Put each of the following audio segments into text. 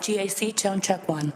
GAC, tone check 1.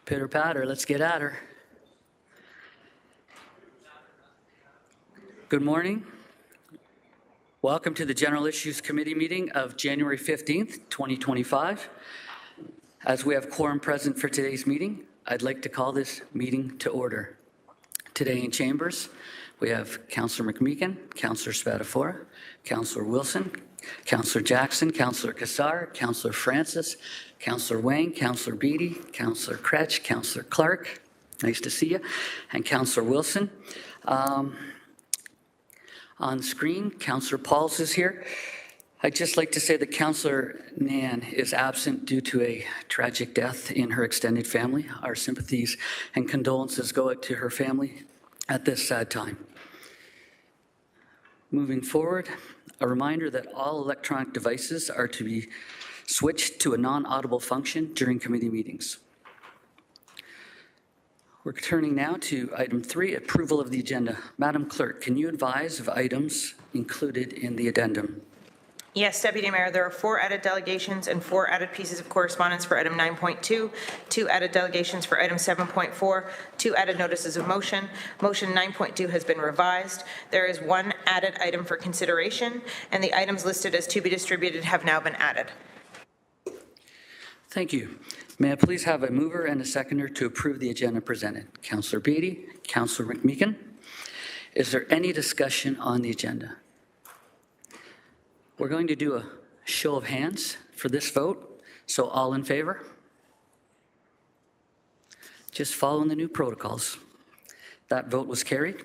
Pitter patter, let's get at her. Good morning. Welcome to the General Issues Committee meeting of January 15th, 2025. As we have quorum present for today's meeting, I'd like to call this meeting to order. Today in chambers, we have Councillor McMeekin, Councillor Spadafora, Councillor Wilson, Councillor Jackson, Councillor Kassar, Councillor Francis, Councillor Wang, Councillor Beattie, Councillor Kretsch, Councillor Clark, nice to see you, and Councillor Wilson. On screen, Councillor Pauls is here. I'd just like to say that Councillor Nan is absent due to a tragic death in her extended family. Our sympathies and condolences go out to her family at this sad time. Moving forward, a reminder that all electronic devices are to be switched to a non-audible function during committee meetings. We're turning now to item 3, approval of the agenda. Madam Clerk, can you advise of items included in the addendum? Yes, Deputy Mayor, there are 4 added delegations and 4 added pieces of correspondence for item 9.2, 2 added delegations for item 7.4, 2 added notices of motion. Motion 9.2 has been revised. There is 1 added item for consideration, and the items listed as to be distributed have now been added. Thank you. May I please have a mover and a seconder to approve the agenda presented? Councillor Beattie, Councillor McMeekin. Is there any discussion on the agenda? We're going to do a show of hands for this vote. So all in favor? Just following the new protocols. That vote was carried.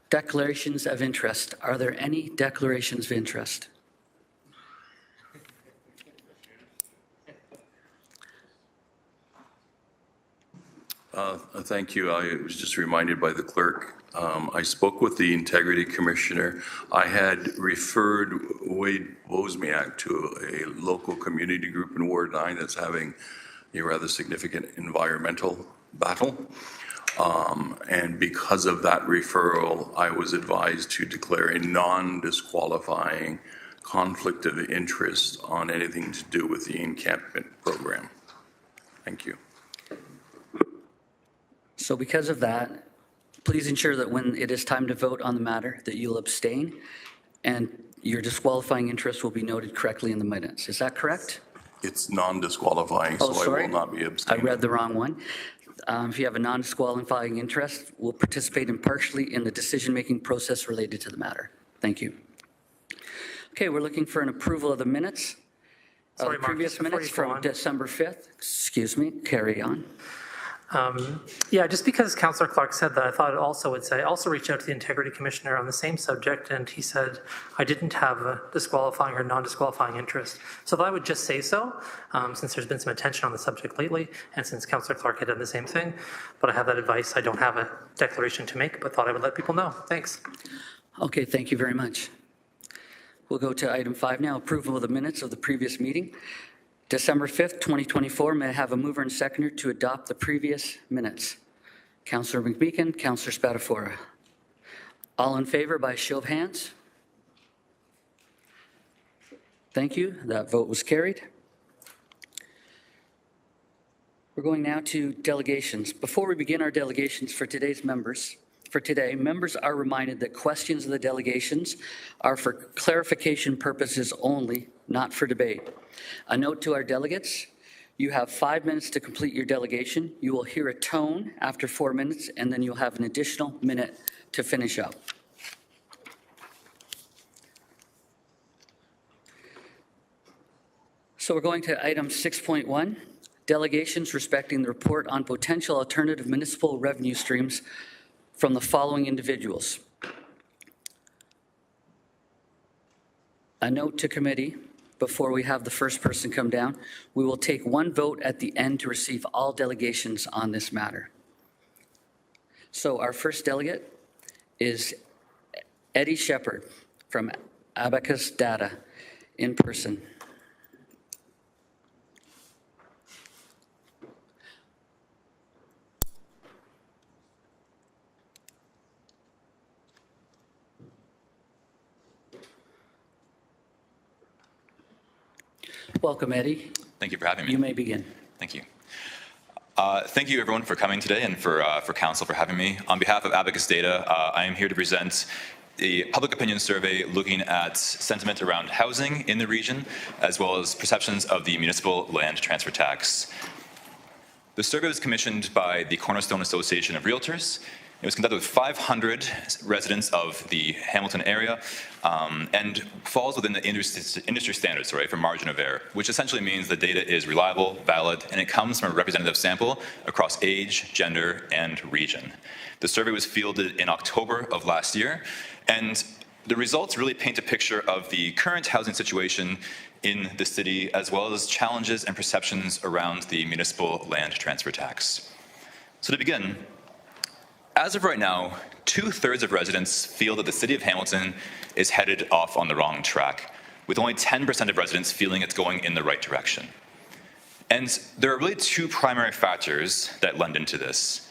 Declarations of interest. Are there any declarations of interest? Thank you. I was just reminded by the clerk. I spoke with the Integrity Commissioner. I had referred Wade Wozniak to a local community group in Ward 9 that's having a rather significant environmental battle. And because of that referral, I was advised to declare a non-disqualifying conflict of interest on anything to do with the Encampment program. Thank you. So because of that, please ensure that when it is time to vote on the matter that you'll abstain and your disqualifying interest will be noted correctly in the minutes. Is that correct? It's non-disqualifying, so I will not be abstaining. I read the wrong one. If you have a non-disqualifying interest, we'll participate impartially in the decision-making process related to the matter. Thank you. Okay, we're looking for an approval of the minutes. Sorry, the previous minutes from December 5th. Excuse me, carry on. Yeah, just because Councillor Clark said that, I thought it also would say, also reached out to the Integrity Commissioner on the same subject, and he said I didn't have a disqualifying or non-disqualifying interest. So I would just say so, since there's been some attention on the subject lately, and since Councillor Clark had done the same thing. But I have that advice. I don't have a declaration to make, but thought I would let people know. Thanks. Okay, thank you very much. We'll go to item 5 now, approval of the minutes of the previous meeting. December 5th, 2024, may I have a mover and seconder to adopt the previous minutes? Councillor McMeekin, Councillor Spadafora. All in favor by show of hands? Thank you. That vote was carried. We're going now to delegations. Before we begin our delegations for today's members, members are reminded that questions of the delegations are for clarification purposes only, not for debate. A note to our delegates, you have 5 minutes to complete your delegation. You will hear a tone after 4 minutes, and then you'll have an additional minute to finish up. So we're going to item 6.1, delegations respecting the report on potential alternative municipal revenue streams from the following individuals. A note to committee, before we have the first person come down, we will take 1 vote at the end to receive all delegations on this matter. So our first delegate is Eddie Shepard from Abacus Data in person. Welcome, Eddie. Thank you for having me. You may begin. Thank you. Thank you, everyone, for coming today and for Council for having me. On behalf of Abacus Data, I am here to present the public opinion survey looking at sentiment around housing in the region, as well as perceptions of the municipal land transfer tax. The survey was commissioned by the Cornerstone Association of Realtors. It was conducted with 500 residents of the Hamilton area and falls within the industry standards, right, for margin of error, which essentially means the data is reliable, valid, and it comes from a representative sample across age, gender, and region. The survey was fielded in October of last year, and the results really paint a picture of the current housing situation in the city, as well as challenges and perceptions around the municipal land transfer tax. So to begin, as of right now, 2/3 of residents feel that the city of Hamilton is headed off on the wrong track, with only 10% of residents feeling it's going in the right direction. And there are really two primary factors that lend into this.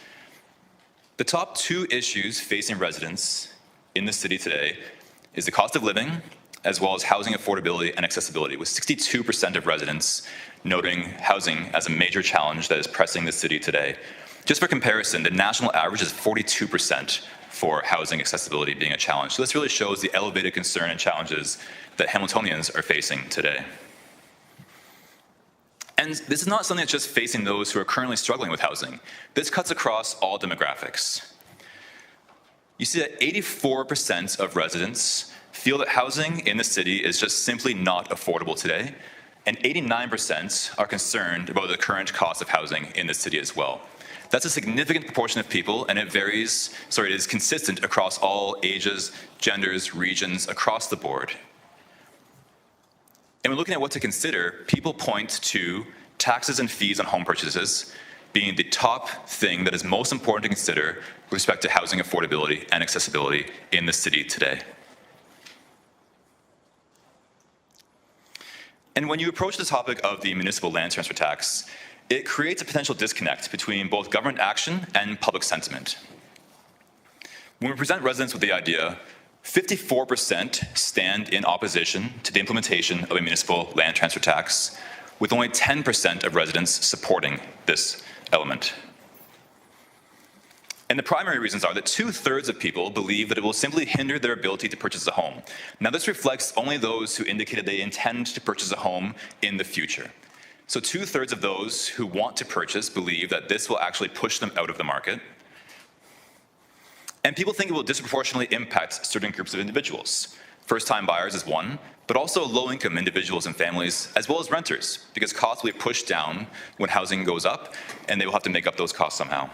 The top two issues facing residents in the city today is the cost of living, as well as housing affordability and accessibility, with 62% of residents noting housing as a major challenge that is pressing the city today. Just for comparison, the national average is 42% for housing accessibility being a challenge. So this really shows the elevated concern and challenges that Hamiltonians are facing today. And this is not something that's just facing those who are currently struggling with housing. This cuts across all demographics. You see that 84% of residents feel that housing in the city is just simply not affordable today, and 89% are concerned about the current cost of housing in the city as well. That's a significant proportion of people, and it is consistent across all ages, genders, regions, across the board. And when looking at what to consider, people point to taxes and fees on home purchases being the top thing that is most important to consider with respect to housing affordability and accessibility in the city today. And when you approach the topic of the municipal land transfer tax, it creates a potential disconnect between both government action and public sentiment. When we present residents with the idea, 54% stand in opposition to the implementation of a municipal land transfer tax, with only 10% of residents supporting this element. And the primary reasons are that 2/3 of people believe that it will simply hinder their ability to purchase a home. Now, this reflects only those who indicated they intend to purchase a home in the future. So 2/3 of those who want to purchase believe that this will actually push them out of the market. And people think it will disproportionately impact certain groups of individuals. First-time buyers is one, but also low-income individuals and families, as well as renters, because costs will be pushed down when housing goes up, and they will have to make up those costs somehow.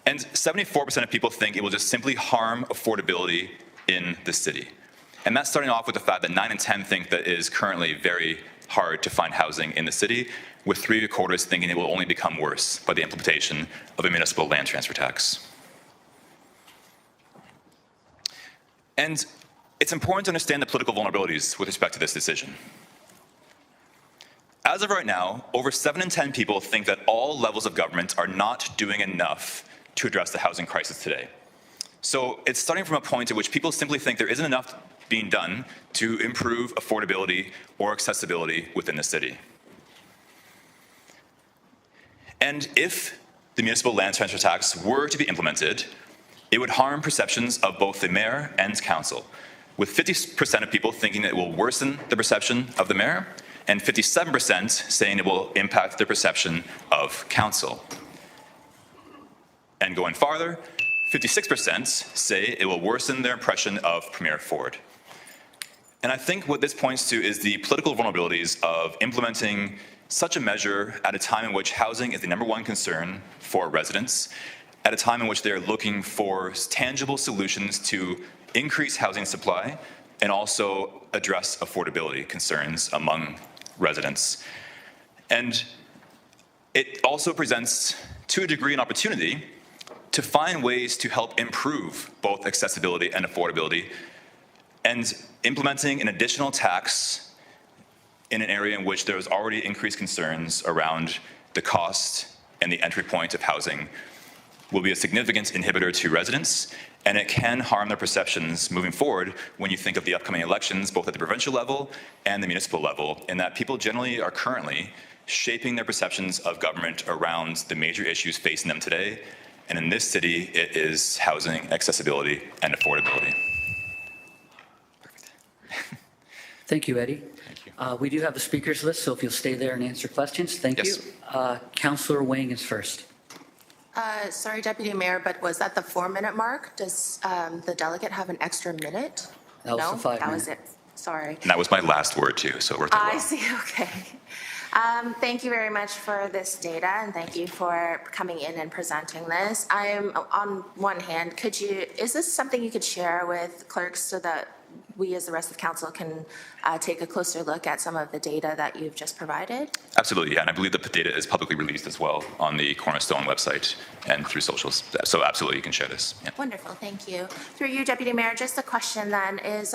And 74% of people think it will just simply harm affordability in the city. And that's starting off with the fact that 9 in 10 think that it is currently very hard to find housing in the city, with 3/4 thinking it will only become worse by the implementation of a municipal land transfer tax. And it's important to understand the political vulnerabilities with respect to this decision. As of right now, over 7 in 10 people think that all levels of government are not doing enough to address the housing crisis today. So it's starting from a point at which people simply think there isn't enough being done to improve affordability or accessibility within the city. And if the municipal land transfer tax were to be implemented, it would harm perceptions of both the mayor and council, with 50% of people thinking that it will worsen the perception of the mayor, and 57% saying it will impact the perception of council. And going farther, 56% say it will worsen their impression of Premier Ford. And I think what this points to is the political vulnerabilities of implementing such a measure at a time in which housing is the #1 concern for residents, at a time in which they're looking for tangible solutions to increase housing supply and also address affordability concerns among residents. And it also presents, to a degree, an opportunity to find ways to help improve both accessibility and affordability, and implementing an additional tax in an area in which there is already increased concerns around the cost and the entry point of housing will be a significant inhibitor to residents And it can harm their perceptions moving forward when you think of the upcoming elections, both at the provincial level and the municipal level, in that people generally are currently shaping their perceptions of government around the major issues facing them today. And in this city, it is housing, accessibility, and affordability. Perfect. Thank you, Eddie. Thank you. We do have the speakers list, so if you'll stay there and answer questions, thank you. Yes. Councillor Wang is first. Sorry, Deputy Mayor, but was that the 4-minute mark? Does the delegate have an extra minute? That was No? the 5 That was minute. it. Sorry. And that was my last word, too, so we're I well. see, okay. Thank you very much for this data, and thank you for coming in and presenting this. On one hand, is this something you could share with clerks so that we as the rest of council can take a closer look at some of the data that you've just provided? Absolutely, yeah, and I believe the data is publicly released as well on the Cornerstone website and through socials. So absolutely, you can share this. Yeah. Wonderful, thank you. Through you, Deputy Mayor, just a question then is,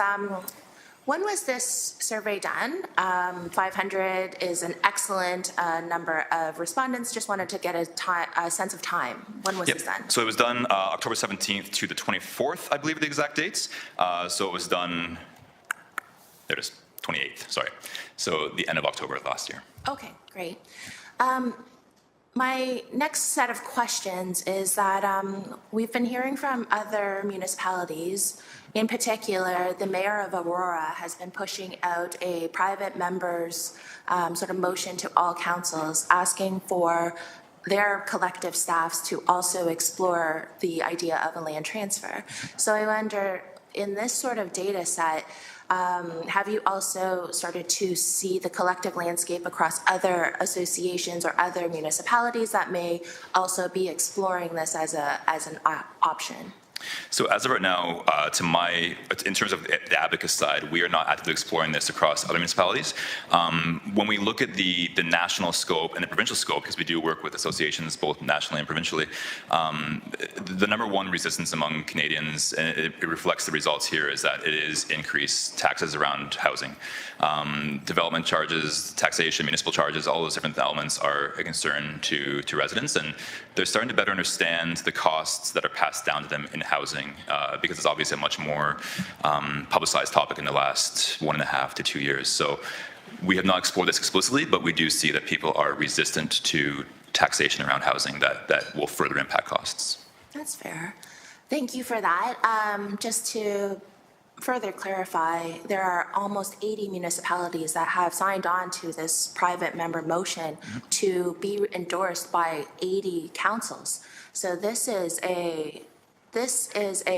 when was this survey done? 500 is an excellent number of respondents. Just wanted to get a sense of time. When was this done? So it was done October 17th to the 24th, I believe are the exact dates. So it was done, there it is, 28th, sorry. So the end of October of last year. Okay, great. My next set of questions is that we've been hearing from other municipalities. In particular, the mayor of Aurora has been pushing out a private member's sort of motion to all councils asking for their collective staffs to also explore the idea of a land transfer. So I wonder, in this sort of data set, have you also started to see the collective landscape across other associations or other municipalities that may also be exploring this as an option? So as of right now, in terms of the Abacus side, we are not actively exploring this across other municipalities. When we look at the national scope and the provincial scope, because we do work with associations both nationally and provincially, the number one resistance among Canadians, and it reflects the results here, is that it is increased taxes around housing. Development charges, taxation, municipal charges, all those different elements are a concern to residents, and they're starting to better understand the costs that are passed down to them in housing, because it's obviously a much more publicized topic in the last 1.5 to 2 years. So we have not explored this explicitly, but we do see that people are resistant to taxation around housing that will further impact costs. That's fair. Thank you for that. Just to further clarify, there are almost 80 municipalities that have signed on to this private member motion to be endorsed by 80 councils. So this is a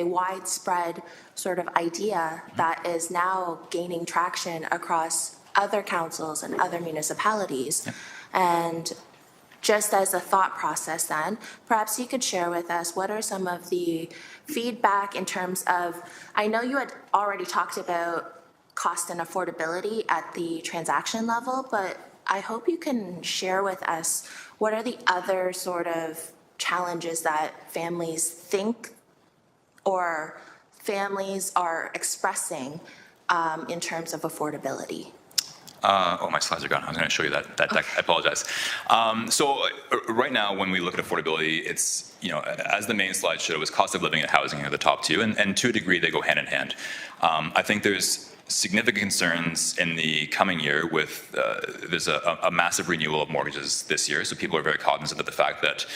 widespread sort of idea that is now gaining traction across other councils and other municipalities. And just as a thought process then, perhaps you could share with us what are some of the feedback in terms of, I know you had already talked about cost and affordability at the transaction level, but I hope you can share with us what are the other sort of challenges that families think or families are expressing in terms of affordability. Oh, my slides are gone. I was going to show you that deck. I apologize. So right now, when we look at affordability, it's, as the main slide showed, it was cost of living and housing are the top two, and to a degree, they go hand in hand. I think there's significant concerns in the coming year with, there's a massive renewal of mortgages this year, so people are very cognizant of the fact that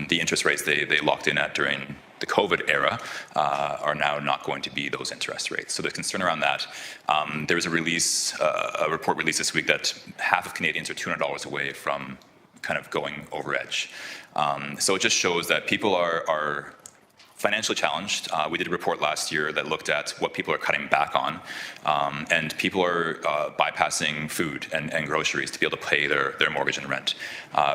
the interest rates they locked in at during the COVID era are now not going to be those interest rates. So there's concern around that. There was a report released this week that half of Canadians are $200 away from kind of going over edge. So it just shows that people are financially challenged. We did a report last year that looked at what people are cutting back on, and people are bypassing food and groceries to be able to pay their mortgage and rent.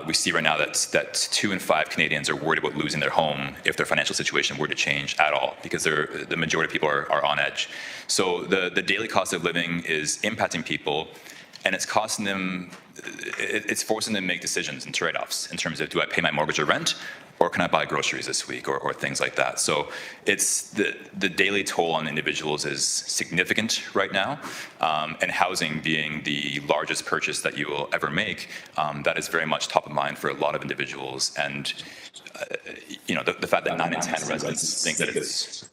We see right now that 2 in 5 Canadians are worried about losing their home if their financial situation were to change at all, because the majority of people are on edge. So the daily cost of living is impacting people, and it's costing them, it's forcing them to make decisions and trade-offs in terms of, do I pay my mortgage or rent, or can I buy groceries this week, or things like that. So it's the daily toll on individuals is significant right now, and housing being the largest purchase that you will ever make, that is very much top of mind for a lot of individuals. And the fact that 9 in 10 residents think that it's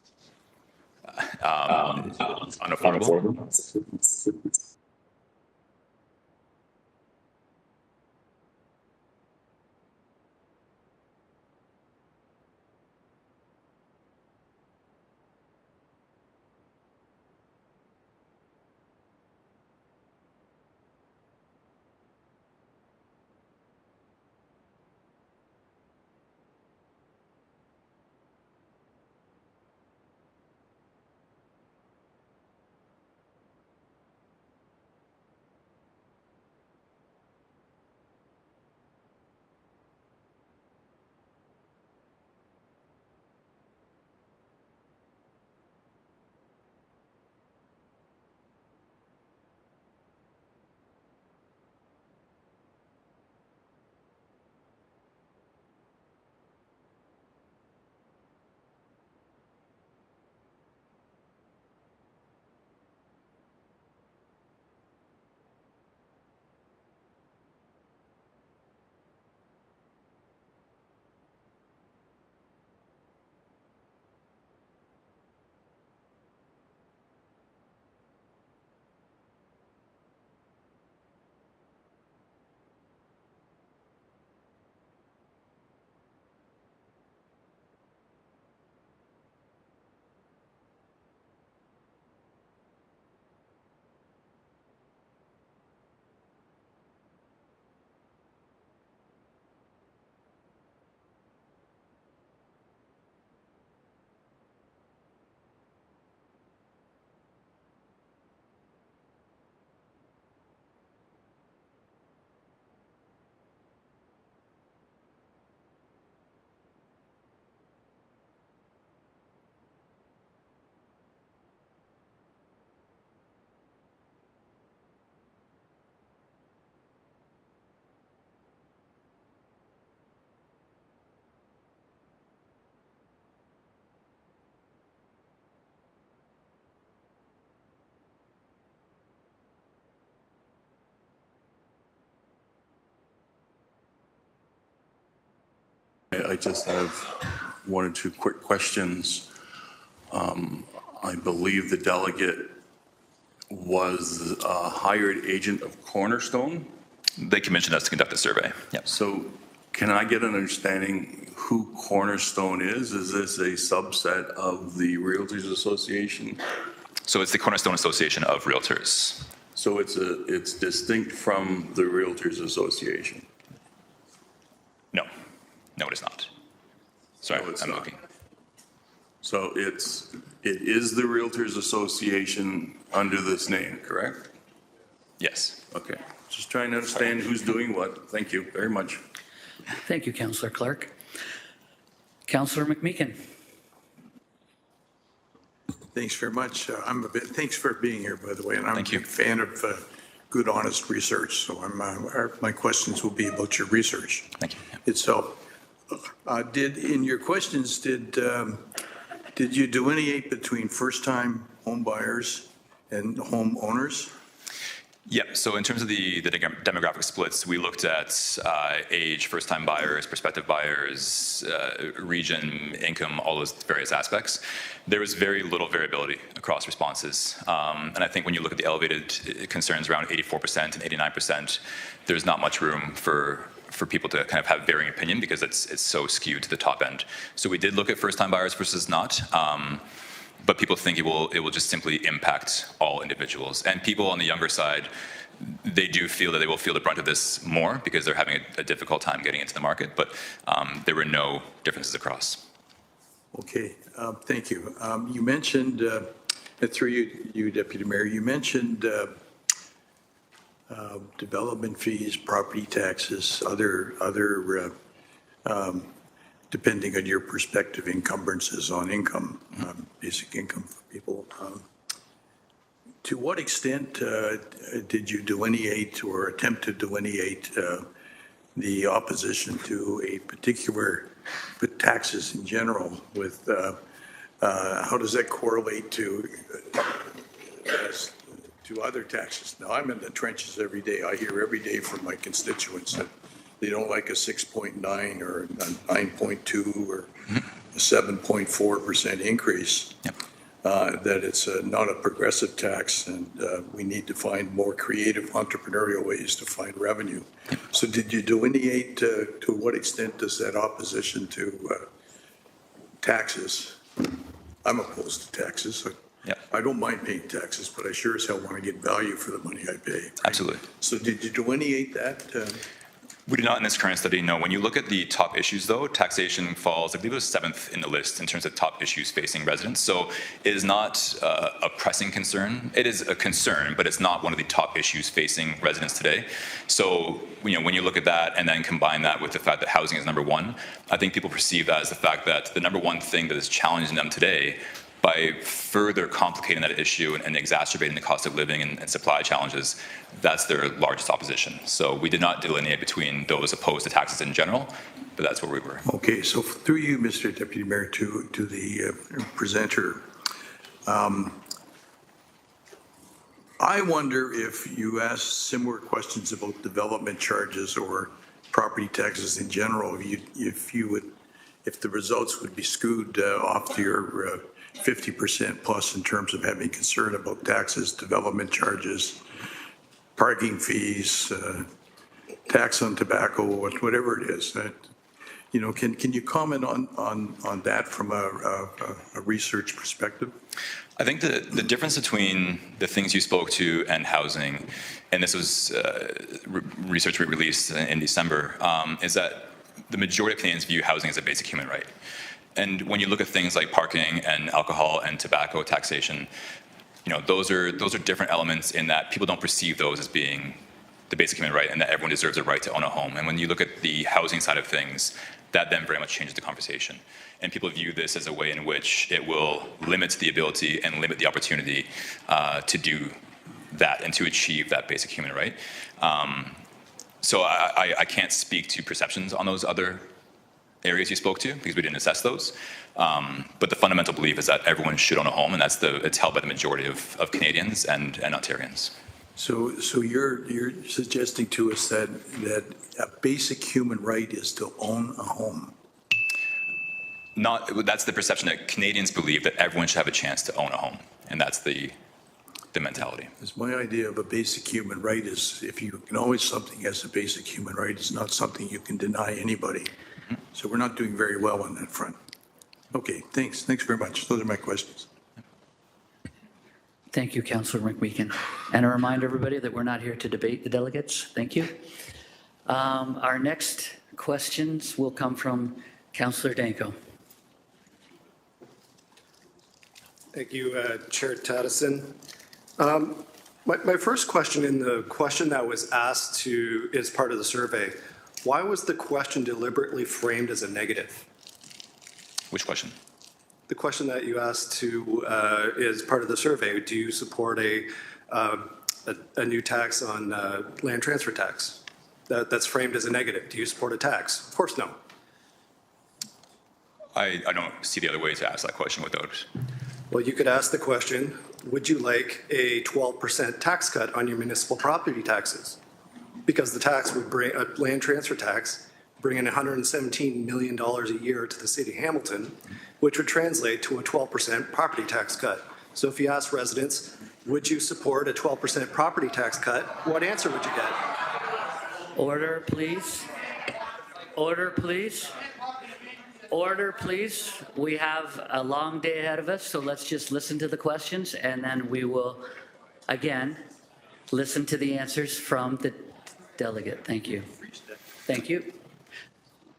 unaffordable. I just have one or two quick questions. I believe the delegate was a hired agent of Cornerstone. They commissioned us to conduct a survey. Yep. So can I get an understanding who Cornerstone is? Is this a subset of the Realtors Association? So it's the Cornerstone Association of Realtors. So it's distinct from the Realtors Association? No, it is not. Sorry, No, it's I'm not. looking. So it is the Realtors Association under this name, correct? Yes. Okay, just trying to understand who's doing what. Thank you very much. Thank you, Councillor Clark. Councillor McMeekin. Thanks very much. Thanks for being here, by the way, and I'm a Thank you. big fan of good, honest research. So my questions will be about your research Thank you. itself. In your questions, did you delineate between first-time home buyers and homeowners? Yeah, so in terms of the demographic splits, we looked at age, first-time buyers, prospective buyers, region, income, all those various aspects. There was very little variability across responses. And I think when you look at the elevated concerns around 84% and 89%, there's not much room for people to kind of have varying opinion because it's so skewed to the top end. So we did look at first-time buyers versus not. But people think it will just simply impact all individuals. And people on the younger side, they do feel that they will feel the brunt of this more because they're having a difficult time getting into the market. But there were no differences across. Okay, thank you. You mentioned, through you, Deputy Mayor, you mentioned development fees, property taxes, other depending on your perspective, encumbrances on income, basic income for people. To what extent did you delineate or attempt to delineate the opposition to a particular, but taxes in general with, how does that correlate to other taxes? Now, I'm in the trenches every day. I hear every day from my constituents that they don't like a 6.9 or a 9.2 or a 7.4% increase. Yep. That it's not a progressive tax, and we need to find more creative entrepreneurial ways to find revenue. So did you delineate to what extent does that opposition to taxes? I'm opposed to taxes. I don't mind paying taxes, but I sure as hell want to get value for the money I pay. Right? Absolutely. So did you delineate that? We do not in this current study, no. When you look at the top issues, though, taxation falls, I believe it was 7th in the list in terms of top issues facing residents. So it is not a pressing concern. It is a concern, but it's not one of the top issues facing residents today. So when you look at that and then combine that with the fact that housing is number one, I think people perceive that as the fact that the number one thing that is challenging them today, by further complicating that issue and exacerbating the cost of living and supply challenges, that's their largest opposition. So we did not delineate between those opposed to taxes in general, but that's where we were. Okay, so through you, Mr. Deputy Mayor, to the presenter, I wonder if you ask similar questions about development charges or property taxes in general, if the results would be skewed off to your 50% plus in terms of having concern about taxes, development charges, parking fees, tax on tobacco, whatever it is. Can you comment on that from a research perspective? I think the difference between the things you spoke to and housing, and this was research we released in December, is that the majority of Canadians view housing as a basic human right. And when you look at things like parking and alcohol and tobacco taxation, those are different elements in that people don't perceive those as being the basic human right and that everyone deserves a right to own a home. And when you look at the housing side of things, that then very much changes the conversation. And people view this as a way in which it will limit the ability and limit the opportunity to do that and to achieve that basic human right. So I can't speak to perceptions on those other areas you spoke to because we didn't assess those. But the fundamental belief is that everyone should own a home, and it's held by the majority of Canadians and Ontarians. So you're suggesting to us that a basic human right is to own a home? That's the perception that Canadians believe that everyone should have a chance to own a home, and that's the mentality. Because my idea of a basic human right is if you acknowledge something as a basic human right, it's not something you can deny anybody. So we're not doing very well on that front. Okay, thanks. Thanks very much. Those are my questions. Thank you, Councillor McMeekin. And a reminder, everybody, that we're not here to debate the delegates. Thank you. Our next questions will come from Councillor Danko. Thank you, Chair Taddison. My first question in the question that was asked is part of the survey. Why was the question deliberately framed as a negative? Which question? The question that you asked is part of the survey. Do you support a new tax on land transfer tax? That's framed as a negative. Do you support a tax? Of course, no. I don't see the other way to ask that question without. Well, you could ask the question, would you like a 12% tax cut on your municipal property taxes? Because the tax would bring a land transfer tax, bring in $117 million a year to the city of Hamilton, which would translate to a 12% property tax cut. So if you ask residents, would you support a 12% property tax cut, what answer would you get? Order, please. Order, please. Order, please. We have a long day ahead of us, so let's just listen to the questions, and then we will, again, listen to the answers from the delegate. Thank you. Thank you.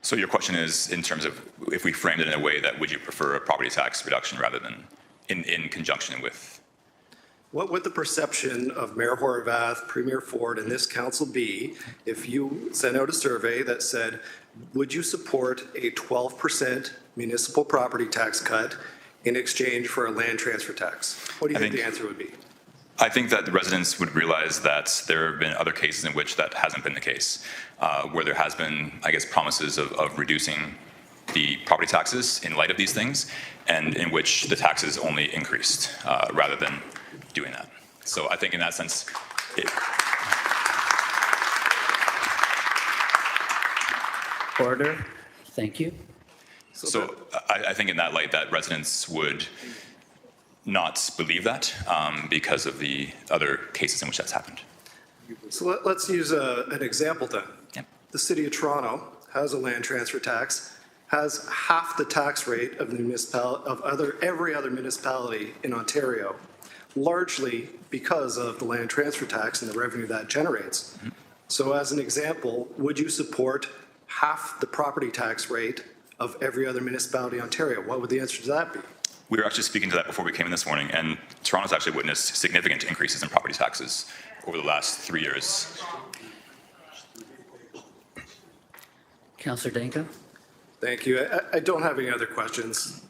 So your question is in terms of if we framed it in a way that would you prefer a property tax reduction rather than in conjunction with? What would the perception of Mayor Horvath, Premier Ford, and this council be if you sent out a survey that said, would you support a 12% municipal property tax cut in exchange for a land transfer tax? What do you think the answer would be? I think that the residents would realize that there have been other cases in which that hasn't been the case, where there has been, I guess, promises of reducing the property taxes in light of these things, and in which the taxes only increased rather than doing that. So I think in that sense, Order. Thank you. So I think in that light that residents would not believe that because of the other cases in which that's happened. So let's use an example then. Yep. The City of Toronto has a land transfer tax, has half the tax rate of every other municipality in Ontario, largely because of the land transfer tax and the revenue that generates. Mm-hmm. So as an example, would you support half the property tax rate of every other municipality in Ontario? What would the answer to that be? We were actually speaking to that before we came in this morning, and Toronto's actually witnessed significant increases in property taxes over the last 3 years. Councillor Danko. Thank you. I don't have any other questions.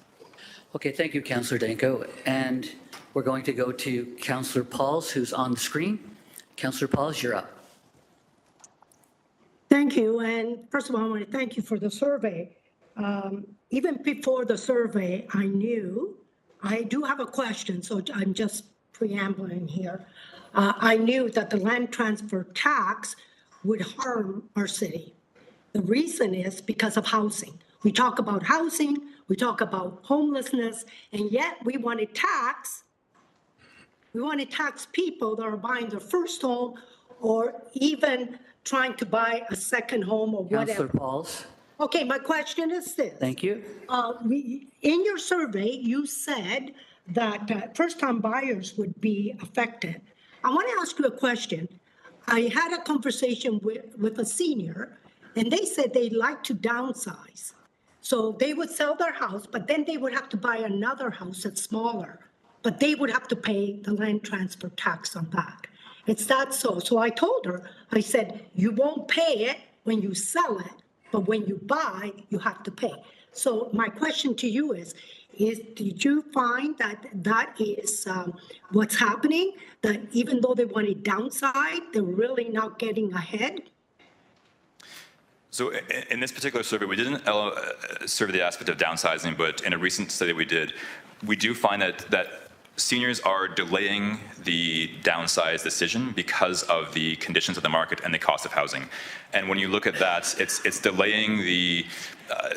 Okay, thank you, Councillor Danko. And we're going to go to Councillor Pauls, who's on the screen. Councillor Pauls, you're up. Thank you. And first of all, I want to thank you for the survey. Even before the survey, I knew, I do have a question, so I'm just preambling here. I knew that the land transfer tax would harm our city. The reason is because of housing. We talk about housing, we talk about homelessness, and yet we want to tax people that are buying their first home or even trying to buy a second home or whatever. Councillor Pauls. Okay, my question is this. Thank you. In your survey, you said that first-time buyers would be affected. I want to ask you a question. I had a conversation with a senior, and they said they'd like to downsize. So they would sell their house, but then they would have to buy another house that's smaller, but they would have to pay the land transfer tax on that. It's that so. So I told her, I said, you won't pay it when you sell it, but when you buy, you have to pay. So my question to you is did you find that is what's happening, that even though they want to downside, they're really not getting ahead? So in this particular survey, we didn't survey the aspect of downsizing, but in a recent study we did, we do find that seniors are delaying the downsize decision because of the conditions of the market and the cost of housing. And when you look at that, it's delaying the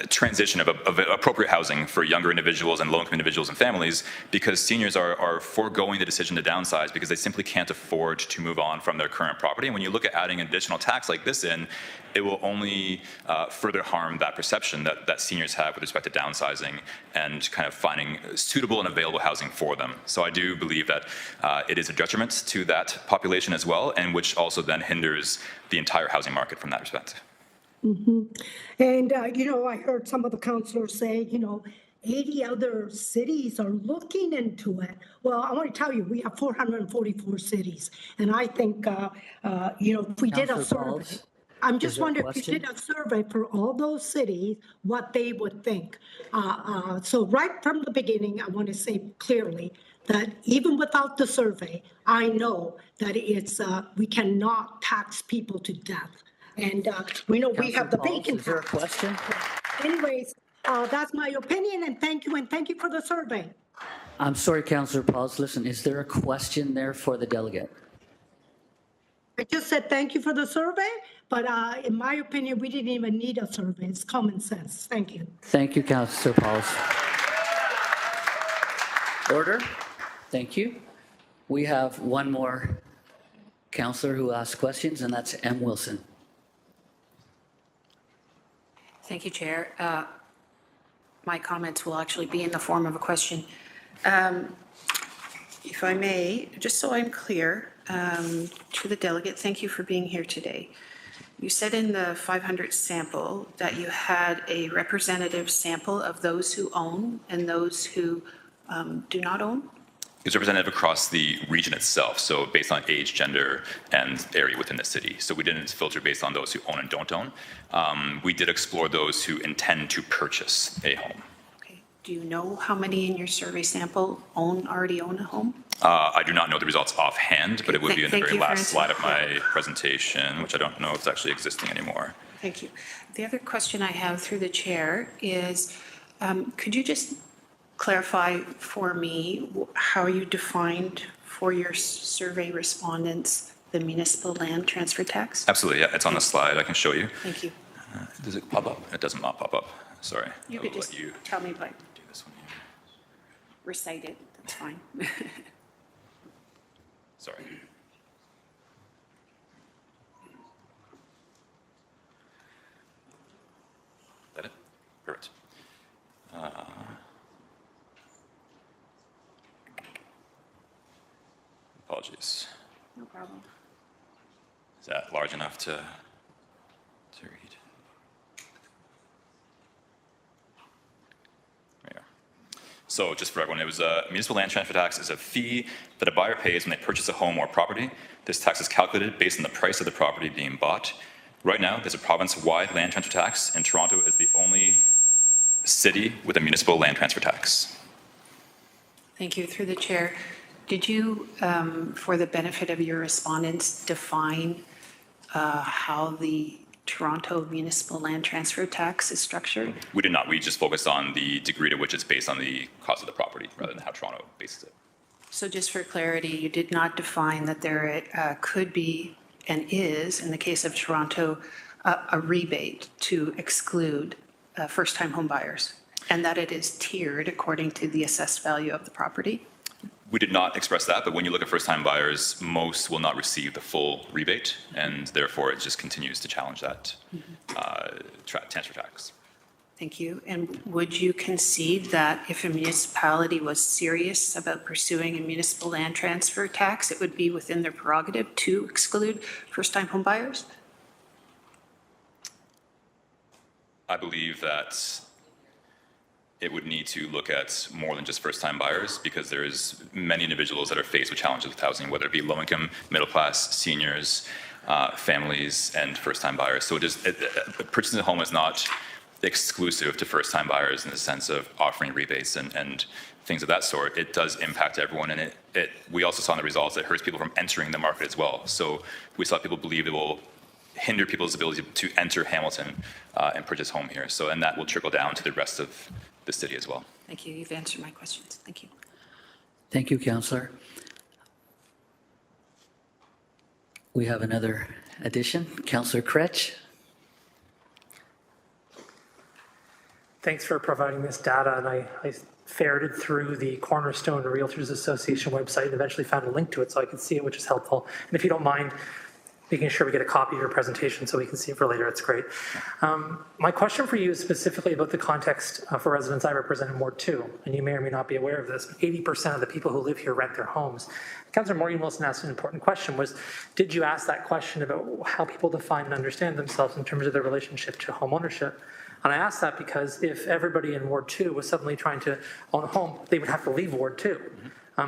transition of appropriate housing for younger individuals and low-income individuals and families, because seniors are foregoing the decision to downsize because they simply can't afford to move on from their current property. And when you look at adding additional tax like this in, it will only further harm that perception that seniors have with respect to downsizing and kind of finding suitable and available housing for them. So I do believe that it is a detriment to that population as well, and which also then hinders the entire housing market from that perspective. Mm-hmm. And, I heard some of the councillors say, 80 other cities are looking into it. Well, I want to tell you, we have 444 cities. And I think, if we did a survey, I'm just wondering if you did a survey for all those cities, what they would think. So right from the beginning, I want to say clearly that even without the survey, I know that we cannot tax people to death. And we know we have the vacant. Is there a question? Anyways, that's my opinion, and thank you for the survey. I'm sorry, Councillor Pauls. Listen, is there a question there for the delegate? I just said thank you for the survey, but in my opinion, we didn't even need a survey. It's common sense. Thank you. Thank you, Councillor Pauls. Order. Thank you. We have one more councillor who asked questions, and that's M. Wilson. Thank you, Chair. My comments will actually be in the form of a question. If I may, just so I'm clear, to the delegate, thank you for being here today. You said in the 500 sample that you had a representative sample of those who own and those who do not own? It's representative across the region itself, so based on age, gender, and area within the city. So we didn't filter based on those who own and don't own. We did explore those who intend to purchase a home. Okay. Do you know how many in your survey sample already own a home? I do not know the results offhand, but it would be in the Thank very you for last answering. slide of my presentation, which I don't know if it's actually existing anymore. Thank you. The other question I have through the chair is, could you just clarify for me how you defined for your survey respondents the municipal land transfer tax? Absolutely, yeah, it's on the slide. I can show you. Thank you. Does it pop up? It does not pop up. Sorry. You I could will just let you tell me by do this one here. recite it, that's fine. Sorry. That it? Perfect. Apologies. No problem. Is that large enough to read? There you are. So just for everyone, it was a municipal land transfer tax is a fee that a buyer pays when they purchase a home or property. This tax is calculated based on the price of the property being bought. Right now, there's a province-wide land transfer tax, and Toronto is the only city with a municipal land transfer tax. Thank you. Through the chair, did you, for the benefit of your respondents, define how the Toronto municipal land transfer tax is structured? We did not. We just focused on the degree to which it's based on the cost of the property rather than how Toronto bases it. So just for clarity, you did not define that there could be and is, in the case of Toronto, a rebate to exclude first-time home buyers, and that it is tiered according to the assessed value of the property? We did not express that, but when you look at first-time buyers, most will not receive the full rebate, and therefore it just continues to challenge that transfer tax. Thank you. And would you concede that if a municipality was serious about pursuing a municipal land transfer tax, it would be within their prerogative to exclude first-time home buyers? I believe that it would need to look at more than just first-time buyers because there's many individuals that are faced with challenges with housing, whether it be low-income, middle-class, seniors, families, and first-time buyers. So purchasing a home is not exclusive to first-time buyers in the sense of offering rebates and things of that sort. It does impact everyone, and we also saw in the results that it hurts people from entering the market as well. So we saw people believe it will hinder people's ability to enter Hamilton and purchase home here. So, and that will trickle down to the rest of the city as well. Thank you. You've answered my questions. Thank you. Thank you, Councillor. We have another addition. Councillor Kretsch. Thanks for providing this data, and I ferreted through the Cornerstone Realtors Association website and eventually found a link to it so I could see it, which is helpful. And if you don't mind making sure we get a copy of your presentation so we can see it for later, it's great. My question for you is specifically about the context for residents I represent in Ward 2, and you may or may not be aware of this, but 80% of the people who live here rent their homes. Councillor Maureen Wilson asked an important question, was did you ask that question about how people define and understand themselves in terms of their relationship to home ownership? And I ask that because if everybody in Ward 2 was suddenly trying to own a home, they would have to leave Ward 2.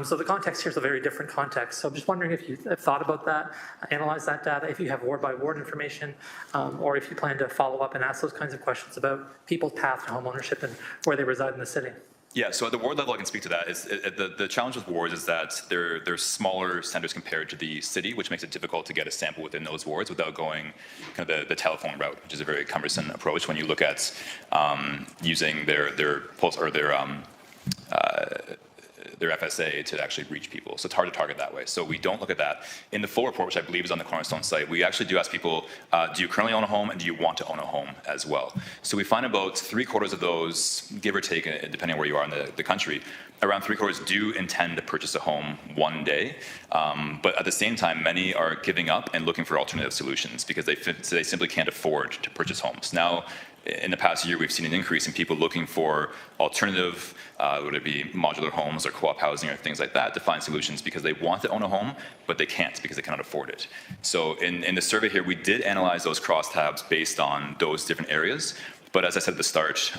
So the context here is a very different context. So I'm just wondering if you have thought about that, analyzed that data, if you have ward by ward information, or if you plan to follow up and ask those kinds of questions about people's path to home ownership and where they reside in the city. Yeah, so at the ward level, I can speak to that. The challenge with wards is that they're smaller centers compared to the city, which makes it difficult to get a sample within those wards without going kind of the telephone route, which is a very cumbersome approach when you look at using their pulse or their FSA to actually reach people. So it's hard to target that way. So we don't look at that. In the full report, which I believe is on the Cornerstone site, we actually do ask people, do you currently own a home and do you want to own a home as well? So we find about 3/4 of those, give or take, depending on where you are in the country, around 3/4 do intend to purchase a home one day. But at the same time, many are giving up and looking for alternative solutions because they simply can't afford to purchase homes. Now, in the past year, we've seen an increase in people looking for alternative, whether it be modular homes or co-op housing or things like that, to find solutions because they want to own a home, but they can't because they cannot afford it. So in the survey here, we did analyze those crosstabs based on those different areas. But as I said at the start,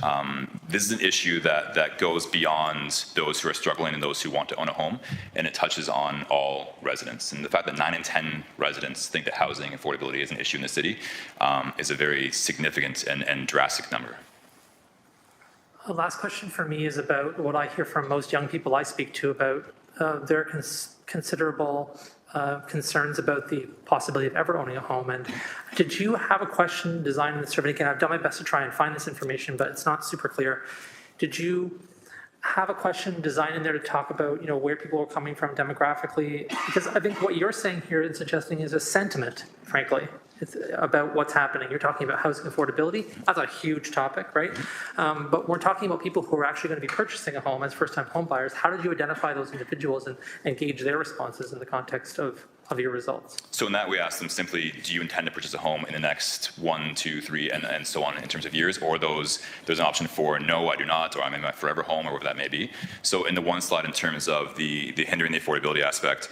this is an issue that goes beyond those who are struggling and those who want to own a home, and it touches on all residents. And the fact that 9 in 10 residents think that housing affordability is an issue in the city is a very significant and drastic number. The last question for me is about what I hear from most young people I speak to about there are considerable concerns about the possibility of ever owning a home. And did you have a question designed in the survey? Again, I've done my best to try and find this information, but it's not super clear. Did you have a question designed in there to talk about, you know, where people are coming from demographically? Because I think what you're saying here and suggesting is a sentiment, frankly. It's about what's happening. You're talking about housing affordability. That's a huge topic, right? But we're talking about people who are actually going to be purchasing a home as first-time home buyers. How did you identify those individuals and gauge their responses in the context of your results? So in that, we asked them simply, do you intend to purchase a home in the next 1, 2, 3, and so on in terms of years? Or there's an option for no, I do not, or I'm in my forever home, or whatever that may be. So in the one slide, in terms of the hindering the affordability aspect,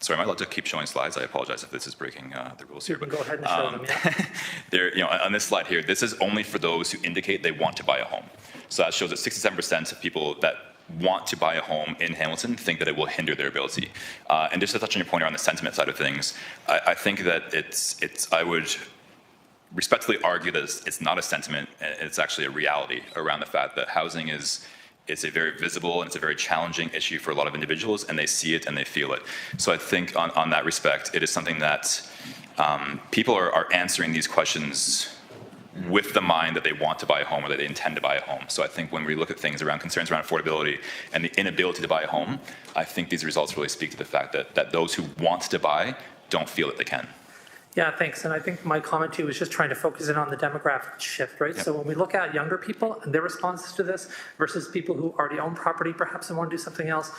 sorry, am I allowed to keep showing slides? I apologize if this is breaking the rules here. But go ahead and show them, yeah. There, you know, on this slide here, this is only for those who indicate they want to buy a home. So that shows that 67% of people that want to buy a home in Hamilton think that it will hinder their ability. And just to touch on your point around the sentiment side of things, I think that I would respectfully argue that it's not a sentiment, it's actually a reality around the fact that housing it's a very visible and it's a very challenging issue for a lot of individuals, and they see it and they feel it. So I think on that respect, it is something that people are answering these questions with the mind that they want to buy a home or that they intend to buy a home. So I think when we look at things around concerns around affordability and the inability to buy a home, I think these results really speak to the fact that those who want to buy don't feel that they can. Yeah, thanks. And I think my comment too was just trying to focus in on the demographic shift, right? Yep. So when we look at younger people and their responses to this versus people who already own property perhaps and want to do something else,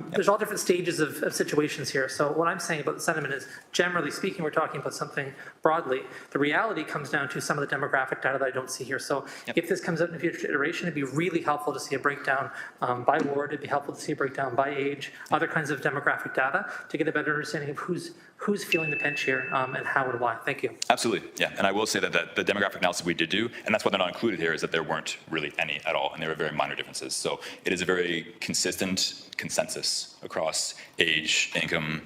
there's all different stages of situations here. So what I'm saying about the sentiment is, generally speaking, we're talking about something broadly. The reality comes down to some of the demographic data that I don't see here. So if this comes out in a future iteration, it'd be really helpful to see a breakdown by ward. It'd be helpful to see a breakdown by age, other kinds of demographic data to get a better understanding of who's feeling the pinch here and how and why. Thank you. Absolutely, yeah. And I will say that the demographic analysis we did do, and that's why they're not included here, is that there weren't really any at all, and there were very minor differences. So it is a very consistent consensus across age, income,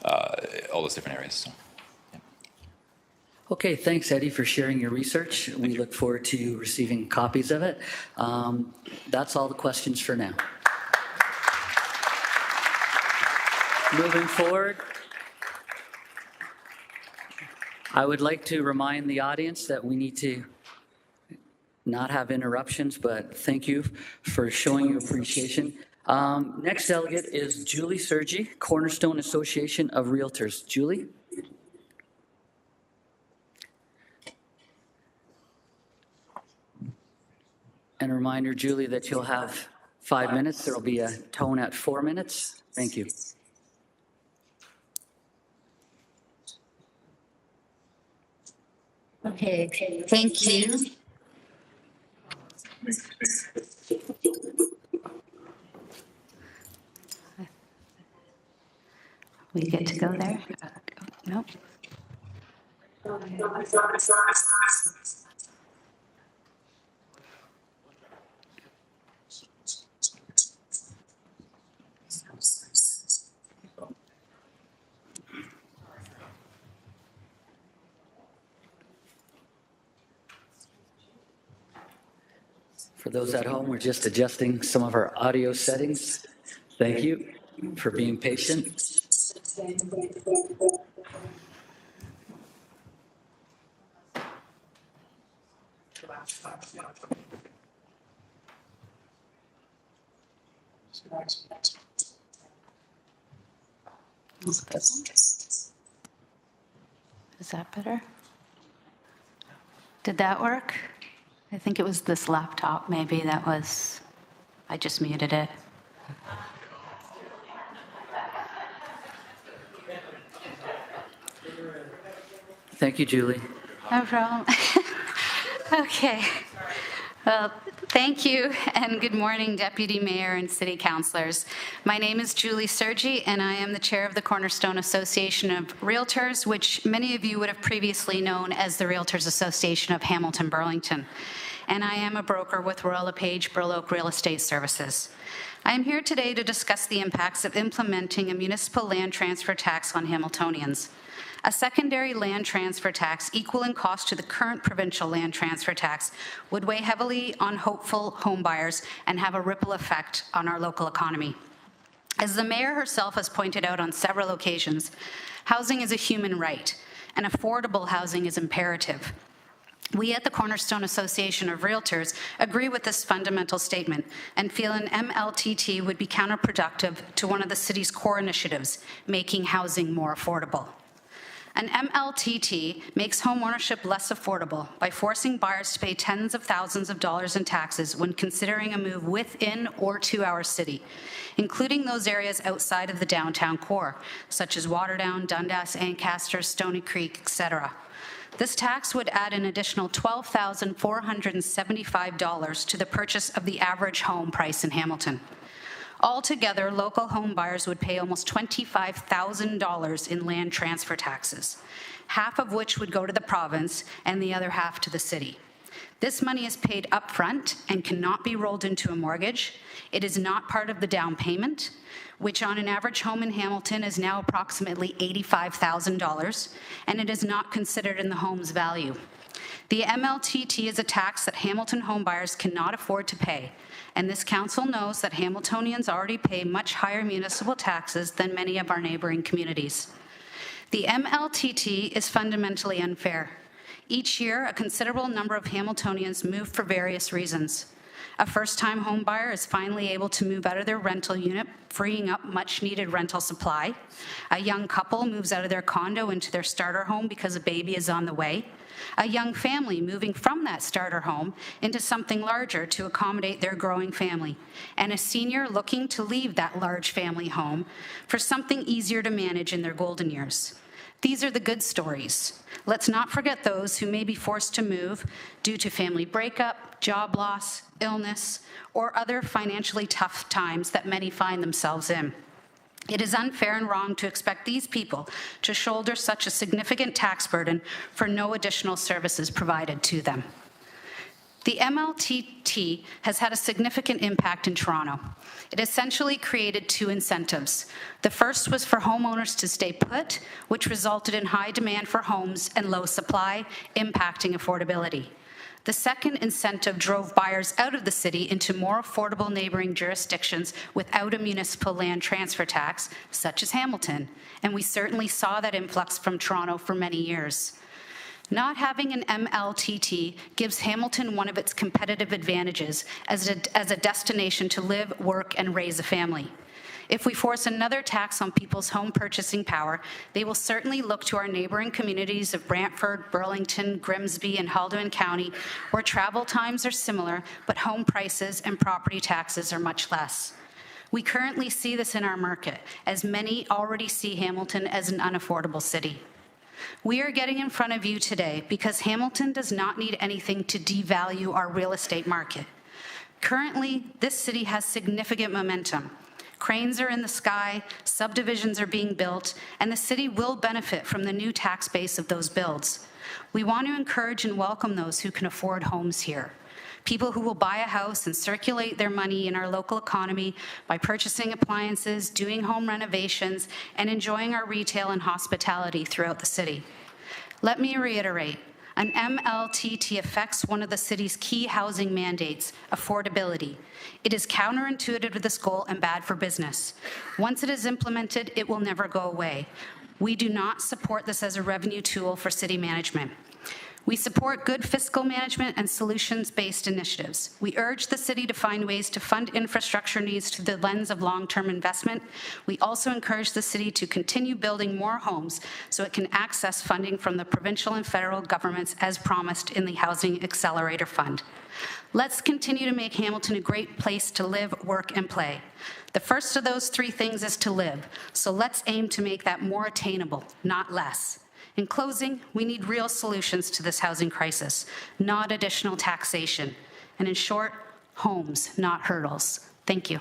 all those different areas. So, yeah. Okay, thanks, Eddie, for sharing your research. We look forward to receiving copies of it. That's all the questions for now. Moving forward, I would like to remind the audience that we need to not have interruptions, but thank you for showing your appreciation. Next delegate is Julie Sergi, Cornerstone Association of Realtors. Julie? And a reminder, Julie, that you'll have 5 minutes. There will be a tone at 4 minutes. Thank you. Okay, thank you. We get to go there? Nope. For those at home, we're just adjusting some of our audio settings. Thank you for being patient. Is that better? Did that work? I think it was this laptop, maybe that was, I just muted it. Thank you, Julie. No problem. Okay. Well, thank you, and good morning, Deputy Mayor and City Councilors. My name is Julie Sergi, and I am the chair of the Cornerstone Association of Realtors, which many of you would have previously known as the Realtors Association of Hamilton-Burlington. And I am a broker with Royal LePage Burloak Real Estate Services. I am here today to discuss the impacts of implementing a municipal land transfer tax on Hamiltonians. A secondary land transfer tax equal in cost to the current provincial land transfer tax would weigh heavily on hopeful homebuyers and have a ripple effect on our local economy. As the mayor herself has pointed out on several occasions, housing is a human right, and affordable housing is imperative. We at the Cornerstone Association of Realtors agree with this fundamental statement and feel an MLTT would be counterproductive to one of the city's core initiatives, making housing more affordable. An MLTT makes homeownership less affordable by forcing buyers to pay tens of thousands of dollars in taxes when considering a move within or to our city, including those areas outside of the downtown core, such as Waterdown, Dundas, Ancaster, Stony Creek, etc. This tax would add an additional $12,475 to the purchase of the average home price in Hamilton. Altogether, local home buyers would pay almost $25,000 in land transfer taxes, half of which would go to the province and the other half to the city. This money is paid upfront and cannot be rolled into a mortgage. It is not part of the down payment, which on an average home in Hamilton is now approximately $85,000, and it is not considered in the home's value. The MLTT is a tax that Hamilton homebuyers cannot afford to pay, and this council knows that Hamiltonians already pay much higher municipal taxes than many of our neighboring communities. The MLTT is fundamentally unfair. Each year, a considerable number of Hamiltonians move for various reasons. A first-time home buyer is finally able to move out of their rental unit, freeing up much-needed rental supply. A young couple moves out of their condo into their starter home because a baby is on the way. A young family moving from that starter home into something larger to accommodate their growing family. And a senior looking to leave that large family home for something easier to manage in their golden years. These are the good stories. Let's not forget those who may be forced to move due to family breakup, job loss, illness, or other financially tough times that many find themselves in. It is unfair and wrong to expect these people to shoulder such a significant tax burden for no additional services provided to them. The MLTT has had a significant impact in Toronto. It essentially created two incentives. The first was for homeowners to stay put, which resulted in high demand for homes and low supply, impacting affordability. The second incentive drove buyers out of the city into more affordable neighboring jurisdictions without a municipal land transfer tax, such as Hamilton, and we certainly saw that influx from Toronto for many years. Not having an MLTT gives Hamilton one of its competitive advantages as a destination to live, work, and raise a family. If we force another tax on people's home purchasing power, they will certainly look to our neighboring communities of Brantford, Burlington, Grimsby, and Haldimand County, where travel times are similar, but home prices and property taxes are much less. We currently see this in our market, as many already see Hamilton as an unaffordable city. We are getting in front of you today because Hamilton does not need anything to devalue our real estate market. Currently, this city has significant momentum. Cranes are in the sky, subdivisions are being built, and the city will benefit from the new tax base of those builds. We want to encourage and welcome those who can afford homes here. People who will buy a house and circulate their money in our local economy by purchasing appliances, doing home renovations, and enjoying our retail and hospitality throughout the city. Let me reiterate, an MLTT affects one of the city's key housing mandates, affordability. It is counterintuitive to this goal and bad for business. Once it is implemented, it will never go away. We do not support this as a revenue tool for city management. We support good fiscal management and solutions-based initiatives. We urge the city to find ways to fund infrastructure needs through the lens of long-term investment. We also encourage the city to continue building more homes so it can access funding from the provincial and federal governments as promised in the Housing Accelerator Fund. Let's continue to make Hamilton a great place to live, work, and play. The first of those three things is to live, so let's aim to make that more attainable, not less. In closing, we need real solutions to this housing crisis, not additional taxation. And in short, homes, not hurdles. Thank you.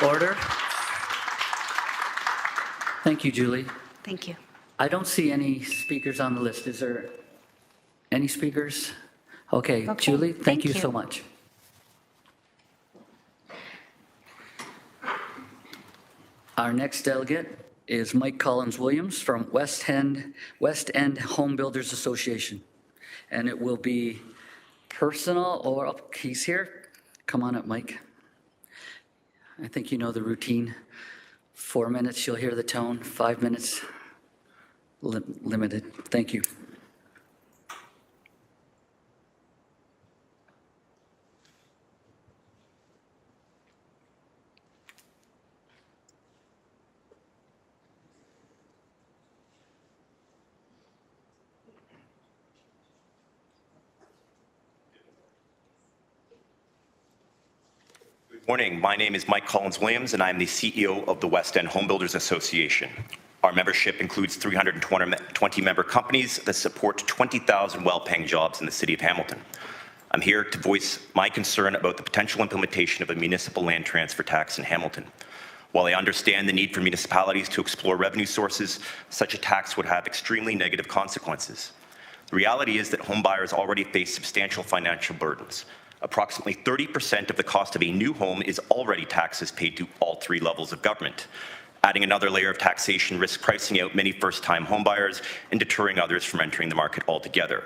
Order. Thank you, Julie. Thank you. I don't see any speakers on the list. Is there any speakers? Okay, Julie, thank you so much. Our next delegate is Mike Collins-Williams from West End Home Builders Association. And it will be personal, or he's here, Come on up, Mike. I think you know the routine. 4 minutes, you'll hear the tone. 5 minutes, limited. Thank you. Morning. My name is Mike Collins-Williams, and I'm the CEO of the West End Home Builders Association. Our membership includes 320 member companies that support 20,000 well-paying jobs in the City of Hamilton. I'm here to voice my concern about the potential implementation of a municipal land transfer tax in Hamilton. While I understand the need for municipalities to explore revenue sources, such a tax would have extremely negative consequences. The reality is that home buyers already face substantial financial burdens. Approximately 30% of the cost of a new home is already taxes paid to all three levels of government. Adding another layer of taxation risks pricing out many first-time homebuyers and deterring others from entering the market altogether.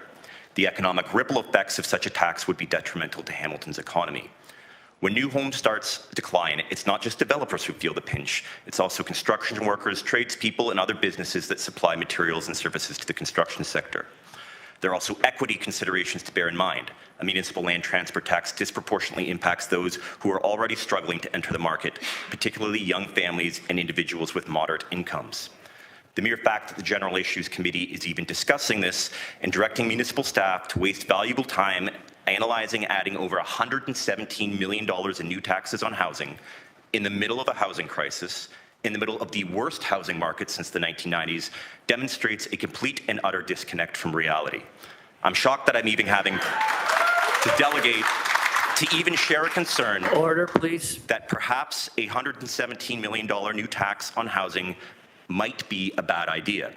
The economic ripple effects of such a tax would be detrimental to Hamilton's economy. When new home starts decline, it's not just developers who feel the pinch. It's also construction workers, tradespeople, and other businesses that supply materials and services to the construction sector. There are also equity considerations to bear in mind. A municipal land transfer tax disproportionately impacts those who are already struggling to enter the market, particularly young families and individuals with moderate incomes. The mere fact that the General Issues Committee is even discussing this and directing municipal staff to waste valuable time analyzing adding over $117 million in new taxes on housing in the middle of a housing crisis, in the middle of the worst housing market since the 1990s, demonstrates a complete and utter disconnect from reality. I'm shocked that I'm even having to delegate to even share a concern. Order, please. That perhaps a $117 million new tax on housing might be a bad idea.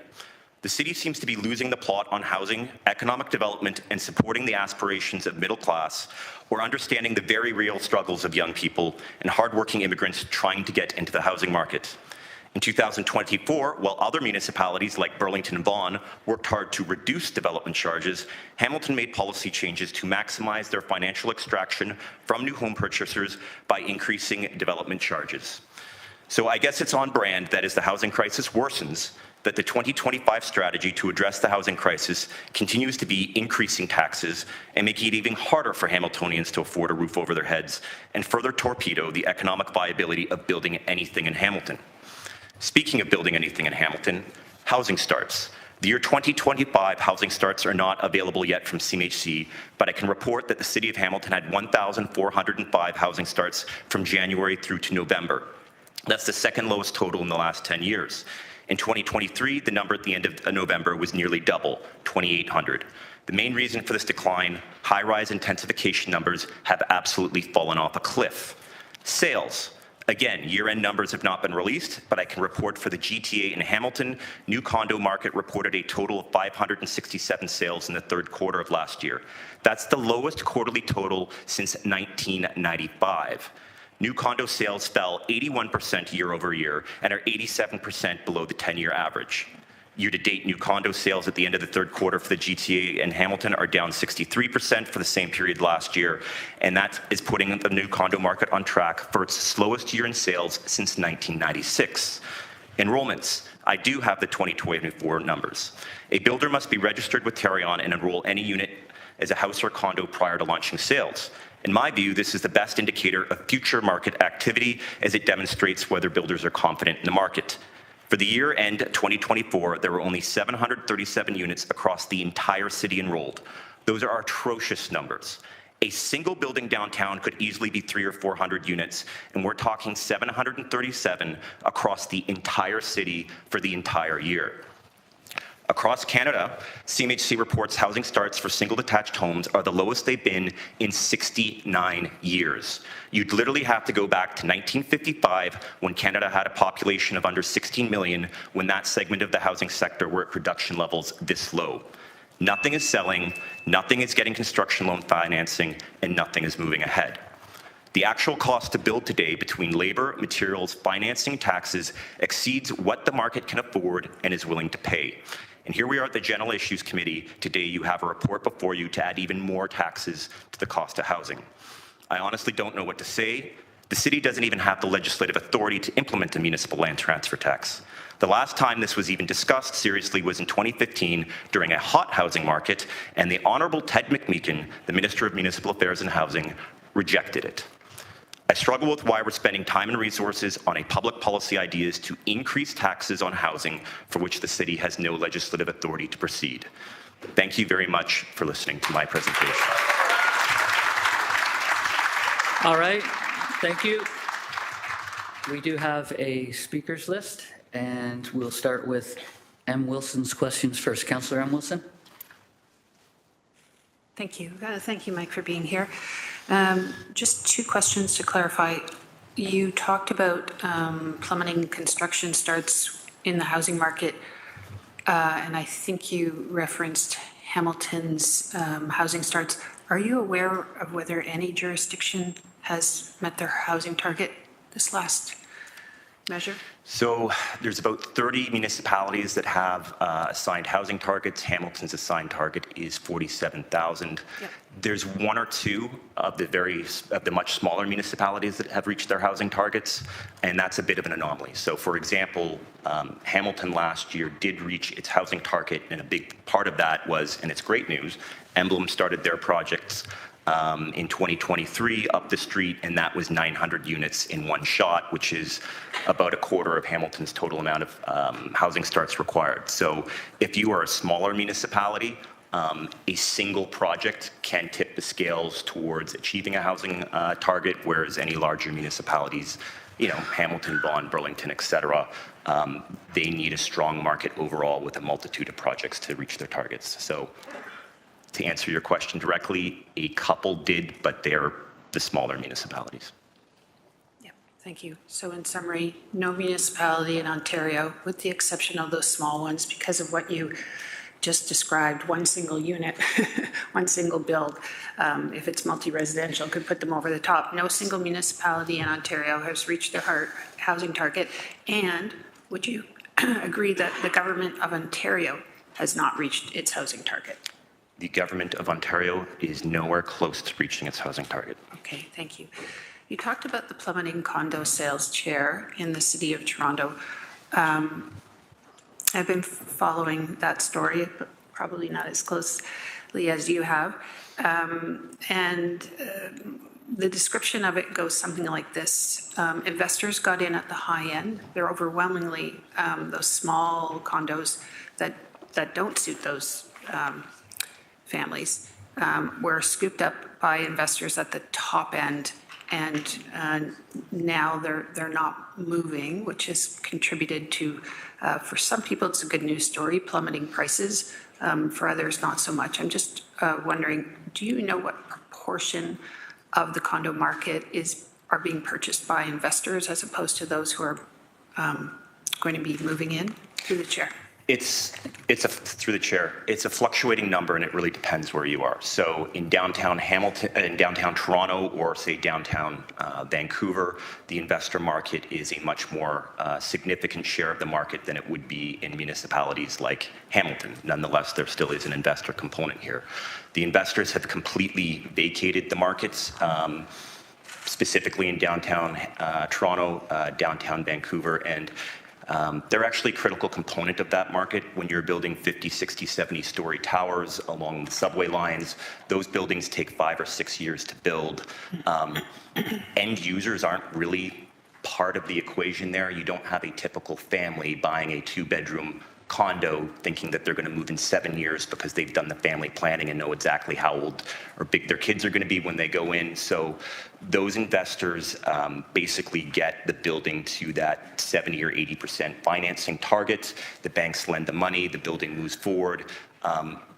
The city seems to be losing the plot on housing, economic development, and supporting the aspirations of middle class, or understanding the very real struggles of young people and hardworking immigrants trying to get into the housing market. In 2024, while other municipalities like Burlington and Vaughan worked hard to reduce development charges, Hamilton made policy changes to maximize their financial extraction from new home purchasers by increasing development charges. So I guess it's on brand that as the housing crisis worsens, that the 2025 strategy to address the housing crisis continues to be increasing taxes and making it even harder for Hamiltonians to afford a roof over their heads and further torpedo the economic viability of building anything in Hamilton. Speaking of building anything in Hamilton, housing starts. The year 2025 housing starts are not available yet from CMHC, but I can report that the City of Hamilton had 1,405 housing starts from January through to November. That's the second lowest total in the last 10 years. In 2023, the number at the end of November was nearly double, 2,800. The main reason for this decline, high-rise intensification numbers have absolutely fallen off a cliff. Sales. Again, year-end numbers have not been released, but I can report for the GTA in Hamilton, new condo market reported a total of 567 sales in the third quarter of last year. That's the lowest quarterly total since 1995. New condo sales fell 81% year over year and are 87% below the 10-year average. Year-to-date new condo sales at the end of the third quarter for the GTA and Hamilton are down 63% for the same period last year, and that is putting the new condo market on track for its slowest year in sales since 1996. Enrollments. I do have the 2024 numbers. A builder must be registered with Tarion and enroll any unit as a house or condo prior to launching sales. In my view, this is the best indicator of future market activity as it demonstrates whether builders are confident in the market. For the year end 2024, there were only 737 units across the entire city enrolled. Those are atrocious numbers. A single building downtown could easily be 300 or 400 units, and we're talking 737 across the entire city for the entire year. Across Canada, CMHC reports housing starts for single detached homes are the lowest they've been in 69 years. You'd literally have to go back to 1955 when Canada had a population of under 16 million when that segment of the housing sector were at production levels this low. Nothing is selling, nothing is getting construction loan financing, and nothing is moving ahead. The actual cost to build today between labor, materials, financing, taxes exceeds what the market can afford and is willing to pay. And here we are at the General Issues Committee. Today you have a report before you to add even more taxes to the cost of housing. I honestly don't know what to say. The city doesn't even have the legislative authority to implement a municipal land transfer tax. The last time this was even discussed seriously was in 2015 during a hot housing market, and the Honourable Ted McMeekin, the Minister of Municipal Affairs and Housing, rejected it. I struggle with why we're spending time and resources on a public policy ideas to increase taxes on housing for which the city has no legislative authority to proceed. Thank you very much for listening to my presentation. All right, thank you. We do have a speakers list, and we'll start with M. Wilson's questions first. Councillor M. Wilson. Thank you. Thank you, Mike, for being here. Just two questions to clarify. You talked about plummeting construction starts in the housing market, and I think you referenced Hamilton's housing starts. Are you aware of whether any jurisdiction has met their housing target this last measure? So there's about 30 municipalities that have assigned housing targets. Hamilton's assigned target is 47,000. Yep. There's one or two of the much smaller municipalities that have reached their housing targets, and that's a bit of an anomaly. So for example, Hamilton last year did reach its housing target, and a big part of that was, and it's great news, Emblem started their projects in 2023 up the street, and that was 900 units in one shot, which is about a quarter of Hamilton's total amount of housing starts required. So if you are a smaller municipality, a single project can tip the scales towards achieving a housing target, whereas any larger municipalities, you know, Hamilton, Vaughan, Burlington, et cetera, they need a strong market overall with a multitude of projects to reach their targets. So to answer your question directly, a couple did, but they're the smaller municipalities. Yeah, thank you. So in summary, no municipality in Ontario, with the exception of those small ones, because of what you just described, one single unit, one single build, if it's multi-residential, could put them over the top. No single municipality in Ontario has reached their housing target. And would you agree that the government of Ontario has not reached its housing target? The government of Ontario is nowhere close to reaching its housing target. Okay, thank you. You talked about the plummeting condo sales chair in the City of Toronto. I've been following that story, but probably not as closely as you have. The description of it goes something like this. Investors got in at the high end. They're overwhelmingly those small condos that don't suit those families were scooped up by investors at the top end, and now they're not moving, which has contributed to, for some people, it's a good news story, plummeting prices. For others, not so much. I'm just wondering, do you know what proportion of the condo market are being purchased by investors as opposed to those who are going to be moving in? Through the chair. Through the chair. It's a fluctuating number, and it really depends where you are. So in downtown Toronto, or say downtown Vancouver, the investor market is a much more significant share of the market than it would be in municipalities like Hamilton. Nonetheless, there still is an investor component here. The investors have completely vacated the markets, specifically in downtown Toronto, downtown Vancouver, and they're actually a critical component of that market. When you're building 50, 60, 70-story towers along the subway lines, those buildings take 5 or 6 years to build. End users aren't really part of the equation there. You don't have a typical family buying a 2-bedroom condo thinking that they're going to move in 7 years because they've done the family planning and know exactly how old or big their kids are going to be when they go in. So those investors basically get the building to that 70 or 80% financing target. The banks lend the money, the building moves forward.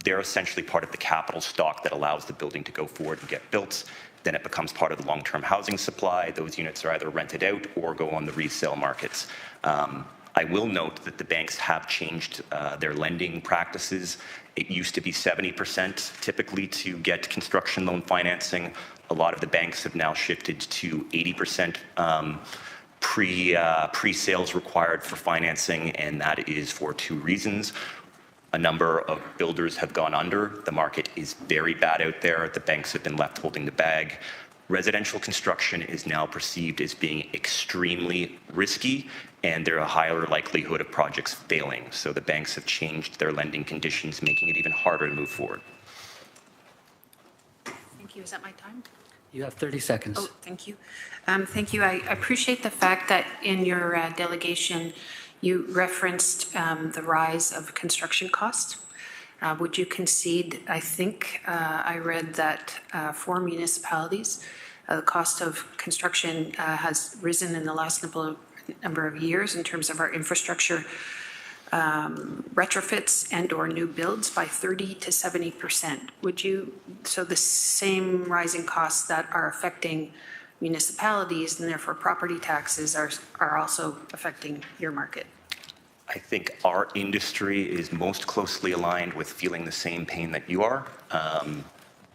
They're essentially part of the capital stock that allows the building to go forward and get built. Then it becomes part of the long-term housing supply. Those units are either rented out or go on the resale markets. I will note that the banks have changed their lending practices. It used to be 70% typically to get construction loan financing. A lot of the banks have now shifted to 80% pre-sales required for financing, and that is for 2 reasons. A number of builders have gone under. The market is very bad out there. The banks have been left holding the bag. Residential construction is now perceived as being extremely risky, and there are a higher likelihood of projects failing. So the banks have changed their lending conditions, making it even harder to move forward. Thank you. Is that my time? You have 30 seconds. Oh, thank you. Thank you. I appreciate the fact that in your delegation, you referenced the rise of construction costs. Would you concede, I think I read that for municipalities, the cost of construction has risen in the last number of years in terms of our infrastructure retrofits and or new builds by 30 to 70%. Would you, so the same rising costs that are affecting municipalities and therefore property taxes are also affecting your market? I think our industry is most closely aligned with feeling the same pain that you are.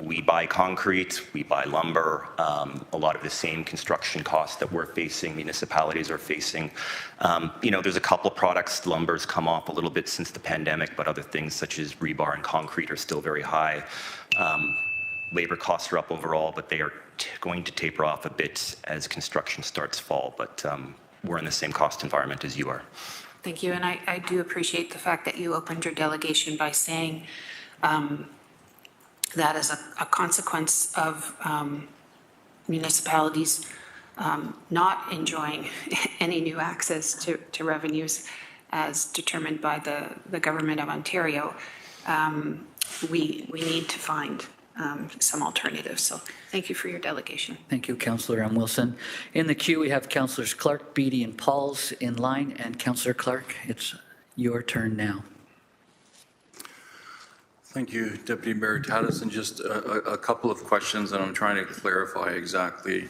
We buy concrete, we buy lumber, a lot of the same construction costs that we're facing, municipalities are facing. There's a couple of products, lumber's come off a little bit since the pandemic, but other things such as rebar and concrete are still very high. Labor costs are up overall, but they are going to taper off a bit as construction starts fall, but we're in the same cost environment as you are. Thank you, and I do appreciate the fact that you opened your delegation by saying that as a consequence of municipalities not enjoying any new access to revenues as determined by the Government of Ontario, we need to find some alternatives. So thank you for your delegation. Thank you, Councillor Wilson. In the queue, we have Councillors Clark, Beattie, and Pauls in line. And Councillor Clark, it's your turn now. Thank you, Deputy Mayor Taddison. Just a couple of questions, and I'm trying to clarify exactly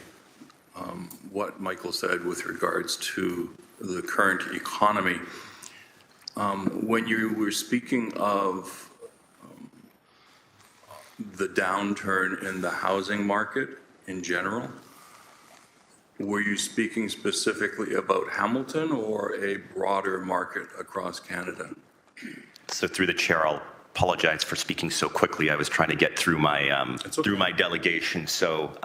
what Michael said with regards to the current economy. When you were speaking of the downturn in the housing market in general, were you speaking specifically about Hamilton or a broader market across Canada? So through the chair, I'll apologize for speaking so quickly. I was trying to get through my delegation. So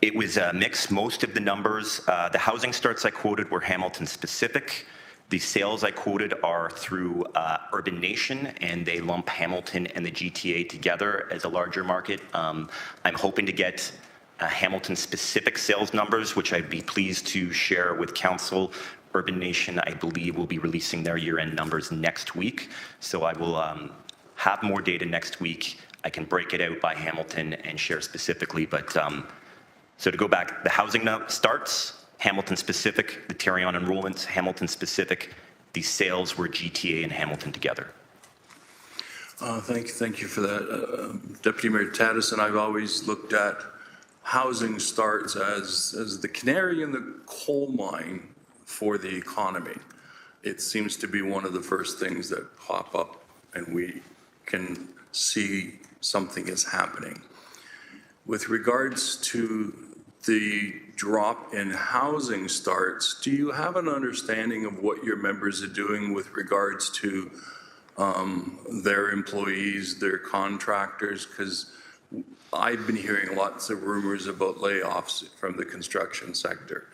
it was a mix. Most of the numbers, the housing starts I quoted were Hamilton specific. The sales I quoted are through Urban Nation, and they lump Hamilton and the GTA together as a larger market. I'm hoping to get Hamilton-specific sales numbers, which I'd be pleased to share with Council. Urban Nation, I believe, will be releasing their year-end numbers next week, so I will have more data next week. I can break it out by Hamilton and share specifically, but so to go back, the housing starts, Hamilton specific, the Tarion enrollments, Hamilton specific, the sales were GTA and Hamilton together. Thank you for that. Deputy Mayor Taddison, I've always looked at housing starts as the canary in the coal mine for the economy. It seems to be one of the first things that pop up and we can see something is happening. With regards to the drop in housing starts, do you have an understanding of what your members are doing with regards to their employees, their contractors? Because I've been hearing lots of rumors about layoffs from the construction sector.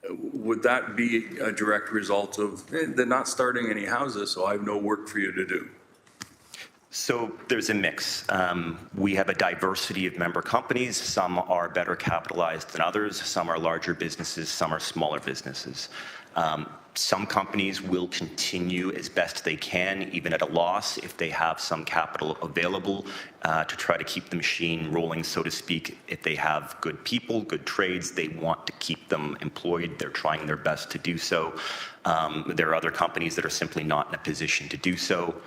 Would that be a direct result of they're not starting any houses, so I have no work for you to do? So there's a mix. We have a diversity of member companies. Some are better capitalized than others. Some are larger businesses. Some are smaller businesses. Some companies will continue as best they can, even at a loss, if they have some capital available to try to keep the machine rolling, so to speak. If they have good people, good trades, they want to keep them employed. They're trying their best to do so. There are other companies that are simply not in a position to do so.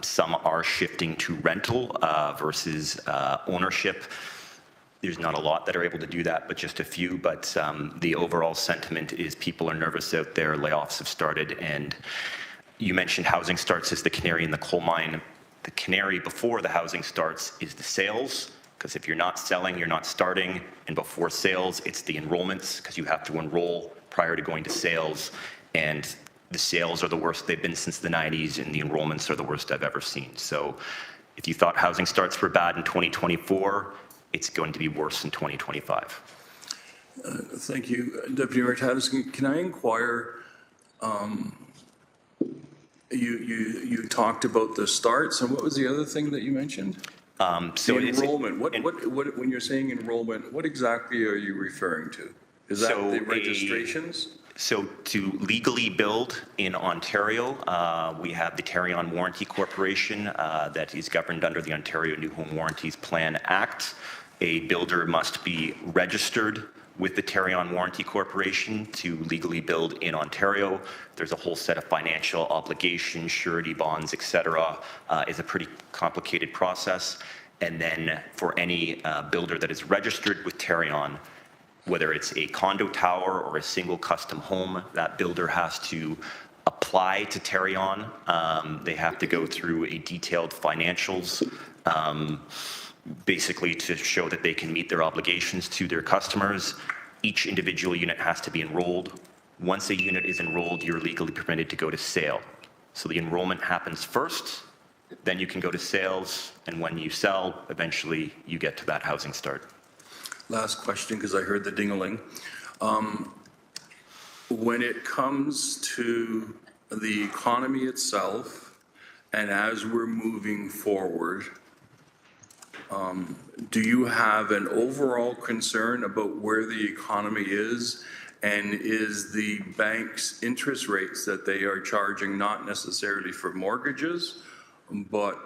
Some are shifting to rental versus ownership. There's not a lot that are able to do that, but just a few. But the overall sentiment is people are nervous out there. Layoffs have started. And you mentioned housing starts as the canary in the coal mine. The canary before the housing starts is the sales, because if you're not selling, you're not starting. And before sales, it's the enrollments, because you have to enroll prior to going to sales. And the sales are the worst they've been since the 90s, and the enrollments are the worst I've ever seen. So if you thought housing starts were bad in 2024, it's going to be worse in 2025. Thank you. Deputy Mayor Tavis, can I inquire, you talked about the starts, and what was the other thing that you mentioned? So the enrollment. What, when you're saying enrollment, what exactly are you referring to? Is that the registrations? So to legally build in Ontario, we have the Tarion Warranty Corporation that is governed under the Ontario New Home Warranties Plan Act. A builder must be registered with the Tarion Warranty Corporation to legally build in Ontario. There's a whole set of financial obligations, surety bonds, et cetera. It's a pretty complicated process. And then for any builder that is registered with Tarion, whether it's a condo tower or a single custom home, that builder has to apply to Tarion. They have to go through a detailed financials, basically to show that they can meet their obligations to their customers. Each individual unit has to be enrolled. Once a unit is enrolled, you're legally permitted to go to sale. So the enrollment happens first, then you can go to sales, and when you sell, eventually you get to that housing start. Last question, because I heard the ding-a-ling. When it comes to the economy itself, and as we're moving forward, do you have an overall concern about where the economy is? And is the bank's interest rates that they are charging not necessarily for mortgages, but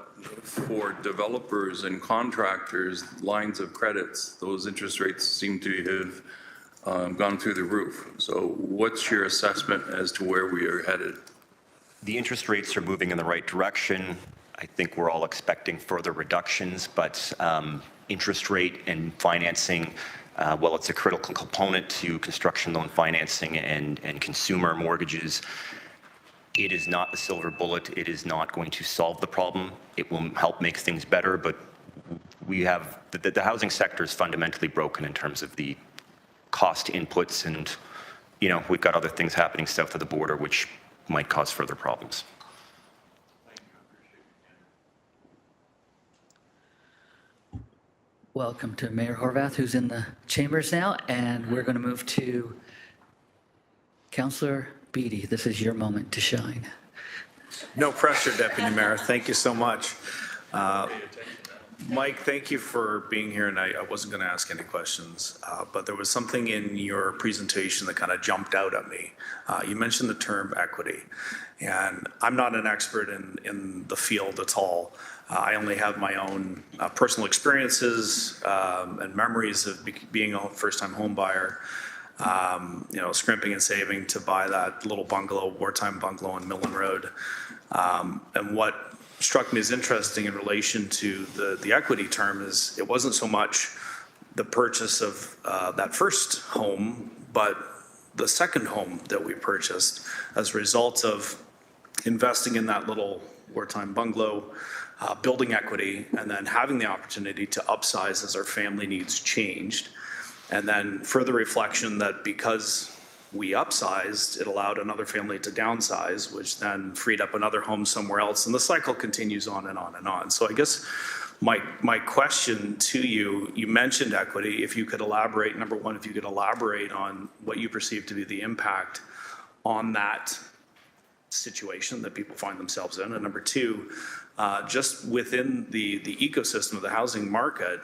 for developers and contractors, lines of credits, those interest rates seem to have gone through the roof. So what's your assessment as to where we are headed? The interest rates are moving in the right direction. I think we're all expecting further reductions, but interest rate and financing, well, it's a critical component to construction loan financing and consumer mortgages. It is not the silver bullet. It is not going to solve the problem. It will help make things better, but we have, the housing sector is fundamentally broken in terms of the cost inputs, and, you know, we've got other things happening south of the border which might cause further problems. Welcome to Mayor Horvath, who's in the chambers now, and we're going to move to Councillor Beattie. This is your moment to shine. No pressure, Deputy Mayor. Thank you so much. Mike, thank you for being here, and I wasn't going to ask any questions, but there was something in your presentation that kind of jumped out at me. You mentioned the term equity, and I'm not an expert in the field at all. I only have my own personal experiences and memories of being a first-time home buyer, you know, scrimping and saving to buy that little bungalow, wartime bungalow on Millen Road. And what struck me as interesting in relation to the equity term is it wasn't so much the purchase of that first home, but the second home that we purchased as a result of investing in that little wartime bungalow, building equity, and then having the opportunity to upsize as our family needs changed. And then further reflection that because we upsized, it allowed another family to downsize, which then freed up another home somewhere else. And the cycle continues on and on and on. So I guess my question to you, you mentioned equity. If you could elaborate, number one, if you could elaborate on what you perceive to be the impact on that situation that people find themselves in. And number two, just within the ecosystem of the housing market,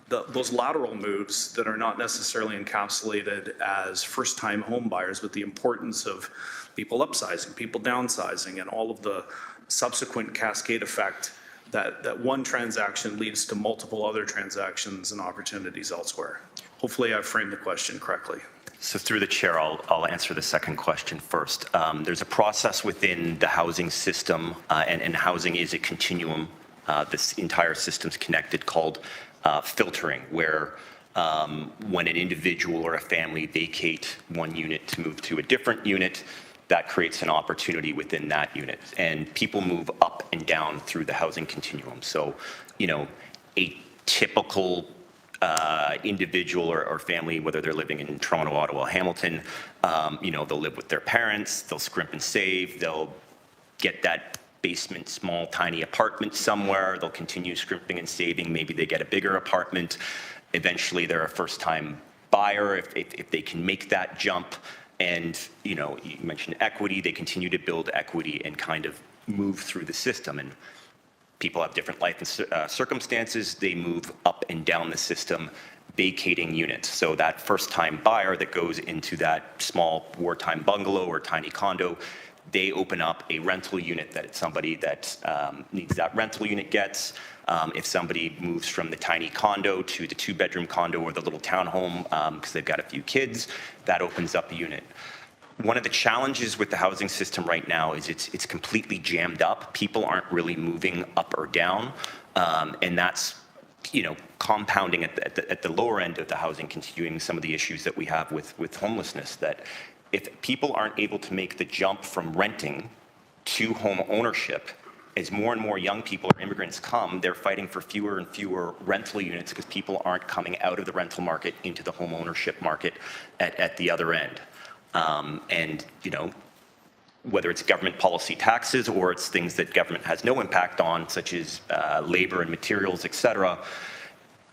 those lateral moves that are not necessarily encapsulated as first-time home buyers, but the importance of people upsizing, people downsizing, and all of the subsequent cascade effect that one transaction leads to multiple other transactions and opportunities elsewhere. Hopefully I've framed the question correctly. So through the chair, I'll answer the second question first. There's a process within the housing system, and housing is a continuum. This entire system's connected, called filtering, where when an individual or a family vacate one unit to move to a different unit, that creates an opportunity within that unit. And people move up and down through the housing continuum. So, you know, a typical individual or family, whether they're living in Toronto, Ottawa, Hamilton, you know, they'll live with their parents, they'll scrimp and save, they'll get that basement, small, tiny apartment somewhere. They'll continue scrimping and saving. Maybe they get a bigger apartment. Eventually, they're a first-time buyer if they can make that jump. And, you know, you mentioned equity. They continue to build equity and kind of move through the system. And people have different life and circumstances. They move up and down the system, vacating units. So that first-time buyer that goes into that small wartime bungalow or tiny condo, they open up a rental unit that somebody that needs that rental unit gets. If somebody moves from the tiny condo to the two-bedroom condo or the little townhome because they've got a few kids, that opens up a unit. One of the challenges with the housing system right now is it's completely jammed up. People aren't really moving up or down, and that's, you know, compounding at the lower end of the housing continuum some of the issues that we have with homelessness, that if people aren't able to make the jump from renting to home ownership, as more and more young people or immigrants come, they're fighting for fewer and fewer rental units because people aren't coming out of the rental market into the home ownership market at the other end. And, you know, whether it's government policy taxes or it's things that government has no impact on, such as labor and materials, et cetera,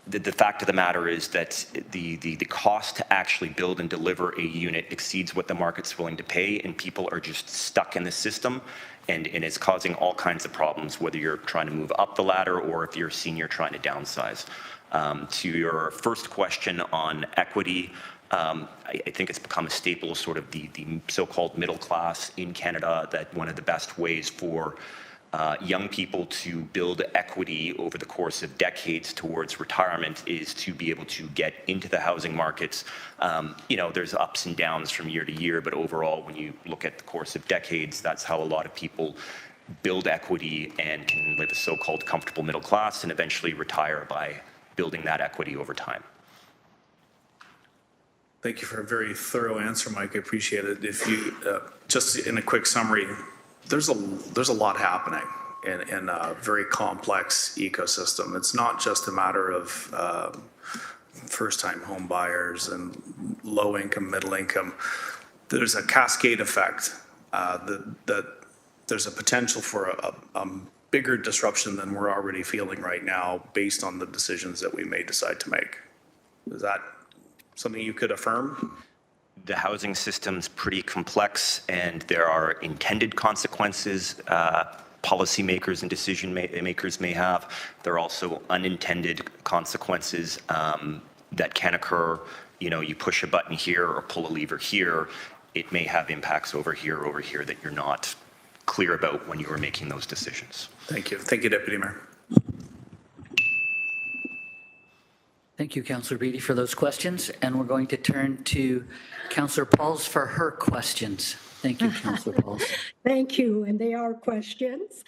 the fact of the matter is that the cost to actually build and deliver a unit exceeds what the market's willing to pay, and people are just stuck in the system, and it's causing all kinds of problems, whether you're trying to move up the ladder or if you're a senior trying to downsize. To your first question on equity, I think it's become a staple of sort of the so-called middle class in Canada, that one of the best ways for young people to build equity over the course of decades towards retirement is to be able to get into the housing markets. You know, there's ups and downs from year to year, but overall, when you look at the course of decades, that's how a lot of people build equity and can live a so-called comfortable middle class and eventually retire by building that equity over time. Thank you for a very thorough answer, Mike. I appreciate it. If you, just in a quick summary, there's a lot happening in a very complex ecosystem. It's not just a matter of first-time home buyers and low-income, middle-income. There's a cascade effect that there's a potential for a bigger disruption than we're already feeling right now based on the decisions that we may decide to make. Is that something you could affirm? The housing system's pretty complex, and there are intended consequences policymakers and decision makers may have. There are also unintended consequences that can occur. You know, you push a button here or pull a lever here, it may have impacts over here that you're not clear about when you are making those decisions. Thank you. Thank you, Deputy Mayor. Thank you, Councillor Beattie, for those questions. And we're going to turn to Councillor Pauls for her questions. Thank you, Councillor Pauls. Thank you, and they are questions.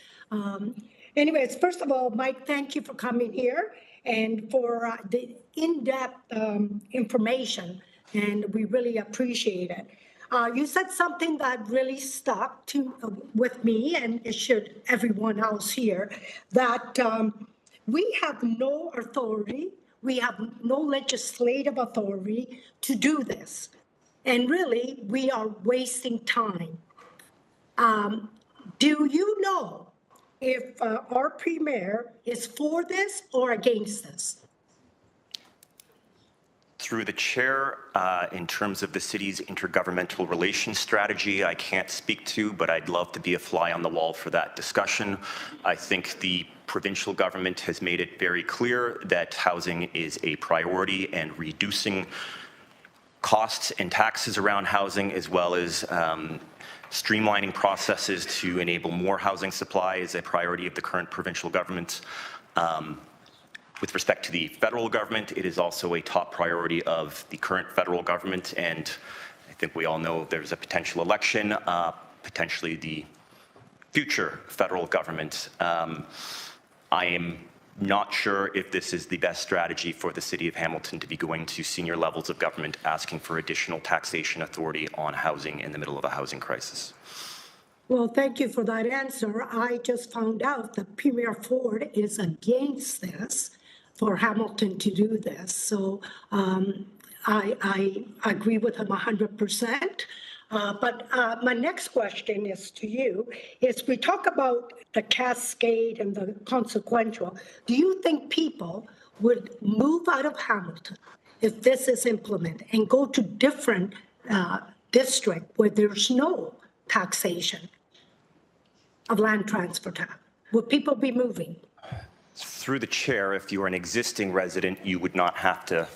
Anyways, first of all, Mike, thank you for coming here and for the in-depth information, and we really appreciate it. You said something that really stuck with me, and it should everyone else here, that we have no authority, we have no legislative authority to do this. And really, we are wasting time. Do you know if our Premier is for this or against this? Through the chair, in terms of the city's intergovernmental relations strategy, I can't speak to, but I'd love to be a fly on the wall for that discussion. I think the provincial government has made it very clear that housing is a priority, and reducing costs and taxes around housing, as well as streamlining processes to enable more housing supply, is a priority of the current provincial government. With respect to the federal government, it is also a top priority of the current federal government, and I think we all know there's a potential election, potentially the future federal government. I am not sure if this is the best strategy for the City of Hamilton to be going to senior levels of government asking for additional taxation authority on housing in the middle of a housing crisis. Well, thank you for that answer. I just found out that Premier Ford is against this, for Hamilton to do this. So I agree with him 100%. But my next question is to you, is we talk about the cascade and the consequential, do you think people would move out of Hamilton if this is implemented and go to different district where there's no taxation of land transfer tax? Would people be moving? Through the chair, if you are an existing resident, you would not have to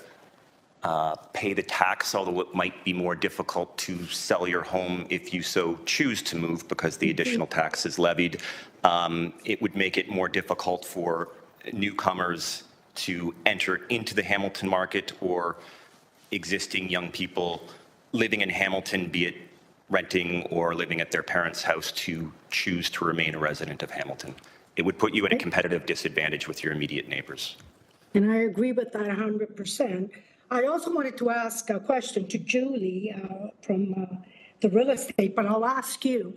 pay the tax, although it might be more difficult to sell your home if you so choose to move because the additional tax is levied. It would make it more difficult for newcomers to enter into the Hamilton market or existing young people living in Hamilton, be it renting or living at their parents' house, to choose to remain a resident of Hamilton. It would put you at a competitive disadvantage with your immediate neighbors. And I agree with that 100%. I also wanted to ask a question to Julie from the real estate, but I'll ask you.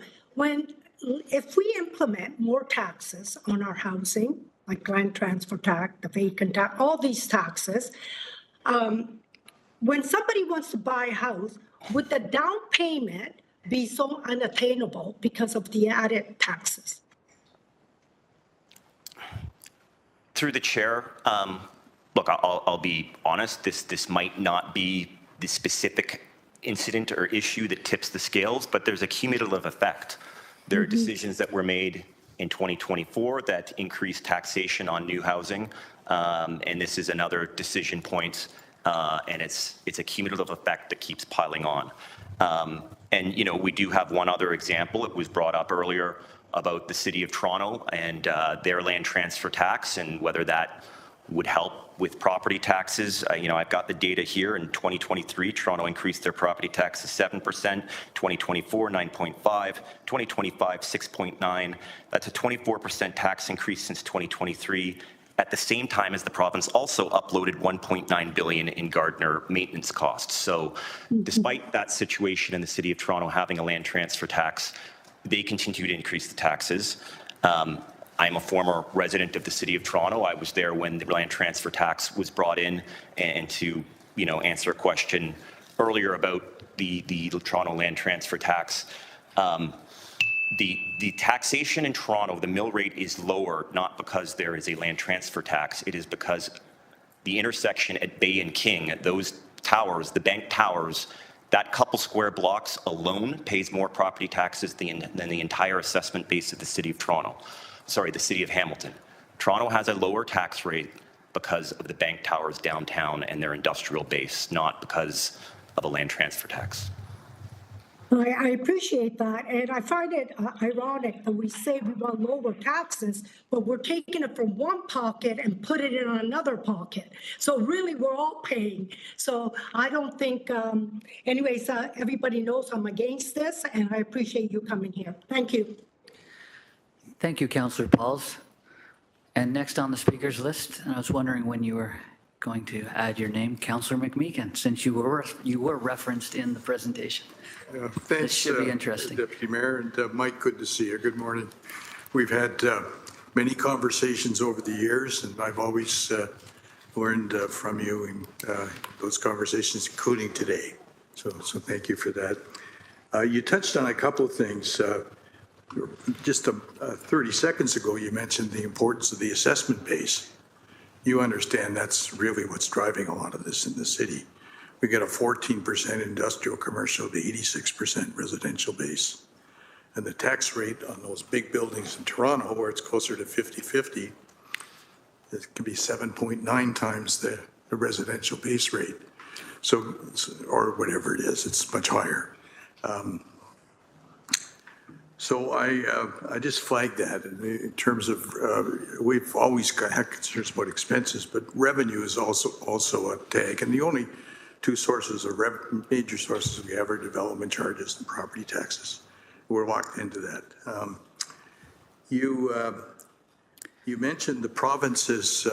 If we implement more taxes on our housing, like land transfer tax, the vacant tax, all these taxes, when somebody wants to buy a house, would the down payment be so unattainable because of the added taxes? Through the chair, look, I'll be honest, this might not be the specific incident or issue that tips the scales, but there's a cumulative effect. There are decisions that were made in 2024 that increased taxation on new housing, and this is another decision point, and it's a cumulative effect that keeps piling on. And, you know, we do have one other example. It was brought up earlier about the City of Toronto and their land transfer tax and whether that would help with property taxes. You know, I've got the data here. In 2023, Toronto increased their property tax to 7%, 2024, 9.5%, 2025, 6.9%. That's a 24% tax increase since 2023, at the same time as the province also uploaded $1.9 billion in Gardner maintenance costs. So despite that situation in the City of Toronto having a land transfer tax, they continue to increase the taxes. I'm a former resident of the City of Toronto. I was there when the land transfer tax was brought in, and to, you know, answer a question earlier about the Toronto land transfer tax. The taxation in Toronto, the mill rate is lower, not because there is a land transfer tax. It is because the intersection at Bay and King, those towers, the bank towers, that couple square blocks alone pays more property taxes than the entire assessment base of the City of Toronto. Sorry, the City of Hamilton. Toronto has a lower tax rate because of the bank towers downtown and their industrial base, not because of a land transfer tax. I appreciate that, and I find it ironic that we say we want lower taxes, but we're taking it from one pocket and put it in another pocket. So really, we're all paying. So I don't think, anyways, everybody knows I'm against this, and I appreciate you coming here. Thank you. Thank you, Councillor Pauls. And next on the speakers list, and I was wondering when you were going to add your name, Councillor McMeekin, since you were referenced in the presentation. Thanks, this should be interesting. Deputy Mayor, and Mike, good to see you. Good morning. We've had many conversations over the years, and I've always learned from you in those conversations, including today. So thank you for that. You touched on a couple of things. Just 30 seconds ago, you mentioned the importance of the assessment base. You understand that's really what's driving a lot of this in the city. We get a 14% industrial commercial to 86% residential base. And the tax rate on those big buildings in Toronto, where it's closer to 50-50, it can be 7.9 times the residential base rate. So, or whatever it is, it's much higher. So I just flagged that in terms of, we've always had concerns about expenses, but revenue is also a tag. And the only two sources of major sources we have are development charges and property taxes. We're locked into that. You mentioned the province's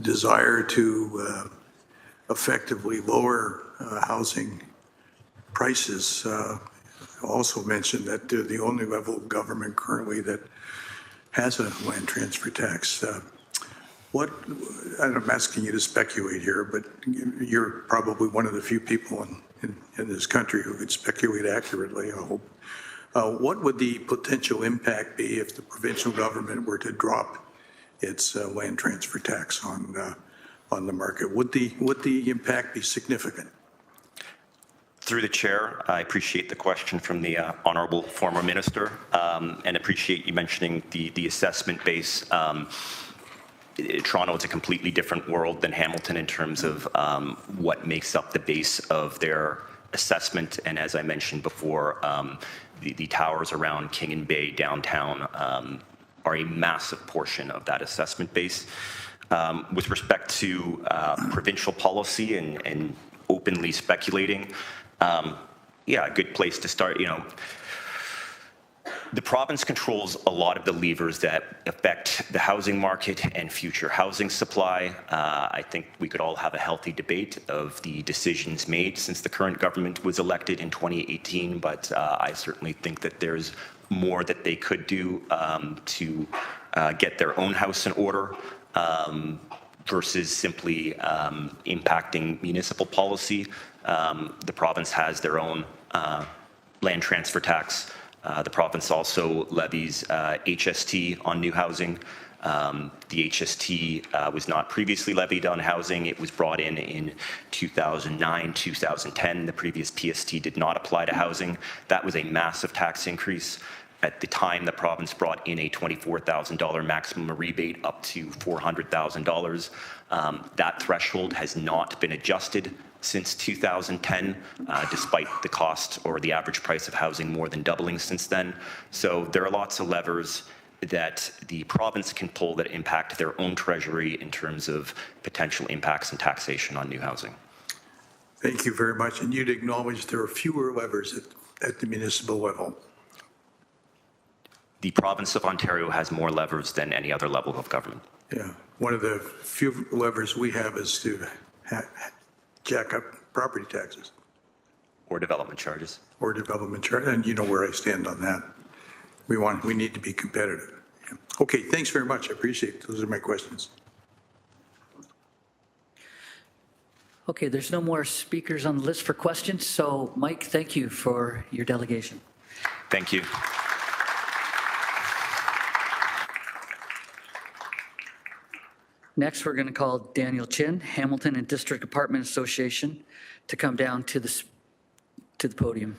desire to effectively lower housing prices. Also mentioned that they're the only level of government currently that has a land transfer tax. I'm asking you to speculate here, but you're probably one of the few people in this country who could speculate accurately, I hope. What would the potential impact be if the provincial government were to drop its land transfer tax on the market? Would the impact be significant? Through the chair, I appreciate the question from the honourable former minister, and appreciate you mentioning the assessment base. Toronto is a completely different world than Hamilton in terms of what makes up the base of their assessment. And as I mentioned before, the towers around King and Bay downtown are a massive portion of that assessment base. With respect to provincial policy and openly speculating, yeah, a good place to start. The province controls a lot of the levers that affect the housing market and future housing supply. I think we could all have a healthy debate of the decisions made since the current government was elected in 2018, but I certainly think that there's more that they could do to get their own house in order versus simply impacting municipal policy. The province has their own land transfer tax. The province also levies HST on new housing. The HST was not previously levied on housing. It was brought in 2009, 2010. The previous PST did not apply to housing. That was a massive tax increase. At the time, the province brought in a $24,000 maximum rebate up to $400,000. That threshold has not been adjusted since 2010, despite the cost or the average price of housing more than doubling since then. So there are lots of levers that the province can pull that impact their own treasury in terms of potential impacts and taxation on new housing. Thank you very much. And you'd acknowledge there are fewer levers at the municipal level. The province of Ontario has more levers than any other level of government. Yeah, one of the few levers we have is to jack up property taxes. Or development charges. Or development charges, and you know where I stand on that. We need to be competitive. Yeah. Okay, thanks very much. I appreciate it. Those are my questions. Okay, there's no more speakers on the list for questions. So, Mike, thank you for your delegation. Thank you. Next, we're going to call Daniel Chin, Hamilton and District Apartment Association, to come down to the podium.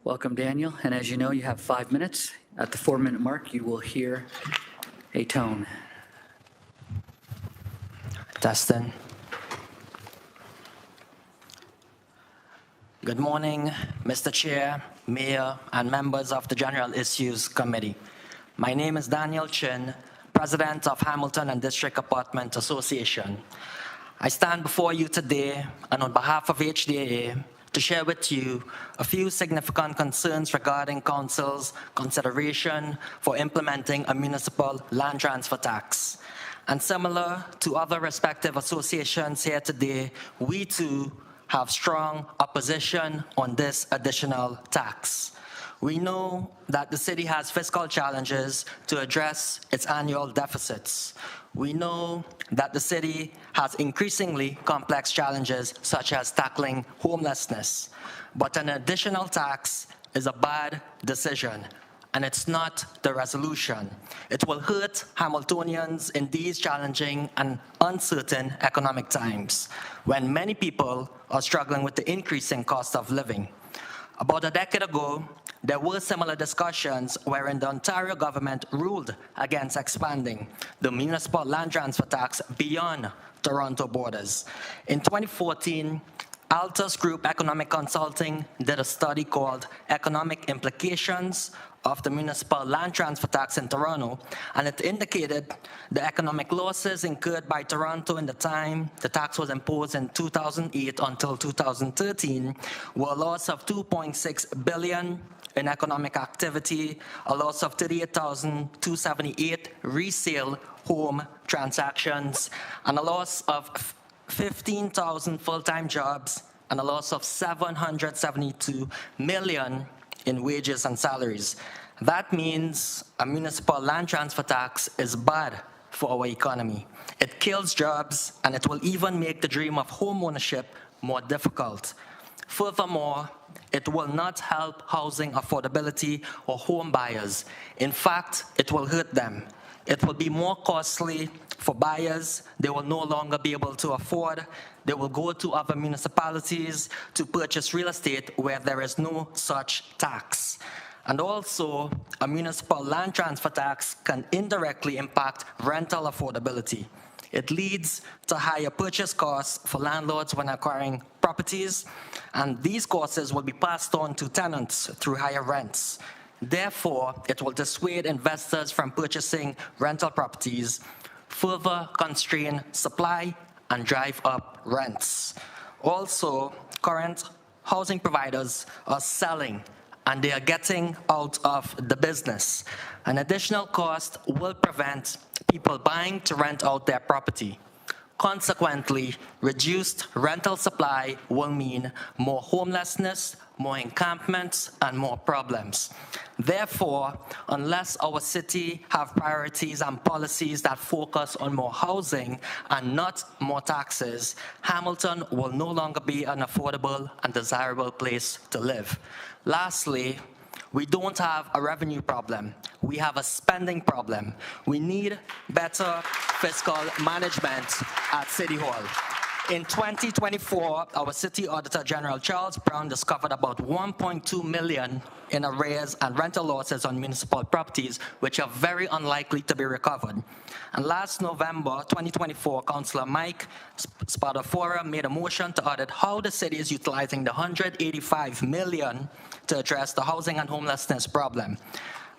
Welcome, Daniel. And as you know, you have 5 minutes. At the 4-minute mark, you will hear a tone. Testing. Good morning, Mr. Chair, Mayor, and members of the General Issues Committee. My name is Daniel Chin, President of Hamilton and District Apartment Association. I stand before you today and on behalf of HDAA to share with you a few significant concerns regarding Council's consideration for implementing a municipal land transfer tax. And similar to other respective associations here today, we too have strong opposition on this additional tax. We know that the city has fiscal challenges to address its annual deficits. We know that the city has increasingly complex challenges such as tackling homelessness. But an additional tax is a bad decision, and it's not the resolution. It will hurt Hamiltonians in these challenging and uncertain economic times when many people are struggling with the increasing cost of living. About a decade ago, there were similar discussions wherein the Ontario government ruled against expanding the municipal land transfer tax beyond Toronto borders. In 2014, Altus Group Economic Consulting did a study called Economic Implications of the Municipal Land Transfer Tax in Toronto, and it indicated the economic losses incurred by Toronto in the time the tax was imposed in 2008 until 2013 were a loss of $2.6 billion in economic activity, a loss of 38,278 resale home transactions, and a loss of 15,000 full-time jobs and a loss of $772 million in wages and salaries. That means a municipal land transfer tax is bad for our economy. It kills jobs, and it will even make the dream of home ownership more difficult. Furthermore, it will not help housing affordability or home buyers. In fact, it will hurt them. It will be more costly for buyers. They will no longer be able to afford. They will go to other municipalities to purchase real estate where there is no such tax. And also, a municipal land transfer tax can indirectly impact rental affordability. It leads to higher purchase costs for landlords when acquiring properties, and these costs will be passed on to tenants through higher rents. Therefore, it will dissuade investors from purchasing rental properties, further constrain supply, and drive up rents. Also, current housing providers are selling, and they are getting out of the business. An additional cost will prevent people buying to rent out their property. Consequently, reduced rental supply will mean more homelessness, more encampments, and more problems. Therefore, unless our city have priorities and policies that focus on more housing and not more taxes, Hamilton will no longer be an affordable and desirable place to live. Lastly, we don't have a revenue problem. We have a spending problem. We need better fiscal management at City Hall. In 2024, our City Auditor General Charles Brown discovered about $1.2 million in arrears and rental losses on municipal properties, which are very unlikely to be recovered. And last November 2024, Councillor Mike Spadafora made a motion to audit how the city is utilizing the $185 million to address the housing and homelessness problem.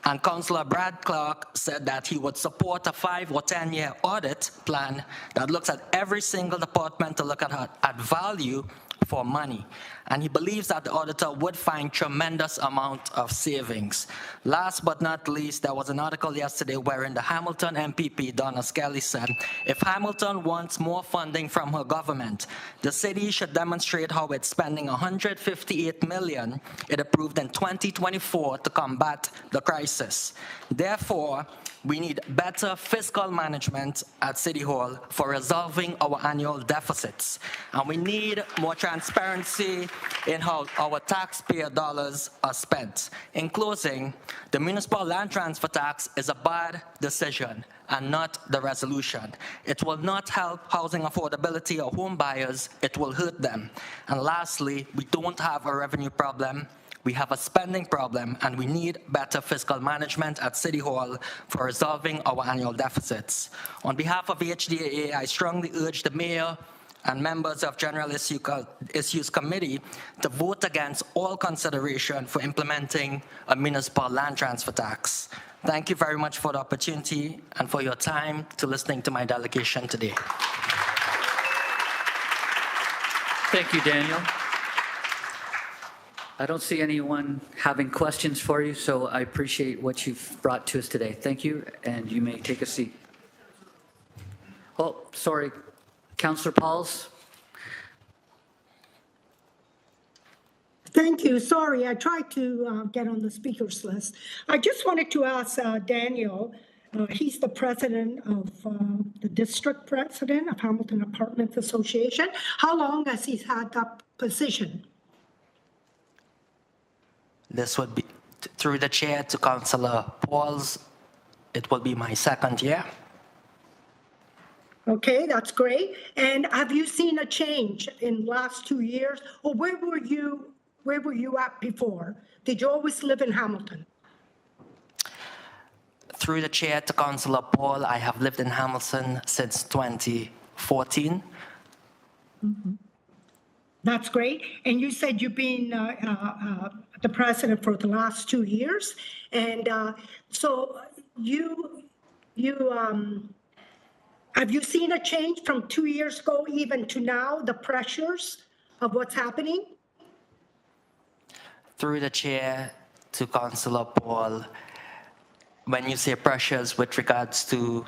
And Councillor Brad Clark said that he would support a 5 or 10-year audit plan that looks at every single department to look at value for money. And he believes that the auditor would find tremendous amount of savings. Last but not least, there was an article yesterday wherein the Hamilton MPP, Donna Skelly, said, if Hamilton wants more funding from her government, the city should demonstrate how it's spending $158 million it approved in 2024 to combat the crisis. Therefore, we need better fiscal management at City Hall for resolving our annual deficits. And we need more transparency in how our taxpayer dollars are spent. In closing, the municipal land transfer tax is a bad decision and not the resolution. It will not help housing affordability or home buyers, it will hurt them. And lastly, we don't have a revenue problem. We have a spending problem, and we need better fiscal management at City Hall for resolving our annual deficits. On behalf of the HDAA, I strongly urge the Mayor and members of General Issues Committee to vote against all consideration for implementing a municipal land transfer tax. Thank you very much for the opportunity and for your time to listening to my delegation today. Thank you, Daniel. I don't see anyone having questions for you, so I appreciate what you've brought to us today. Thank you, and you may take a seat. Oh, sorry, Councillor Pauls. Thank you. Sorry, I tried to get on the speakers list. I just wanted to ask Daniel, he's the president of the district president of Hamilton Apartments Association. How long has he had that position? This would be, through the chair to Councillor Pauls, it will be my second year. Okay, that's great. And have you seen a change in the last 2 years? Or where were you at before? Did you always live in Hamilton? Through the chair to Councillor Paul, I have lived in Hamilton since 2014. Mm-hmm. That's great. And you said you've been the president for the last 2 years. And so have you seen a change from 2 years ago even to now, the pressures of what's happening? Through the chair to Councillor Paul, when you say pressures with regards to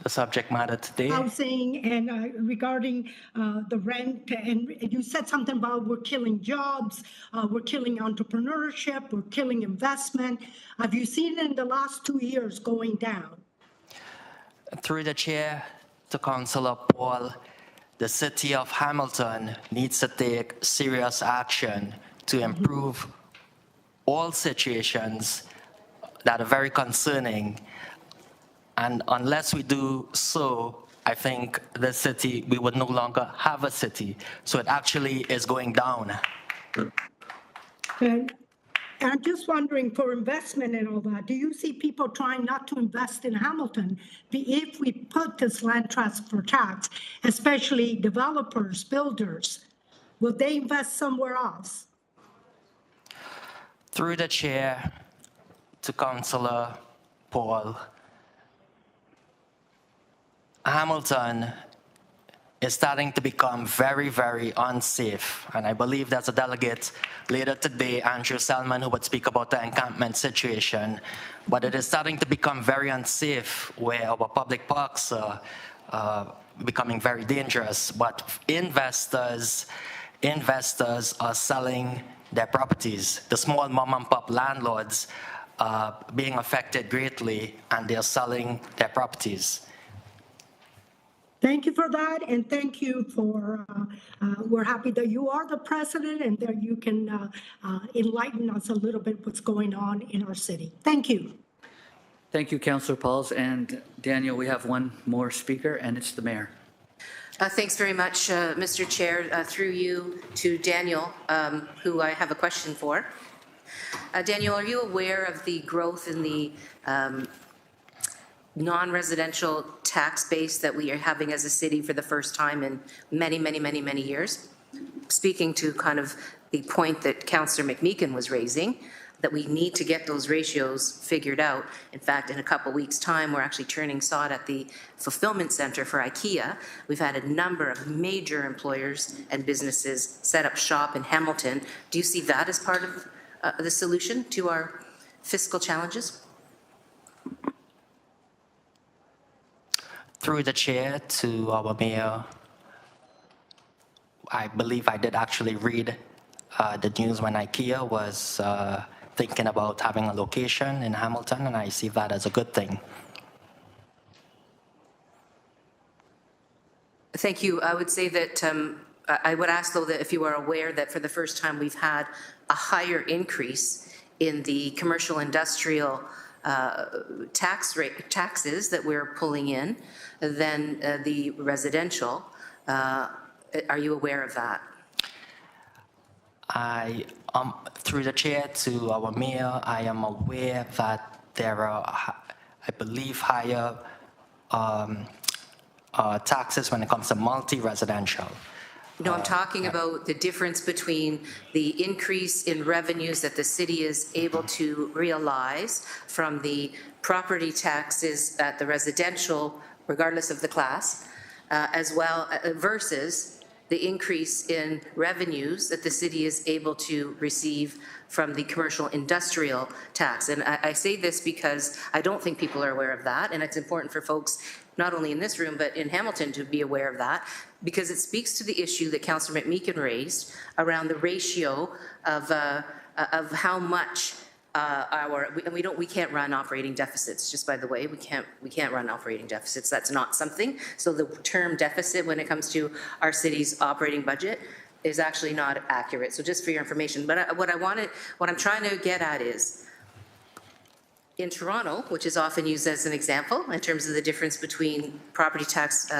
the subject matter today. Housing and regarding the rent, and you said something about we're killing jobs, we're killing entrepreneurship, we're killing investment. Have you seen it in the last 2 years going down? Through the chair to Councillor Paul, the city of Hamilton needs to take serious action to improve all situations that are very concerning. And unless we do so, I think the city, we would no longer have a city. So it actually is going down. And I'm just wondering, for investment and all that, do you see people trying not to invest in Hamilton if we put this land transfer tax, especially developers, builders? Will they invest somewhere else? Through the chair to Councillor Paul, Hamilton is starting to become very, very unsafe. And I believe there's a delegate later today, Andrew Selman, who would speak about the encampment situation. But it is starting to become very unsafe where our public parks are becoming very dangerous. But investors are selling their properties. The small mom and pop landlords are being affected greatly, and they're selling their properties. Thank you for that, and thank you for, we're happy that you are the president and that you can enlighten us a little bit what's going on in our city. Thank you. Thank you, Councillor Pauls. And Daniel, we have one more speaker, and it's the mayor. Thanks very much, Mr. Chair. Through you to Daniel, who I have a question for. Daniel, are you aware of the growth in the non-residential tax base that we are having as a city for the first time in many years? Speaking to kind of the point that Councillor McMeekin was raising, that we need to get those ratios figured out. In fact, in a couple weeks' time, we're actually turning sod at the fulfillment center for IKEA. We've had a number of major employers and businesses set up shop in Hamilton. Do you see that as part of the solution to our fiscal challenges? Through the chair to our mayor, I believe I did actually read the news when IKEA was thinking about having a location in Hamilton, and I see that as a good thing. Thank you. I would say that I would ask, though, that if you are aware that for the first time we've had a higher increase in the commercial industrial taxes that we're pulling in than the residential. Are you aware of that? Through the chair to our mayor, I am aware that there are, I believe, higher taxes when it comes to multi-residential. No, I'm talking about the difference between the increase in revenues that the city is able to realize from the property taxes at the residential, regardless of the class, as well versus the increase in revenues that the city is able to receive from the commercial industrial tax. And I say this because I don't think people are aware of that, and it's important for folks not only in this room but in Hamilton to be aware of that, because it speaks to the issue that Councillor McMeekin raised around the ratio of how much we can't run operating deficits. Just by the way, we can't run operating deficits. That's not something. So the term deficit when it comes to our city's operating budget is actually not accurate. So just for your information. But what I'm trying to get at is, in Toronto, which is often used as an example in terms of the difference between property tax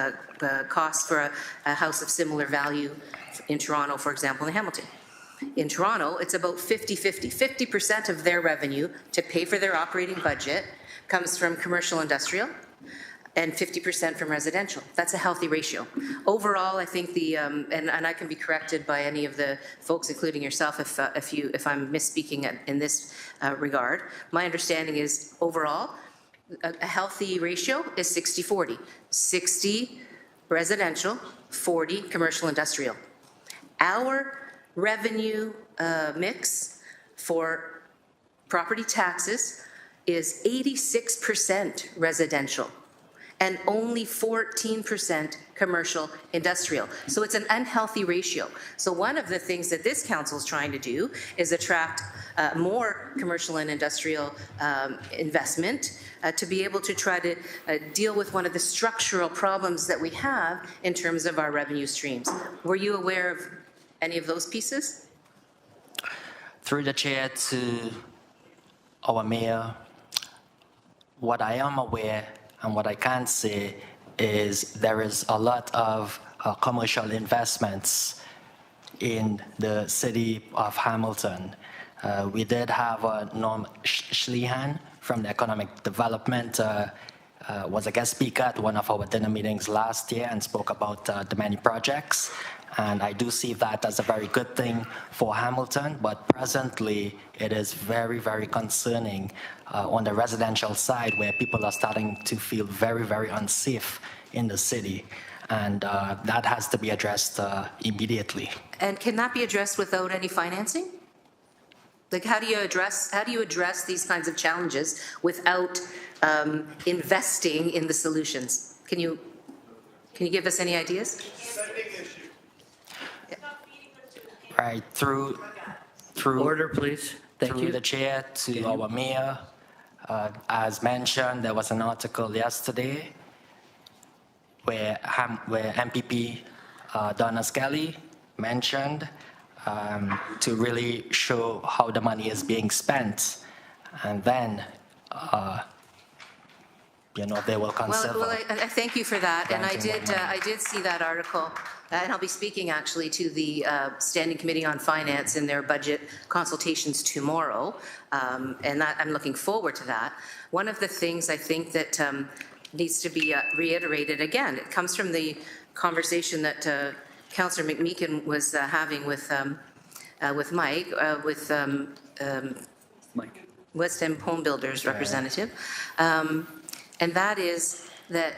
costs for a house of similar value in Toronto, for example, in Hamilton. In Toronto, it's about 50-50. 50% of their revenue to pay for their operating budget comes from commercial industrial and 50% from residential. That's a healthy ratio. Overall, I think and I can be corrected by any of the folks, including yourself, if I'm misspeaking in this regard. My understanding is overall, a healthy ratio is 60-40. 60 residential, 40 commercial industrial. Our revenue mix for property taxes is 86% residential and only 14% commercial industrial. So it's an unhealthy ratio. So one of the things that this council is trying to do is attract more commercial and industrial investment to be able to try to deal with one of the structural problems that we have in terms of our revenue streams. Were you aware of any of those pieces? Through the chair to our mayor, what I am aware and what I can say is there is a lot of commercial investments in the city of Hamilton. We did have Norm Schlehan from the Economic Development was a guest speaker at one of our dinner meetings last year and spoke about the many projects. And I do see that as a very good thing for Hamilton, but presently it is very, very concerning on the residential side where people are starting to feel very, very unsafe in the city. And that has to be addressed immediately. And can that be addressed without any financing? Like, how do you address these kinds of challenges without investing in the solutions? Can you give us any ideas? Right, through order, please. Thank you. Through the chair to our mayor, as mentioned, there was an article yesterday where MPP Donna Skelly mentioned to really show how the money is being spent, and then they will consider. Well, I thank you for that, and I did see that article, and I'll be speaking actually to the Standing Committee on Finance in their budget consultations tomorrow, and I'm looking forward to that. One of the things I think that needs to be reiterated again, it comes from the conversation that Councillor McMeekin was having with Mike, Mike, West End Home Builders representative, and that is that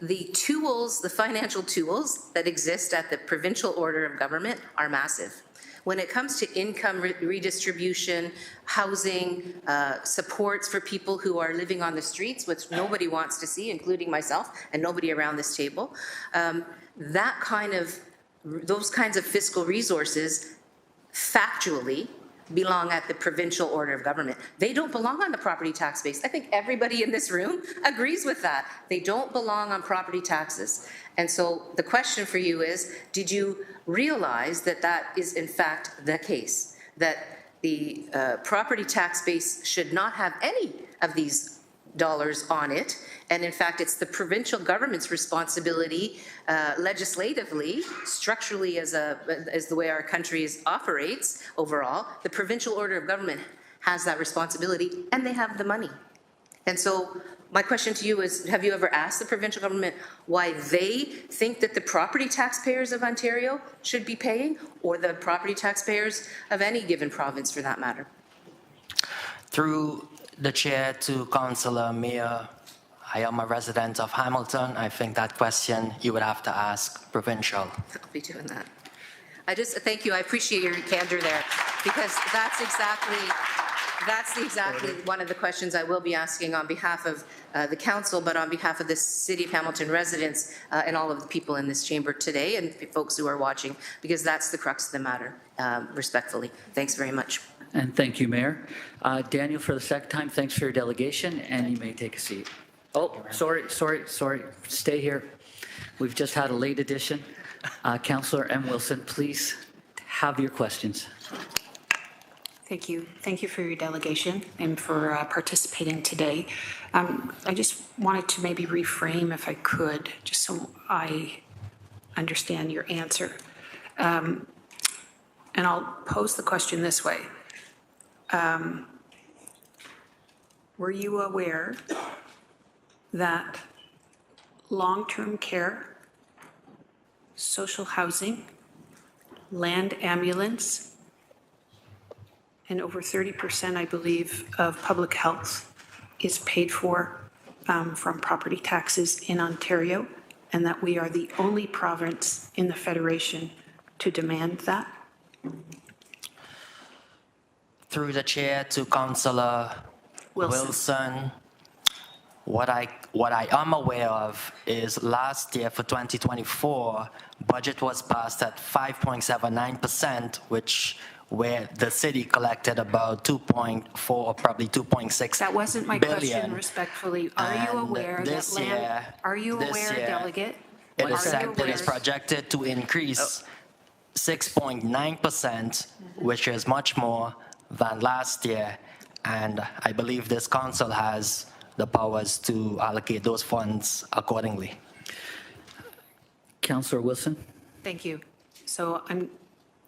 the tools, the financial tools that exist at the provincial order of government are massive. When it comes to income redistribution, housing, supports for people who are living on the streets, which nobody wants to see, including myself and nobody around this table, those kinds of fiscal resources factually belong at the provincial order of government. They don't belong on the property tax base. I think everybody in this room agrees with that. They don't belong on property taxes. And so the question for you is, did you realize that that is in fact the case? That the property tax base should not have any of these dollars on it, and in fact it's the provincial government's responsibility legislatively, structurally as the way our country operates overall, the provincial order of government has that responsibility and they have the money. And so my question to you is, have you ever asked the provincial government why they think that the property taxpayers of Ontario should be paying, or the property taxpayers of any given province for that matter? Through the chair to Councillor Mayor, I am a resident of Hamilton. I think that question you would have to ask provincial. I'll be doing that. I just thank you. I appreciate your candor there, because that's exactly one of the questions I will be asking on behalf of the council, but on behalf of the City of Hamilton residents and all of the people in this chamber today and folks who are watching, because that's the crux of the matter, respectfully. Thanks very much. And thank you, Mayor. Daniel, for the second time, thanks for your delegation, and you may take a seat. Oh, sorry. Stay here. We've just had a late addition. Councillor M. Wilson, please have your questions. Thank you. Thank you for your delegation and for participating today. I just wanted to maybe reframe, if I could, just so I understand your answer. And I'll pose the question this way. Were you aware that long-term care, social housing, land ambulance, and over 30%, I believe, of public health is paid for from property taxes in Ontario, and that we are the only province in the Federation to demand that? Through the chair to Councillor Wilson, What I am aware of is last year for 2024, budget was passed at 5.79%, where the city collected about 2.4 or probably 2.6 That wasn't my billion. question, respectly. Are you aware this that land, year, are you this aware, year, delegate? It Are is, you it is aware- projected to increase 6.9%, which is much more than last year. And I believe this council has the powers to allocate those funds accordingly. Councillor Wilson? Thank you. So I'm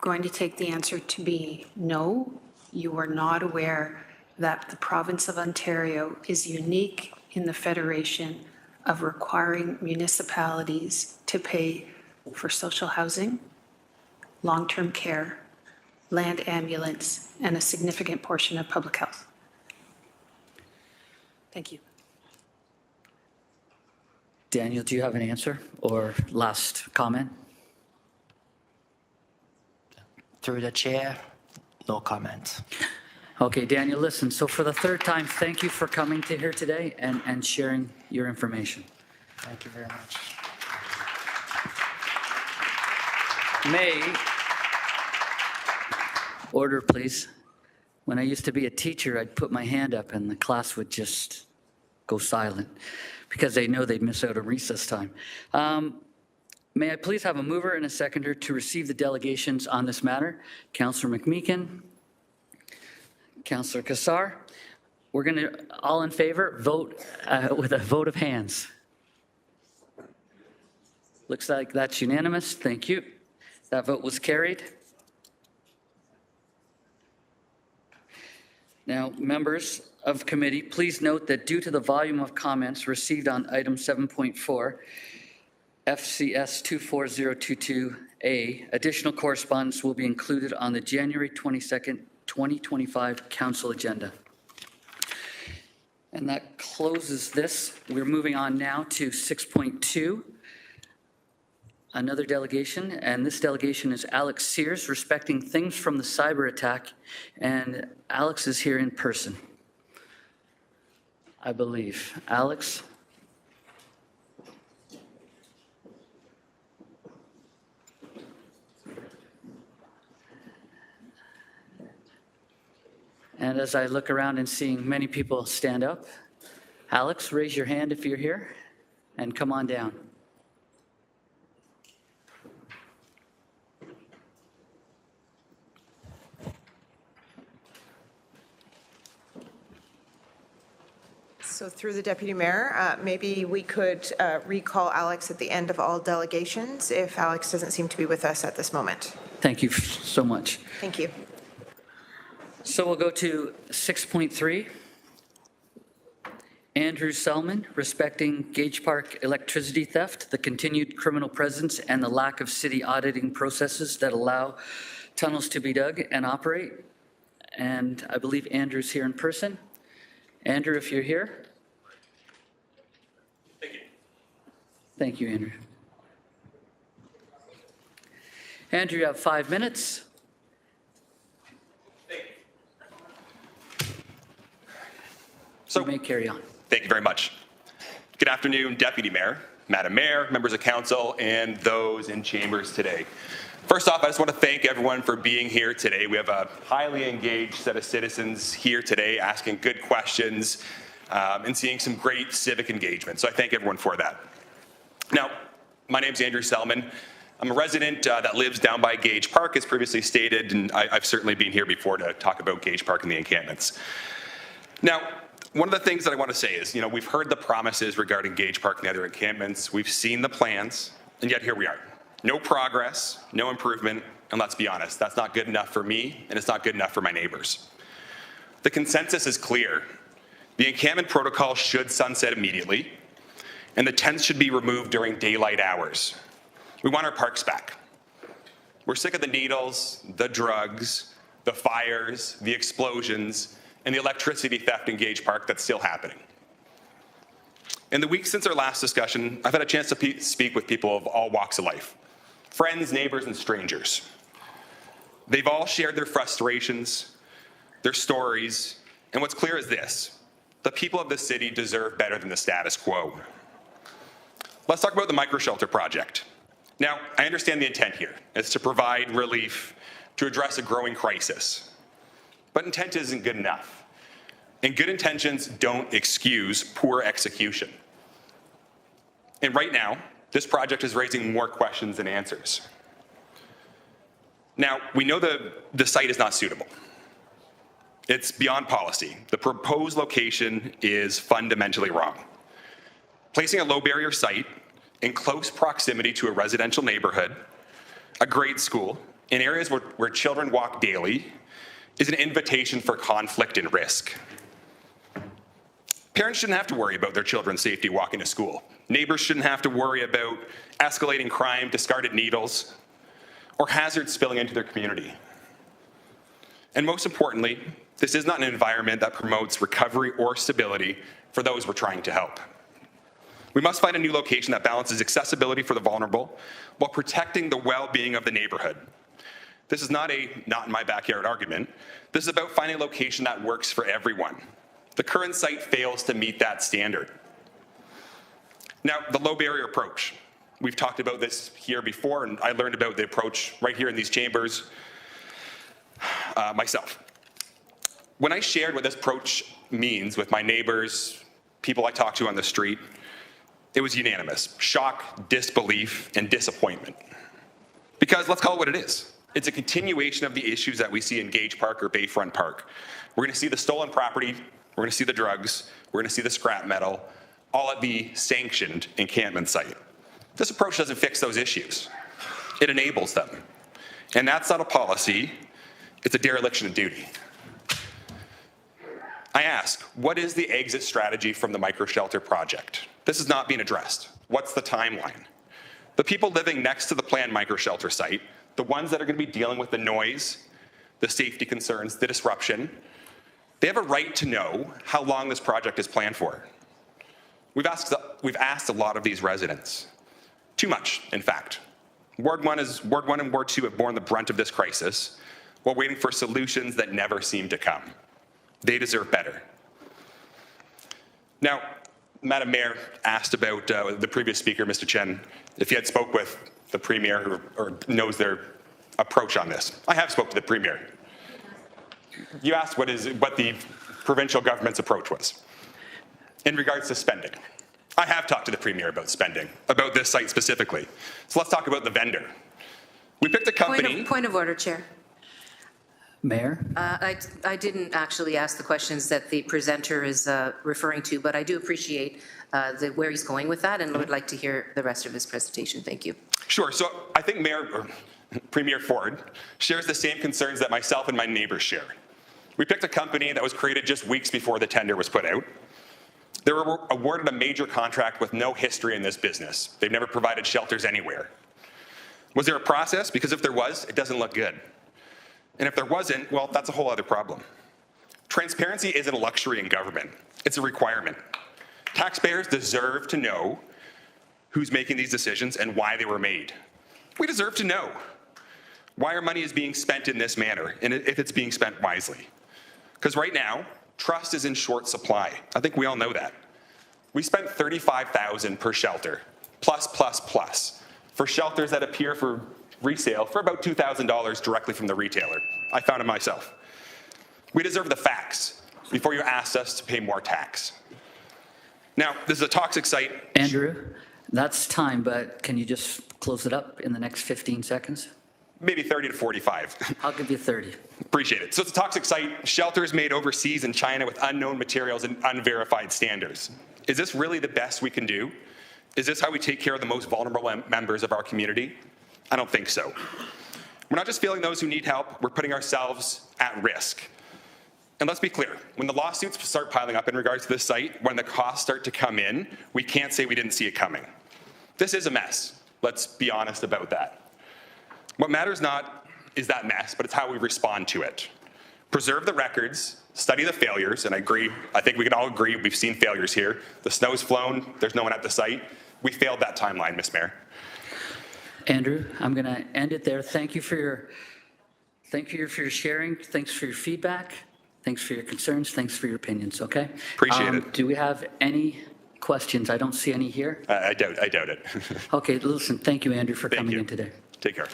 going to take the answer to be no, you are not aware that the province of Ontario is unique in the Federation of requiring municipalities to pay for social housing, long-term care, land ambulance, and a significant portion of public health. Thank you. Daniel, do you have an answer or last comment? Through the chair, no comment. Okay, Daniel, listen, so for the third time, thank you for coming to here today and sharing your information. Thank you very much. Order, please. When I used to be a teacher, I'd put my hand up and the class would just go silent because they know they'd miss out on recess time. May I please have a mover and a seconder to receive the delegations on this matter? Councillor McMeekin, Councillor Kassar. We're going to, all in favor, vote with a vote of hands. Looks like that's unanimous. Thank you. That vote was carried. Now, members of committee, please note that due to the volume of comments received on item 7.4, FCS 24022A, additional correspondence will be included on the January 22nd, 2025 council agenda. And that closes this. We're moving on now to 6.2, another delegation, and this delegation is Alex Sears, respecting things from the cyber attack, and Alex is here in person, I believe. Alex? And as I look around and seeing many people stand up, Alex, raise your hand if you're here, and come on down. So through the Deputy Mayor, maybe we could recall Alex at the end of all delegations if Alex doesn't seem to be with us at this moment. Thank you so much. Thank you. So we'll go to 6.3. Andrew Selman, respecting Gage Park electricity theft, the continued criminal presence, and the lack of city auditing processes that allow tunnels to be dug and operate. And I believe Andrew's here in person. Andrew, if you're here. Thank you. Thank you, Andrew. Andrew, you have 5 minutes. So, you may carry on. Thank you very much. Good afternoon, Deputy Mayor, Madam Mayor, members of council, and those in chambers today. First off, I just want to thank everyone for being here today. We have a highly engaged set of citizens here today asking good questions and seeing some great civic engagement. So I thank everyone for that. Now, my name is Andrew Selman. I'm a resident that lives down by Gage Park, as previously stated, and I've certainly been here before to talk about Gage Park and the encampments. Now, one of the things that I want to say is, we've heard the promises regarding Gage Park and the other encampments. We've seen the plans, and yet here we are. No progress, no improvement, and let's be honest, that's not good enough for me, and it's not good enough for my neighbors. The consensus is clear. The encampment protocol should sunset immediately, and the tents should be removed during daylight hours. We want our parks back. We're sick of the needles, the drugs, the fires, the explosions, and the electricity theft in Gage Park that's still happening. In the weeks since our last discussion, I've had a chance to speak with people of all walks of life, friends, neighbors, and strangers. They've all shared their frustrations, their stories, and what's clear is this: The people of this city deserve better than the status quo. Let's talk about the micro-shelter project. Now, I understand the intent here. It's to provide relief to address a growing crisis. But intent isn't good enough. And good intentions don't excuse poor execution. And right now, this project is raising more questions than answers. Now, we know the site is not suitable. It's beyond policy. The proposed location is fundamentally wrong. Placing a low-barrier site in close proximity to a residential neighborhood, a grade school, in areas where children walk daily, is an invitation for conflict and risk. Parents shouldn't have to worry about their children's safety walking to school. Neighbors shouldn't have to worry about escalating crime, discarded needles, or hazards spilling into their community. And most importantly, this is not an environment that promotes recovery or stability for those we're trying to help. We must find a new location that balances accessibility for the vulnerable while protecting the well-being of the neighborhood. This is not a not in my backyard argument. This is about finding a location that works for everyone. The current site fails to meet that standard. Now, the low barrier approach. We've talked about this here before, and I learned about the approach right here in these chambers myself. When I shared what this approach means with my neighbors, people I talked to on the street, it was unanimous. Shock, disbelief, and disappointment. Because let's call it what it is. It's a continuation of the issues that we see in Gage Park or Bayfront Park. We're going to see the stolen property, we're going to see the drugs, we're going to see the scrap metal, all at the sanctioned encampment site. This approach doesn't fix those issues. It enables them. And that's not a policy, it's a dereliction of duty. I ask, what is the exit strategy from the micro-shelter project? This is not being addressed. What's the timeline? The people living next to the planned micro-shelter site, the ones that are going to be dealing with the noise, the safety concerns, the disruption, they have a right to know how long this project is planned for. We've asked a lot of these residents. Too much, in fact. Ward 1 and Ward 2 have borne the brunt of this crisis while waiting for solutions that never seem to come. They deserve better. Now, Madam Mayor asked about the previous speaker, Mr. Chen, if he had spoke with the Premier or knows their approach on this. I have spoke to the Premier. You asked what the provincial government's approach was in regards to spending. I have talked to the Premier about spending, about this site specifically. So let's talk about the vendor. We picked a company. Point of order, Chair. Mayor? I didn't actually ask the questions that the presenter is referring to, but I do appreciate where he's going with that and would like to hear the rest of his presentation. Thank you. Sure. So I think Premier Ford shares the same concerns that myself and my neighbors share. We picked a company that was created just weeks before the tender was put out. They were awarded a major contract with no history in this business. They've never provided shelters anywhere. Was there a process? Because if there was, it doesn't look good. And if there wasn't, well, that's a whole other problem. Transparency isn't a luxury in government. It's a requirement. Taxpayers deserve to know who's making these decisions and why they were made. We deserve to know why our money is being spent in this manner and if it's being spent wisely. Because right now, trust is in short supply. I think we all know that. We spent $35,000 per shelter, plus, for shelters that appear for resale for about $2,000 directly from the retailer. I found it myself. We deserve the facts before you ask us to pay more tax. Now, this is a toxic site. Andrew, that's time, but can you just close it up in the next 15 seconds? Maybe 30 to 45. I'll give you 30. Appreciate it. So it's a toxic site, shelters made overseas in China with unknown materials and unverified standards. Is this really the best we can do? Is this how we take care of the most vulnerable members of our community? I don't think so. We're not just failing those who need help, we're putting ourselves at risk. And let's be clear, when the lawsuits start piling up in regards to this site, when the costs start to come in, we can't say we didn't see it coming. This is a mess. Let's be honest about that. What matters not is that mess, but it's how we respond to it. Preserve the records, study the failures, and I think we can all agree we've seen failures here. The snow's flown, there's no one at the site. We failed that timeline, Ms. Mayor. Andrew, I'm going to end it there. Thank you for your sharing. Thanks for your feedback. Thanks for your concerns. Thanks for your opinions, okay? Appreciate it. Do we have any questions? I don't see any here. I doubt it. Okay, listen, thank you, Andrew, for Thank coming you. in today. Take care.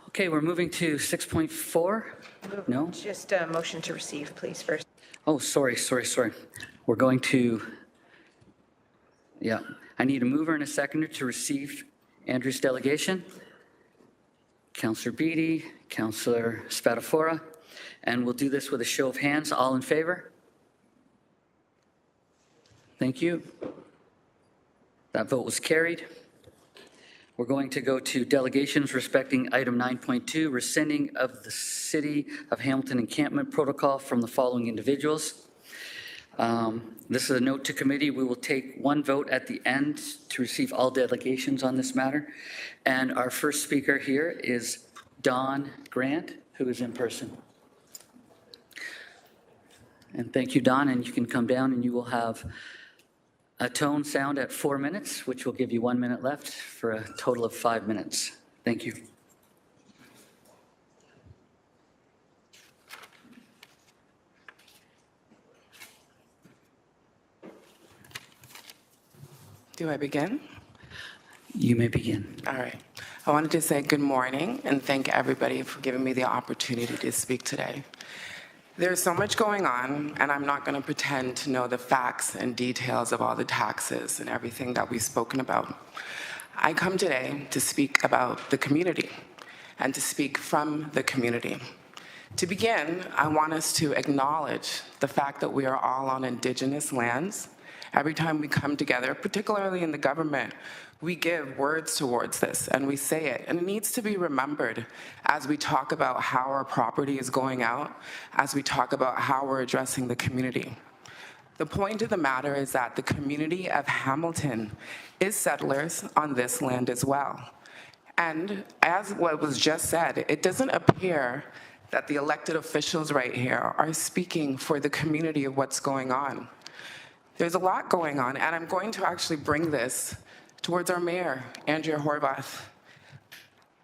Okay, we're moving to 6.4. No? Just a motion to receive, please, first. Oh, sorry. We're going to, yeah, I need a mover and a seconder to receive Andrew's delegation. Councillor Beattie, Councillor Spadafora, and we'll do this with a show of hands. All in favor? Thank you. That vote was carried. We're going to go to delegations respecting item 9.2, rescinding of the City of Hamilton Encampment Protocol from the following individuals. This is a note to committee. We will take one vote at the end to receive all delegations on this matter. And our first speaker here is Don Grant, who is in person. And thank you, Don, and you can come down and you will have a tone sound at 4 minutes, which will give you 1 minute left for a total of 5 minutes. Thank you. Do I begin? You may begin. All right. I wanted to say good morning and thank everybody for giving me the opportunity to speak today. There's so much going on, and I'm not going to pretend to know the facts and details of all the taxes and everything that we've spoken about. I come today to speak about the community and to speak from the community. To begin, I want us to acknowledge the fact that we are all on Indigenous lands. Every time we come together, particularly in the government, we give words towards this and we say it. And it needs to be remembered as we talk about how our property is going out, as we talk about how we're addressing the community. The point of the matter is that the community of Hamilton is settlers on this land as well. And as what was just said, it doesn't appear that the elected officials right here are speaking for the community of what's going on. There's a lot going on, and I'm going to actually bring this towards our mayor, Andrea Horvath.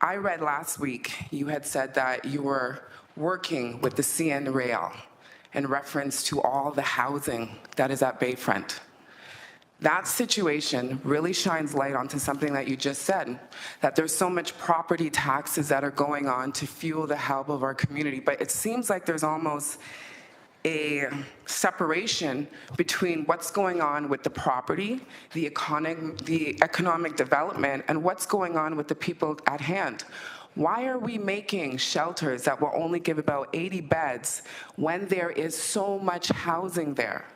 I read last week you had said that you were working with the CN Rail in reference to all the housing that is at Bayfront. That situation really shines light onto something that you just said, that there's so much property taxes that are going on to fuel the health of our community, but it seems like there's almost a separation between what's going on with the property, the economic development, and what's going on with the people at hand. Why are we making shelters that will only give about 80 beds when there is so much housing there?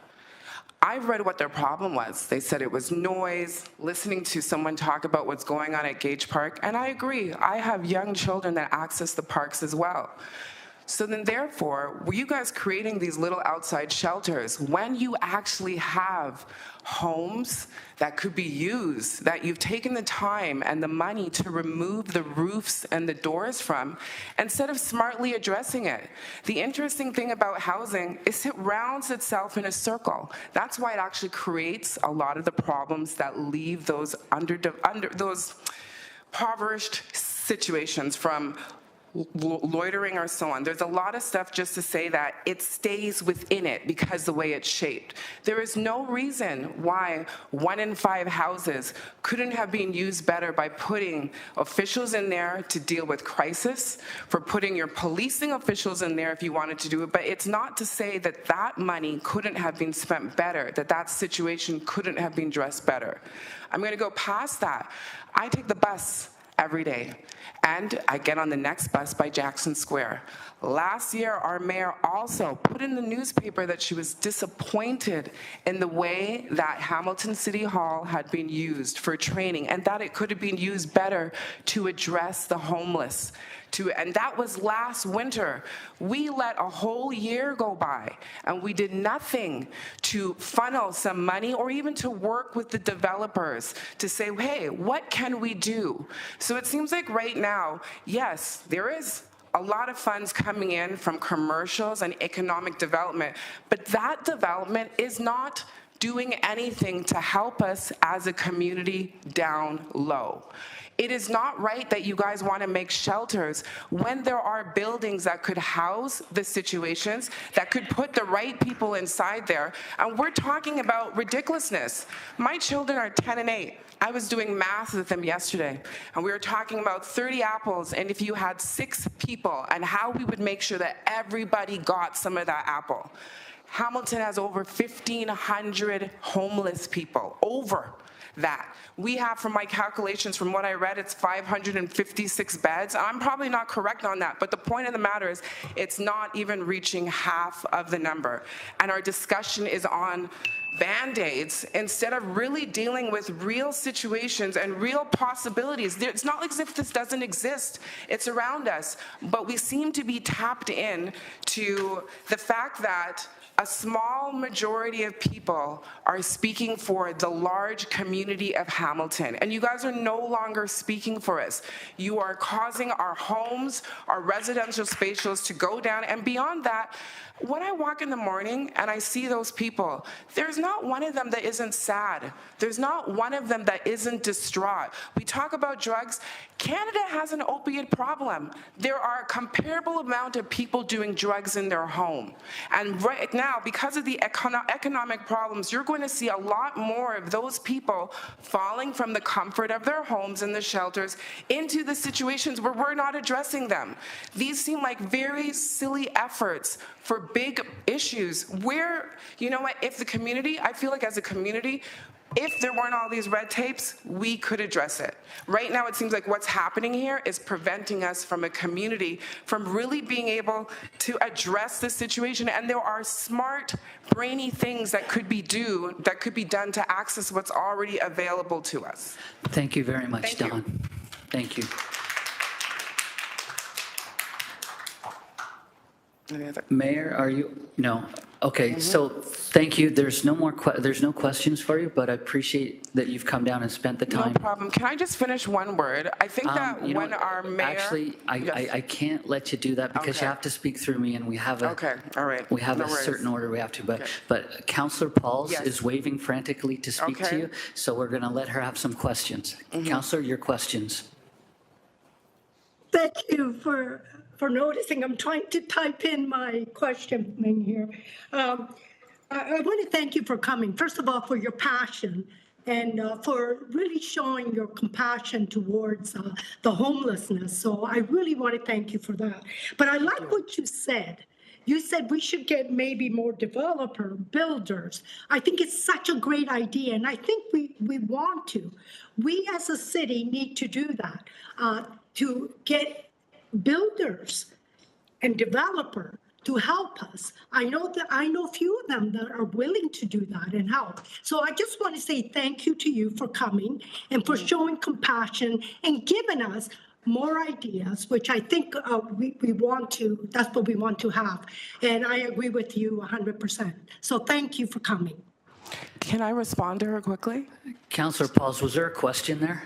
I've read what their problem was. They said it was noise, listening to someone talk about what's going on at Gage Park, and I agree. I have young children that access the parks as well. So then therefore, were you guys creating these little outside shelters when you actually have homes that could be used, that you've taken the time and the money to remove the roofs and the doors from, instead of smartly addressing it? The interesting thing about housing is it rounds itself in a circle. That's why it actually creates a lot of the problems that leave those those impoverished situations from loitering or so on. There's a lot of stuff just to say that it stays within it because the way it's shaped. There is no reason why 1 in 5 houses couldn't have been used better by putting officials in there to deal with crisis, for putting your policing officials in there if you wanted to do it, but it's not to say that that money couldn't have been spent better, that that situation couldn't have been addressed better. I'm going to go past that. I take the bus every day, and I get on the next bus by Jackson Square. Last year, our mayor also put in the newspaper that she was disappointed in the way that Hamilton City Hall had been used for training and that it could have been used better to address the homeless. And that was last winter. We let a whole year go by and we did nothing to funnel some money or even to work with the developers to say, hey, what can we do? So it seems like right now, yes, there is a lot of funds coming in from commercials and economic development, but that development is not doing anything to help us as a community down low. It is not right that you guys want to make shelters when there are buildings that could house the situations, that could put the right people inside there. And we're talking about ridiculousness. My children are 10 and 8. I was doing math with them yesterday, and we were talking about 30 apples, and if you had 6 people, and how we would make sure that everybody got some of that apple. Hamilton has over 1,500 homeless people, over that. We have, from my calculations, from what I read, it's 556 beds. I'm probably not correct on that, but the point of the matter is it's not even reaching half of the number. And our discussion is on Band-Aids instead of really dealing with real situations and real possibilities. It's not as if this doesn't exist. It's around us. But we seem to be tapped in to the fact that a small majority of people are speaking for the large community of Hamilton. And you guys are no longer speaking for us. You are causing our homes, our residential spaces to go down. And beyond that, when I walk in the morning and I see those people, there's not one of them that isn't sad. There's not one of them that isn't distraught. We talk about drugs. Canada has an opiate problem. There are a comparable amount of people doing drugs in their home. And right now, because of the economic problems, you're going to see a lot more of those people falling from the comfort of their homes and the shelters into the situations where we're not addressing them. These seem like very silly efforts for big issues where, you know what, if the community, I feel like as a community, if there weren't all these red tapes, we could address it. Right now, it seems like what's happening here is preventing us from a community from really being able to address the situation. And there are smart, brainy things that could be done to access what's already available to us. Thank you very much, Don. Thank you. Mayor, are you? No. Okay, so thank you. There's no more. There's no questions for you, but I appreciate that you've come down and spent the time. No problem. Can I just finish one word? I think that when our mayor. Actually, I can't let you do that because you have to speak through me, and we have a. Okay. All right. We have a certain order we have to. But Councillor Pauls is waving frantically to speak to you, so we're going to let her have some questions. Councillor, your questions. Thank you for noticing. I'm trying to type in my question in here. I want to thank you for coming. First of all, for your passion and for really showing your compassion towards the homelessness. So I really want to thank you for that. But I like what you said. You said we should get maybe more builders. I think it's such a great idea, and I think we want to. We as a city need to do that, to get builders and developer to help us. I know a few of them that are willing to do that and help. So I just want to say thank you to you for coming and for showing compassion and giving us more ideas, which I think we want to, that's what we want to have. And I agree with you 100%. So thank you for coming. Can I respond to her quickly? Councillor Pauls, was there a question there?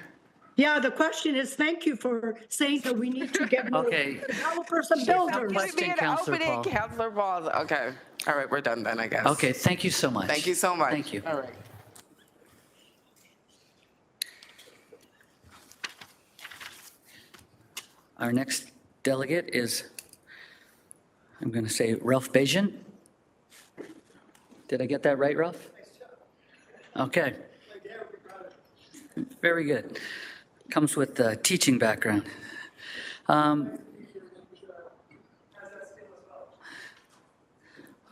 Yeah, the question is, thank you for saying that we need to get more developers and builders. Question, Councillor Pauls. Councillor Pauls. Okay. All right, we're done then, I guess. Okay, thank you so much. Thank you so much. Thank you. All right. Our next delegate is, I'm going to say Ralph Bajan. Did I get that right, Ralph? Okay. Very good. Comes with a teaching background.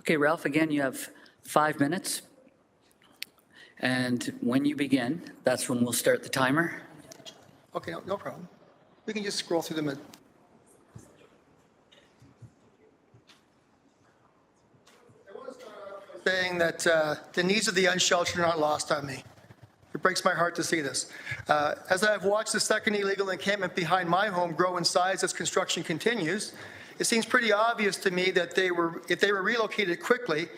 Okay, Ralph, again, you have 5 minutes. And when you begin, that's when we'll start the timer. Okay, no problem. We can just scroll through them. I want to start off by saying that the needs of the unsheltered are not lost on me. It breaks my heart to see this. As I've watched the second illegal encampment behind my home grow in size as construction continues, it seems pretty obvious to me that if they were relocated quickly,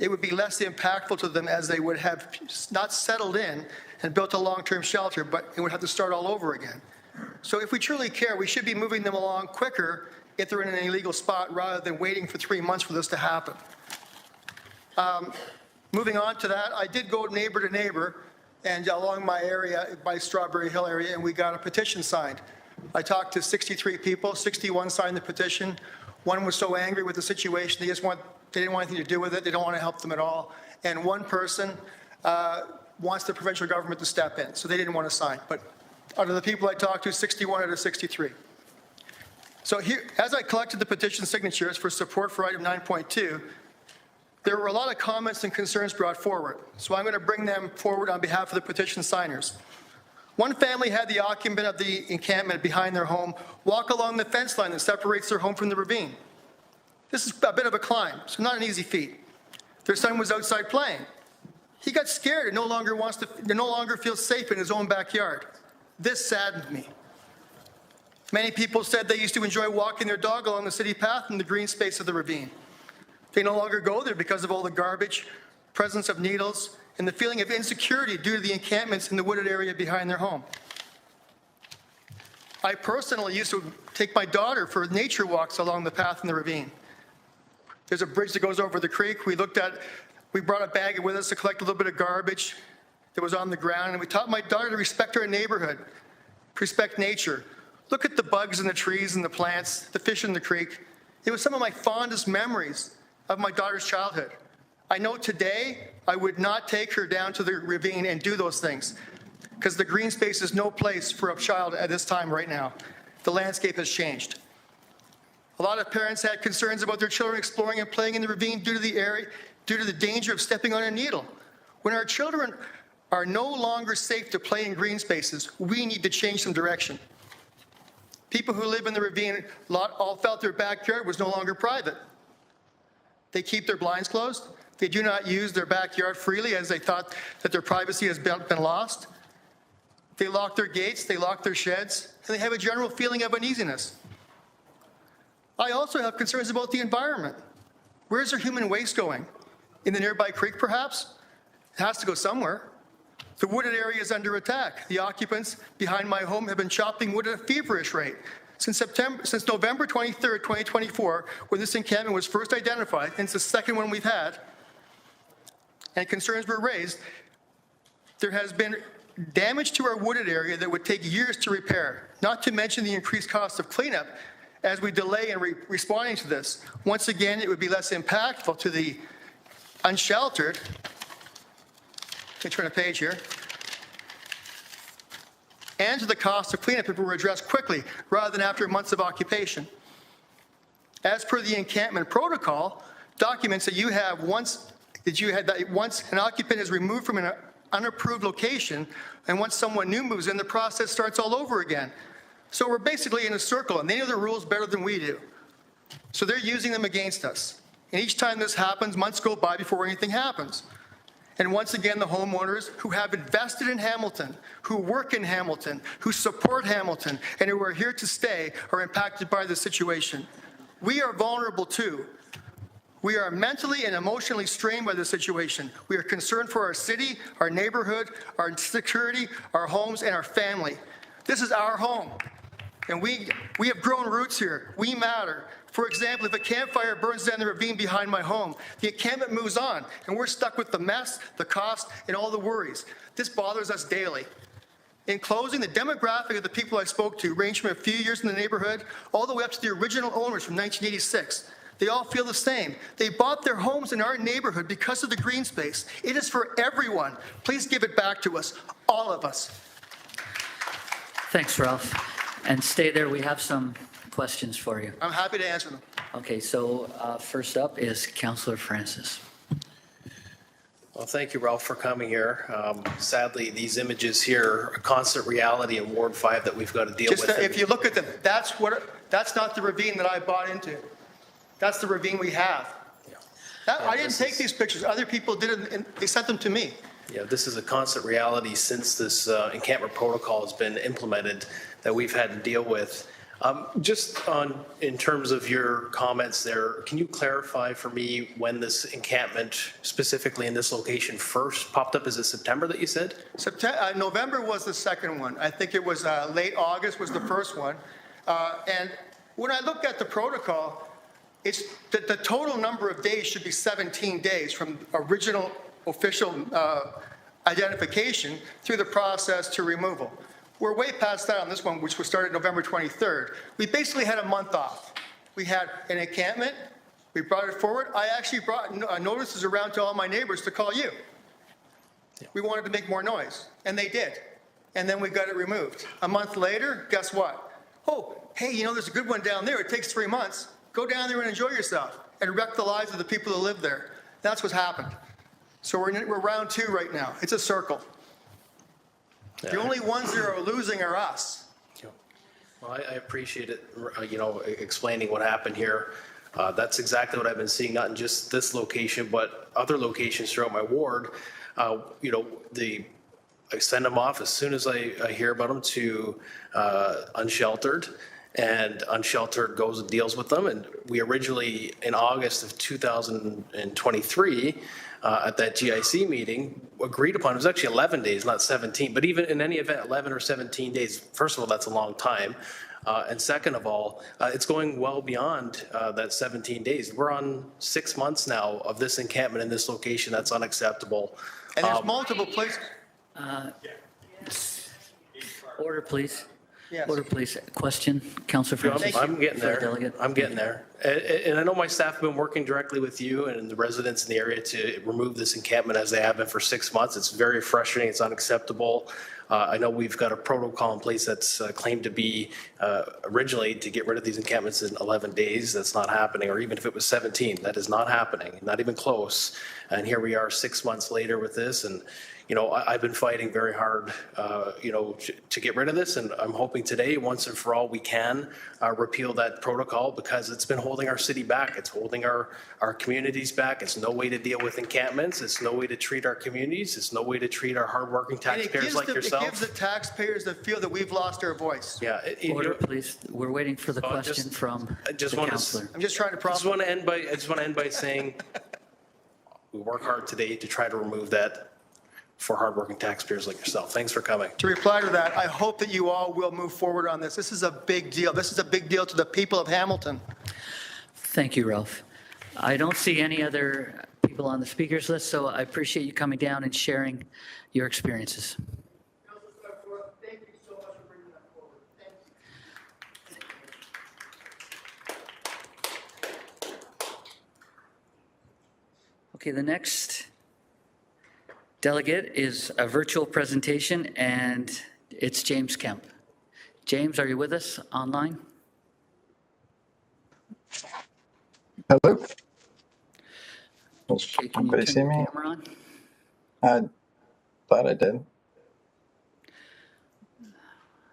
it would be less impactful to them as they would have not settled in and built a long-term shelter, but it would have to start all over again. So if we truly care, we should be moving them along quicker if they're in an illegal spot rather than waiting for 3 months for this to happen. Moving on to that, I did go neighbor to neighbor and along my area, by Strawberry Hill area, and we got a petition signed. I talked to 63 people, 61 signed the petition. One was so angry with the situation, they didn't want anything to do with it, they don't want to help them at all. And one person wants the provincial government to step in, so they didn't want to sign. But out of the people I talked to, 61 out of 63. So here, as I collected the petition signatures for support for item 9.2, there were a lot of comments and concerns brought forward. So I'm going to bring them forward on behalf of the petition signers. One family had the occupant of the encampment behind their home walk along the fence line that separates their home from the ravine. This is a bit of a climb, so not an easy feat. Their son was outside playing. He got scared and no longer feels safe in his own backyard. This saddened me. Many people said they used to enjoy walking their dog along the city path in the green space of the ravine. They no longer go there because of all the garbage, presence of needles, and the feeling of insecurity due to the encampments in the wooded area behind their home. I personally used to take my daughter for nature walks along the path in the ravine. There's a bridge that goes over the creek. We brought a bag with us to collect a little bit of garbage that was on the ground, and we taught my daughter to respect our neighborhood, respect nature. Look at the bugs in the trees and the plants, the fish in the creek. It was some of my fondest memories of my daughter's childhood. I know today I would not take her down to the ravine and do those things because the green space is no place for a child at this time right now. The landscape has changed. A lot of parents had concerns about their children exploring and playing in the ravine due to the danger of stepping on a needle. When our children are no longer safe to play in green spaces, we need to change some direction. People who live in the ravine all felt their backyard was no longer private. They keep their blinds closed. They do not use their backyard freely as they thought that their privacy has been lost. They lock their gates, they lock their sheds, and they have a general feeling of uneasiness. I also have concerns about the environment. Where's their human waste going? In the nearby creek, perhaps? It has to go somewhere. The wooded area is under attack. The occupants behind my home have been chopping wood at a feverish rate. Since November 23rd, 2024, when this encampment was first identified, and it's the second one we've had, and concerns were raised, there has been damage to our wooded area that would take years to repair, not to mention the increased cost of cleanup as we delay in responding to this. Once again, it would be less impactful to the unsheltered. Let me turn a page here. And to the cost of cleanup if it were addressed quickly rather than after months of occupation. As per the encampment protocol, documents that you have once an occupant is removed from an unapproved location and once someone new moves in, the process starts all over again. So we're basically in a circle and they know the rules better than we do. So they're using them against us. And each time this happens, months go by before anything happens. And once again, the homeowners who have invested in Hamilton, who work in Hamilton, who support Hamilton, and who are here to stay are impacted by the situation. We are vulnerable too. We are mentally and emotionally strained by the situation. We are concerned for our city, our neighborhood, our security, our homes, and our family. This is our home. And we have grown roots here. We matter. For example, if a campfire burns down the ravine behind my home, the encampment moves on, and we're stuck with the mess, the cost, and all the worries. This bothers us daily. In closing, the demographic of the people I spoke to ranged from a few years in the neighborhood all the way up to the original owners from 1986. They all feel the same. They bought their homes in our neighborhood because of the green space. It is for everyone. Please give it back to us, all of us. Thanks, Ralph. And stay there. We have some questions for you. I'm happy to answer them. Okay, so first up is Councillor Francis. Well, thank you, Ralph, for coming here. Sadly, these images here are a constant reality in Ward 5 that we've got to deal with. If you look at them, that's not the ravine that I bought into. That's the ravine we have. I didn't take these pictures. Other people did it, and they sent them to me. Yeah, this is a constant reality since this encampment protocol has been implemented that we've had to deal with. Just in terms of your comments there, can you clarify for me when this encampment, specifically in this location, first popped up? Is it September that you said? November was the second one. I think it was late August was the first one. And when I looked at the protocol, it's the total number of days should be 17 days from original official identification through the process to removal. We're way past that on this one, which was started November 23rd. We basically had a month off. We had an encampment. We brought it forward. I actually brought notices around to all my neighbors to call you. We wanted to make more noise, and they did. And then we got it removed. A month later, guess what? Oh, hey, you know, there's a good one down there. It takes 3 months. Go down there and enjoy yourself and wreck the lives of the people who live there. That's what's happened. So we're round 2 right now. It's a circle. The only ones that are losing are us. Well, I appreciate it, explaining what happened here. That's exactly what I've been seeing, not in just this location, but other locations throughout my ward. I send them off as soon as I hear about them to unsheltered, and unsheltered goes and deals with them. And we originally, in August of 2023, at that GIC meeting, agreed upon, it was actually 11 days, not 17, but even in any event, 11 or 17 days, first of all, that's a long time. And second of all, it's going well beyond that 17 days. We're on 6 months now of this encampment in this location. That's unacceptable. And there's multiple places. Order, please. Yes. Order, please. Question, Councillor Francis. I'm getting there. Delegate. I'm getting there. And I know my staff have been working directly with you and the residents in the area to remove this encampment as they have been for 6 months. It's very frustrating. It's unacceptable. I know we've got a protocol in place that's claimed to be originally to get rid of these encampments in 11 days. That's not happening. Or even if it was 17, that is not happening. Not even close. And here we are 6 months later with this. And I've been fighting very hard, to get rid of this, and I'm hoping today, once and for all, we can repeal that protocol because it's been holding our city back. It's holding our communities back. It's no way to deal with encampments. It's no way to treat our communities. It's no way to treat our hardworking taxpayers like yourself. It gives the taxpayers the feel that we've lost our voice. Yeah. Order, please. We're waiting for the question from the councillor. I'm just trying to I just want to end by saying we work hard today to try to remove that for hardworking taxpayers like yourself. Thanks for coming. To reply to that, I hope that you all will move forward on this. This is a big deal. This is a big deal to the people of Hamilton. Thank you, Ralph. I don't see any other people on the speakers list, so I appreciate you coming down and sharing your experiences. Thank you so much for bringing that forward. Thank you. Okay, the next delegate is a virtual presentation, and it's James Kemp. James, are you with us online? Hello. Okay, can you Anybody turn see your me? camera on? I thought I did.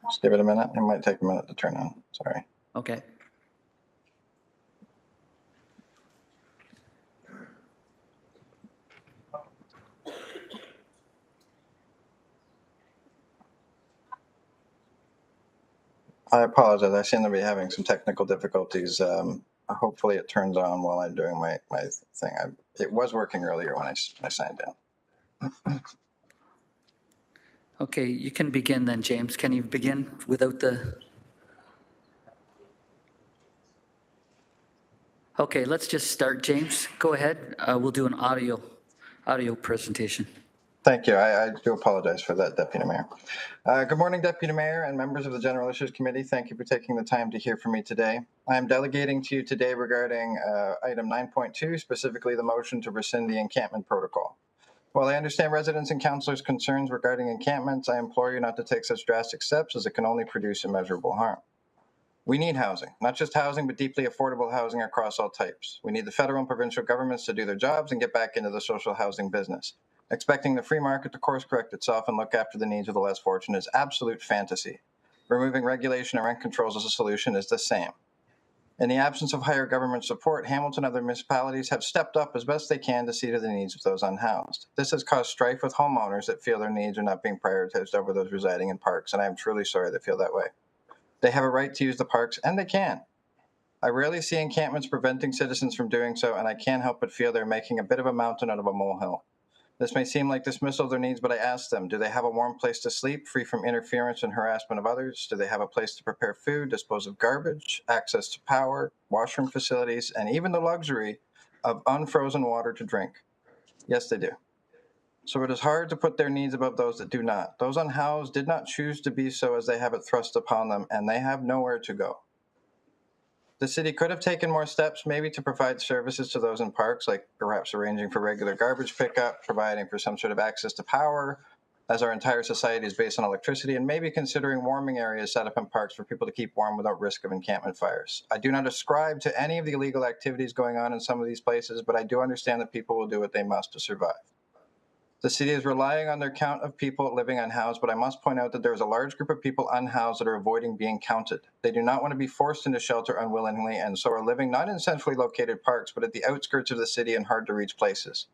Just give it a minute. It might take a minute to turn on. Sorry. Okay. I apologize. I seem to be having some technical difficulties. Hopefully it turns on while I'm doing my thing. It was working earlier when I signed in. Okay, you can begin then, James. Can you begin without the... Okay, let's just start, James. Go ahead. We'll do an audio presentation. Thank you. I do apologize for that, Deputy Mayor. Good morning, Deputy Mayor and members of the General Issues Committee. Thank you for taking the time to hear from me today. I am delegating to you today regarding item 9.2, specifically the motion to rescind the encampment protocol. While I understand residents and councillors' concerns regarding encampments, I implore you not to take such drastic steps as it can only produce immeasurable harm. We need housing, not just housing, but deeply affordable housing across all types. We need the federal and provincial governments to do their jobs and get back into the social housing business. Expecting the free market to course correct itself and look after the needs of the less fortunate is absolute fantasy. Removing regulation and rent controls as a solution is the same. In the absence of higher government support, Hamilton and other municipalities have stepped up as best they can to see to the needs of those unhoused. This has caused strife with homeowners that feel their needs are not being prioritized over those residing in parks, and I am truly sorry they feel that way. They have a right to use the parks, and they can. I rarely see encampments preventing citizens from doing so, and I can't help but feel they're making a bit of a mountain out of a molehill. This may seem like dismissal of their needs, but I ask them, do they have a warm place to sleep, free from interference and harassment of others? Do they have a place to prepare food, dispose of garbage, access to power, washroom facilities, and even the luxury of unfrozen water to drink? Yes, they do. So it is hard to put their needs above those that do not. Those unhoused did not choose to be so as they have it thrust upon them, and they have nowhere to go. The city could have taken more steps, maybe to provide services to those in parks, like perhaps arranging for regular garbage pickup, providing for some sort of access to power, as our entire society is based on electricity, and maybe considering warming areas set up in parks for people to keep warm without risk of encampment fires. I do not ascribe to any of the illegal activities going on in some of these places, but I do understand that people will do what they must to survive. The city is relying on their count of people living unhoused, but I must point out that there is a large group of people unhoused that are avoiding being counted. They do not want to be forced into shelter unwillingly, and so are living not in centrally located parks, but at the outskirts of the city in hard-to-reach places.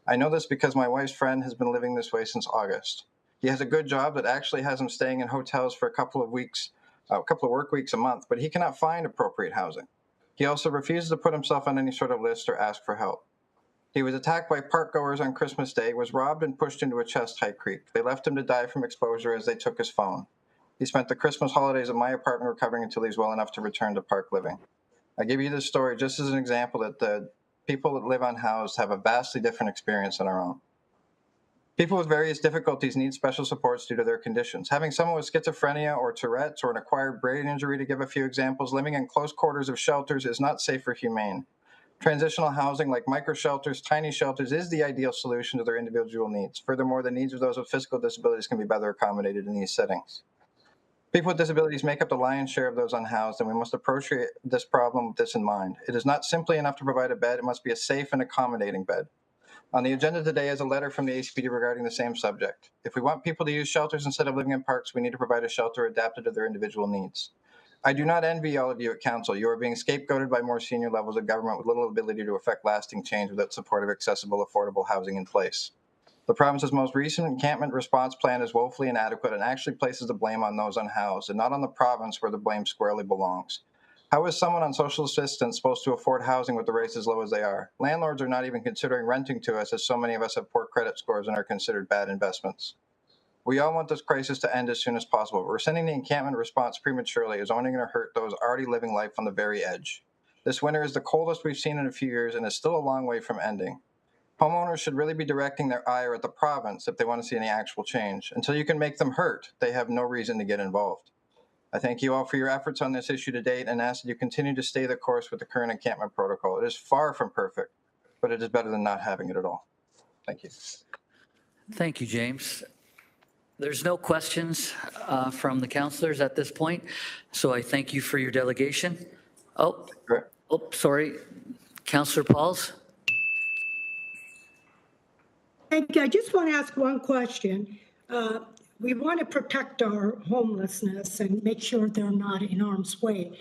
I know this because my wife's friend has been living this way since August. He has a good job that actually has him staying in hotels for a couple of work weeks a month, but he cannot find appropriate housing. He also refuses to put himself on any sort of list or ask for help. He was attacked by parkgoers on Christmas Day, was robbed and pushed into a chest-high creek. They left him to die from exposure as they took his phone. He spent the Christmas holidays at my apartment recovering until he's well enough to return to park living. I give you this story just as an example that the people that live unhoused have a vastly different experience than our own. People with various difficulties need special supports due to their conditions. Having someone with schizophrenia or Tourette's or an acquired brain injury, to give a few examples, living in close quarters of shelters is not safe or humane. Transitional housing like micro-shelters, tiny shelters is the ideal solution to their individual needs. Furthermore, the needs of those with physical disabilities can be better accommodated in these settings. People with disabilities make up the lion's share of those unhoused, and we must approach this problem with this in mind. It is not simply enough to provide a bed, it must be a safe and accommodating bed. On the agenda today is a letter from the ACPD regarding the same subject. If we want people to use shelters instead of living in parks, we need to provide a shelter adapted to their individual needs. I do not envy all of you at Council. You are being scapegoated by more senior levels of government with little ability to effect lasting change without supportive, accessible, affordable housing in place. The province's most recent encampment response plan is woefully inadequate and actually places the blame on those unhoused and not on the province where the blame squarely belongs. How is someone on social assistance supposed to afford housing with the rates as low as they are? Landlords are not even considering renting to us, as so many of us have poor credit scores and are considered bad investments. We all want this crisis to end as soon as possible. Rescinding the encampment response prematurely is only going to hurt those already living life on the very edge. This winter is the coldest we've seen in a few years and is still a long way from ending. Homeowners should really be directing their ire at the province if they want to see any actual change. Until you can make them hurt, they have no reason to get involved. I thank you all for your efforts on this issue to date and ask that you continue to stay the course with the current encampment protocol. It is far from perfect, but it is better than not having it at all. Thank you. Thank you, James. There's no questions from the councillors at this point, so I thank you for your delegation. Sorry. Councillor Pauls. Thank you. I just want to ask one question. We want to protect our homelessness and make sure they're not in harm's way.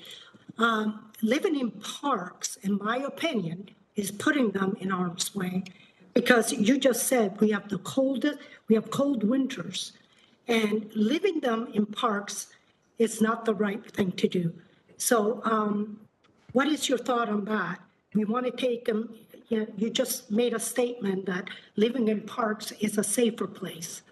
Living in parks, in my opinion, is putting them in harm's way because you just said we have cold winters. And living them in parks is not the right thing to do. So what is your thought on that? We want to take them, you just made a statement that living in parks is a safer place.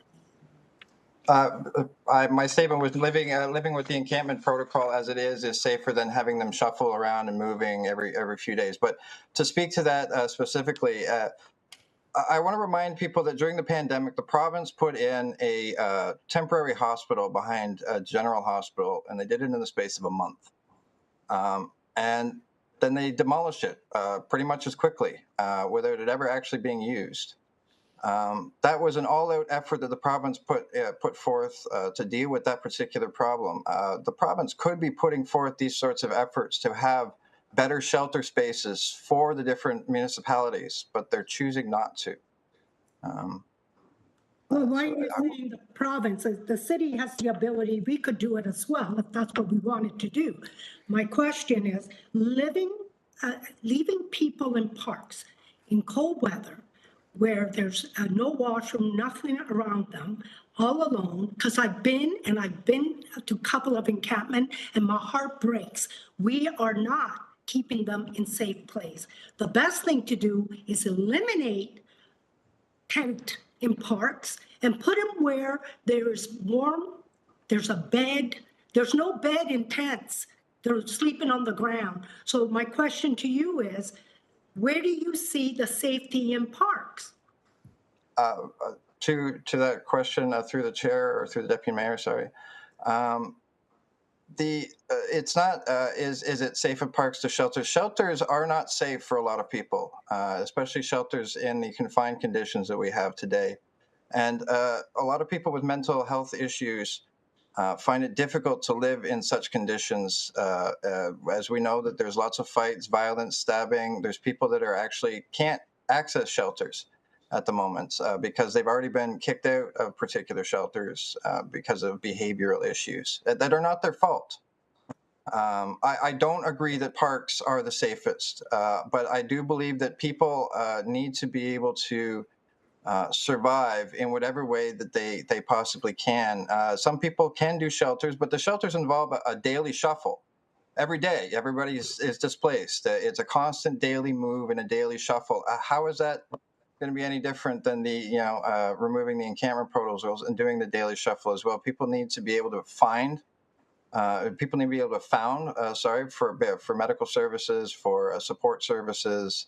My statement was living with the encampment protocol as it is safer than having them shuffle around and moving every few days. But to speak to that specifically, I want to remind people that during the pandemic, the province put in a temporary hospital behind a general hospital, and they did it in the space of a month. And then they demolished it pretty much as quickly without it ever actually being used. That was an all-out effort that the province put forth to deal with that particular problem. The province could be putting forth these sorts of efforts to have better shelter spaces for the different municipalities, but they're choosing not to. Well, why are you saying the province? The city has the ability, we could do it as well if that's what we wanted to do. My question is, leaving people in parks in cold weather where there's no washroom, nothing around them, all alone, because I've been to a couple of encampment and my heart breaks. We are not keeping them in safe place. The best thing to do is eliminate tent in parks and put them where there's warm, there's a bed. There's no bed in tents. They're sleeping on the ground. So my question to you is, where do you see the safety in parks? To that question through the chair or through the deputy mayor, sorry. It's not is it safe at parks to shelters? Shelters are not safe for a lot of people, especially shelters in the confined conditions that we have today. And a lot of people with mental health issues find it difficult to live in such conditions. As we know that there's lots of fights, violence, stabbing. There's people that are actually can't access shelters at the moment because they've already been kicked out of particular shelters because of behavioral issues that are not their fault. I don't agree that parks are the safest, but I do believe that people need to be able to survive in whatever way that they possibly can. Some people can do shelters, but the shelters involve a daily shuffle. Every day, everybody is displaced. It's a constant daily move and a daily shuffle. How is that going to be any different than the removing the encampment protocols and doing the daily shuffle as well? People need to be able to find. People need to be able to found. For medical services, for support services.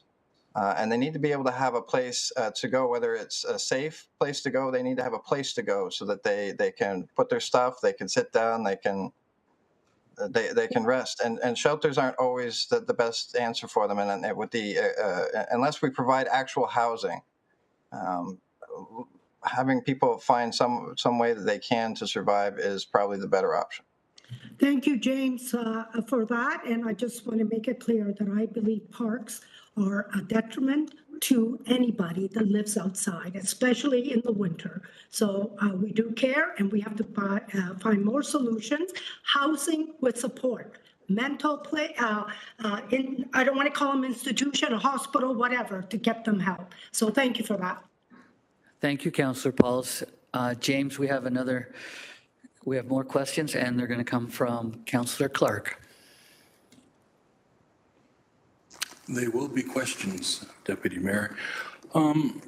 And they need to be able to have a place to go, whether it's a safe place to go. They need to have a place to go so that they can put their stuff, they can sit down, they can rest. And shelters aren't always the best answer for them. And with unless we provide actual housing, having people find some way that they can to survive is probably the better option. Thank you, James, for that. And I just want to make it clear that I believe parks are a detriment to anybody that lives outside, especially in the winter. So we do care, and we have to find more solutions. Housing with support, mental play, I don't want to call them institution, a hospital, whatever, to get them help. So thank you for that. Thank you, Councillor Pauls. James, we have more questions, and they're going to come from Councillor Clark. They will be questions, Deputy Mayor. Can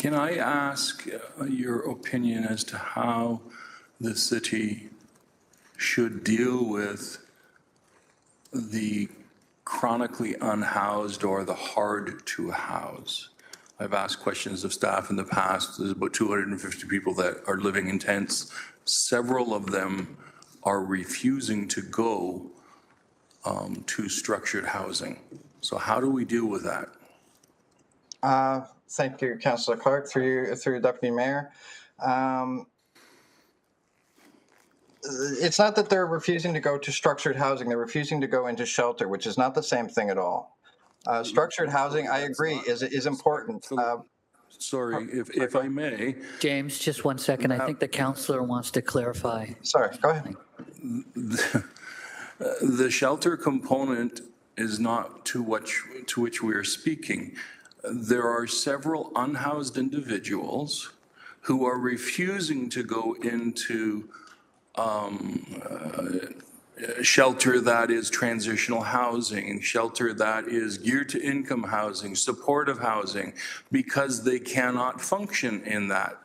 I ask your opinion as to how the city should deal with the chronically unhoused or the hard to house? I've asked questions of staff in the past. There's about 250 people that are living in tents. Several of them are refusing to go to structured housing. So how do we deal with that? Thank you, Councillor Clark, through Deputy Mayor. It's not that they're refusing to go to structured housing. They're refusing to go into shelter, which is not the same thing at all. Structured housing, I agree, is important. Sorry, if I may. James, just 1 second. I think the councillor wants to clarify. Sorry, go ahead. The shelter component is not to which we are speaking. There are several unhoused individuals who are refusing to go into shelter that is transitional housing, shelter that is geared to income housing, supportive housing, because they cannot function in that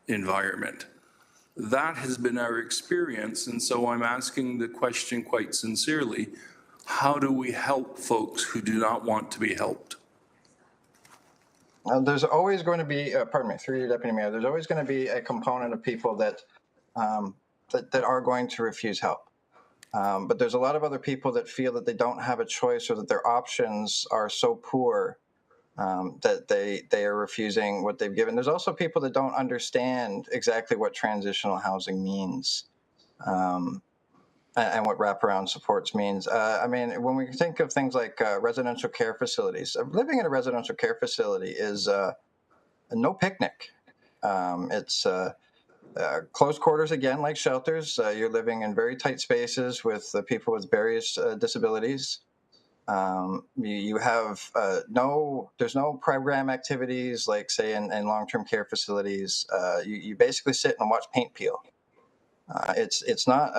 environment. That has been our experience, and so I'm asking the question quite sincerely, how do we help folks who do not want to be helped? There's always going to be, pardon me, through you, Deputy Mayor, there's always going to be a component of people that are going to refuse help. But there's a lot of other people that feel that they don't have a choice or that their options are so poor that they are refusing what they've given. There's also people that don't understand exactly what transitional housing means and what wraparound supports means. I mean, when we think of things like residential care facilities, living in a residential care facility is no picnic. It's close quarters again, like shelters. You're living in very tight spaces with people with various disabilities. You have there's no program activities like, say, in long-term care facilities. You basically sit and watch paint peel. It's not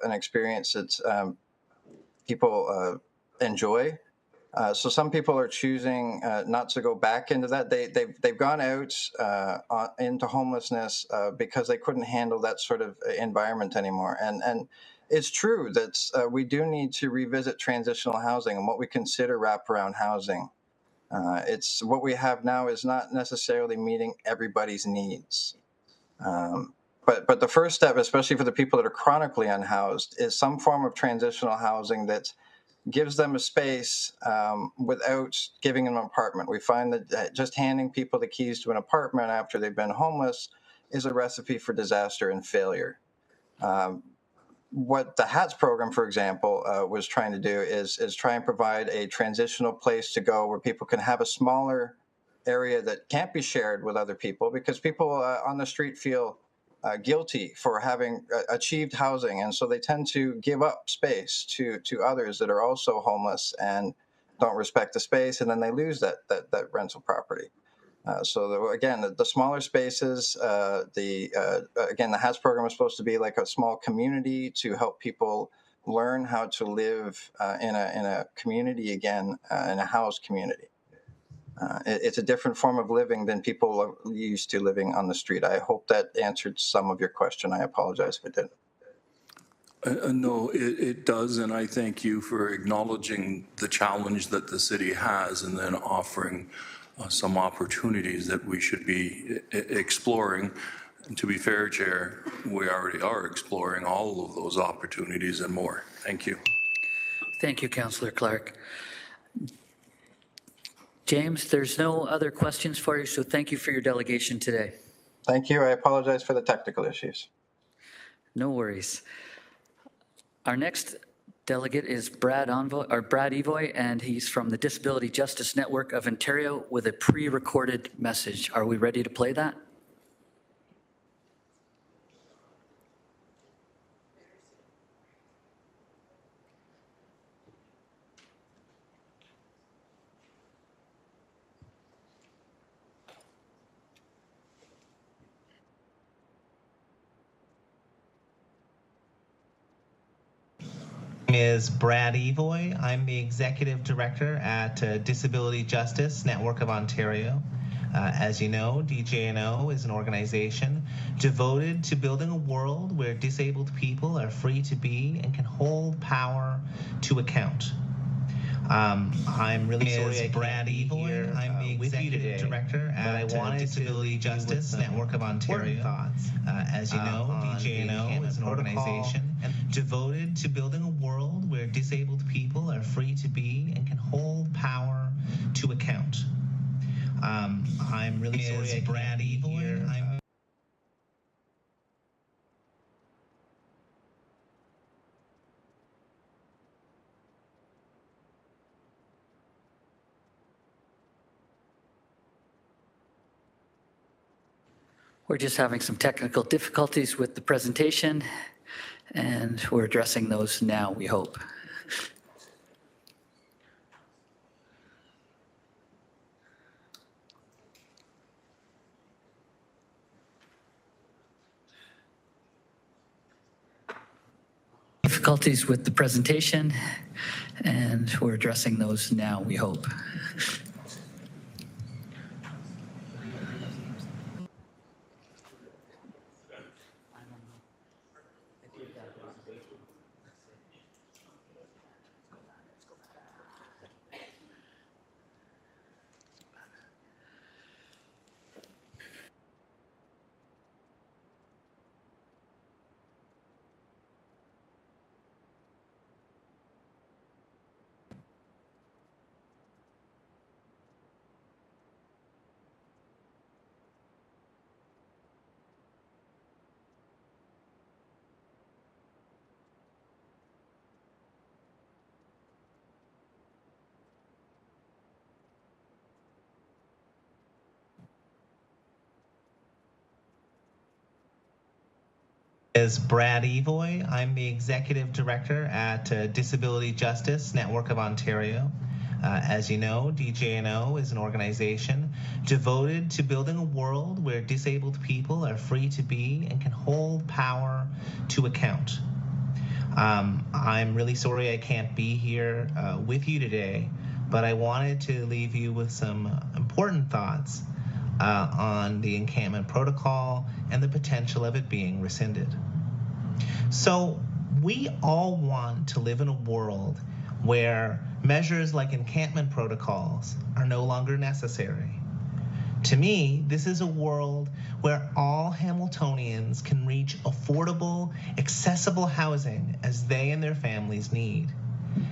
an experience that people enjoy. So some people are choosing not to go back into that. They've gone out into homelessness because they couldn't handle that sort of environment anymore. And it's true that we do need to revisit transitional housing and what we consider wraparound housing. It's what we have now is not necessarily meeting everybody's needs. But the first step, especially for the people that are chronically unhoused, is some form of transitional housing that gives them a space without giving them an apartment. We find that just handing people the keys to an apartment after they've been homeless is a recipe for disaster and failure. What the HATS program, for example, was trying to do is try and provide a transitional place to go where people can have a smaller area that can't be shared with other people, because people on the street feel guilty for having achieved housing, and so they tend to give up space to others that are also homeless and don't respect the space, and then they lose that rental property. Again, the smaller spaces, again, the HATS program is supposed to be like a small community to help people learn how to live in a community again, in a housed community. It's a different form of living than people are used to living on the street. I hope that answered some of your question. I apologize if it didn't. No, it does, and I thank you for acknowledging the challenge that the city has and then offering some opportunities that we should be exploring. And to be fair, Chair, we already are exploring all of those opportunities and more. Thank you. Thank you, Councillor Clark. James, there's no other questions for you, so thank you for your delegation today. Thank you. I apologize for the technical issues. No worries. Our next delegate is Brad Evoy, and he's from the Disability Justice Network of Ontario with a pre-recorded message. Are we ready to play that? Is Brad Evoy. I'm the Executive Director at Disability Justice Network of Ontario. As you know, DJNO is an organization devoted to building a world where disabled people are free to be and can hold power to account. I'm really sorry I Brad Evoy. I'm the Executive Director at Disability Justice Network of Ontario. As you know, DJNO is an organization devoted to building a world where disabled people are free to be and can hold power to account. I'm really sorry I Brad Evoy. We're just having some technical difficulties with the presentation, and we're addressing those now, we hope. Difficulties with the presentation, and we're addressing those now, we hope. Is Brad Evoy. I'm the Executive Director at Disability Justice Network of Ontario. As you know, DJNO is an organization devoted to building a world where disabled people are free to be and can hold power to account. I'm really sorry I can't be here with you today, but I wanted to leave you with some important thoughts on the encampment protocol and the potential of it being rescinded. So we all want to live in a world where Measures like encampment protocols are no longer necessary. To me, this is a world where all Hamiltonians can reach affordable, accessible housing as they and their families need.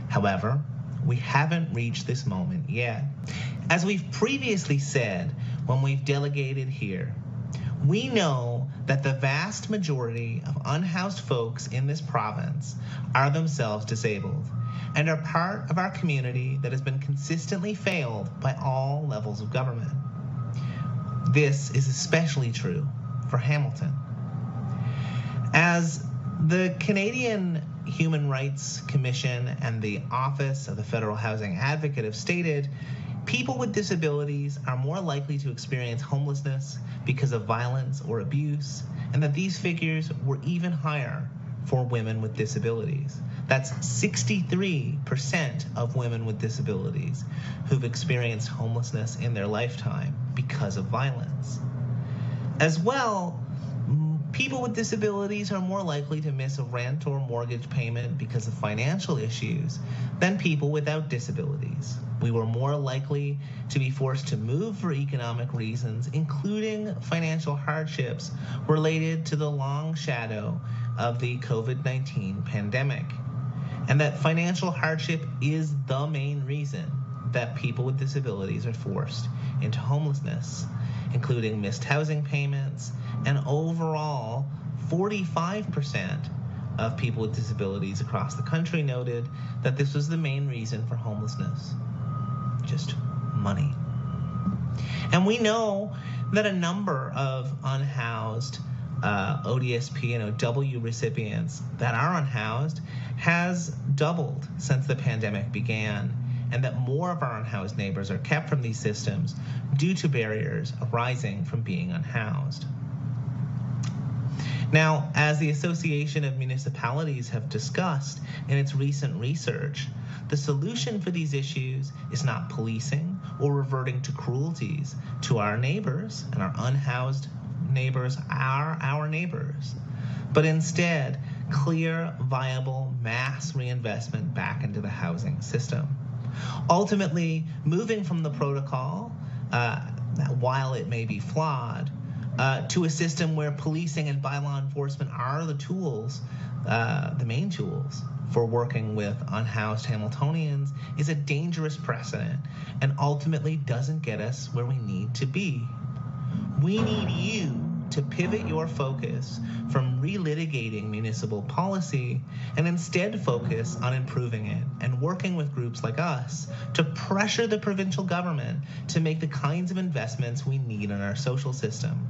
However, we haven't reached this moment yet. As we've previously said when we've delegated here, we know that the vast majority of unhoused folks in this province are themselves disabled and are part of our community that has been consistently failed by all levels of government. This is especially true for Hamilton. As the Canadian Human Rights Commission and the Office of the Federal Housing Advocate have stated, people with disabilities are more likely to experience homelessness because of violence or abuse, and that these figures were even higher for women with disabilities. That's 63% of women with disabilities who've experienced homelessness in their lifetime because of violence. As well, people with disabilities are more likely to miss a rent or mortgage payment because of financial issues than people without disabilities. We were more likely to be forced to move for economic reasons, including financial hardships related to the long shadow of the COVID-19 pandemic. And that financial hardship is the main reason that people with disabilities are forced into homelessness, including missed housing payments, and overall 45% of people with disabilities across the country noted that this was the main reason for homelessness, just money. And we know that a number of unhoused ODSP and OW recipients that are unhoused has doubled since the pandemic began, and that more of our unhoused neighbors are kept from these systems due to barriers arising from being unhoused. Now, as the Association of Municipalities have discussed in its recent research, the solution for these issues is not policing or reverting to cruelties to our neighbors, and our unhoused neighbors are our neighbors, but instead clear, viable, mass reinvestment back into the housing system. Ultimately, moving from the protocol, while it may be flawed, to a system where policing and bylaw enforcement are the tools, the main tools for working with unhoused Hamiltonians is a dangerous precedent and ultimately doesn't get us where we need to be. We need you to pivot your focus from relitigating municipal policy and instead focus on improving it and working with groups like us to pressure the provincial government to make the kinds of investments we need in our social system.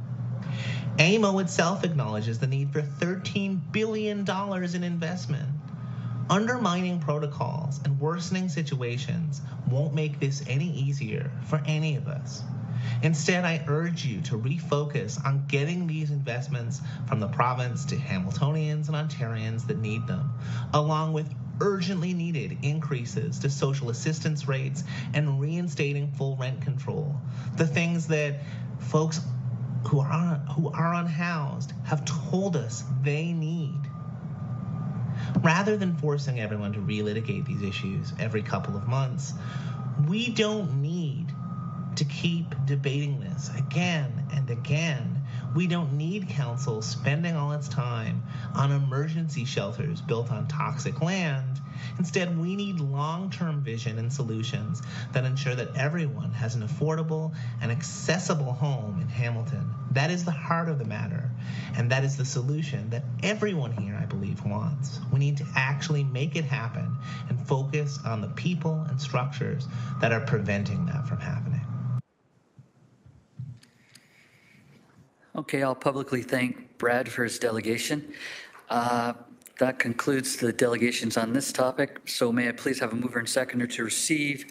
AMO itself acknowledges the need for $13 billion in investment. Undermining protocols and worsening situations won't make this any easier for any of us. Instead, I urge you to refocus on getting these investments from the province to Hamiltonians and Ontarians that need them, along with urgently needed increases to social assistance rates and reinstating full rent control, the things that folks who are unhoused have told us they need. Rather than forcing everyone to relitigate these issues every couple of months, we don't need to keep debating this again and again. We don't need council spending all its time on emergency shelters built on toxic land. Instead, we need long-term vision and solutions that ensure that everyone has an affordable and accessible home in Hamilton. That is the heart of the matter, and that is the solution that everyone here, I believe, wants. We need to actually make it happen and focus on the people and structures that are preventing that from happening. Okay, I'll publicly thank Brad for his delegation. That concludes the delegations on this topic. So may I please have a mover and seconder to receive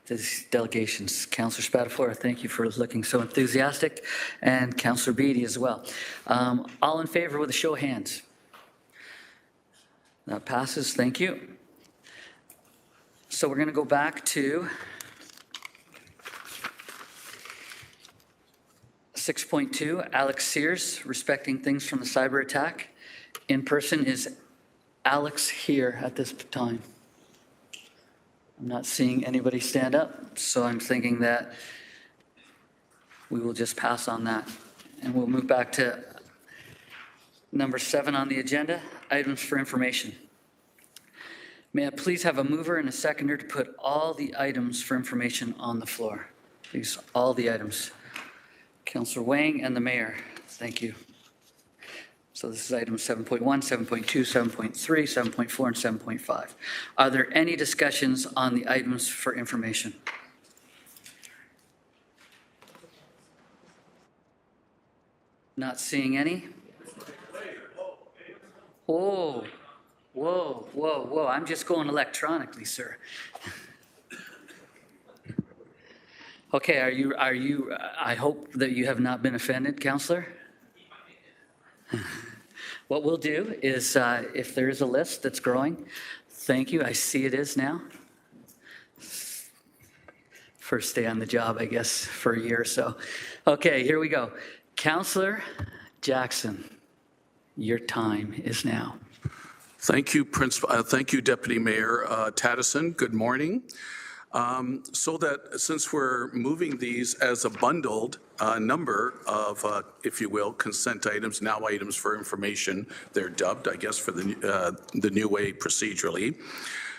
these delegations. Councillor Spatafora, thank you for looking so enthusiastic, and Councillor Beattie as well. All in favor with a show of hands. That passes, thank you. So we're going to go back to 6.2, Alex Sears, respecting things from the cyber attack. In person, is Alex here at this time? I'm not seeing anybody stand up, so I'm thinking that we will just pass on that. And we'll move back to number 7 on the agenda, items for information. May I please have a mover and a seconder to put all the items for information on the floor? Please, all the items. Councillor Wang and the mayor, thank you. So this is items 7.1, 7.2, 7.3, 7.4, and 7.5. Are there any discussions on the items for information? Not seeing any? Whoa, whoa, whoa, whoa. I'm just going electronically, sir. Okay, are you, I hope that you have not been offended, Councillor? What we'll do is, if there is a list that's growing, thank you, I see it is now. First day on the job, I guess, for a year or so. Okay, here we go. Councillor Jackson, your time is now. Thank you, thank you, Deputy Mayor Tattison. Good morning. So that since we're moving these as a bundled number of, if you will, consent items, now items for information, they're dubbed, I guess, for the new way procedurally.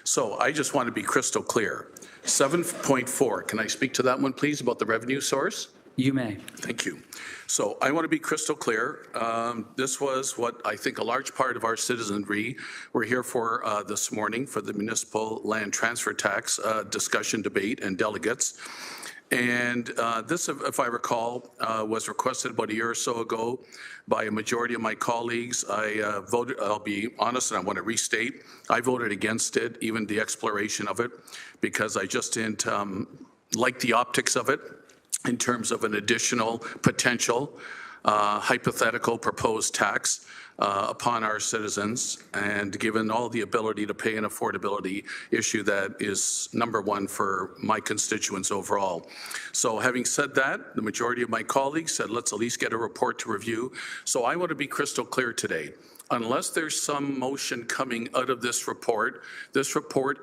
So I just want to be crystal clear. 7.4, can I speak to that one, please, about the revenue source? You may. Thank you. So I want to be crystal clear. This was what I think a large part of our citizenry were here for this morning for the municipal land transfer tax discussion, debate, and delegates. And this, if I recall, was requested about a year or so ago by a majority of my colleagues. I voted, I'll be honest, and I want to restate, I voted against it, even the exploration of it, because I just didn't like the optics of it in terms of an additional potential hypothetical proposed tax upon our citizens, and given all the ability to pay an affordability issue that is number one for my constituents overall. So having said that, the majority of my colleagues said, let's at least get a report to review. So I want to be crystal clear today. Unless there's some motion coming out of this report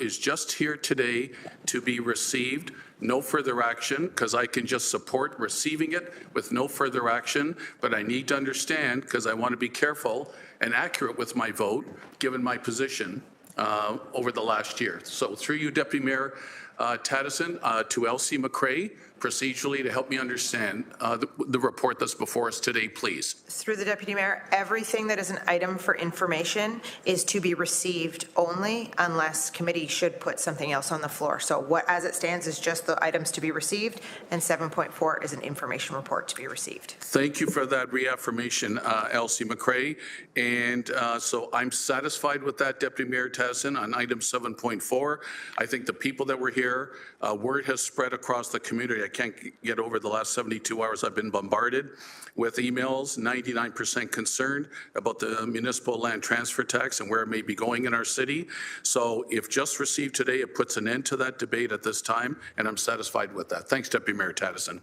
is just here today to be received. No further action, because I can just support receiving it with no further action, but I need to understand, because I want to be careful and accurate with my vote, given my position over the last year. So through you, Deputy Mayor Tattison, to Elsie McCrae, procedurally to help me understand the report that's before us today, please. Through the Deputy Mayor, everything that is an item for information is to be received only unless committee should put something else on the floor. So what, as it stands, is just the items to be received, and 7.4 is an information report to be received. Thank you for that reaffirmation, Elsie McCrae. And so I'm satisfied with that, Deputy Mayor Tattison, on item 7.4. I think the people that were here, word has spread across the community. I can't get over the last 72 hours I've been bombarded with emails, 99% concerned about the municipal land transfer tax and where it may be going in our city. So if just received today, it puts an end to that debate at this time, and I'm satisfied with that. Thanks, Deputy Mayor Tattison.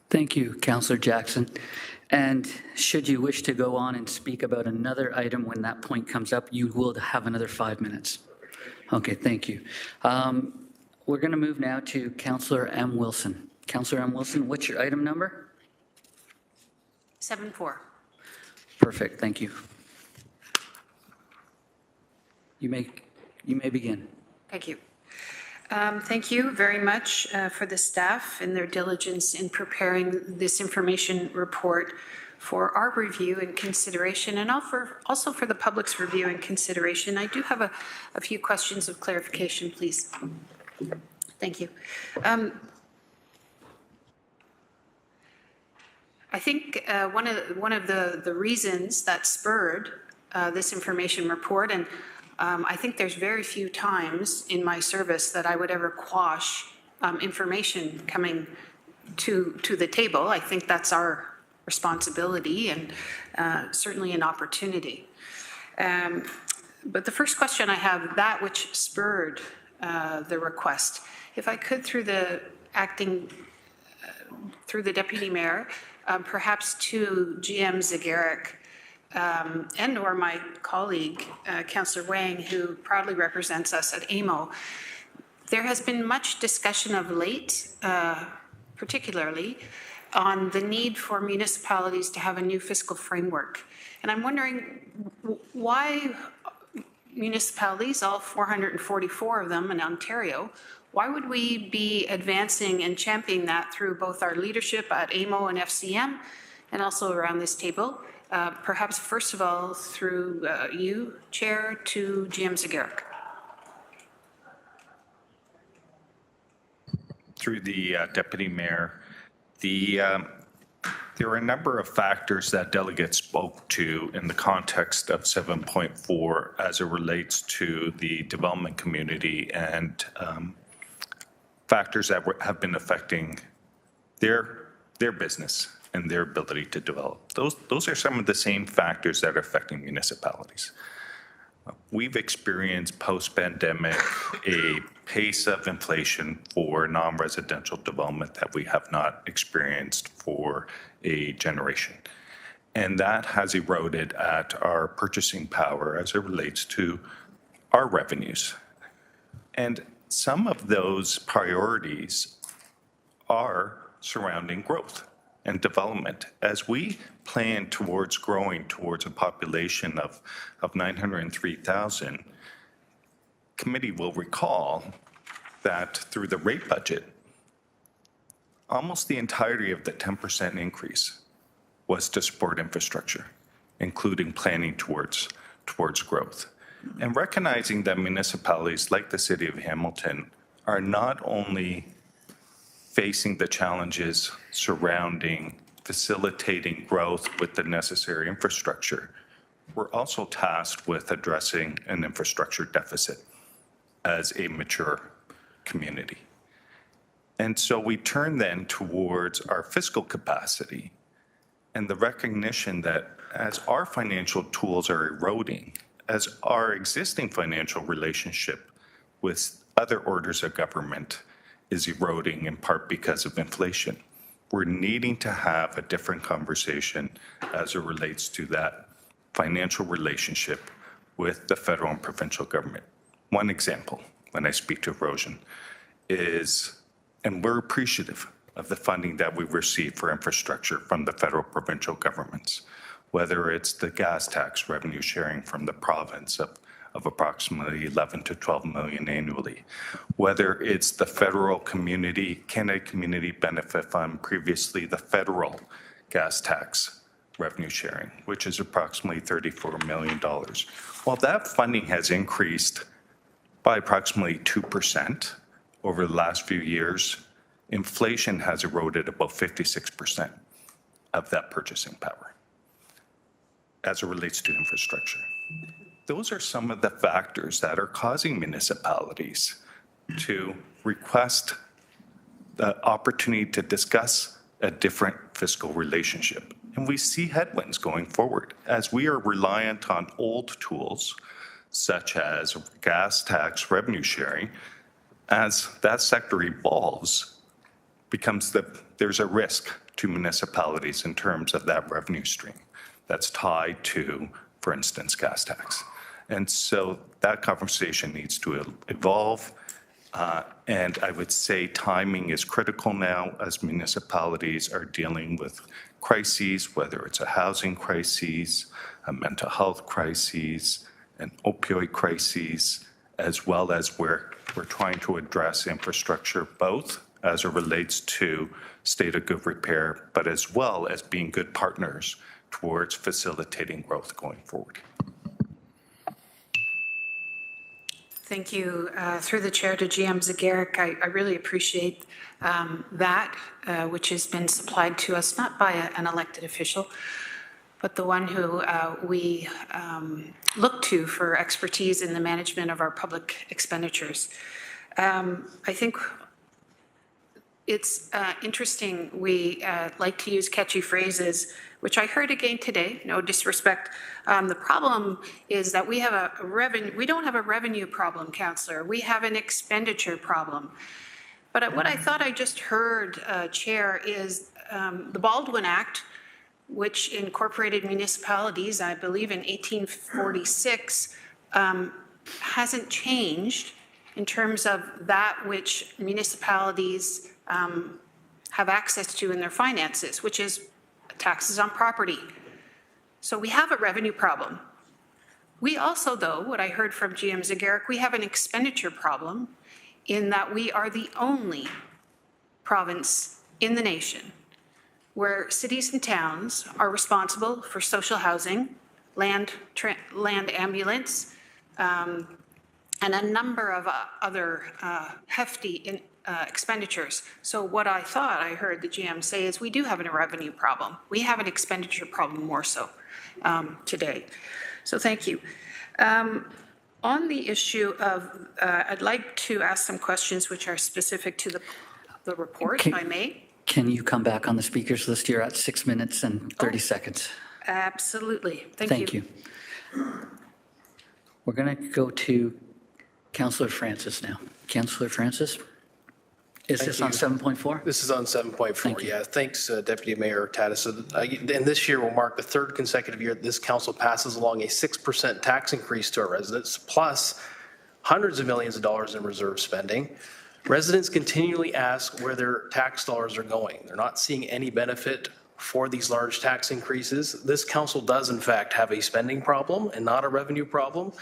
Thank you, Councillor Jackson. And should you wish to go on and speak about another item when that point comes up, you will have another 5 minutes. Okay, thank you. We're going to move now to Councillor M. Wilson. Councillor M. Wilson, what's your item number? 7.4. Perfect, thank you. You may begin. Thank you. Thank you very much for the staff and their diligence in preparing this information report for our review and consideration, and also for the public's review and consideration. I do have a few questions of clarification, please. Thank you. I think one of the reasons that spurred this information report, and I think there's very few times in my service that I would ever quash information coming to the table. I think that's our responsibility and certainly an opportunity. But the first question I have, that which spurred the request, if I could, through the Deputy Mayor, perhaps to GM Zagarek and or my colleague, Councillor Wang, who proudly represents us at AMO, There has been much discussion of late, particularly, on the need for municipalities to have a new fiscal framework. And I'm wondering why municipalities, all 444 of them in Ontario, why would we be advancing and championing that through both our leadership at AMO and FCM and also around this table? Perhaps first of all through you, Chair, to GM Zagarek. Through the Deputy Mayor, there are a number of factors that delegates spoke to in the context of 7.4 as it relates to the development community and factors that have been affecting their business and their ability to develop. Those are some of the same factors that are affecting municipalities. We've experienced post-pandemic a pace of inflation for non-residential development that we have not experienced for a generation. And that has eroded at our purchasing power as it relates to our revenues. And some of those priorities are surrounding growth and development. As we plan towards growing towards a population of 903,000, committee will recall that through the rate budget, almost the entirety of the 10% increase was to support infrastructure, including planning towards growth. And recognizing that municipalities like the City of Hamilton are not only facing the challenges surrounding facilitating growth with the necessary infrastructure, we're also tasked with addressing an infrastructure deficit as a mature community. And so we turn then towards our fiscal capacity and the recognition that as our financial tools are eroding, as our existing financial relationship with other orders of government is eroding in part because of inflation, we're needing to have a different conversation as it relates to that financial relationship with the federal and provincial government. One example, when I speak to erosion, is, and we're appreciative of the funding that we receive for infrastructure from the federal provincial governments, whether it's the gas tax revenue sharing from the province of approximately 11 to 12 million annually, whether it's the federal Canada Community Benefit Fund, previously the federal gas tax revenue sharing, which is approximately $34 million. While that funding has increased by approximately 2% over the last few years, inflation has eroded about 56% of that purchasing power as it relates to infrastructure. Those are some of the factors that are causing municipalities to request the opportunity to discuss a different fiscal relationship. And we see headwinds going forward as we are reliant on old tools such as gas tax revenue sharing. As that sector evolves, there's a risk to municipalities in terms of that revenue stream that's tied to, for instance, gas tax. And so that conversation needs to evolve. And I would say timing is critical now as municipalities are dealing with crises, whether it's a housing crisis, a mental health crisis, an opioid crisis, as well as we're trying to address infrastructure, both as it relates to state of good repair, but as well as being good partners towards facilitating growth going forward. Thank you. Through the chair to GM Zagarek, I really appreciate that, which has been supplied to us not by an elected official, but the one who we look to for expertise in the management of our public expenditures. I think it's interesting. We like to use catchy phrases, which I heard again today, no disrespect. The problem is that we have a revenue, we don't have a revenue problem, Councillor. We have an expenditure problem. But what I thought I just heard, Chair, is the Baldwin Act, which incorporated municipalities, I believe in 1846, hasn't changed in terms of that which municipalities have access to in their finances, which is taxes on property. So we have a revenue problem. We also, though, what I heard from GM Zagaric, we have an expenditure problem in that we are the only province in the nation where cities and towns are responsible for social housing, land ambulance, and a number of other hefty expenditures. So what I thought I heard the GM say is we do have a revenue problem. We have an expenditure problem more so today. So thank you. On the issue of, I'd like to ask some questions which are specific to the report, if I may. Can you come back on the speakers list? You're at 6 minutes and 30 seconds. Absolutely. Thank you. We're going to go to Councillor Francis now. Councillor Francis? Is this on 7.4? This is on 7.4, yeah. Thanks, Deputy Mayor Taddison. And this year will mark the third consecutive year that this council passes along a 6% tax increase to our residents, plus hundreds of millions of dollars in reserve spending. Residents continually ask where their tax dollars are going. They're not seeing any benefit for these large tax increases. This council does, in fact, have a spending problem and not a revenue problem.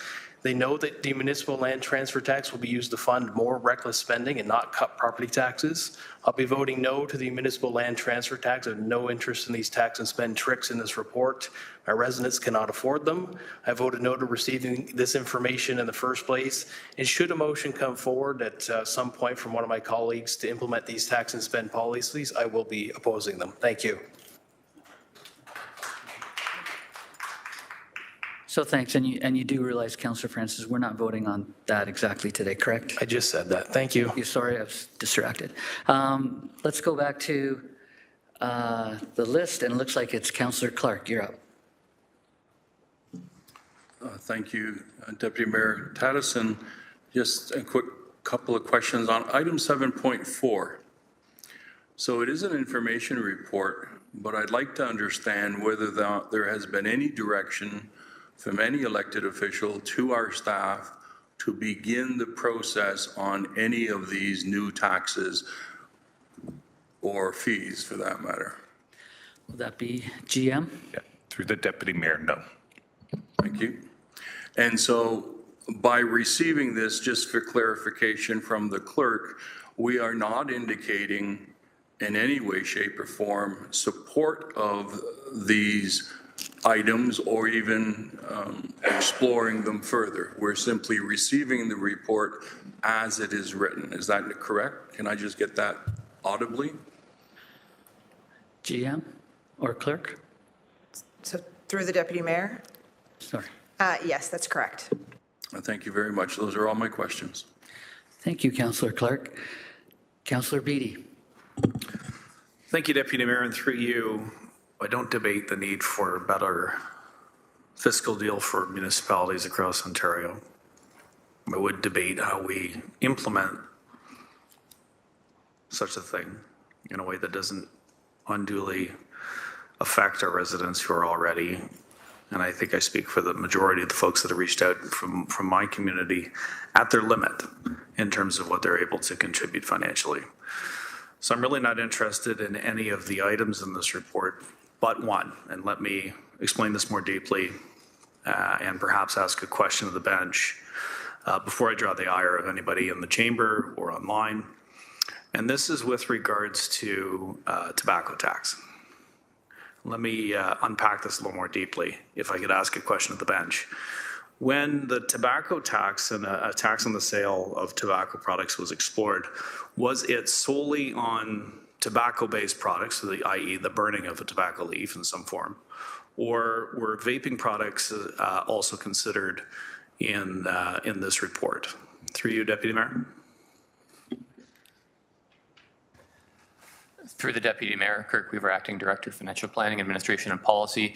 They know that the municipal land transfer tax will be used to fund more reckless spending and not cut property taxes. I'll be voting no to the municipal land transfer tax. I have no interest in these tax and spend tricks in this report. My residents cannot afford them. I voted no to receiving this information in the first place. And should a motion come forward at some point from one of my colleagues to implement these tax and spend policies, I will be opposing them. Thank you. So thanks, and you do realize, Councillor Francis, we're not voting on that exactly today, correct? I just said that. Thank you. Sorry, I was distracted. Let's go back to the list, and it looks like it's Councillor Clark. You're up. Thank you, Deputy Mayor Taddison. Just a quick couple of questions on item 7.4. So it is an information report, but I'd like to understand whether there has been any direction from any elected official to our staff to begin the process on any of these new taxes or fees, for that matter. Will that be GM? Yeah, through the Deputy Mayor, no. Thank you. And so by receiving this, just for clarification from the clerk, we are not indicating in any way, shape, or form support of these items or even exploring them further. We're simply receiving the report as it is written. Is that correct? Can I just get that audibly? GM or clerk? So through the Deputy Mayor? Sorry. Yes, that's correct. Thank you very much. Those are all my questions. Thank you, Councillor Clark. Councillor Beattie. Thank you, Deputy Mayor, and through you, I don't debate the need for a better fiscal deal for municipalities across Ontario. I would debate how we implement such a thing in a way that doesn't unduly affect our residents who are already, and I think I speak for the majority of the folks that have reached out from my community, at their limit in terms of what they're able to contribute financially. So I'm really not interested in any of the items in this report but one, and let me explain this more deeply and perhaps ask a question of the bench before I draw the ire of anybody in the chamber or online. And this is with regards to tobacco tax. Let me unpack this a little more deeply, if I could ask a question of the bench. When the tobacco tax and a tax on the sale of tobacco products was explored, was it solely on tobacco-based products, so i.e. the burning of a tobacco leaf in some form, or were vaping products also considered in this report? Through you, Deputy Mayor. Through the Deputy Mayor, Kirk Weaver, Acting Director, Financial Planning, Administration and Policy.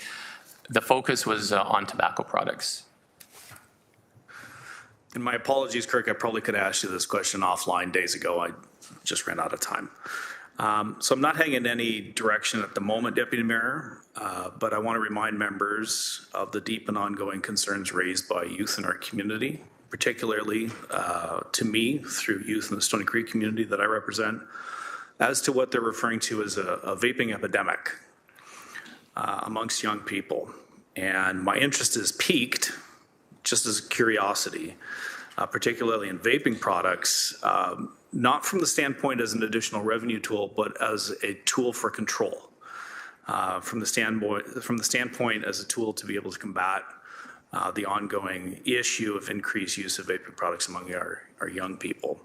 The focus was on tobacco products. And my apologies, Kirk, I probably could have asked you this question offline days ago. I just ran out of time. So I'm not hanging any direction at the moment, Deputy Mayor, but I want to remind members of the deep and ongoing concerns raised by youth in our community, particularly to me through youth in the Stony Creek community that I represent, as to what they're referring to as a vaping epidemic amongst young people. And my interest is piqued, just as a curiosity, particularly in vaping products, not from the standpoint as an additional revenue tool, but as a tool for control. From the standpoint as a tool to be able to combat the ongoing issue of increased use of vaping products among our young people.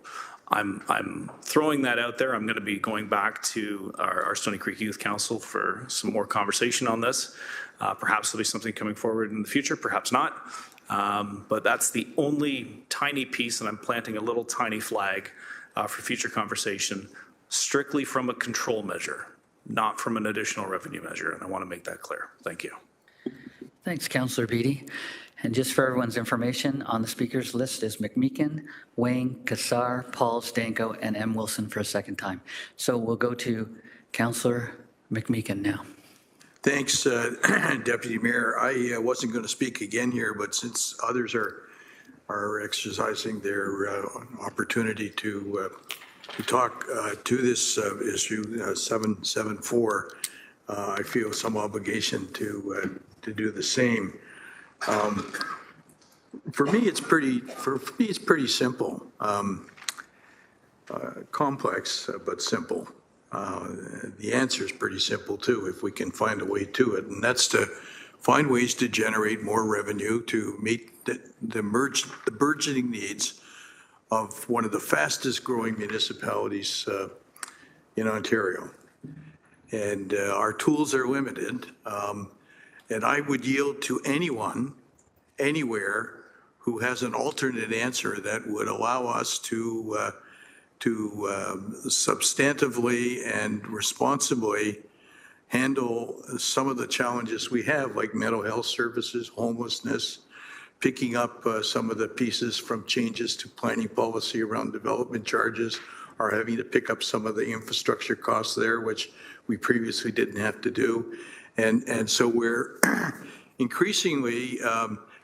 I'm throwing that out there. I'm going to be going back to our Stony Creek Youth Council for some more conversation on this. Perhaps there'll be something coming forward in the future, perhaps not. But that's the only tiny piece, and I'm planting a little tiny flag for future conversation, strictly from a control measure, not from an additional revenue measure, and I want to make that clear. Thank you. Thanks, Councillor Beattie. And just for everyone's information, on the speakers list is McMeekin, Wayne, Kassar, Paul, Stanko, and M. Wilson for a second time. So we'll go to Councillor McMeekin now. Thanks, Deputy Mayor. I wasn't going to speak again here, but since others are exercising their opportunity to talk to this issue, 774, I feel some obligation to do the same. For me, it's pretty simple, complex but simple. The answer is pretty simple too, if we can find a way to it, and that's to find ways to generate more revenue to meet the burgeoning needs of one of the fastest growing municipalities in Ontario. And our tools are limited. And I would yield to anyone, anywhere, who has an alternate answer that would allow us to substantively and responsibly handle some of the challenges we have, like mental health services, homelessness, picking up some of the pieces from changes to planning policy around development charges, or having to pick up some of the infrastructure costs there, which we previously didn't have to do. And so we're increasingly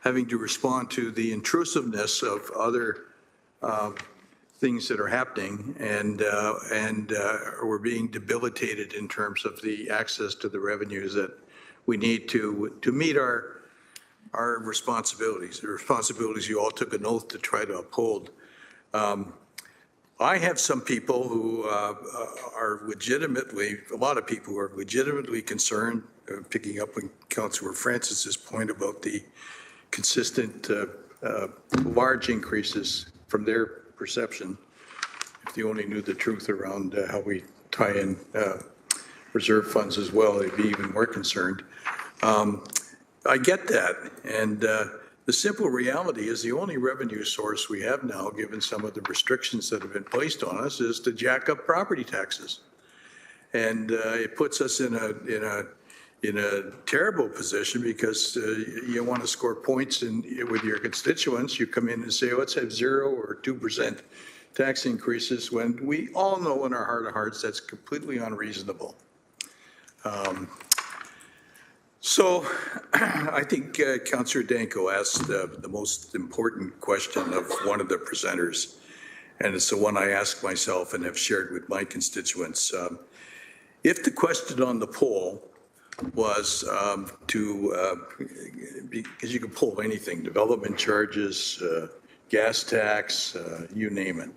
having to respond to the intrusiveness of other things that are happening, and we're being debilitated in terms of the access to the revenues that we need to meet our responsibilities, the responsibilities you all took an oath to try to uphold. I have some people who are legitimately, a lot of people who are legitimately concerned, picking up on Councillor Francis's point about the consistent large increases from their perception. If they only knew the truth around how we tie in reserve funds as well, they'd be even more concerned. I get that, and the simple reality is the only revenue source we have now, given some of the restrictions that have been placed on us, is to jack up property taxes. And it puts us in a terrible position, because you want to score points with your constituents. You come in and say, let's have 0 or 2% tax increases, when we all know in our heart of hearts that's completely unreasonable. So I think Councillor Danko asked the most important question of one of the presenters, and it's the one I ask myself and have shared with my constituents. If the question on the poll was because you can poll anything, development charges, gas tax, you name it,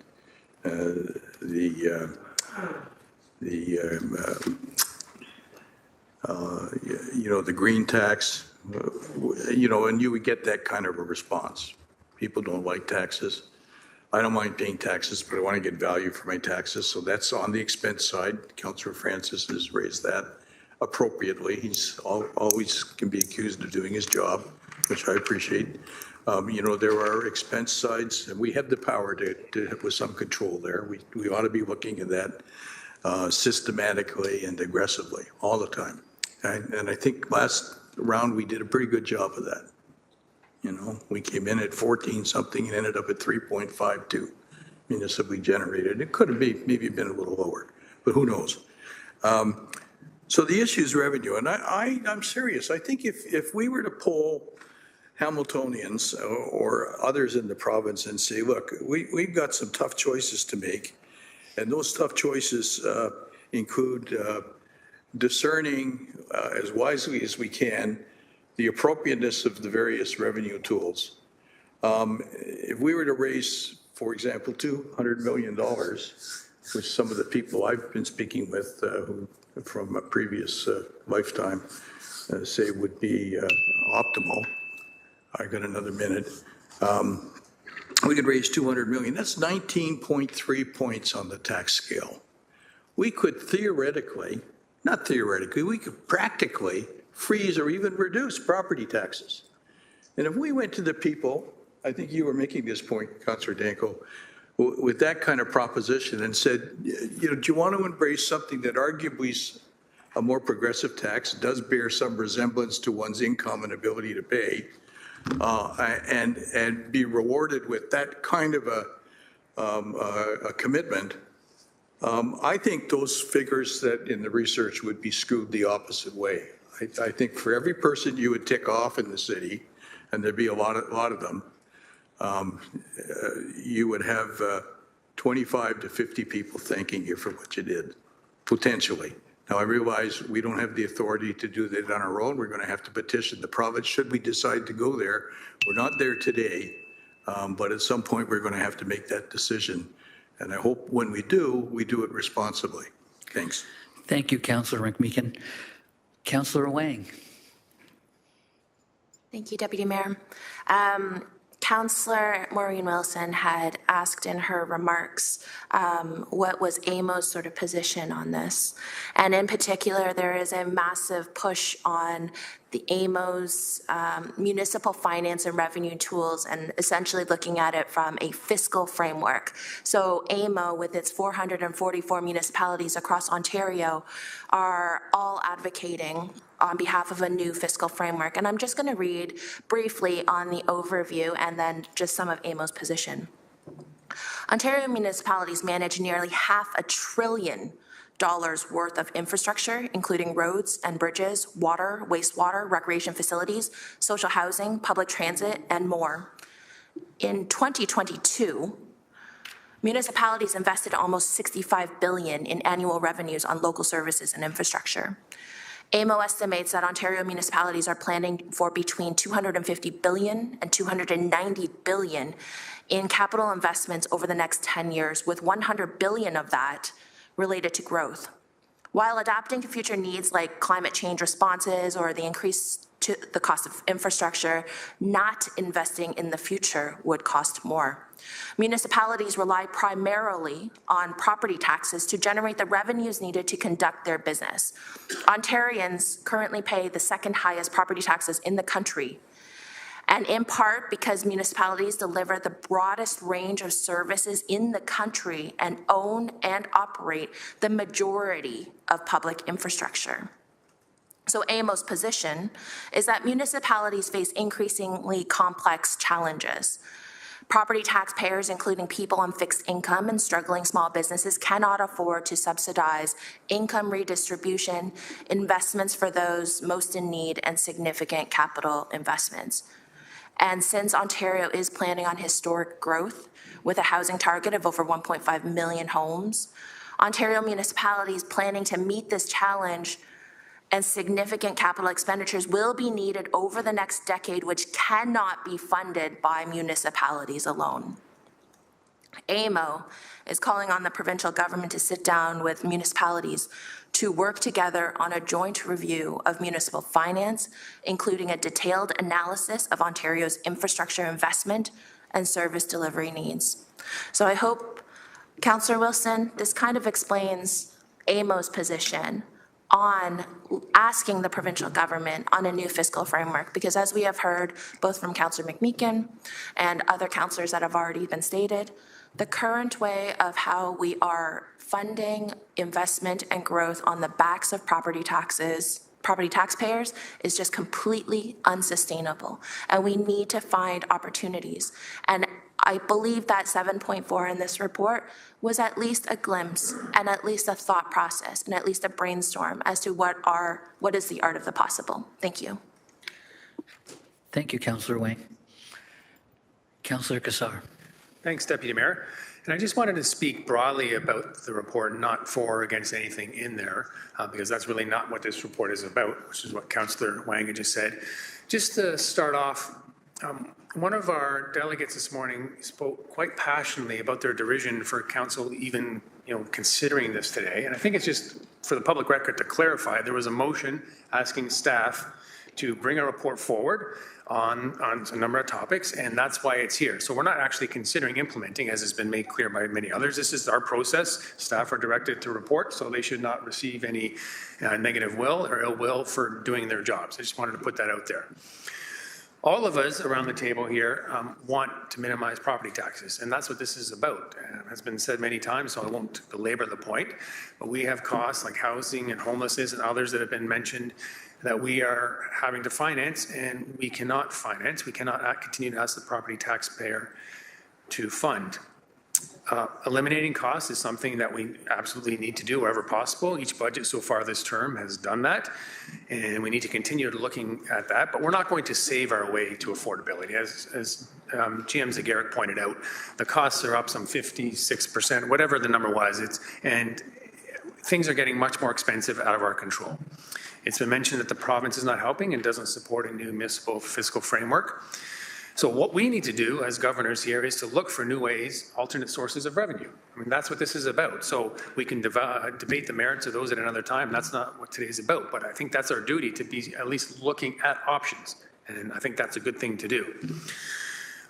the green tax, and you would get that kind of a response. People don't like taxes. I don't mind paying taxes, but I want to get value for my taxes. So that's on the expense side. Councillor Francis has raised that appropriately. He's always can be accused of doing his job, which I appreciate. There are expense sides, and we have the power to with some control there. We ought to be looking at that systematically and aggressively all the time. And I think last round we did a pretty good job of that. We came in at 14 something and ended up at 3.52 municipally generated. It could have maybe been a little lower, but who knows? So the issue is revenue, and I'm serious. I think if we were to poll Hamiltonians or others in the province and say, look, we've got some tough choices to make. And those tough choices include discerning as wisely as we can the appropriateness of the various revenue tools. If we were to raise, for example, $200 million, which some of the people I've been speaking with who from a previous lifetime say would be optimal, I got another minute. We could raise $200 million. That's 19.3 points on the tax scale. We could theoretically, not theoretically, we could practically freeze or even reduce property taxes. And if we went to the people, I think you were making this point, Councillor Danko, with that kind of proposition and said, you know, do you want to embrace something that arguably is a more progressive tax, does bear some resemblance to one's income and ability to pay, and be rewarded with that kind of a commitment? I think those figures that in the research would be skewed the opposite way. I think for every person you would tick off in the city, and there'd be a lot of them, you would have 25 to 50 people thanking you for what you did, potentially. Now, I realize we don't have the authority to do that on our own. We're going to have to petition the province should we decide to go there. We're not there today, but at some point we're going to have to make that decision. And I hope when we do it responsibly. Thanks. Thank you, Councillor McMeekin. Councillor Wang. Thank you, Deputy Mayor. Councillor Maureen Wilson had asked in her remarks what was AMO's sort of position on this. And in particular, there is a massive push on the AMO's municipal finance and revenue tools and essentially looking at it from a fiscal framework. So AMO, with its 444 municipalities across Ontario, are all advocating on behalf of a new fiscal framework. And I'm just going to read briefly on the overview and then just some of AMO's position. Ontario municipalities manage nearly $500 billion worth of infrastructure, including roads and bridges, water, wastewater, recreation facilities, social housing, public transit, and more. In 2022, municipalities invested almost $65 billion in annual revenues on local services and infrastructure. AMO estimates that Ontario municipalities are planning for between $250 billion and $290 billion in capital investments over the next 10 years, with $100 billion of that related to growth. While adapting to future needs like climate change responses or the increase to the cost of infrastructure, not investing in the future would cost more. Municipalities rely primarily on property taxes to generate the revenues needed to conduct their business. Ontarians currently pay the second highest property taxes in the country, and in part because municipalities deliver the broadest range of services in the country and own and operate the majority of public infrastructure. So AMO's position is that municipalities face increasingly complex challenges. Property taxpayers, including people on fixed income and struggling small businesses, cannot afford to subsidize income redistribution, investments for those most in need, and significant capital investments. And since Ontario is planning on historic growth with a housing target of over 1.5 million homes, Ontario municipalities planning to meet this challenge and significant capital expenditures will be needed over the next decade, which cannot be funded by municipalities alone. AMO is calling on the provincial government to sit down with municipalities to work together on a joint review of municipal finance, including a detailed analysis of Ontario's infrastructure investment and service delivery needs. So I hope, Councillor Wilson, this kind of explains AMO's position on asking the provincial government on a new fiscal framework, because as we have heard both from Councillor McMeekin and other councillors that have already been stated, the current way of how we are funding investment and growth on the backs of property taxpayers is just completely unsustainable. And we need to find opportunities. And I believe that 7.4 in this report was at least a glimpse and at least a thought process and at least a brainstorm as to what is the art of the possible. Thank you. Thank you, Councillor Wang. Councillor Kassar. Thanks, Deputy Mayor. And I just wanted to speak broadly about the report, not for or against anything in there, because that's really not what this report is about, which is what Councillor Wang had just said. Just to start off, one of our delegates this morning spoke quite passionately about their derision for council even, considering this today. And I think it's just for the public record to clarify, there was a motion asking staff to bring a report forward on a number of topics, and that's why it's here. So we're not actually considering implementing, as has been made clear by many others. This is our process. Staff are directed to report, so they should not receive any negative will or ill will for doing their jobs. I just wanted to put that out there. All of us around the table here want to minimize property taxes, and that's what this is about. It has been said many times, so I won't belabor the point, but we have costs like housing and homelessness and others that have been mentioned that we are having to finance, and we cannot finance. We cannot continue to ask the property taxpayer to fund. Eliminating costs is something that we absolutely need to do wherever possible. Each budget so far this term has done that, and we need to continue looking at that, but we're not going to save our way to affordability. As GM Zagaric pointed out, the costs are up some 56%, whatever the number was, and things are getting much more expensive out of our control. It's been mentioned that the province is not helping and doesn't support a new municipal fiscal framework. So what we need to do as governors here is to look for new ways, alternate sources of revenue. I mean, that's what this is about. So we can debate the merits of those at another time. That's not what today is about. But I think that's our duty, to be at least looking at options. And I think that's a good thing to do.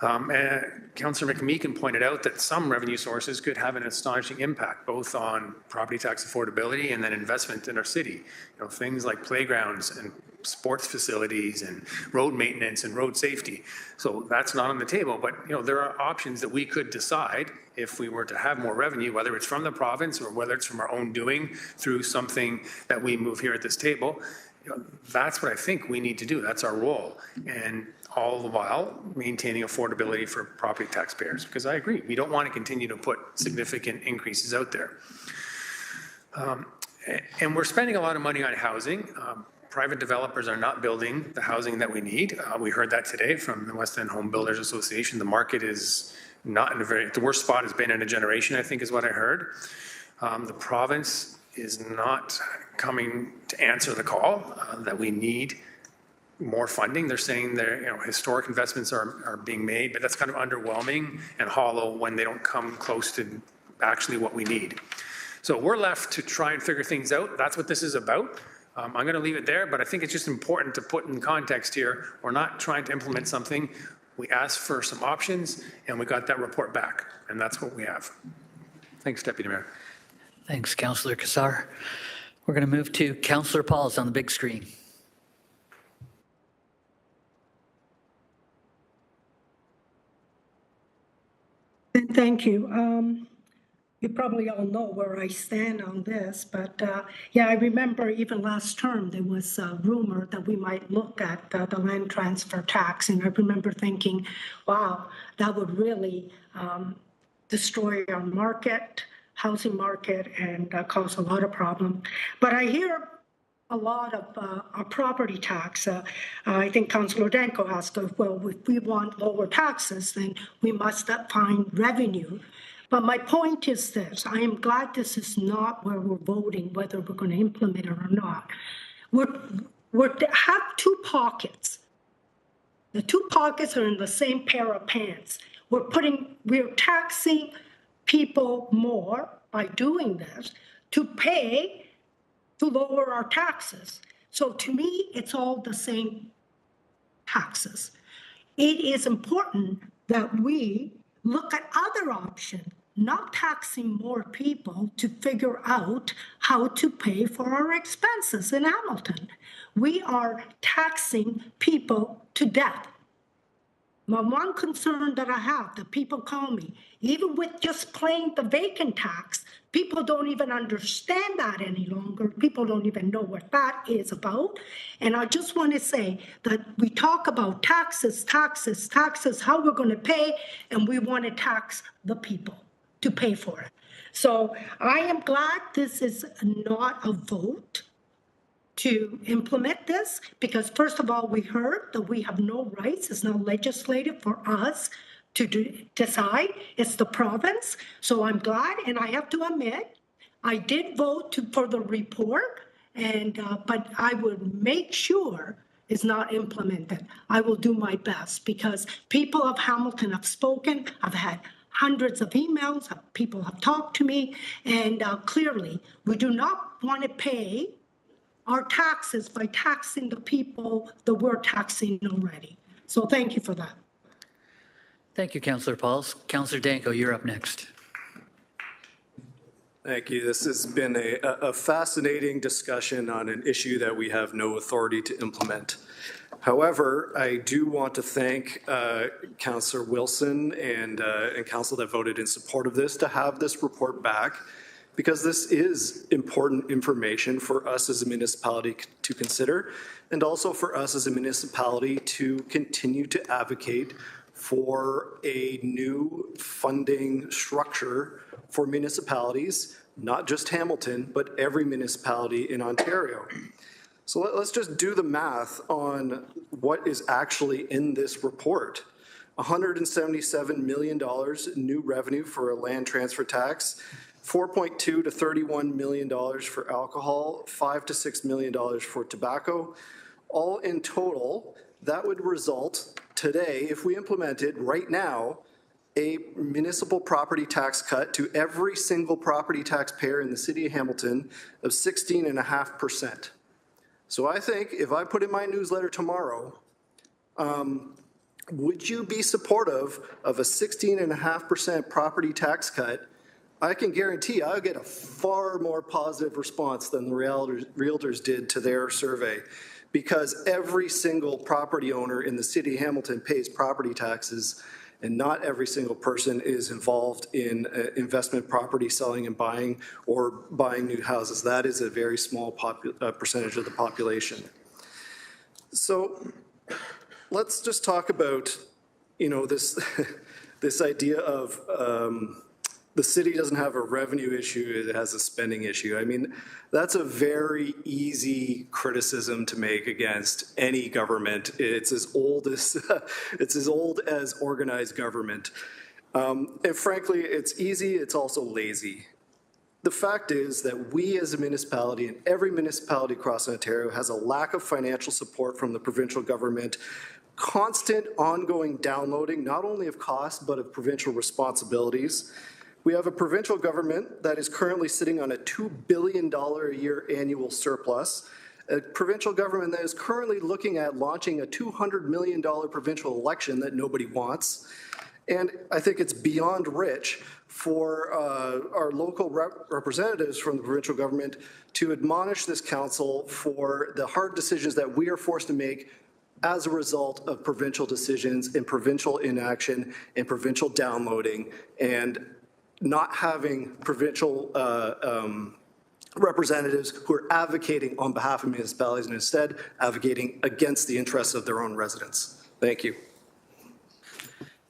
Councillor McMeekin pointed out that some revenue sources could have an astonishing impact, both on property tax affordability and then investment in our city. Things like playgrounds and sports facilities and road maintenance and road safety. So that's not on the table, but there are options that we could decide if we were to have more revenue, whether it's from the province or whether it's from our own doing through something that we move here at this table. That's what I think we need to do. That's our role. And all the while maintaining affordability for property taxpayers, because I agree, we don't want to continue to put significant increases out there. And we're spending a lot of money on housing. Private developers are not building the housing that we need. We heard that today from the West End Home Builders Association. The market is not in the worst spot it's been in a generation, I think is what I heard. The province is not coming to answer the call that we need more funding. They're saying their historic investments are being made, but that's kind of underwhelming and hollow when they don't come close to actually what we need. So we're left to try and figure things out. That's what this is about. I'm going to leave it there, but I think it's just important to put in context here. We're not trying to implement something. We asked for some options, and we got that report back, and that's what we have. Thanks, Deputy Mayor. Thanks, Councillor Kassar. We're going to move to Councillor Pauls on the big screen. Thank you. You probably all know where I stand on this, but yeah, I remember even last term there was a rumor that we might look at the land transfer tax, and I remember thinking, wow, that would really destroy our market, housing market, and cause a lot of problem. But I hear a lot of our property tax. I think Councillor Danko asked, well, if we want lower taxes, then we must find revenue. But my point is this: I am glad this is not where we're voting whether we're going to implement it or not. We have two pockets. The two pockets are in the same pair of pants. We're taxing people more by doing this to pay to lower our taxes. So to me, it's all the same taxes. It is important that we look at other options, not taxing more people to figure out how to pay for our expenses in Hamilton. We are taxing people to death. My one concern that I have, that people call me, even with just plain the vacant tax, people don't even understand that any longer. People don't even know what that is about. And I just want to say that we talk about taxes, taxes, taxes, how we're going to pay, and we want to tax the people to pay for it. So I am glad this is not a vote to implement this, because first of all, we heard that we have no rights. It's not legislative for us to decide. It's the province. So I'm glad, and I have to admit, I did vote for the report, and but I would make sure it's not implemented. I will do my best, because people of Hamilton have spoken. I've had hundreds of emails. People have talked to me, and clearly we do not want to pay our taxes by taxing the people that we're taxing already. So thank you for that. Thank you, Councillor Pauls. Councillor Danko, you're up next. Thank you. This has been a fascinating discussion on an issue that we have no authority to implement. However, I do want to thank Councillor Wilson and council that voted in support of this to have this report back, because this is important information for us as a municipality to consider, and also for us as a municipality to continue to advocate for a new funding structure for municipalities, not just Hamilton, but every municipality in Ontario. So let's just do the math on what is actually in this report. $177 million new revenue for a land transfer tax, $4.2 to $31 million for alcohol, $5 to $6 million for tobacco. All in total, that would result today, if we implemented right now, a municipal property tax cut to every single property taxpayer in the city of Hamilton of 16.5%. So I think if I put in my newsletter tomorrow, would you be supportive of a 16.5% property tax cut? I can guarantee I'll get a far more positive response than the realtors did to their survey, because every single property owner in the city of Hamilton pays property taxes, and not every single person is involved in investment property selling and buying, or buying new houses. That is a very small percentage of the population. So let's just talk about, this this idea of the city doesn't have a revenue issue, it has a spending issue. I mean, that's a very easy criticism to make against any government. It's as old as organized government. And frankly, it's easy, it's also lazy. The fact is that we as a municipality, and every municipality across Ontario, has a lack of financial support from the provincial government, constant ongoing downloading, not only of costs, but of provincial responsibilities. We have a provincial government that is currently sitting on a $2 billion a year annual surplus, a provincial government that is currently looking at launching a $200 million provincial election that nobody wants. And I think it's beyond rich for our local representatives from the provincial government to admonish this council for the hard decisions that we are forced to make as a result of provincial decisions and provincial inaction and provincial downloading, and not having provincial representatives who are advocating on behalf of municipalities and instead advocating against the interests of their own residents. Thank you.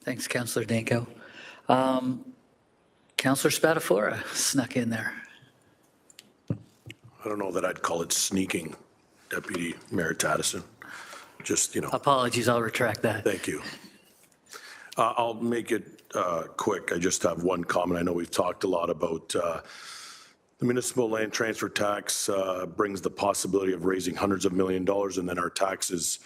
Thanks, Councillor Danko. Councillor Spatafora snuck in there. I don't know that I'd call it sneaking, Deputy Mayor Taddison. Just, Apologies, I'll retract that. Thank you. I'll make it quick. I just have one comment. I know we've talked a lot about the municipal land transfer tax brings the possibility of raising hundreds of millions of dollars, and then our taxes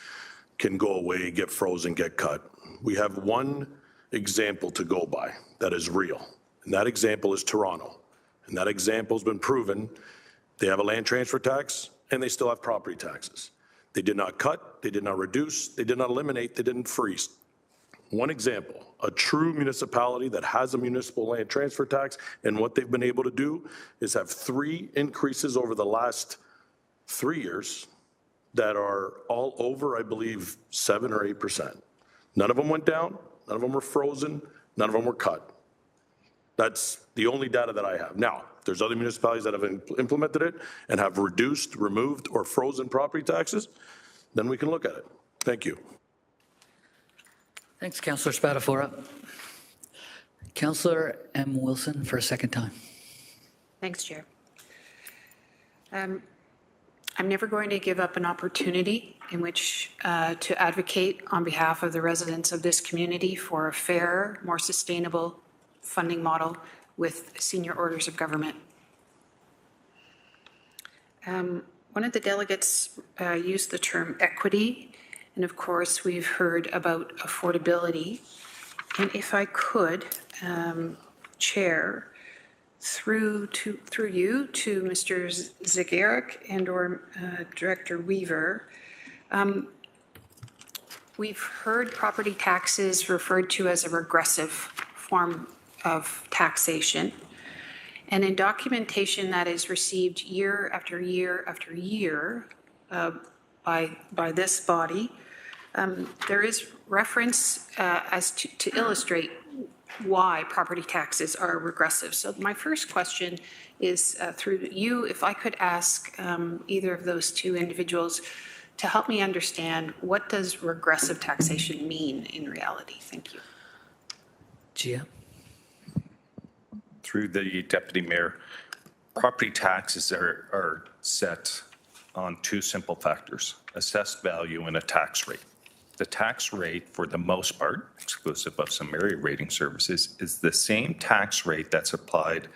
can go away, get frozen, get cut. We have one example to go by that is real, and that example is Toronto. And that example has been proven. They have a land transfer tax, and they still have property taxes. They did not cut, they did not reduce, they did not eliminate, they didn't freeze. One example, a true municipality that has a municipal land transfer tax, and what they've been able to do is have 3 increases over the last 3 years that are all over, I believe, 7 or 8%. None of them went down, none of them were frozen, none of them were cut. That's the only data that I have. Now, if there's other municipalities that have implemented it and have reduced, removed, or frozen property taxes, then we can look at it. Thank you. Thanks, Councillor Spatafora. Councillor M. Wilson for a second time. Thanks, Chair. I'm never going to give up an opportunity in which to advocate on behalf of the residents of this community for a fairer, more sustainable funding model with senior orders of government. One of the delegates used the term equity, and of course, we've heard about affordability. And if I could, Chair, through you to Mr. Zagaric and/or Director Weaver, we've heard property taxes referred to as a regressive form of taxation. And in documentation that is received year after year after year by this body, there is reference as to illustrate why property taxes are regressive. So my first question is through you, if I could ask either of those two individuals to help me understand, what does regressive taxation mean in reality? Thank you. Gia? Through the Deputy Mayor, property taxes are set on two simple factors: assessed value and a tax rate. The tax rate, for the most part, exclusive of some area rating services, is the same tax rate that's applied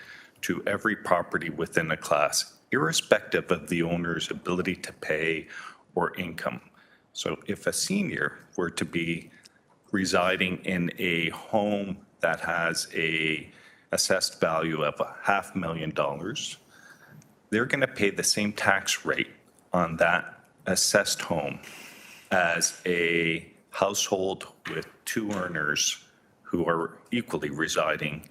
to every property within a class, irrespective of the owner's ability to pay or income. So if a senior were to be residing in a home that has a assessed value of $500,000, they're going to pay the same tax rate on that assessed home as a household with two earners who are equally residing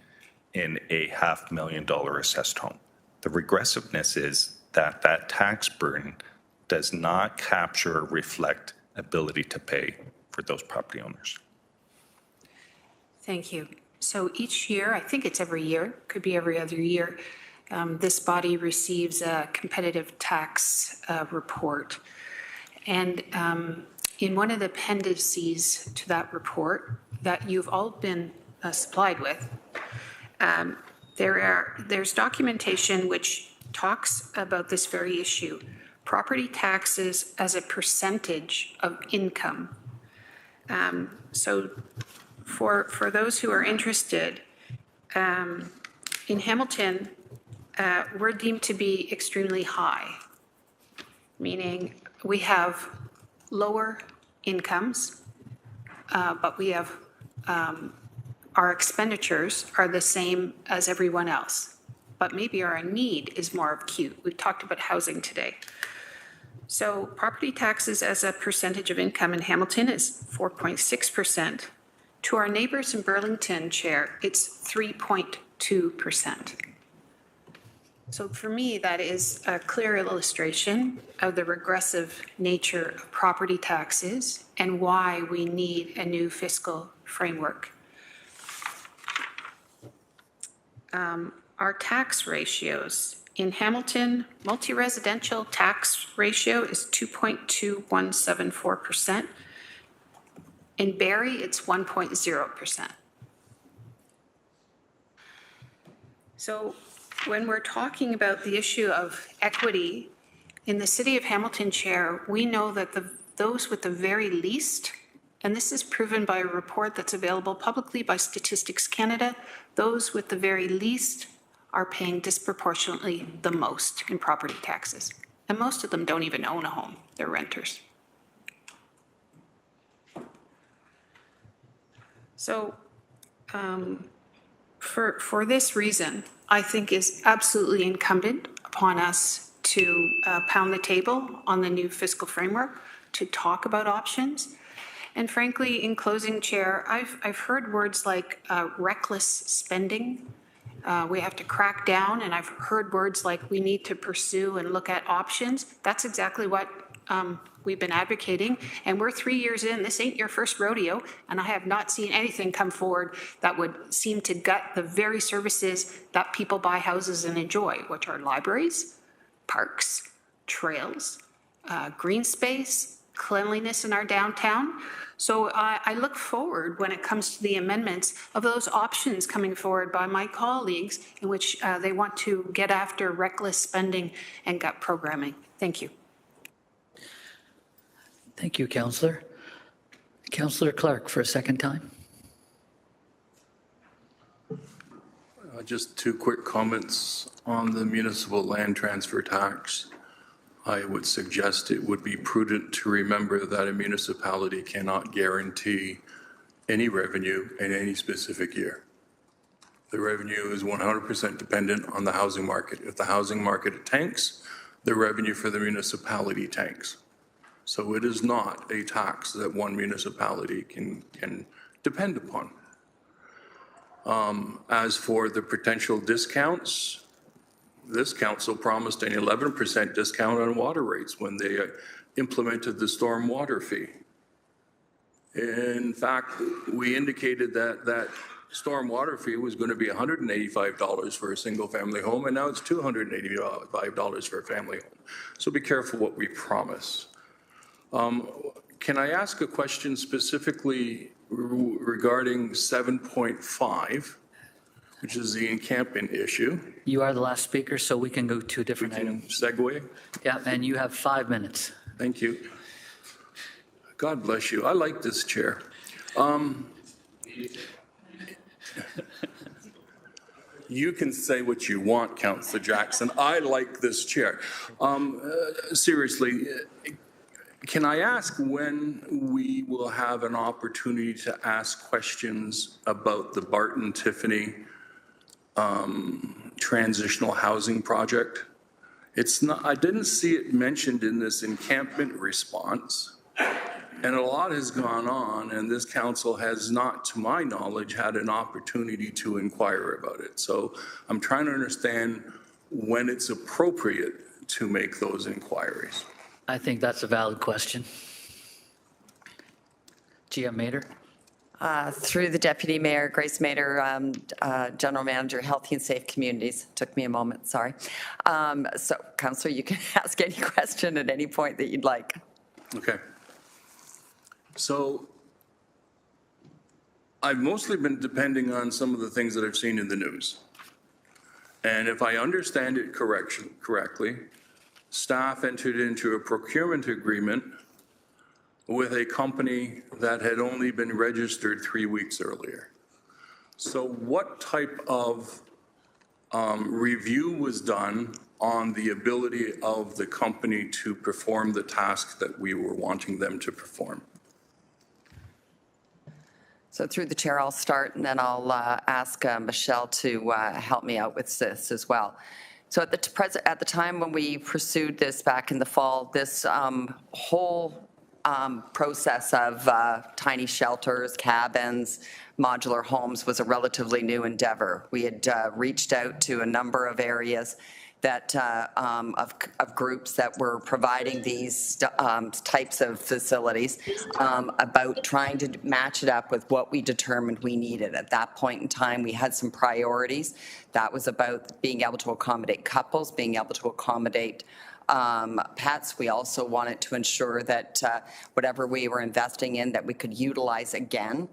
in a $500,000 assessed home. The regressiveness is that that tax burden does not capture or reflect ability to pay for those property owners. Thank you. So each year, I think it's every year, could be every other year, this body receives a competitive tax report. And in one of the appendices to that report that you've all been supplied with, there's documentation which talks about this very issue: property taxes as a percentage of income. So for those who are interested, in Hamilton, we're deemed to be extremely high, meaning we have lower incomes, but we have our expenditures are the same as everyone else, but maybe our need is more acute. We've talked about housing today. So property taxes as a percentage of income in Hamilton is 4.6%. To our neighbors in Burlington, Chair, it's 3.2%. So for me, that is a clear illustration of the regressive nature of property taxes and why we need a new fiscal framework. Our tax ratios. In Hamilton, multi-residential tax ratio is 2.2174%. In Barrie, it's 1.0%. So when we're talking about the issue of equity in the City of Hamilton, Chair, we know that those with the very least, and this is proven by a report that's available publicly by Statistics Canada, those with the very least are paying disproportionately the most in property taxes. And most of them don't even own a home, they're renters. So for this reason, I think it's absolutely incumbent upon us to pound the table on the new fiscal framework, to talk about options. And frankly, in closing, Chair, I've heard words like reckless spending. We have to crack down, and I've heard words like we need to pursue and look at options. That's exactly what we've been advocating, and we're 3 years in. This ain't your first rodeo, and I have not seen anything come forward that would seem to gut the very services that people buy houses and enjoy, which are libraries, parks, trails, green space, cleanliness in our downtown. So I look forward, when it comes to the amendments, of those options coming forward by my colleagues in which they want to get after reckless spending and gut programming. Thank you. Thank you, Councillor. Councillor Clark for a second time. Just two quick comments on the municipal land transfer tax. I would suggest it would be prudent to remember that a municipality cannot guarantee any revenue in any specific year. The revenue is 100% dependent on the housing market. If the housing market tanks, the revenue for the municipality tanks. So it is not a tax that one municipality can depend upon. As for the potential discounts, this council promised an 11% discount on water rates when they implemented the storm water fee. In fact, we indicated that storm water fee was going to be $185 for a single family home, and now it's $285 for a family home. So be careful what we promise. Can I ask a question specifically regarding 7.5, which is the encampment issue? You are the last speaker, so we can go to a different item. Segue? Yeah, and you have 5 minutes. Thank you. God bless you. I like this chair. You can say what you want, Councillor Jackson. I like this chair. Seriously, can I ask when we will have an opportunity to ask questions about the Barton Tiffany transitional housing project? It's not, I didn't see it mentioned in this encampment response, and a lot has gone on, and this council has not, to my knowledge, had an opportunity to inquire about it. So I'm trying to understand when it's appropriate to make those inquiries. I think that's a valid question. GM Mader. Through the Deputy Mayor, Grace Mader, General Manager, Healthy and Safe Communities. Took me a moment, sorry. So, Councillor, you can ask any question at any point that you'd like. Okay. So I've mostly been depending on some of the things that I've seen in the news. And if I understand it correctly, staff entered into a procurement agreement with a company that had only been registered 3 weeks earlier. So what type of review was done on the ability of the company to perform the task that we were wanting them to perform? So through the chair, I'll start, and then I'll ask Michelle to help me out with this as well. So at the time when we pursued this back in the fall, this whole process of tiny shelters, cabins, modular homes was a relatively new endeavor. We had reached out to a number of areas that of groups that were providing these types of facilities about trying to match it up with what we determined we needed. At that point in time, we had some priorities. That was about being able to accommodate couples, being able to accommodate pets. We also wanted to ensure that whatever we were investing in that we could utilize again.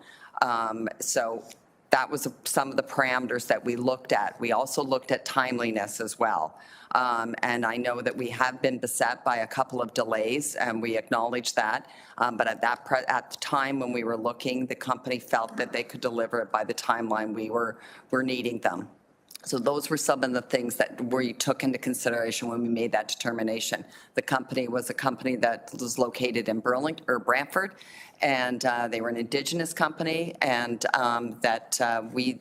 So that was some of the parameters that we looked at. We also looked at timeliness as well. And I know that we have been beset by a couple of delays, and we acknowledge that. But at the time when we were looking, the company felt that they could deliver it by the timeline we were needing them. So those were some of the things that we took into consideration when we made that determination. The company was a company that was located in Burlington or Brantford, and they were an Indigenous company, and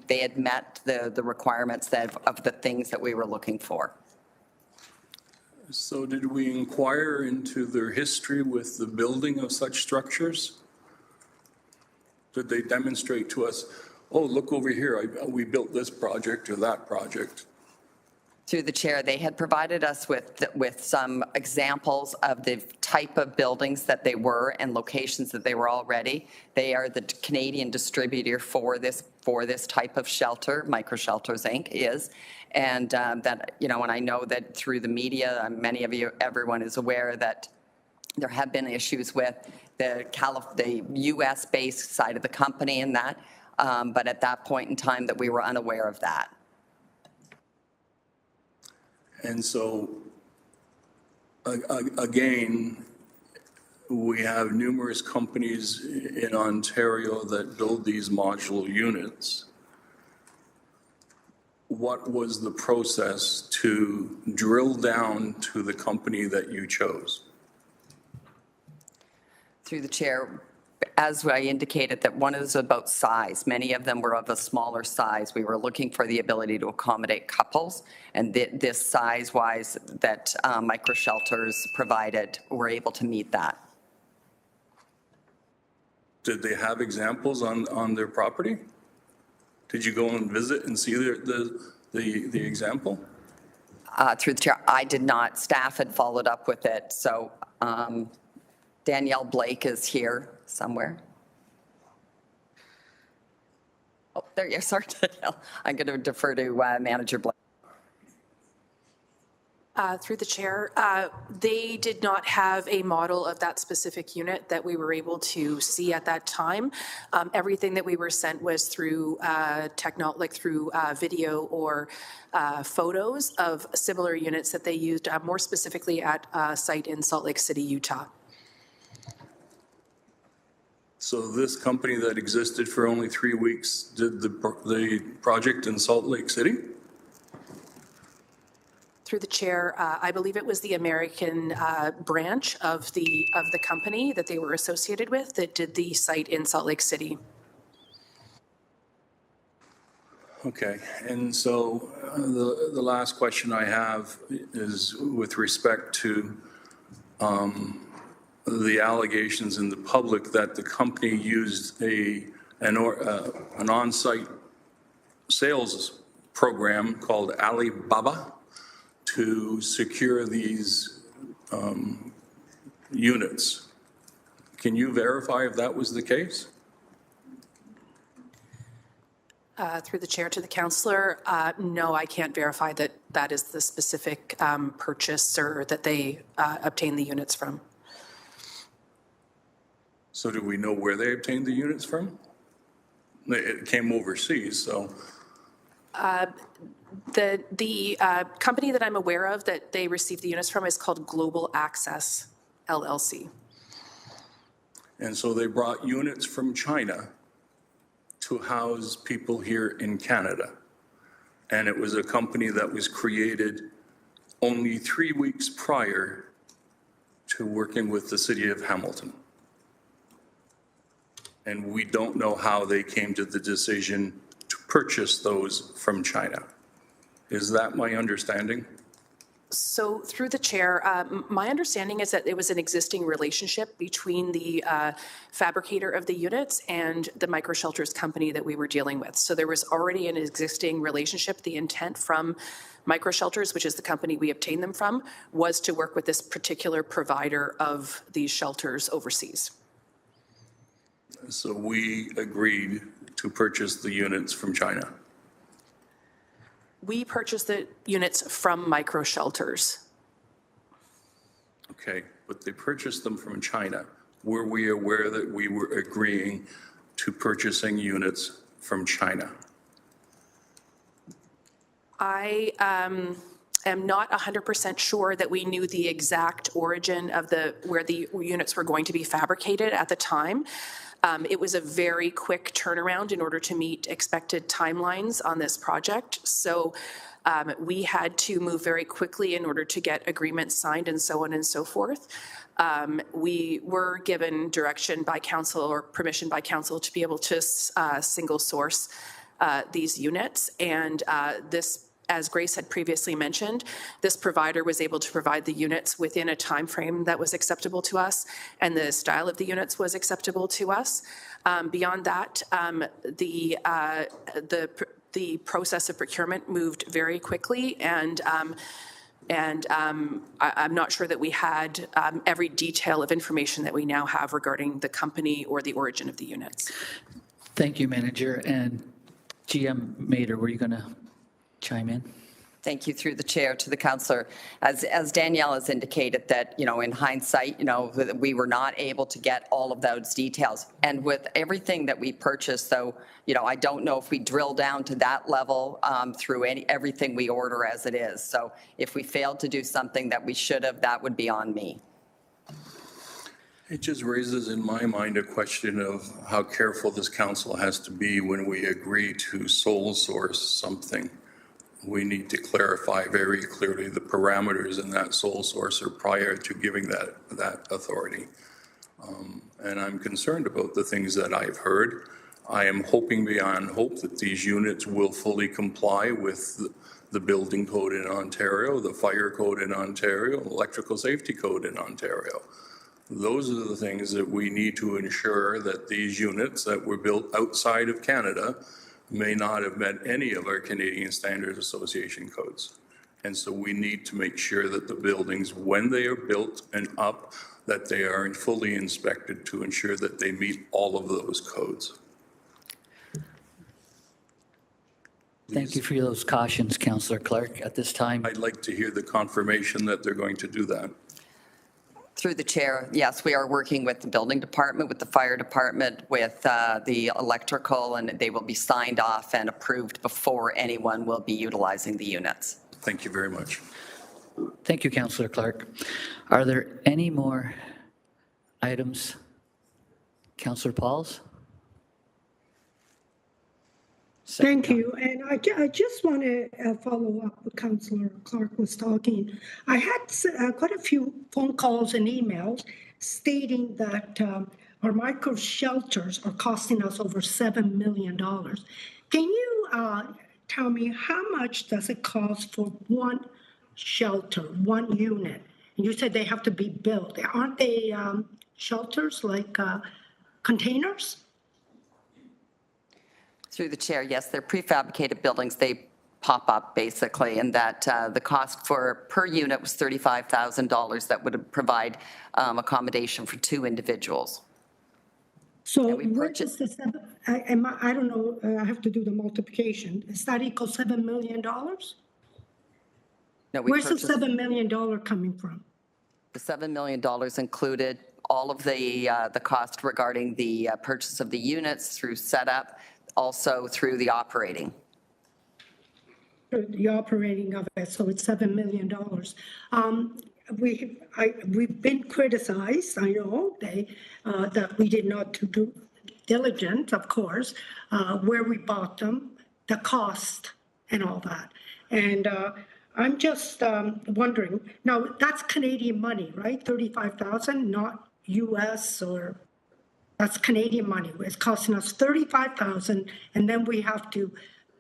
they had met the requirements of the things that we were looking for. So did we inquire into their history with the building of such structures? Did they demonstrate to us, oh, look over here, we built this project or that project? Through the chair, they had provided us with some examples of the type of buildings that they were and locations that they were already. They are the Canadian distributor for this type of shelter, Micro Shelters Inc. is. And that, you know, and I know that through the media, many of you, everyone is aware that there have been issues with the U.S.-based side of the company and that. But at that point in time that we were unaware of that. And so, again, we have numerous companies in Ontario that build these modular units. What was the process to drill down to the company that you chose? Through the chair, as I indicated, that one is about size. Many of them were of a smaller size. We were looking for the ability to accommodate couples, and this size-wise that micro shelters provided were able to meet that. Did they have examples on their property? Did you go and visit and see the example? Through the chair, I did not. Staff had followed up with it. So Danielle Blake is here somewhere. Oh, there you are. Sorry, Danielle. I'm going to defer to Manager Blake. Through the chair, they did not have a model of that specific unit that we were able to see at that time. Everything that we were sent was through video or photos of similar units that they used, more specifically at a site in Salt Lake City, Utah. So this company that existed for only 3 weeks did the project in Salt Lake City? Through the chair, I believe it was the American branch of the company that they were associated with that did the site in Salt Lake City. Okay, and so the last question I have is with respect to the allegations in the public that the company used an on-site sales program called Alibaba to secure these units. Can you verify if that was the case? Through the chair to the councillor, no, I can't verify that that is the specific purchaser that they obtained the units from. So do we know where they obtained the units from? It came overseas, so. The company that I'm aware of that they received the units from is called Global Access, LLC. And so they brought units from China to house people here in Canada. And it was a company that was created only 3 weeks prior to working with the city of Hamilton. And we don't know how they came to the decision to purchase those from China. Is that my understanding? So through the chair, my understanding is that it was an existing relationship between the fabricator of the units and the microshelters company that we were dealing with. So there was already an existing relationship. The intent from microshelters, which is the company we obtained them from, was to work with this particular provider of these shelters overseas. So we agreed to purchase the units from China. We purchased the units from microshelters. Okay, but they purchased them from China. Were we aware that we were agreeing to purchasing units from China? I am not 100% sure that we knew the exact origin of where the units were going to be fabricated at the time. It was a very quick turnaround in order to meet expected timelines on this project. So we had to move very quickly in order to get agreements signed and so on and so forth. We were given direction by council or permission by council to be able to single source these units. And this, as Grace had previously mentioned, this provider was able to provide the units within a time frame that was acceptable to us, and the style of the units was acceptable to us. Beyond that, the process of procurement moved very quickly, and I'm not sure that we had every detail of information that we now have regarding the company or the origin of the units. Thank you, Manager. And GM Mader, were you going to chime in? Thank you through the chair to the councillor. As Danielle has indicated that, in hindsight, we were not able to get all of those details. And with everything that we purchased, though, I don't know if we drill down to that level through everything we order as it is. So if we failed to do something that we should have, that would be on me. It just raises in my mind a question of how careful this council has to be when we agree to sole source something. We need to clarify very clearly the parameters in that sole sourcer prior to giving that authority. And I'm concerned about the things that I've heard. I am hoping beyond hope that these units will fully comply with the building code in Ontario, the fire code in Ontario, electrical safety code in Ontario. Those are the things that we need to ensure that these units that were built outside of Canada may not have met any of our Canadian Standards Association codes. And so we need to make sure that the buildings, when they are built and up, that they are fully inspected to ensure that they meet all of those codes. Thank you for those cautions, Councillor Clark. At this time, I'd like to hear the confirmation that they're going to do that. Through the chair, yes, we are working with the building department, with the fire department, with the electrical, and they will be signed off and approved before anyone will be utilizing the units. Thank you very much. thank you, Councillor Clark. Are there any more items? Councillor Pauls? Thank you. And I just want to follow up what Councillor Clark was talking. I had quite a few phone calls and emails stating that our micro shelters are costing us over $7 million. Can you tell me how much does it cost for one shelter, one unit? And you said they have to be built. Aren't they shelters like containers? Through the chair, yes, they're prefabricated buildings. They pop up basically, and that the cost per unit was $35,000 that would provide accommodation for 2 individuals. So where does the I don't know, I have to do the multiplication. Does that equal $7 million? No, Where's the $7 million coming from? The $7 million included all of the cost regarding the purchase of the units through setup, also through the operating. The operating of it, so it's $7 million. We've been criticized, I know, that we did not do diligent, of course, where we bought them, the cost and all that. And I'm just wondering, now that's Canadian money, right? $35,000, not US or... That's Canadian money. It's costing us $35,000, and then we have to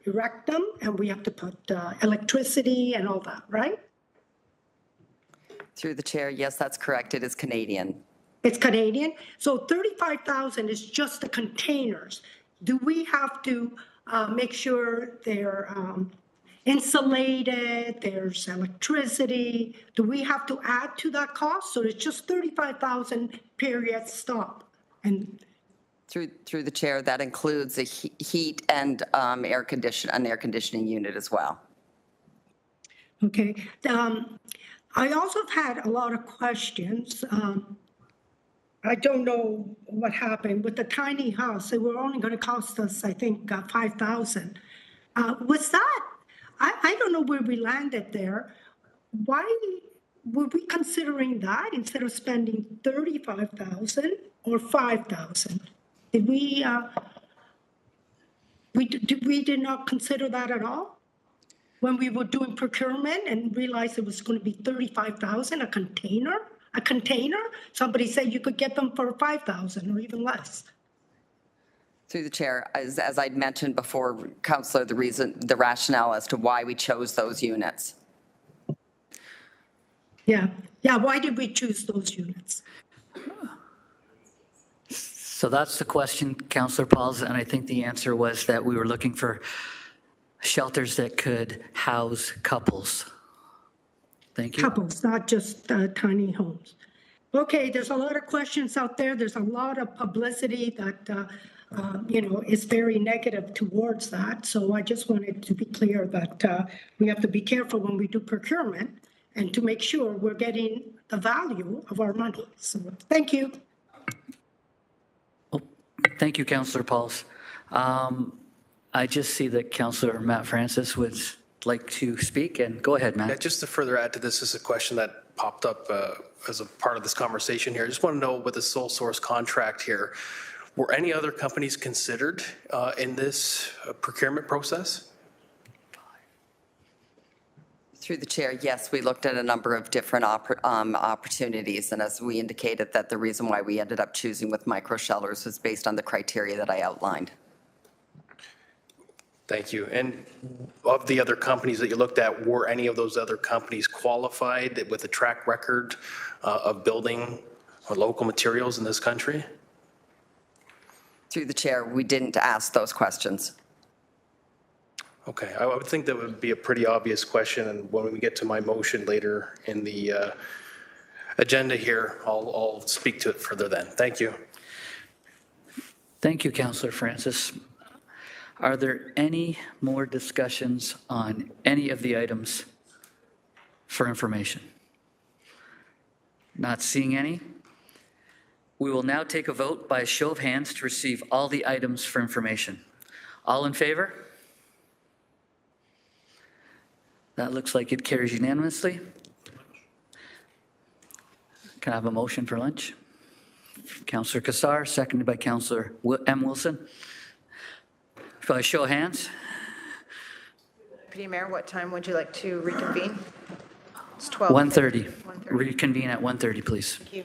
erect them, and we have to put electricity and all that, right? Through the chair, yes, that's correct. It is Canadian. It's Canadian. So $35,000 is just the containers. Do we have to make sure they're insulated? There's electricity. Do we have to add to that cost? So it's just $35,000. Period. Stop. And through the chair, that includes a heat and air conditioning unit as well. Okay. I also have had a lot of questions. I don't know what happened with the tiny house. They were only going to cost us, I think, $5,000. Was that? I don't know where we landed there. Why were we considering that instead of spending $35,000 or $5,000? Did we did not consider that at all when we were doing procurement and realized it was going to be $35,000 a container? A container? Somebody said you could get them for $5,000 or even less. Through the chair, as I'd mentioned before, Councillor, the rationale as to why we chose those units. Yeah. Why did we choose those units? So that's the question, Councillor Pauls, and I think the answer was that we were looking for shelters that could house couples. Thank you. Couples, not just tiny homes. Okay, there's a lot of questions out there. There's a lot of publicity that, is very negative towards that. So I just wanted to be clear that we have to be careful when we do procurement and to make sure we're getting the value of our money. So thank you. Well, thank you, Councillor Pauls. I just see that Councillor Matt Francis would like to speak, and go ahead, Matt. Yeah, just to further add to this is a question that popped up as a part of this conversation here. I just want to know with the sole source contract here, were any other companies considered in this procurement process? Through the chair, yes, we looked at a number of different opportunities, and as we indicated, that the reason why we ended up choosing with micro shelters was based on the criteria that I outlined. Thank you. And of the other companies that you looked at, were any of those other companies qualified with a track record of building local materials in this country? Through the chair, we didn't ask those questions. Okay, I would think that would be a pretty obvious question, and when we get to my motion later in the agenda here, I'll speak to it further then. Thank you. Thank you, Councillor Francis. Are there any more discussions on any of the items for information? Not seeing any. We will now take a vote by a show of hands to receive all the items for information. All in favor? That looks like it carries unanimously. Can I have a motion for lunch? Councillor Cassar, seconded by Councillor M. Wilson. By a show of hands. Deputy Mayor, what time would you like to reconvene? It's 12. 1:30. Reconvene at 1:30, please. Thank you.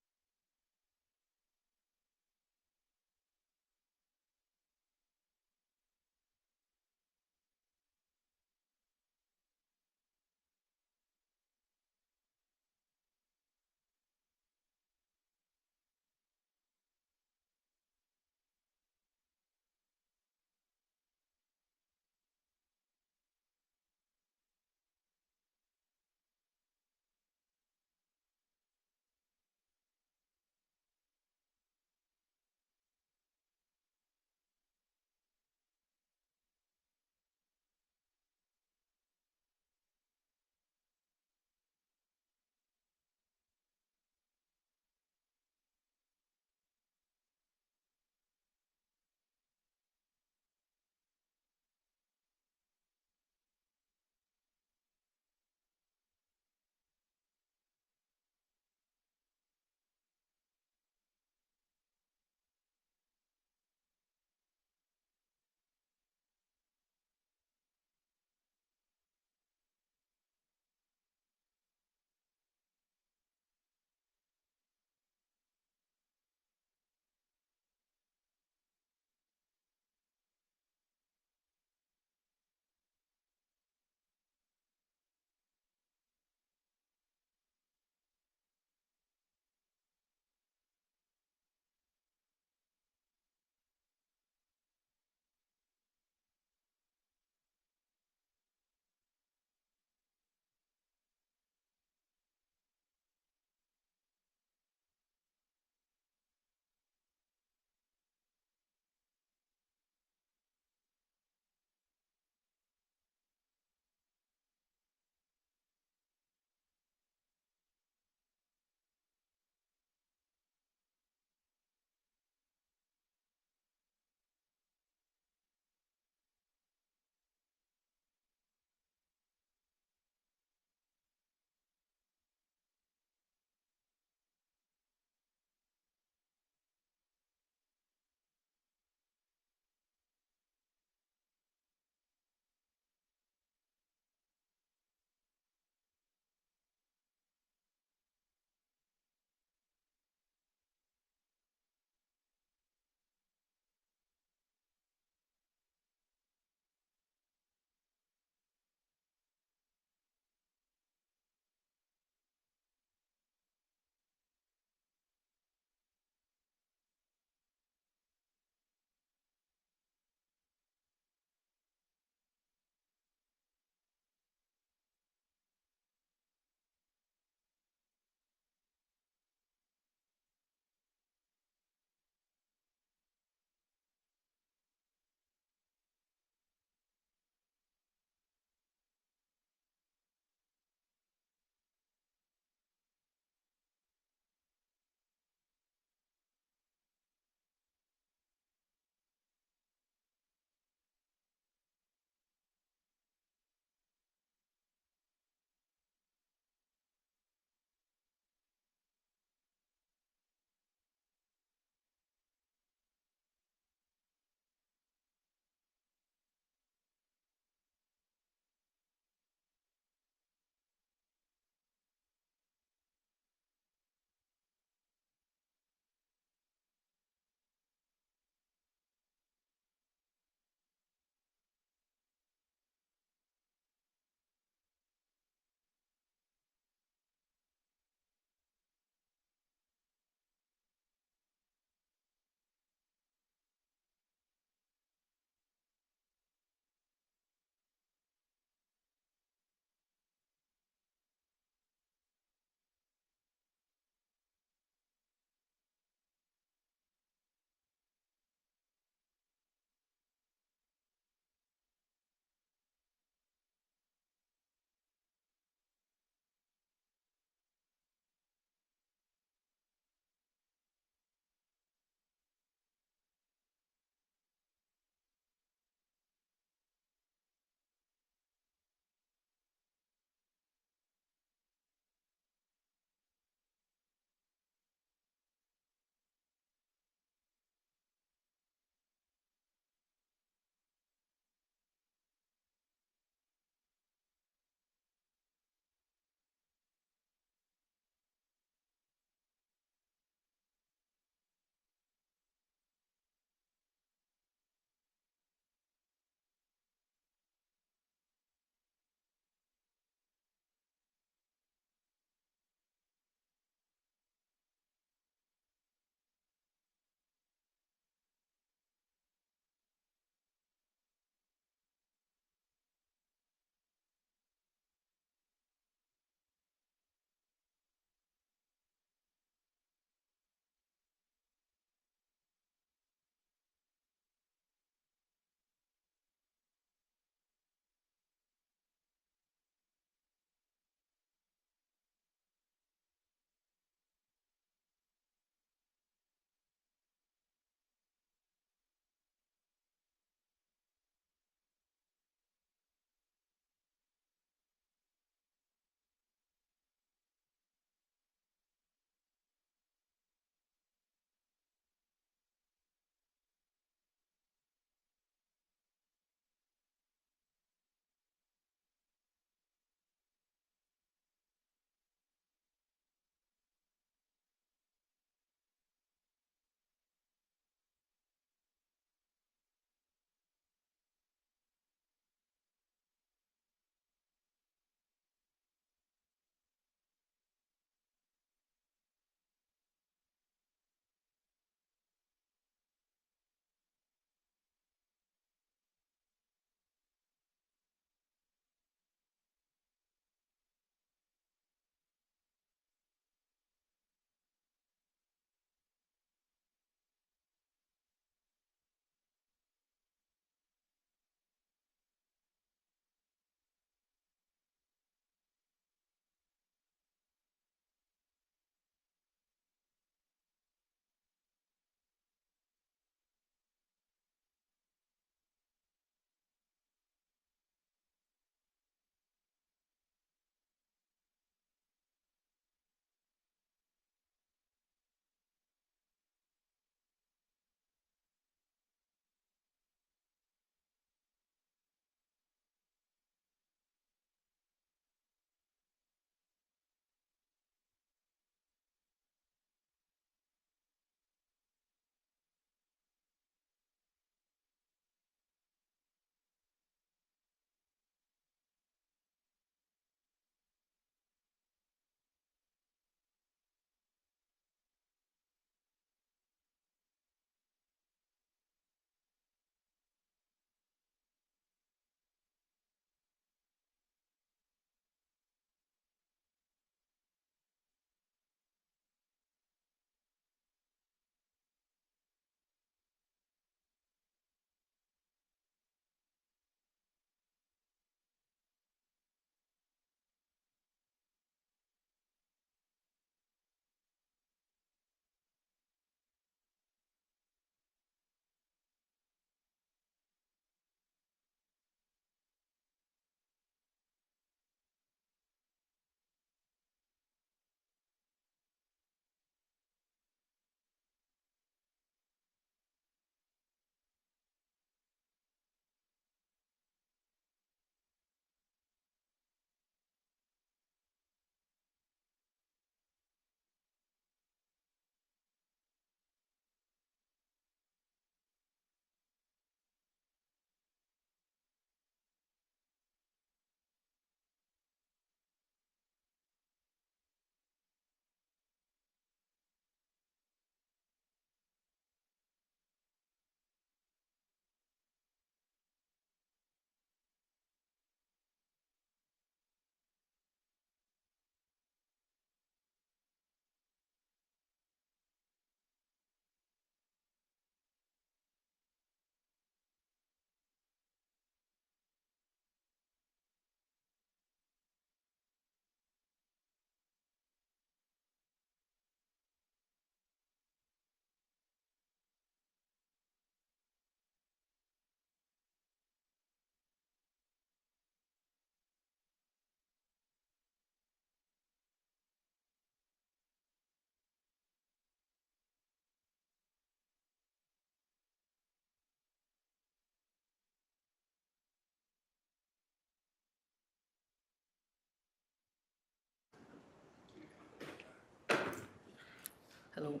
Hello.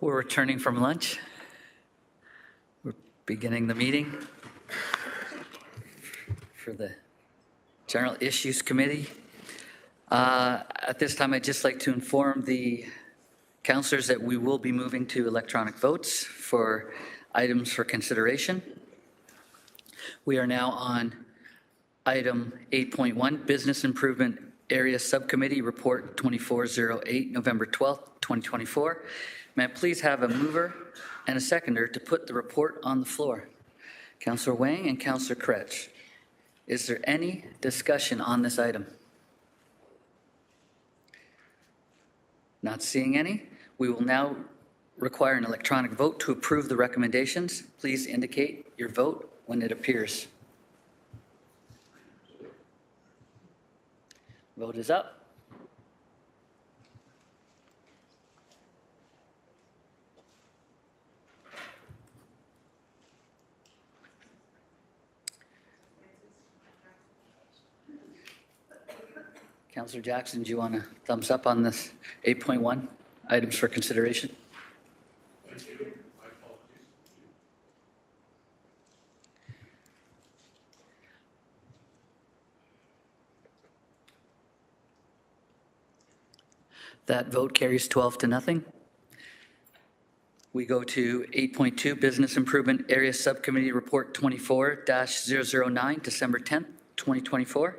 We're returning from lunch. We're beginning the meeting for the General Issues Committee. At this time, I'd just like to inform the councillors that we will be moving to electronic votes for items for consideration. We are now on item 8.1, Business Improvement Area Subcommittee Report 2408, November 12th, 2024. May I please have a mover and a seconder to put the report on the floor? Councillor Wang and Councillor Kretsch. Is there any discussion on this item? Not seeing any. We will now require an electronic vote to approve the recommendations. Please indicate your vote when it appears. Vote is up. Councillor Jackson, do you want a thumbs up on this 8.1 items for consideration? Thank you. My apologies. That vote carries 12 to nothing. We go to 8.2, Business Improvement Area Subcommittee Report 24-009, December 10th, 2024.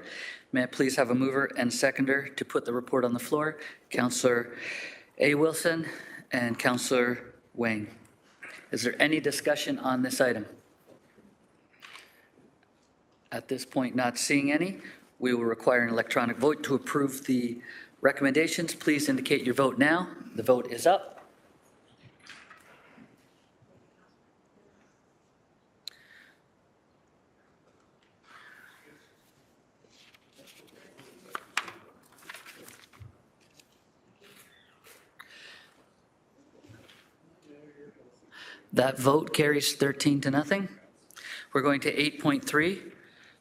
May I please have a mover and seconder to put the report on the floor? Councillor A. Wilson and Councillor Wang. Is there any discussion on this item? At this point, not seeing any, we will require an electronic vote to approve the recommendations. Please indicate your vote now. The vote is up. That vote carries 13 to nothing. We're going to 8.3,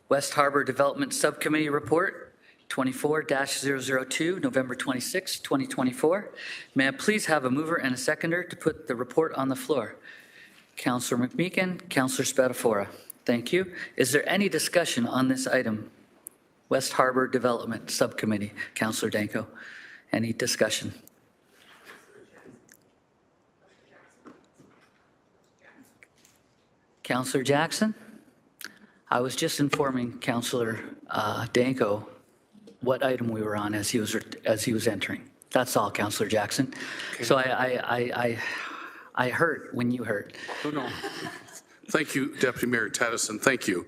West Harbor Development Subcommittee Report 24-002, November 26, 2024. May I please have a mover and a seconder to put the report on the floor? Councillor McMeekin, Councillor Spatafora. Thank you. Is there any discussion on this item? West Harbor Development Subcommittee, Councillor Danko. Any discussion? Councillor Jackson? I was just informing Councillor Danko what item we were on as he was entering. That's all, Councillor Jackson. Okay. So I heard when you heard. Oh, no. Thank you, Deputy Mayor Tedison. Thank you.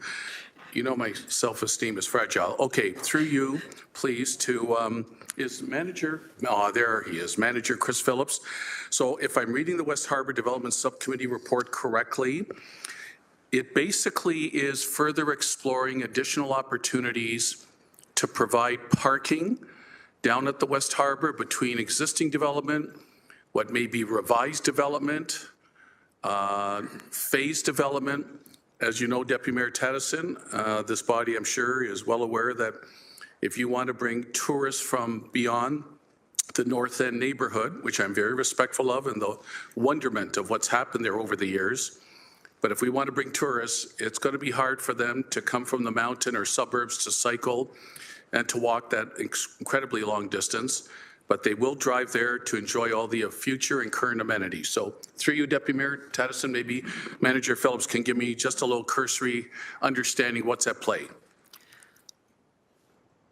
You know my self-esteem is fragile. Okay, through you, please, to is manager, there he is, Manager Chris Phillips. So if I'm reading the West Harbor Development Subcommittee report correctly, it basically is further exploring additional opportunities to provide parking down at the West Harbor between existing development, what may be revised development, phased development. As you know, Deputy Mayor Tedison, this body, I'm sure, is well aware that if you want to bring tourists from beyond the North End neighborhood, which I'm very respectful of and the wonderment of what's happened there over the years, but if we want to bring tourists, it's going to be hard for them to come from the mountain or suburbs to cycle and to walk that incredibly long distance. But they will drive there to enjoy all the future and current amenities. So through you, Deputy Mayor Tedison, maybe Manager Phillips can give me just a little cursory understanding what's at play.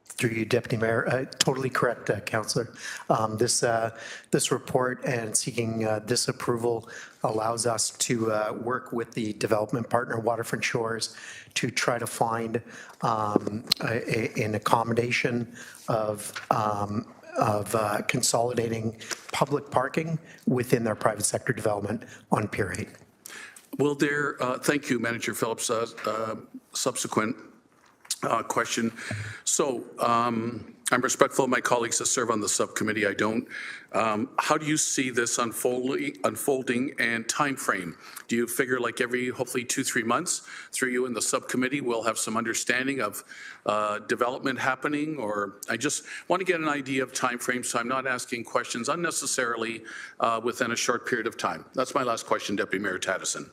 Through you, Deputy Mayor. Totally correct, Councillor. This report and seeking this approval allows us to work with the development partner, Waterfront Shores, to try to find an accommodation of consolidating public parking within their private sector development on Pier 8. Will there, thank you, Manager Phillips, subsequent question. So I'm respectful of my colleagues that serve on the subcommittee. I don't. How do you see this unfolding and time frame? Do you figure like every hopefully 2-3 months through you in the subcommittee we'll have some understanding of development happening? Or I just want to get an idea of time frame so I'm not asking questions unnecessarily within a short period of time. That's my last question, Deputy Mayor Taddison.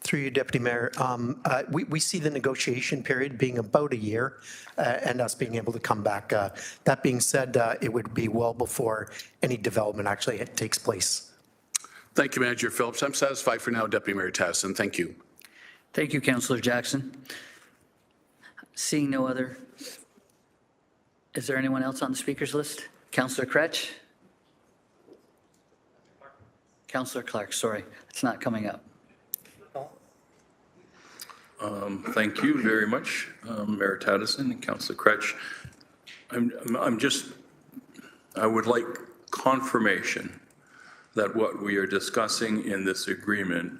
Through you, Deputy Mayor, we see the negotiation period being about a year and us being able to come back. That being said, it would be well before any development actually takes place. Thank you, Manager Phillips. I'm satisfied for now, Deputy Mayor Taddison. Thank you. Thank you, Councillor Jackson. Seeing no other, is there anyone else on the speakers list? Councillor Kretsch? Councillor Clark, sorry, it's not coming up. Thank you very much, Mayor Taddison and Councillor Kretsch. I would like confirmation that what we are discussing in this agreement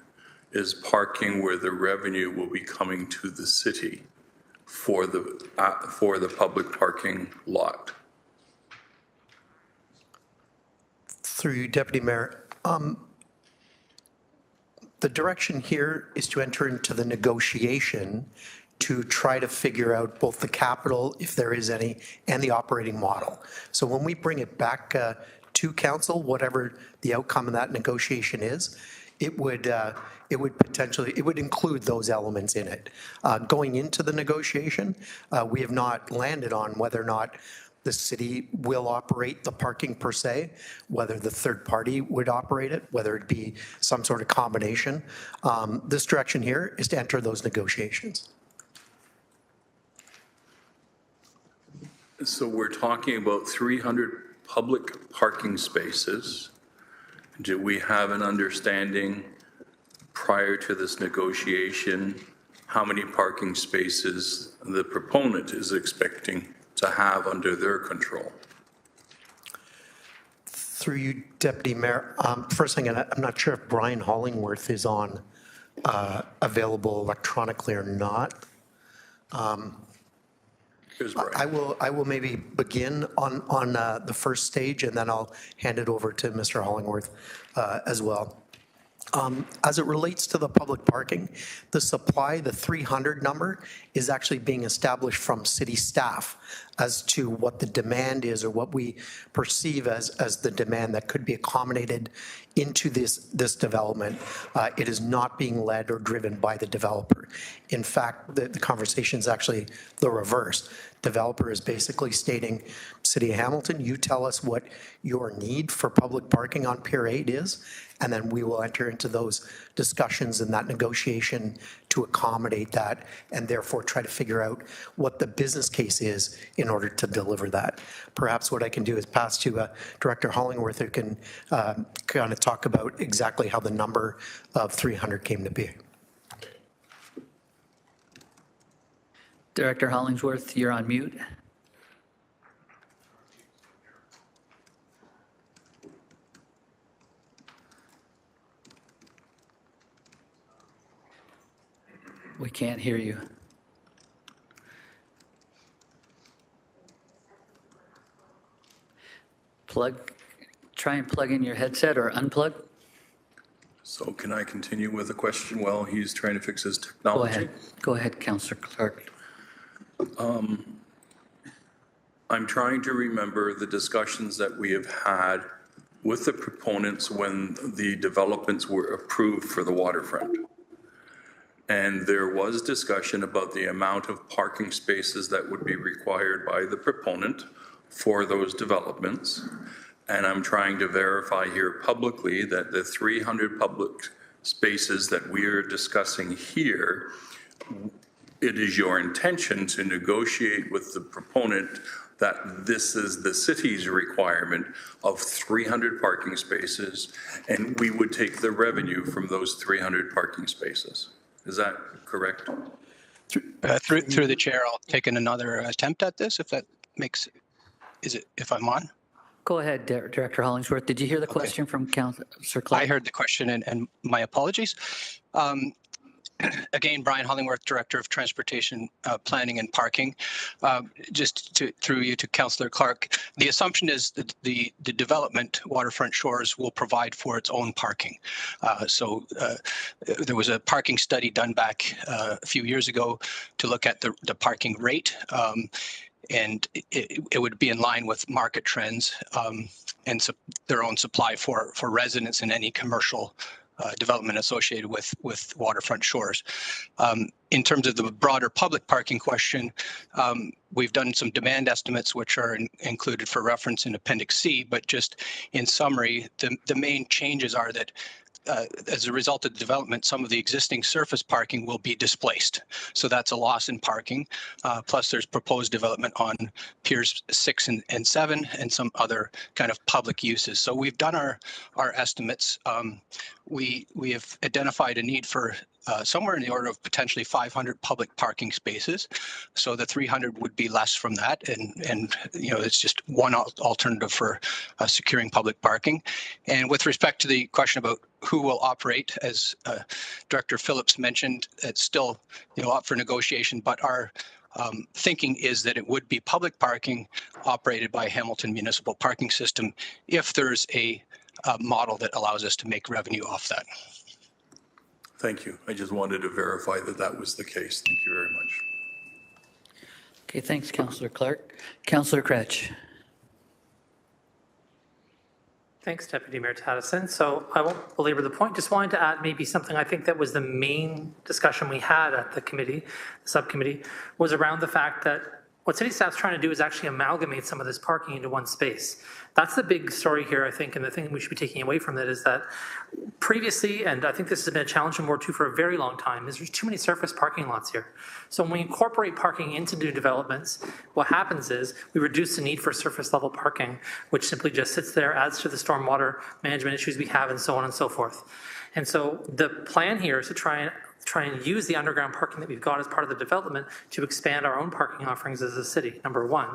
is parking where the revenue will be coming to the city for the public parking lot. Through you, Deputy Mayor. The direction here is to enter into the negotiation to try to figure out both the capital, if there is any, and the operating model. So when we bring it back to council, whatever the outcome of that negotiation is, it would include those elements in it. Going into the negotiation, we have not landed on whether or not the city will operate the parking per se, whether the third party would operate it, whether it be some sort of combination. This direction here is to enter those negotiations. So we're talking about 300 public parking spaces. Do we have an understanding prior to this negotiation how many parking spaces the proponent is expecting to have under their control? Through you, Deputy Mayor. First thing, I'm not sure if Brian Hollingworth is on available electronically or not. I will maybe begin on the first stage, and then I'll hand it over to Mr. Hollingworth as well. As it relates to the public parking, the supply, the 300 number, is actually being established from city staff as to what the demand is or what we perceive as the demand that could be accommodated into this development. It is not being led or driven by the developer. In fact, the conversation is actually the reverse. Developer is basically stating, City of Hamilton, you tell us what your need for public parking on Pier 8 is, and then we will enter into those discussions and that negotiation to accommodate that, and therefore try to figure out what the business case is in order to deliver that. Perhaps what I can do is pass to Director Hollingworth, who can kind of talk about exactly how the number of 300 came to be. Director Hollingsworth, you're on mute. We can't hear you. Try and plug in your headset or unplug. So can I continue with the question while he's trying to fix his technology? Go ahead, Councillor Clark. I'm trying to remember the discussions that we have had with the proponents when the developments were approved for the waterfront. And there was discussion about the amount of parking spaces that would be required by the proponent for those developments. And I'm trying to verify here publicly that the 300 public spaces that we are discussing here, it is your intention to negotiate with the proponent that this is the city's requirement of 300 parking spaces, and we would take the revenue from those 300 parking spaces. Is that correct? Through the chair, I'll take another attempt at this, if that makes, if I'm on? Go ahead, Director Hollingsworth. Did you hear the question from Councillor Clark? I heard the question, and my apologies. Again, Brian Hollingworth, Director of Transportation Planning and Parking. Through you to Councillor Clark, the assumption is that the development, Waterfront Shores, will provide for its own parking. There was a parking study done back a few years ago to look at the parking rate. And it would be in line with market trends and their own supply for residents in any commercial development associated with Waterfront Shores. In terms of the broader public parking question, we've done some demand estimates which are included for reference in Appendix C, but just in summary, the main changes are that as a result of the development, some of the existing surface parking will be displaced. So that's a loss in parking. Plus there's proposed development on Piers 6 and 7 and some other kind of public uses. So we've done our estimates. We have identified a need for somewhere in the order of potentially 500 public parking spaces. So the 300 would be less from that. And it's just one alternative for securing public parking. And with respect to the question about who will operate, as Director Phillips mentioned, it's still up for negotiation, but our thinking is that it would be public parking operated by Hamilton Municipal Parking System if there's a model that allows us to make revenue off that. Thank you. I just wanted to verify that that was the case. Thank you very much. Okay, thanks, Councillor Clark. Councillor Cratch. Thanks, Deputy Mayor Taddison. So I won't belabor the point. Just wanted to add maybe something I think that was the main discussion we had at the committee, the subcommittee, was around the fact that what city staff's trying to do is actually amalgamate some of this parking into one space. That's the big story here, I think, and the thing we should be taking away from it is that previously, and I think this has been a challenge in Ward 2 for a very long time, is there's too many surface parking lots here. So when we incorporate parking into new developments, what happens is we reduce the need for surface level parking, which simply just sits there, adds to the stormwater management issues we have, and so on and so forth. And so the plan here is to try and use the underground parking that we've got as part of the development to expand our own parking offerings as a city, number one.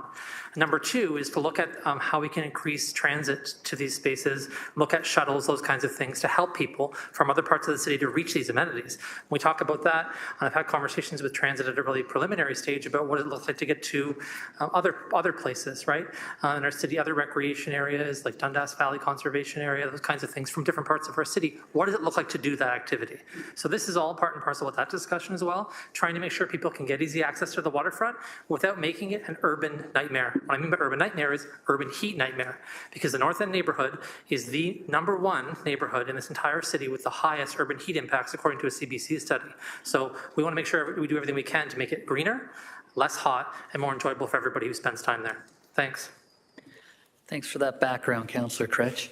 Number two is to look at how we can increase transit to these spaces, look at shuttles, those kinds of things to help people from other parts of the city to reach these amenities. When we talk about that, I've had conversations with transit at a really preliminary stage about what it looks like to get to other places, right? In our city, other recreation areas like Dundas Valley Conservation Area, those kinds of things from different parts of our city. What does it look like to do that activity? So this is all part and parcel with that discussion as well, trying to make sure people can get easy access to the waterfront without making it an urban nightmare. What I mean by urban nightmare is urban heat nightmare, because the North End neighborhood is the #1 neighborhood in this entire city with the highest urban heat impacts according to a CBC study. So we want to make sure we do everything we can to make it greener, less hot, and more enjoyable for everybody who spends time there. Thanks. Thanks for that background, Councillor Cretch.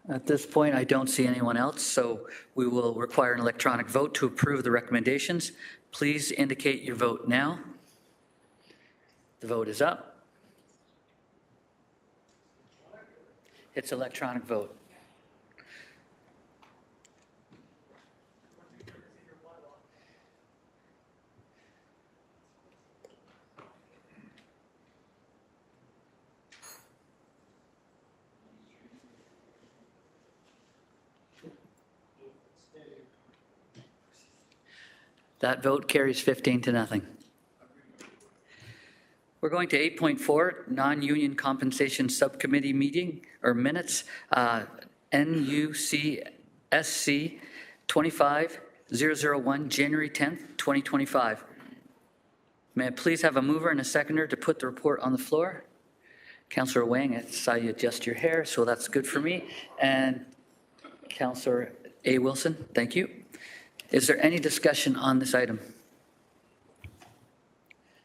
At this point, I don't see anyone else, so we will require an electronic vote to approve the recommendations. Please indicate your vote now. The vote is up. It's electronic vote. That vote carries 15-0. We're going to 8.4, non-union compensation subcommittee meeting or minutes, NUCSC 25001, January 10th, 2025. May I please have a mover and a seconder to put the report on the floor? Councillor Wang, I saw you adjust your hair, so that's good for me. And Councillor A. Wilson, thank you. Is there any discussion on this item?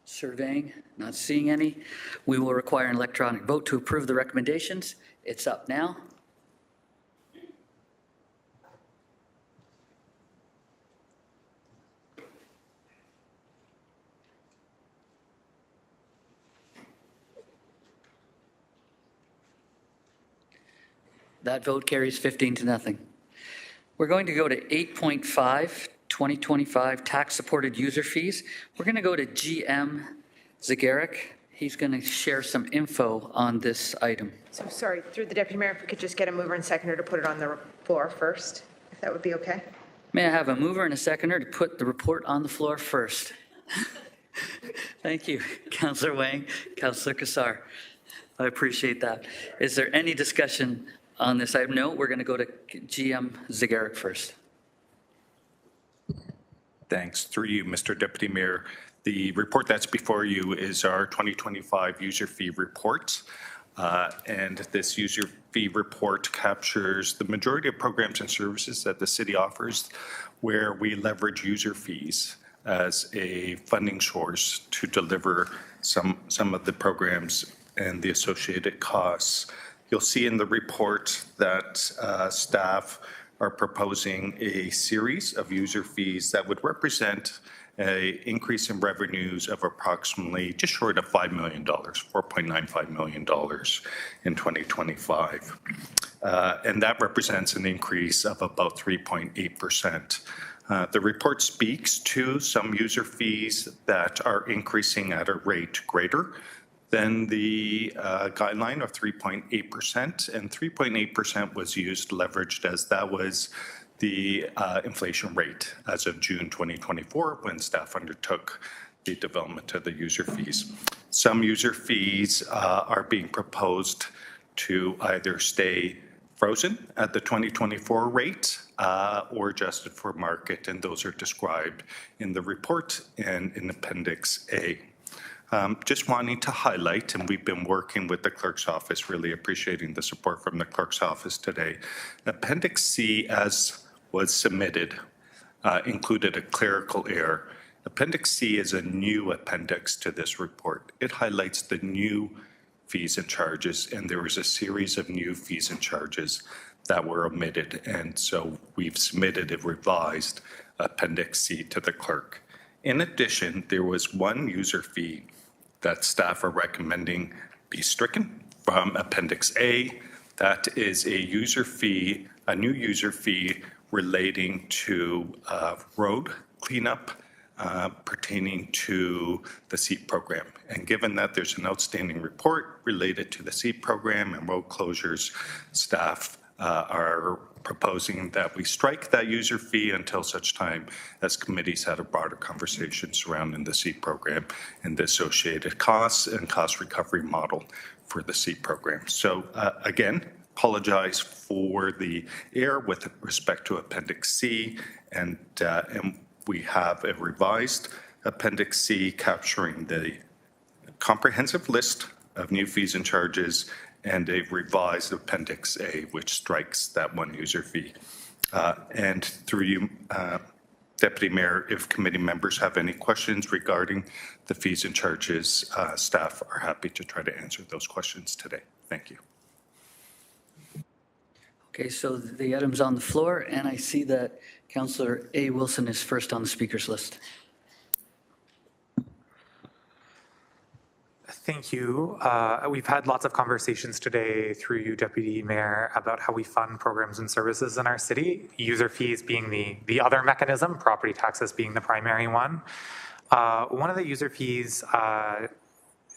Surveying, not seeing any. We will require an electronic vote to approve the recommendations. It's up now. That vote carries 15-0. We're going to go to 8.5, 2025 tax-supported user fees. We're going to go to GM Zagaric. He's going to share some info on this item. So sorry, through the Deputy Mayor, if we could just get a mover and seconder to put it on the floor first, if that would be okay. May I have a mover and a seconder to put the report on the floor first? Thank you, Councillor Wang, Councillor Kassar. I appreciate that. Is there any discussion on this item? No, we're going to go to GM Zagaric first. Thanks. Through you, Mr. Deputy Mayor. The report that's before you is our 2025 user fee report. And this user fee report captures the majority of programs and services that the city offers where we leverage user fees as a funding source to deliver some of the programs and the associated costs. You'll see in the report that staff are proposing a series of user fees that would represent an increase in revenues of approximately just short of $5 million, $4.95 million in 2025. And that represents an increase of about 3.8%. The report speaks to some user fees that are increasing at a rate greater than the guideline of 3.8%, and 3.8% was leveraged as that was the inflation rate as of June 2024 when staff undertook the development of the user fees. Some user fees are being proposed to either stay frozen at the 2024 rate or adjusted for market, and those are described in the report and in Appendix A. Just wanting to highlight, and we've been working with the clerk's office, really appreciating the support from the clerk's office today. Appendix C, as was submitted, included a clerical error. Appendix C is a new appendix to this report. It highlights the new fees and charges, and there was a series of new fees and charges that were omitted, and so we've submitted a revised Appendix C to the clerk. In addition, there was one user fee that staff are recommending be stricken from Appendix A. That is a user fee, a new user fee relating to road cleanup pertaining to the SEEP program. And given that there's an outstanding report related to the SEEP program and road closures, staff are proposing that we strike that user fee until such time as committees had a broader conversation surrounding the SEEP program and the associated costs and cost recovery model for the SEEP program. So again, apologize for the error with respect to Appendix C, and we have a revised Appendix C capturing the comprehensive list of new fees and charges and a revised Appendix A, which strikes that one user fee. And through you, Deputy Mayor, if committee members have any questions regarding the fees and charges, staff are happy to try to answer those questions today. Thank you. Okay, so the item's on the floor, and I see that Councillor A. Wilson is first on the speaker's list. Thank you. We've had lots of conversations today through you, Deputy Mayor, about how we fund programs and services in our city, user fees being the other mechanism, property taxes being the primary one. One of the user fees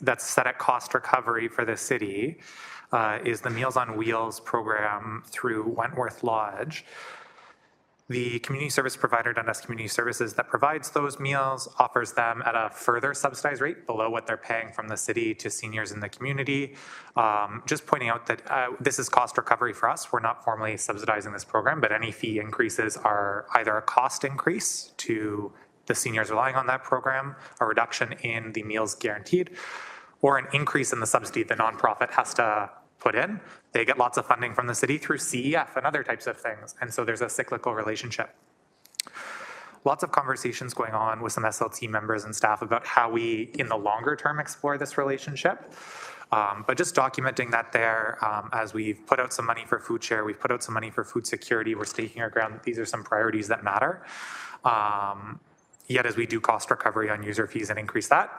that's set at cost recovery for the city is the Meals on Wheels program through Wentworth Lodge. The community service provider, Dundas Community Services, that provides those meals offers them at a further subsidized rate below what they're paying from the city to seniors in the community. Just pointing out that this is cost recovery for us. We're not formally subsidizing this program, but any fee increases are either a cost increase to the seniors relying on that program, a reduction in the meals guaranteed, or an increase in the subsidy the nonprofit has to put in. They get lots of funding from the city through CEF and other types of things. And so there's a cyclical relationship. Lots of conversations going on with some SLT members and staff about how we, in the longer term, explore this relationship. But just documenting that there, as we've put out some money for food share, we've put out some money for food security, we're staking our ground that these are some priorities that matter. Yet as we do cost recovery on user fees and increase that,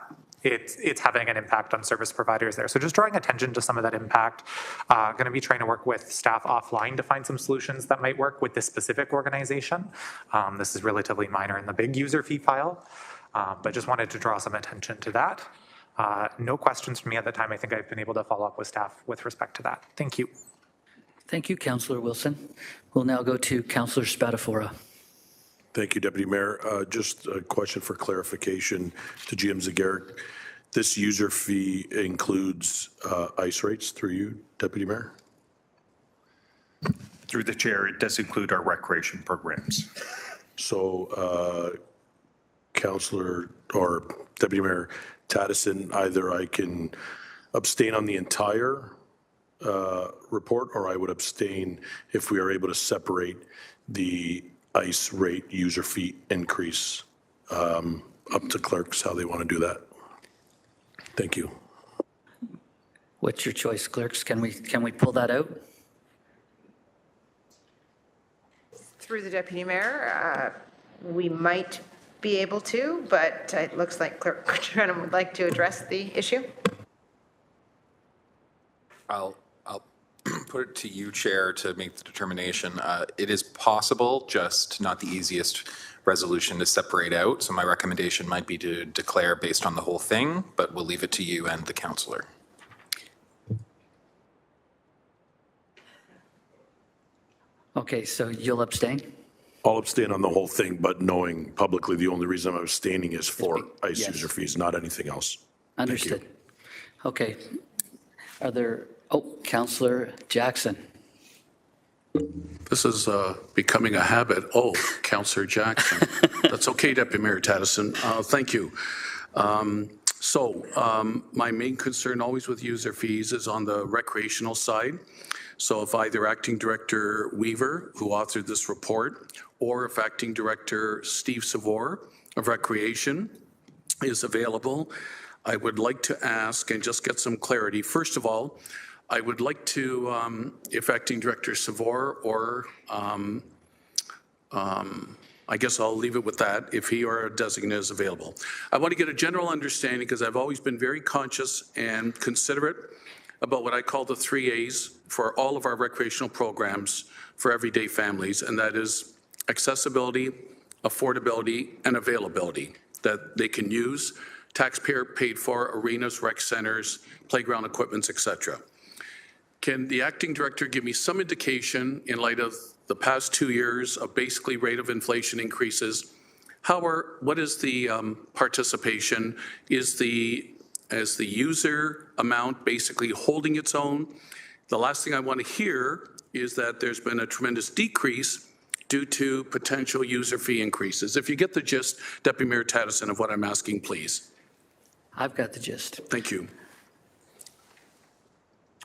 it's having an impact on service providers there. So just drawing attention to some of that impact. Going to be trying to work with staff offline to find some solutions that might work with this specific organization. This is relatively minor in the big user fee file, but just wanted to draw some attention to that. No questions from me at the time. I think I've been able to follow up with staff with respect to that. Thank you. Thank you, Councillor Wilson. We'll now go to Councillor Spadafora. Thank you, Deputy Mayor. Just a question for clarification to GM Zagarek. This user fee includes ice rates through you, Deputy Mayor? Through the chair, it does include our recreation programs. So, Councillor or Deputy Mayor Taddison, either I can abstain on the entire report, or I would abstain if we are able to separate the ice rate user fee increase up to clerks, how they want to do that. Thank you. What's your choice, clerks? Can we pull that out? Through the Deputy Mayor, we might be able to, but it looks like Clerk Trenum would like to address the issue. I'll put it to you, Chair, to make the determination. It is possible, just not the easiest resolution to separate out. So my recommendation might be to declare based on the whole thing, but we'll leave it to you and the councillor. Okay, so you'll abstain? I'll abstain on the whole thing, but knowing publicly the only reason I'm abstaining is for ice yes. user fees, not anything else. Understood. Okay. Are there, Councillor Jackson. This is becoming a habit. Oh, Councillor Jackson. That's okay, Deputy Mayor Taddison. Thank you. My main concern always with user fees is on the recreational side. So if either Acting Director Weaver, who authored this report, or if Acting Director Steve Savor of Recreation is available, I would like to ask and just get some clarity. First of all, I would like to, if Acting Director Savor or I guess I'll leave it with that, if he or a designate is available. I want to get a general understanding, because I've always been very conscious and considerate about what I call the 3 A's for all of our recreational programs for everyday families, and that is accessibility, affordability, and availability, that they can use, taxpayer paid for arenas, rec centers, playground equipments, etc. Can the acting director give me some indication, in light of the past 2 years of basically rate of inflation increases, what is the participation? Is the user amount basically holding its own? The last thing I want to hear is that there's been a tremendous decrease due to potential user fee increases. If you get the gist, Deputy Mayor Taddison, of what I'm asking, please. I've got the gist. Thank you.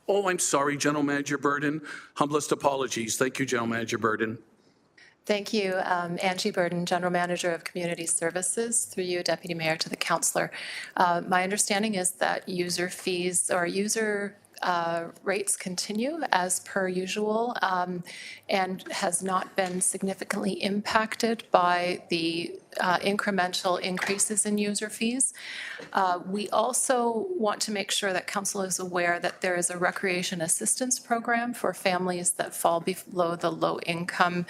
Oh, I'm sorry, General Manager Burden. Humblest apologies. Thank you, General Manager Burden. Thank you. Angie Burden, General Manager of Community Services, through you, Deputy Mayor, to the Councillor. My understanding is that user fees or user rates continue as per usual and has not been significantly impacted by the incremental increases in user fees. We also want to make sure that Council is aware that there is a recreation assistance program for families that fall below the low income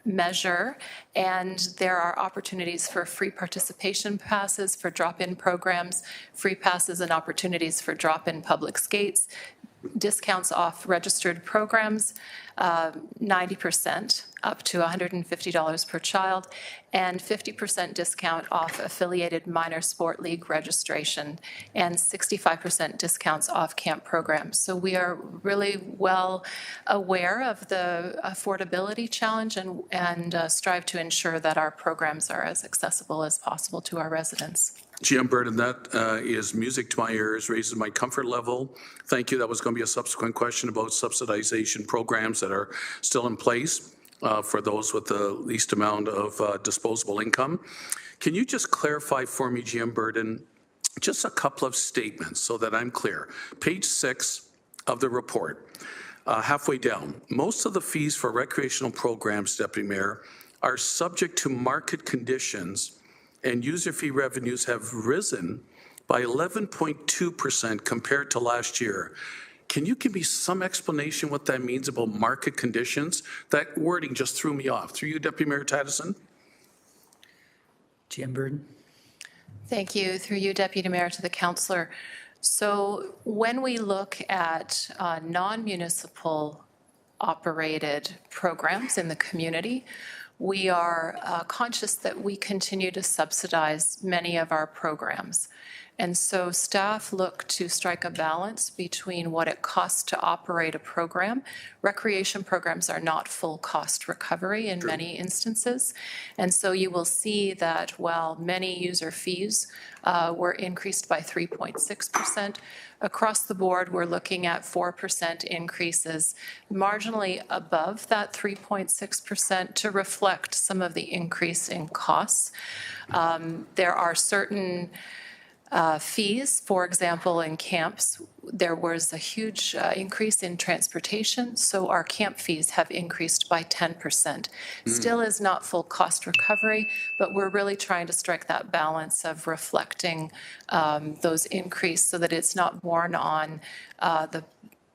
measure, and there are opportunities for free participation passes for drop-in programs, free passes and opportunities for drop-in public skates, discounts off registered programs, 90% up to $150 per child, and 50% discount off affiliated minor sport league registration, and 65% discounts off camp programs. So we are really well aware of the affordability challenge and strive to ensure that our programs are as accessible as possible to our residents. GM Burden, that is music to my ears, raises my comfort level. Thank you. That was going to be a subsequent question about subsidization programs that are still in place for those with the least amount of disposable income. Can you just clarify for me, GM Burden, just a couple of statements so that I'm clear? Page 6 of the report, halfway down, most of the fees for recreational programs, Deputy Mayor, are subject to market conditions, and user fee revenues have risen by 11.2% compared to last year. Can you give me some explanation what that means about market conditions? That wording just threw me off. Through you, Deputy Mayor Taddison. GM Burden. Thank you. Through you, Deputy Mayor, to the Councillor. So when we look at non-municipal operated programs in the community, we are conscious that we continue to subsidize many of our programs. And so staff look to strike a balance between what it costs to operate a program. Recreation programs are not full cost recovery in many instances. And so you will see that while many user fees were increased by 3.6%, across the board, we're looking at 4% increases, marginally above that 3.6% to reflect some of the increase in costs. There are certain fees, for example, in camps, there was a huge increase in transportation, so our camp fees have increased by 10%. Still is not full cost recovery, but we're really trying to strike that balance of reflecting those increases so that it's not borne on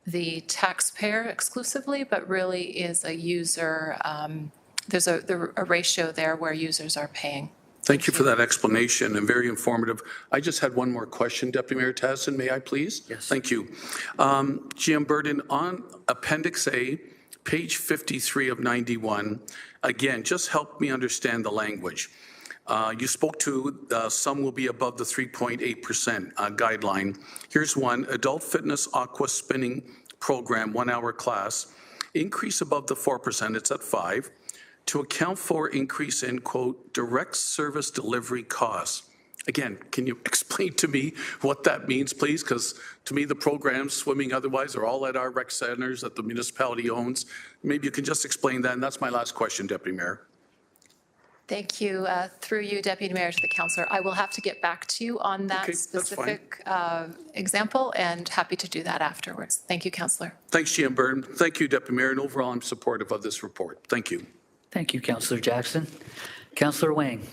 the taxpayer exclusively, but really is a user, there's a ratio there where users are paying. Thank you for that explanation and very informative. I just had one more question, Deputy Mayor Tazin, may I please? Yes. Thank you. GM Burden, on Appendix A, page 53 of 91, again, just help me understand the language. You spoke to some will be above the 3.8% guideline. Here's one, adult fitness aqua spinning program, 1 hour class, increase above the 4%, it's at 5%. To account for increase in, quote, direct service delivery costs. Again, can you explain to me what that means, please? Because to me, the programs, swimming otherwise, are all at our rec centers that the municipality owns. Maybe you can just explain that, and that's my last question, Deputy Mayor. Thank you. Through you, Deputy Mayor, to the councillor. I will have to get back to you on that specific example, and happy to do that afterwards. Thank you, councillor. Thanks, GM Burden. Thank you, Deputy Mayor, and overall, I'm supportive of this report. Thank you. Thank you, Councillor Jackson. Councillor Wang.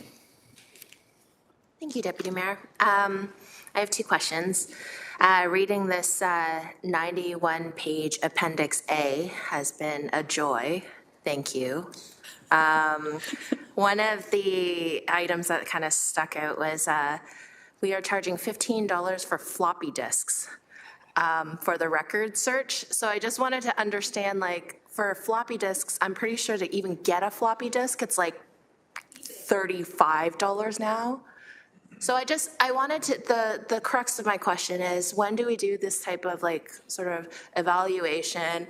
Thank you, Deputy Mayor. I have two questions. Reading this 91-page Appendix A has been a joy. Thank you. One of the items that kind of stuck out was we are charging $15 for floppy disks for the record search. So I just wanted to understand, like, for floppy disks, I'm pretty sure to even get a floppy disk, it's like $35 now. So I wanted to, the crux of my question is, when do we do this type of like sort of evaluation?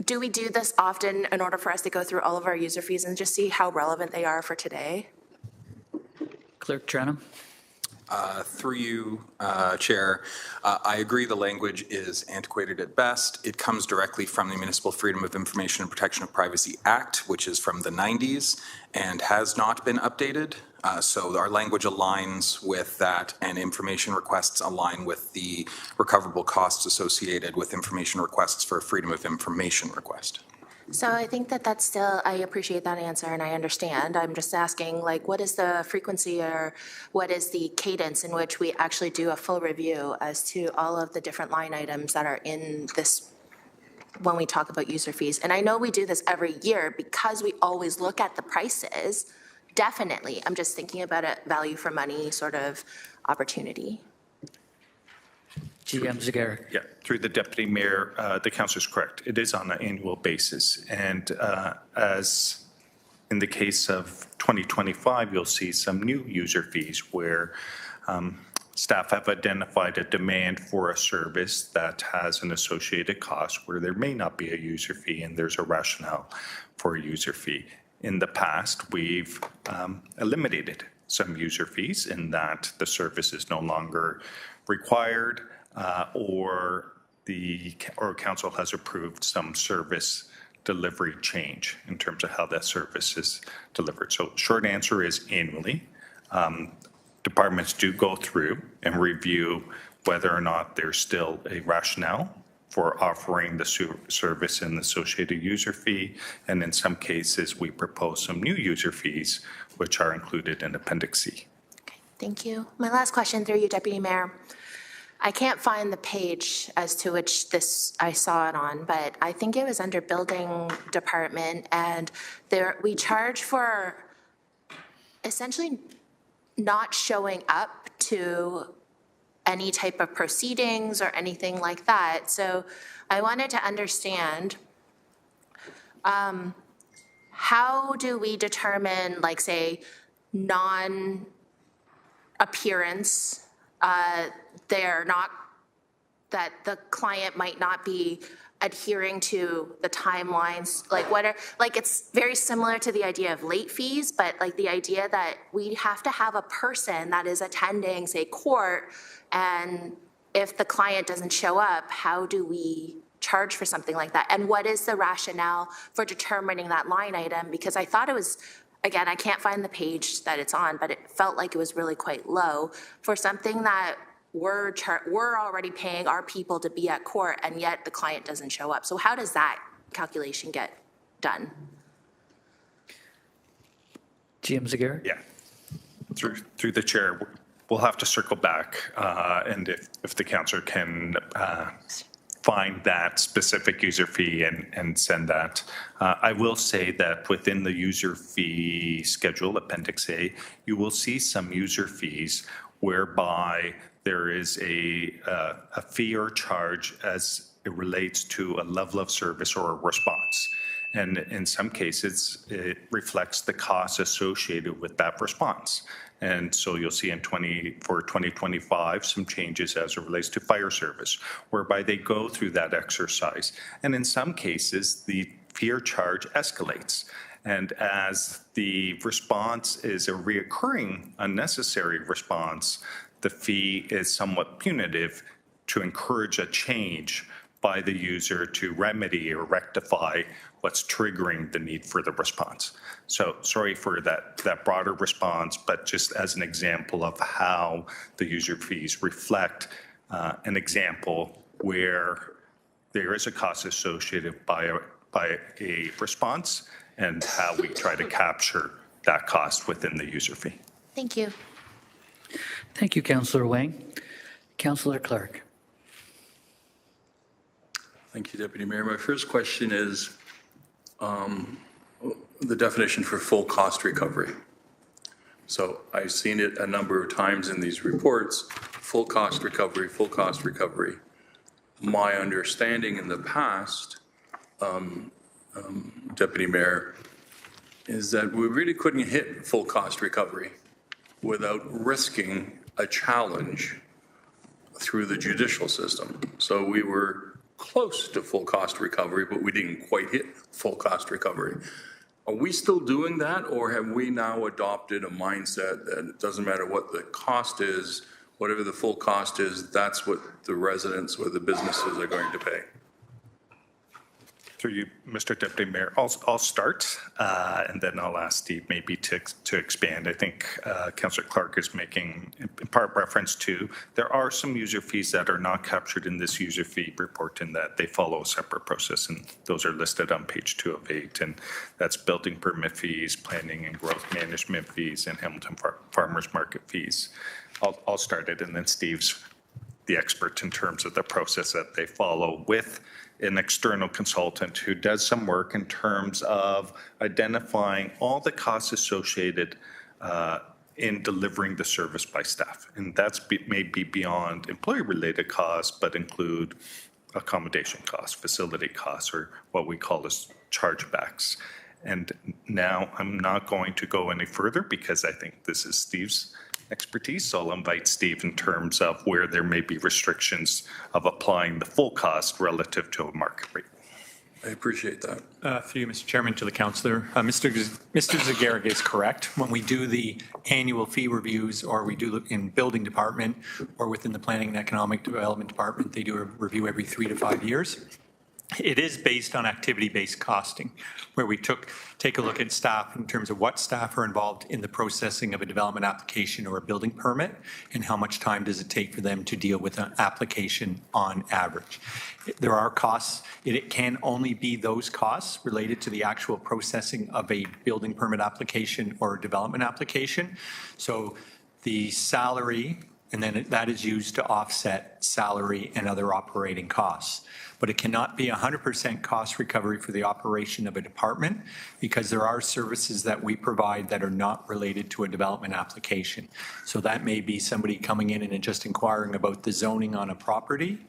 Do we do this often in order for us to go through all of our user fees and just see how relevant they are for today? Clerk Trenum. Through you, Chair, I agree the language is antiquated at best. It comes directly from the Municipal Freedom of Information and Protection of Privacy Act, which is from the 90s and has not been updated. So our language aligns with that, and information requests align with the recoverable costs associated with information requests for a Freedom of Information request. So I think that's still, I appreciate that answer and I understand. I'm just asking, like, what is the frequency or what is the cadence in which we actually do a full review as to all of the different line items that are in this when we talk about user fees? And I know we do this every year because we always look at the prices. Definitely. I'm just thinking about a value for money sort of opportunity. GM Zagarek. Yeah, through the Deputy Mayor, the councillor is correct. It is on an annual basis. And as in the case of 2025, you'll see some new user fees where staff have identified a demand for a service that has an associated cost where there may not be a user fee and there's a rationale for a user fee. In the past, we've eliminated some user fees in that the service is no longer required or council has approved some service delivery change in terms of how that service is delivered. So short answer is annually. Departments do go through and review whether or not there's still a rationale for offering the service and the associated user fee. And in some cases, we propose some new user fees, which are included in Appendix C. Okay, thank you. My last question through you, Deputy Mayor. I can't find the page as to which I saw it on, but I think it was under Building Department, and we charge for essentially not showing up to any type of proceedings or anything like that. So I wanted to understand, how do we determine, like, say, non-appearance, they're not, that the client might not be adhering to the timelines, like what are, like, it's very similar to the idea of late fees, but like the idea that we have to have a person that is attending, say, court, and if the client doesn't show up, how do we charge for something like that? And what is the rationale for determining that line item? Because I thought it was, again, I can't find the page that it's on, but it felt like it was really quite low for something that we're already paying our people to be at court, and yet the client doesn't show up. So how does that calculation get done? GM Zager? Yeah. Through the chair, we'll have to circle back, and if the councillor can find that specific user fee and send that. I will say that within the user fee schedule, Appendix A, you will see some user fees whereby there is a fee or charge as it relates to a level of service or a response. And in some cases, it reflects the costs associated with that response. And so you'll see for 2025, some changes as it relates to fire service, whereby they go through that exercise. And in some cases, the fee or charge escalates. And as the response is a reoccurring unnecessary response, the fee is somewhat punitive to encourage a change by the user to remedy or rectify what's triggering the need for the response. So sorry for that broader response, but just as an example of how the user fees reflect an example where there is a cost associated by a response and how we try to capture that cost within the user fee. Thank you. Thank you, Councillor Wang. Councillor Clark. Thank you, Deputy Mayor. My first question is the definition for full cost recovery. So I've seen it a number of times in these reports, full cost recovery, full cost recovery. My understanding in the past, Deputy Mayor, is that we really couldn't hit full cost recovery without risking a challenge through the judicial system. So we were close to full cost recovery, but we didn't quite hit full cost recovery. Are we still doing that, or have we now adopted a mindset that it doesn't matter what the cost is, whatever the full cost is, that's what the residents or the businesses are going to pay? Through you, Mr. Deputy Mayor, I'll start, and then I'll ask Steve maybe to expand. I think Councillor Clark is making in part reference to there are some user fees that are not captured in this user fee report in that they follow a separate process, and those are listed on page 2 of 8, and that's building permit fees, planning and growth management fees, and Hamilton Farmers Market fees. I'll start it, and then Steve's the expert in terms of the process that they follow with an external consultant who does some work in terms of identifying all the costs associated in delivering the service by staff. And that's may be beyond employee-related costs, but include accommodation costs, facility costs, or what we call as chargebacks. And now I'm not going to go any further because I think this is Steve's expertise. So I'll invite Steve in terms of where there may be restrictions of applying the full cost relative to a market rate. I appreciate that. Through you, Mr. Chairman, to the councillor. Mr. Zagerag is correct. When we do the annual fee reviews, or we do in building department or within the planning and economic development department, they do a review every 3 to 5 years. It is based on activity-based costing, where we take a look at staff in terms of what staff are involved in the processing of a development application or a building permit, and how much time does it take for them to deal with an application on average. There are costs. It can only be those costs related to the actual processing of a building permit application or development application. So the salary and then that is used to offset salary and other operating costs. But it cannot be 100% cost recovery for the operation of a department because there are services that we provide that are not related to a development application. So that may be somebody coming in and just inquiring about the zoning on a property.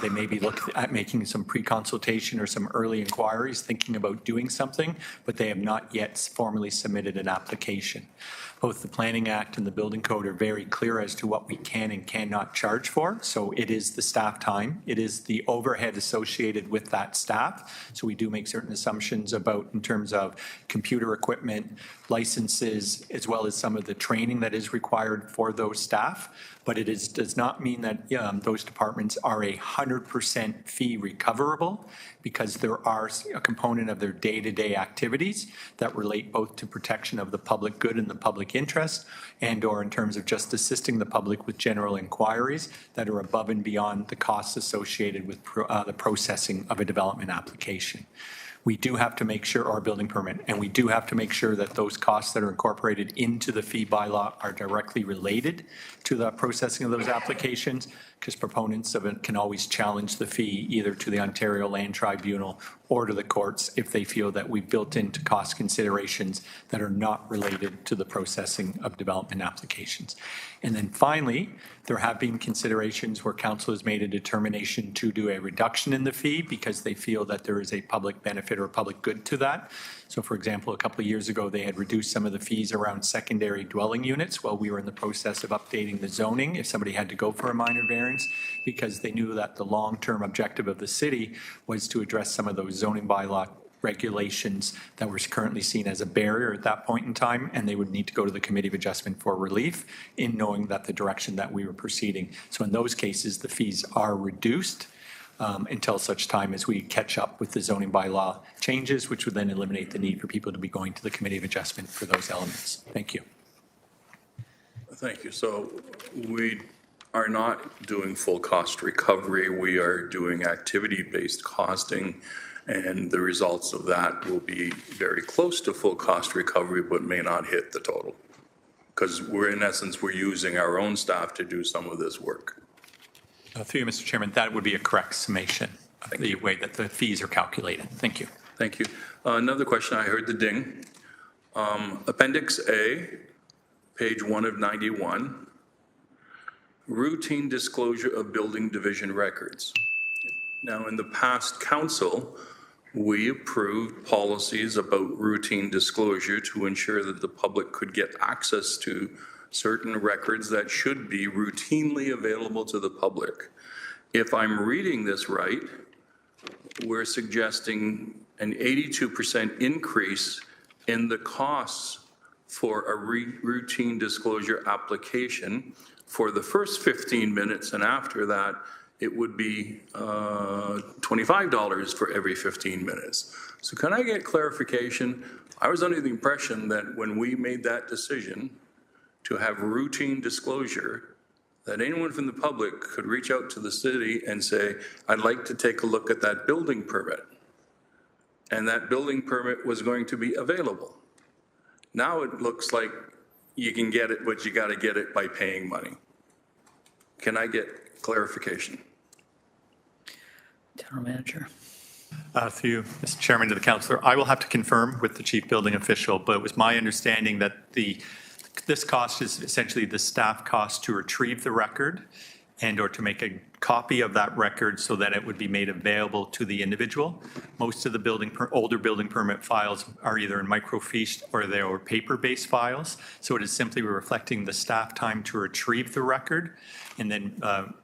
They may be looking at making some pre-consultation or some early inquiries, thinking about doing something, but they have not yet formally submitted an application. Both the Planning Act and the Building Code are very clear as to what we can and cannot charge for. So it is the staff time. It is the overhead associated with that staff. So we do make certain assumptions about in terms of computer equipment, licenses, as well as some of the training that is required for those staff. But it does not mean that those departments are 100% fee recoverable because there are a component of their day-to-day activities that relate both to protection of the public good and the public interest and or in terms of just assisting the public with general inquiries that are above and beyond the costs associated with the processing of a development application. We do have to make sure, or building permit, and we do have to make sure that those costs that are incorporated into the fee bylaw are directly related to the processing of those applications, because proponents of it can always challenge the fee either to the Ontario Land Tribunal or to the courts if they feel that we've built into cost considerations that are not related to the processing of development applications. And then finally, there have been considerations where council has made a determination to do a reduction in the fee because they feel that there is a public benefit or public good to that. So for example, a couple of years ago, they had reduced some of the fees around secondary dwelling units while we were in the process of updating the zoning if somebody had to go for a minor variance, because they knew that the long-term objective of the city was to address some of those zoning bylaw regulations that were currently seen as a barrier at that point in time, and they would need to go to the Committee of Adjustment for relief in knowing that the direction that we were proceeding. So in those cases, the fees are reduced until such time as we catch up with the zoning bylaw changes, which would then eliminate the need for people to be going to the Committee of Adjustment for those elements. Thank you. Thank you. So we are not doing full cost recovery. We are doing activity-based costing, and the results of that will be very close to full cost recovery, but may not hit the total. Because we're, in essence, we're using our own staff to do some of this work. Through you, Mr. Chairman, that would be a correct summation of the way that the fees are calculated. Thank you. Thank you. Another question, I heard the ding. Appendix A, page 1 of 91, routine disclosure of building division records. Now, in the past council, we approved policies about routine disclosure to ensure that the public could get access to certain records that should be routinely available to the public. If I'm reading this right, we're suggesting an 82% increase in the costs for a routine disclosure application for the first 15 minutes, and after that, it would be $25 for every 15 minutes. So can I get clarification? I was under the impression that when we made that decision to have routine disclosure, that anyone from the public could reach out to the city and say, I'd like to take a look at that building permit. And that building permit was going to be available. Now it looks like you can get it, but you got to get it by paying money. Can I get clarification? General Manager. Through you, Mr. Chairman, to the councillor, I will have to confirm with the chief building official, but it was my understanding that this cost is essentially the staff cost to retrieve the record and or to make a copy of that record so that it would be made available to the individual. Most of the older building permit files are either in microfiche or they are paper-based files. So it is simply reflecting the staff time to retrieve the record and then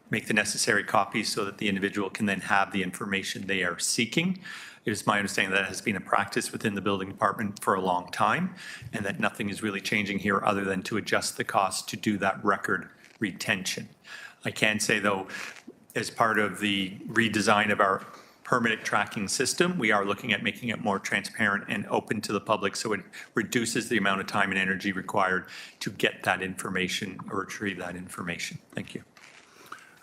make the necessary copies so that the individual can then have the information they are seeking. It is my understanding that has been a practice within the building department for a long time, and that nothing is really changing here other than to adjust the cost to do that record retention. I can say, though, as part of the redesign of our permit tracking system, we are looking at making it more transparent and open to the public so it reduces the amount of time and energy required to get that information or retrieve that information. Thank you.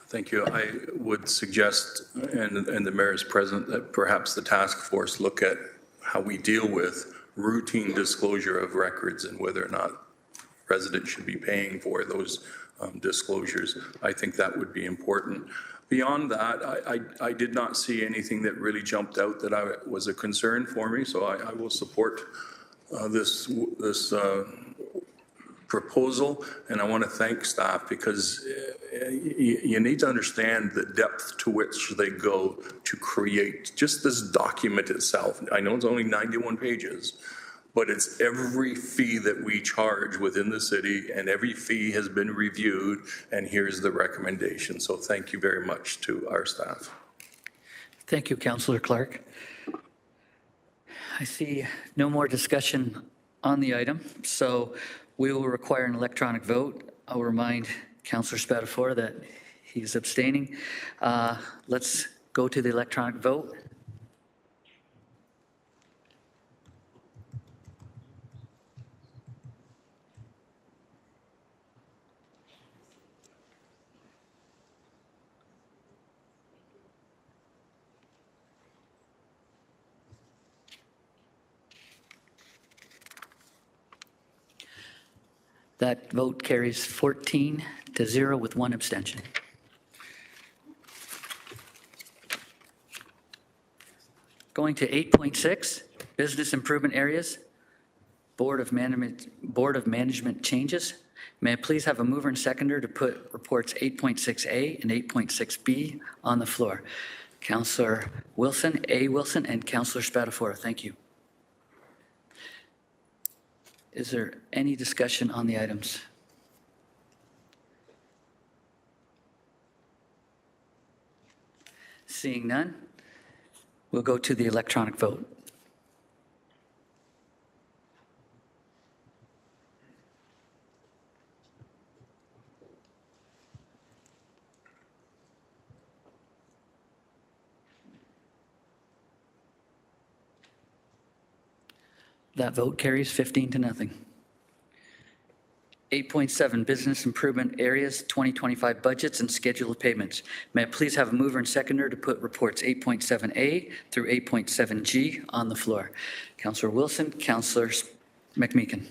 Thank you. I would suggest, and the mayor is present, that perhaps the task force look at how we deal with routine disclosure of records and whether or not residents should be paying for those disclosures. I think that would be important. Beyond that, I did not see anything that really jumped out that was a concern for me, so I will support this proposal, and I want to thank staff because you need to understand the depth to which they go to create just this document itself. I know it's only 91 pages, but it's every fee that we charge within the city, and every fee has been reviewed, and here's the recommendation. So thank you very much to our staff. Thank you, Councillor Clark. I see no more discussion on the item, so we will require an electronic vote. I'll remind Councillor Spatafora that he's abstaining. Let's go to the electronic vote. That vote carries 14-0 with 1 abstention. Going to 8.6, Business Improvement Areas, Board of Management Changes. May I please have a mover and seconder to put reports 8.6A and 8.6B on the floor? Councillor Wilson, A. Wilson, and Councillor Spatafora. Thank you. Is there any discussion on the items? Seeing none, we'll go to the electronic vote. That vote carries 15-0. 8.7, Business Improvement Areas 2025 Budgets and Schedule of Payments. May I please have a mover and seconder to put reports 8.7A through 8.7G on the floor? Councillor Wilson, Councillor McMeekin.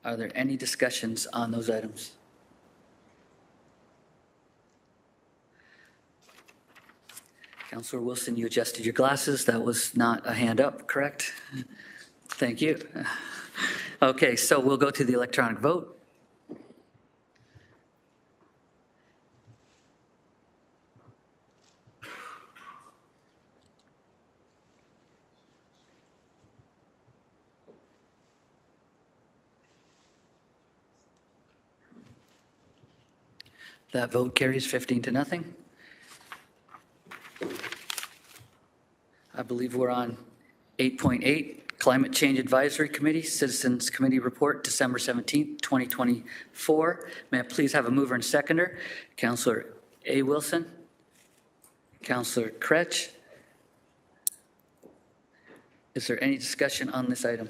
Are there any discussions on those items? Councillor Wilson, you adjusted your glasses. That was not a hand up, correct? Thank you. Okay, so we'll go to the electronic vote. That vote carries 15-0. I believe we're on 8.8, Climate Change Advisory Committee, Citizens Committee Report, December 17th, 2024. May I please have a mover and seconder? Councillor A. Wilson, Councillor Kretsch. Is there any discussion on this item?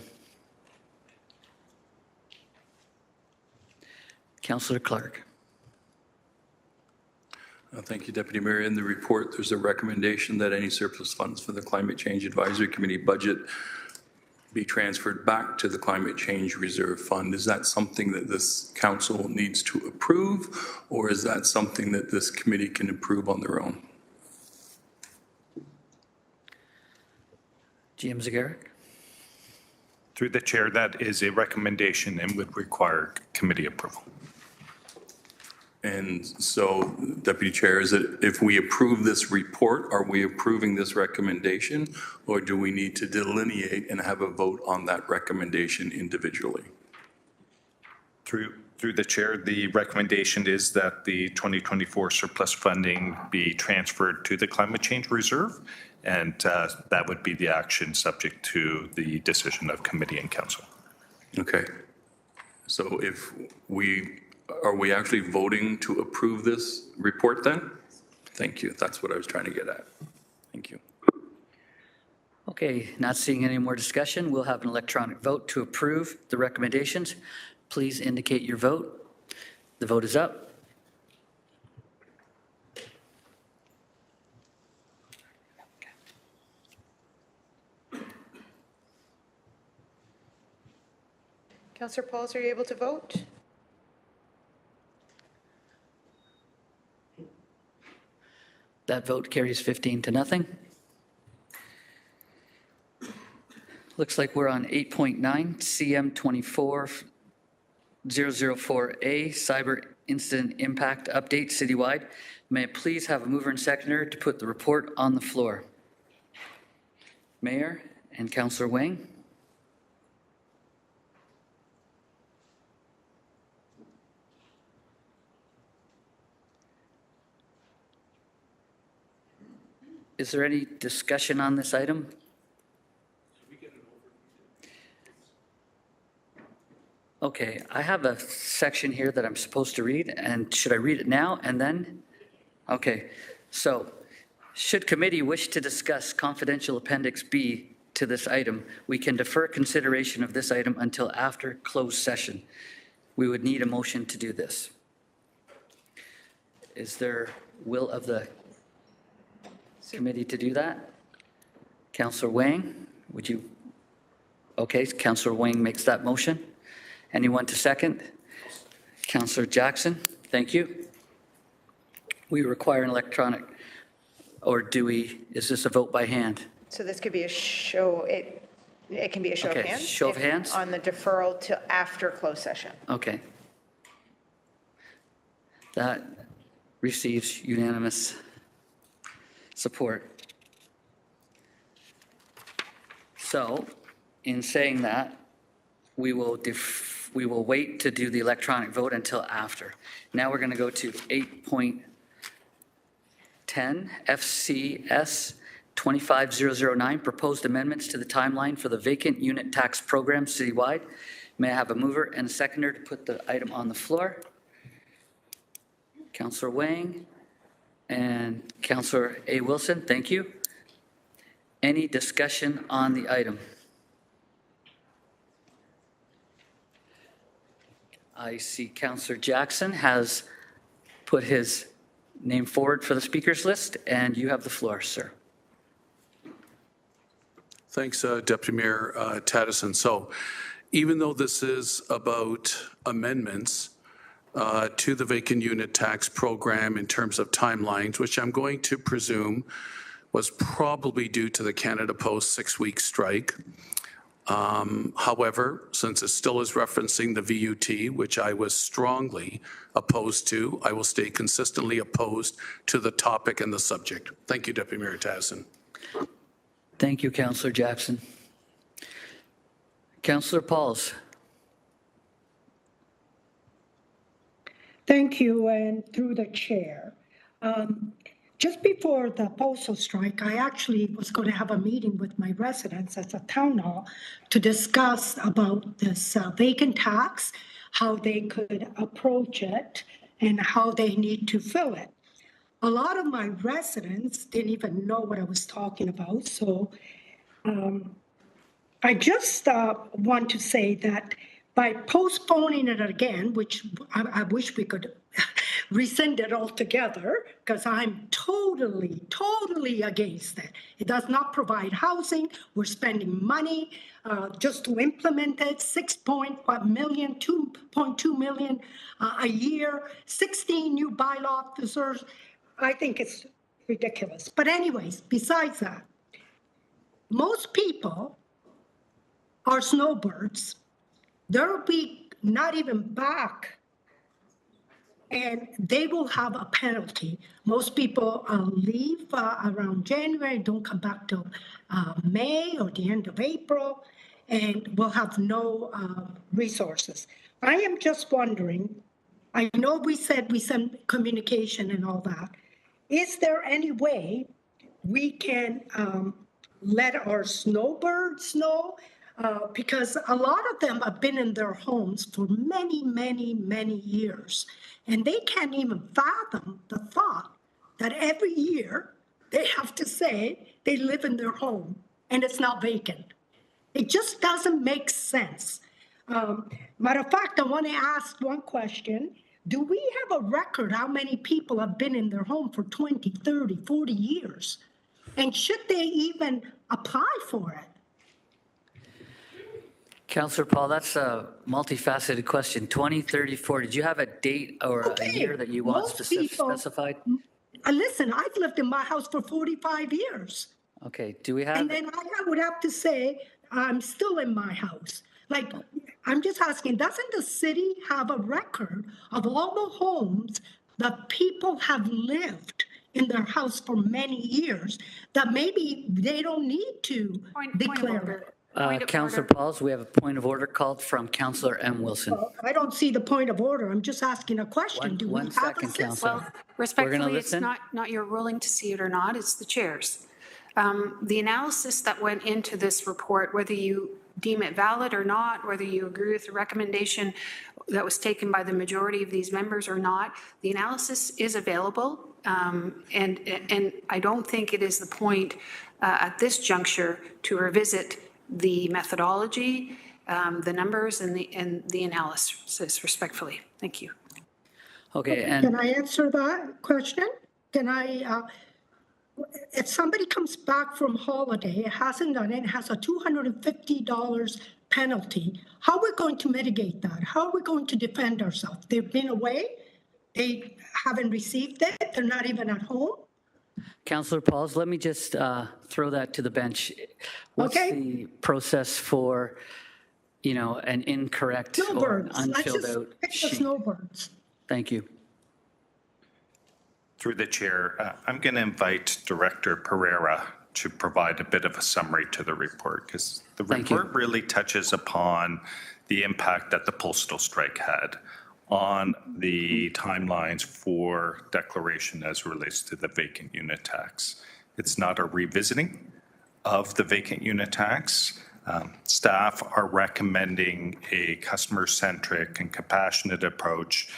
Councillor Clark. Thank you, Deputy Mayor. In the report, there's a recommendation that any surplus funds for the Climate Change Advisory Committee budget be transferred back to the Climate Change Reserve Fund. Is that something that this council needs to approve, or is that something that this committee can approve on their own? GM Zagarek. Through the chair, that is a recommendation and would require committee approval. And so, Deputy Chair, is it if we approve this report, are we approving this recommendation, or do we need to delineate and have a vote on that recommendation individually? Through the chair, the recommendation is that the 2024 surplus funding be transferred to the Climate Change Reserve, and that would be the action subject to the decision of committee and council. Okay. So are we actually voting to approve this report then? Thank you. That's what I was trying to get at. Thank you. Okay, not seeing any more discussion, we'll have an electronic vote to approve the recommendations. Please indicate your vote. The vote is up. Councillor Pauls, are you able to vote? That vote carries 15-0. Looks like we're on 8.9, CM 24004A, Cyber Incident Impact Update Citywide. May I please have a mover and seconder to put the report on the floor? Mayor and Councillor Wang. Is there any discussion on this item? Okay, I have a section here that I'm supposed to read, and should I read it now and then? Okay, so should committee wish to discuss confidential Appendix B to this item, we can defer consideration of this item until after closed session. We would need a motion to do this. Is there will of the committee to do that? Councillor Wang, would you? Okay, Councillor Wang makes that motion. Anyone to second? Councillor Jackson, thank you. We require an electronic, or do we, is this a vote by hand? So this could be a show, it can be a show of Okay, hands. show of hands? On the deferral to after closed session. Okay. That receives unanimous support. So, in saying that, we will wait to do the electronic vote until after. Now we're going to go to 8.10 FCS 25009, proposed amendments to the timeline for the vacant unit tax program citywide. May I have a mover and a seconder to put the item on the floor? Councillor Wang and Councillor A. Wilson, thank you. Any discussion on the item? I see Councillor Jackson has put his name forward for the speakers list, and you have the floor, sir. Thanks, Deputy Mayor Taddison. So even though this is about amendments to the vacant unit tax program in terms of timelines, which I'm going to presume was probably due to the Canada Post 6-week strike. However, since it still is referencing the VUT, which I was strongly opposed to, I will stay consistently opposed to the topic and the subject. Thank you, Deputy Mayor Taddison. Thank you, Councillor Jackson. Councillor Pauls. Thank you, and through the chair. Just before the postal strike, I actually was going to have a meeting with my residents at the town hall to discuss about this vacant tax, how they could approach it, and how they need to fill it. A lot of my residents didn't even know what I was talking about, so I just want to say that by postponing it again, which I wish we could rescind it altogether, because I'm totally against it. It does not provide housing. We're spending money just to implement it, 6.1 million, 2.2 million a year, 16 new bylaw officers. I think it's ridiculous. But anyways, besides that, most people are snowbirds. They'll be not even back, and they will have a penalty. Most people leave around January, don't come back till May or the end of April, and will have no resources. I am just wondering, I know we said we send communication and all that. Is there any way we can let our snowbirds know? Because a lot of them have been in their homes for many years, and they can't even fathom the thought that every year they have to say they live in their home and it's not vacant. It just doesn't make sense. Matter of fact, I want to ask one question. Do we have a record how many people have been in their home for 20, 30, 40 years? And should they even apply for it? Councillor Paul, that's a multifaceted question. 2034, did you have a date or a year that you want specified? Listen, I've lived in my house for 45 years. Okay, do we have? And then I would have to say, I'm still in my house. Like, I'm just asking, doesn't the city have a record of all the homes that people have lived in their house for many years that maybe they don't need to declare? Councillor Pauls, we have a point of order called from Councillor M. Wilson. I don't see the point of order. I'm just asking a question. Do we One have second, a system? Councillor. Well, respectfully, it's listen. not your ruling to see it or not, it's the chair's. The analysis that went into this report, whether you deem it valid or not, whether you agree with the recommendation that was taken by the majority of these members or not, the analysis is available. And I don't think it is the point at this juncture to revisit the methodology, the numbers, and the analysis respectfully. Thank you. Okay, and can I answer that question? Can I? If somebody comes back from holiday, hasn't done it, has a $250 penalty, how are we going to mitigate that? How are we going to defend ourselves? They've been away, they haven't received it, they're not even at home. Councillor Pauls, let me just throw that to the bench. What's the process for, an incorrect or unfilled out sheet? Snowbirds. Thank you. Through the chair, I'm going to invite Director Pereira to provide a bit of a summary to the report, because the report really touches upon the impact that the postal strike had on the timelines for declaration as relates to the vacant unit tax. It's not a revisiting of the vacant unit tax. Staff are recommending a customer-centric and compassionate approach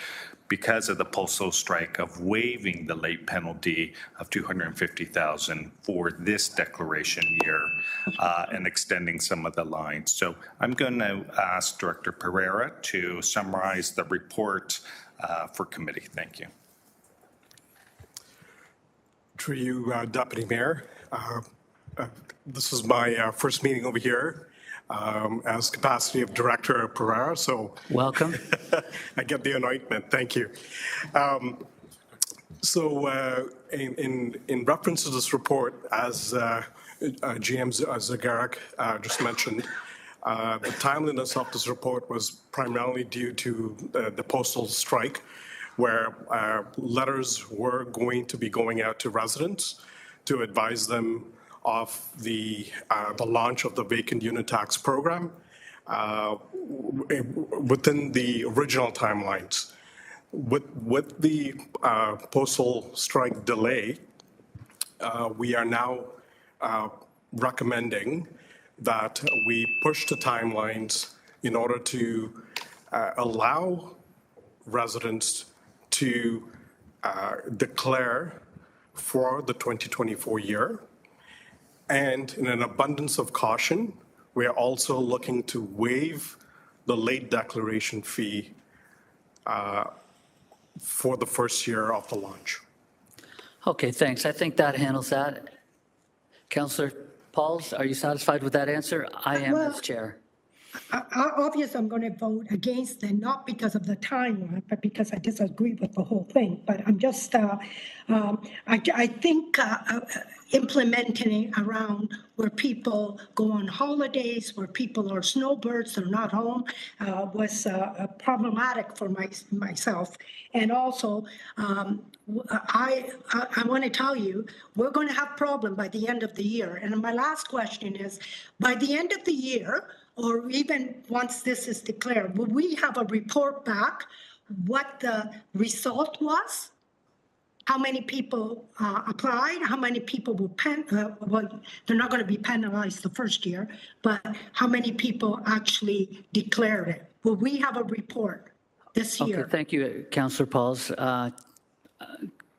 because of the postal strike of waiving the late penalty of $250,000 for this declaration year and extending some of the lines. So I'm going to ask Director Pereira to summarize the report for committee. Thank you. Through you, Deputy Mayor. This is my first meeting over here as capacity of Director Pereira, so welcome. I get the anointment. Thank you. In reference to this report, as GM Zagarik just mentioned, the timeliness of this report was primarily due to the postal strike, where letters were going to be going out to residents to advise them of the launch of the vacant unit tax program within the original timelines. With the postal strike delay, we are now recommending that we push the timelines in order to allow residents to declare for the 2024 year. And in an abundance of caution, we are also looking to waive the late declaration fee for the first year of the launch. Okay, thanks. I think that handles that. Councillor Pauls, are you satisfied with that answer? I am as chair. Obviously, I'm going to vote against it, not because of the timeline, but because I disagree with the whole thing. But I'm just, I think implementing it around where people go on holidays, where people are snowbirds, they're not home, was problematic for myself. And also, I want to tell you, we're going to have a problem by the end of the year. And my last question is, by the end of the year, or even once this is declared, will we have a report back what the result was? How many people applied? How many people will well, they're not going to be penalized the first year, but how many people actually declared it? Will we have a report this year? Okay, thank you, Councillor Pauls. GM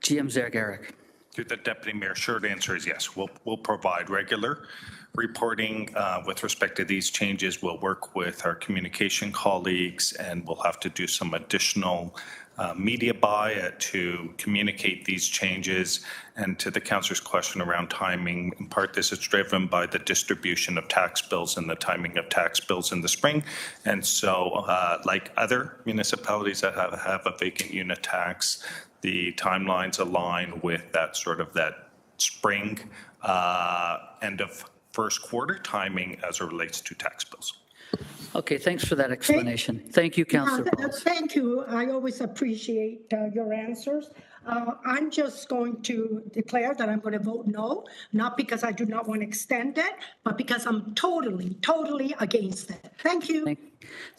Zagarik. To the Deputy Mayor, short answer is yes. We'll provide regular reporting with respect to these changes. We'll work with our communication colleagues, and we'll have to do some additional media buy to communicate these changes. And to the councillor's question around timing, in part this is driven by the distribution of tax bills and the timing of tax bills in the spring. And so like other municipalities that have a vacant unit tax, the timelines align with that sort of that spring end of first quarter timing as it relates to tax bills. Okay, thanks for that explanation. Thank you, Councillor Pauls. Thank you. I always appreciate your answers. I'm just going to declare that I'm going to vote no, not because I do not want to extend it, but because I'm totally against it. Thank you.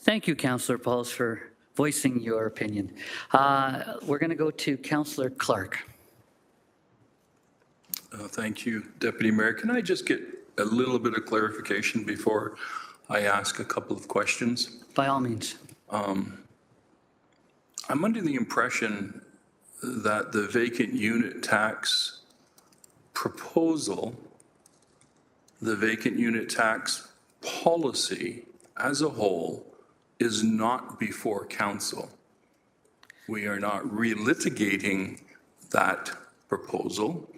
Thank you, Councillor Pauls, for voicing your opinion. We're going to go to Councillor Clark. Thank you, Deputy Mayor. Can I just get a little bit of clarification before I ask a couple of questions? By all means. I'm under the impression that the vacant unit tax proposal, the vacant unit tax policy as a whole, is not before council. We are not relitigating that proposal.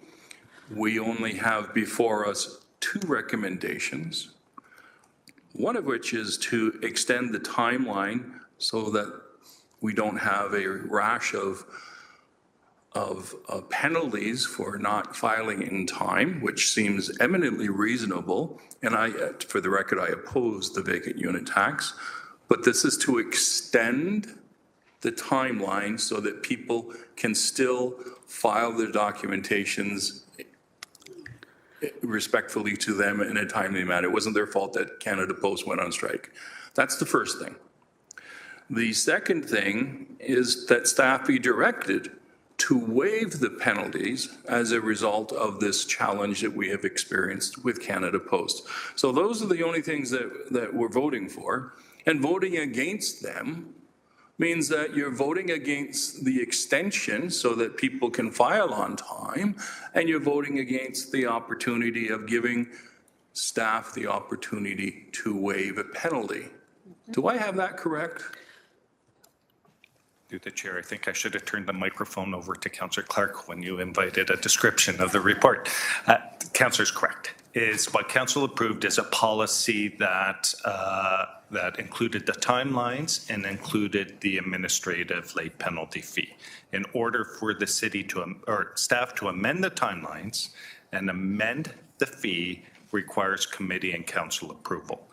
We only have before us two recommendations, one of which is to extend the timeline so that we don't have a rash of penalties for not filing in time, which seems eminently reasonable. And for the record, I oppose the vacant unit tax. But this is to extend the timeline so that people can still file their documentations respectfully to them in a timely manner. It wasn't their fault that Canada Post went on strike. That's the first thing. The second thing is that staff be directed to waive the penalties as a result of this challenge that we have experienced with Canada Post. So those are the only things that we're voting for. And voting against them means that you're voting against the extension so that people can file on time, and you're voting against the opportunity of giving staff the opportunity to waive a penalty. Do I have that correct? Through the chair, I think I should have turned the microphone over to Councillor Clark when you invited a description of the report. Councillor's correct. What Council approved is a policy that that included the timelines and included the administrative late penalty fee. In order for the city or staff to amend the timelines and amend the fee requires committee and council approval.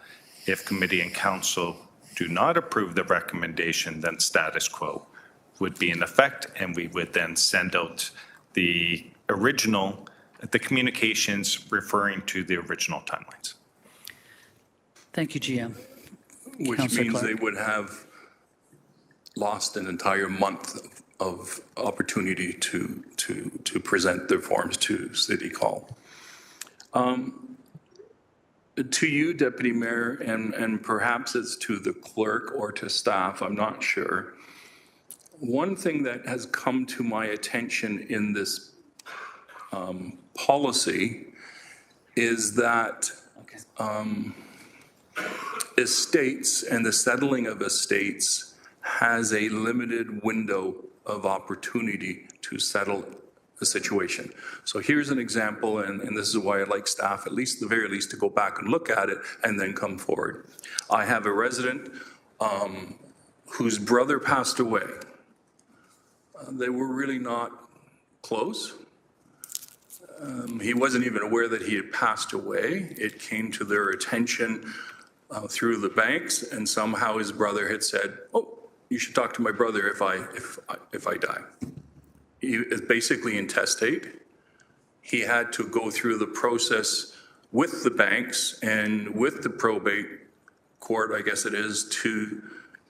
If committee and council do not approve the recommendation, then status quo would be in effect, and we would then send out the communications referring to the original timelines. Thank you, GM. Which Councillor means Clark. they would have lost an entire month of opportunity to present their forms to City Hall. To you, Deputy Mayor, and perhaps it's to the clerk or to staff, I'm not sure. One thing that has come to my attention in this policy is that estates and the settling of estates has a limited window of opportunity to settle a situation. So here's an example, and this is why I'd like staff, at least, the very least, to go back and look at it and then come forward. I have a resident whose brother passed away. They were really not close. He wasn't even aware that he had passed away. It came to their attention through the banks, and somehow his brother had said, "Oh, you should talk to my brother if I die." He is basically intestate. He had to go through the process with the banks and with the probate court, I guess it is, to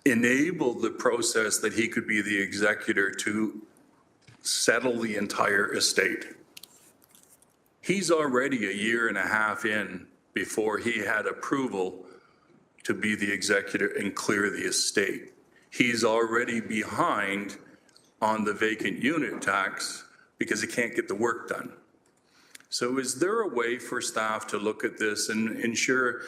enable the process that he could be the executor to settle the entire estate. He's already a year and a half in before he had approval to be the executor and clear the estate. He's already behind on the vacant unit tax because he can't get the work done. So is there a way for staff to look at this and ensure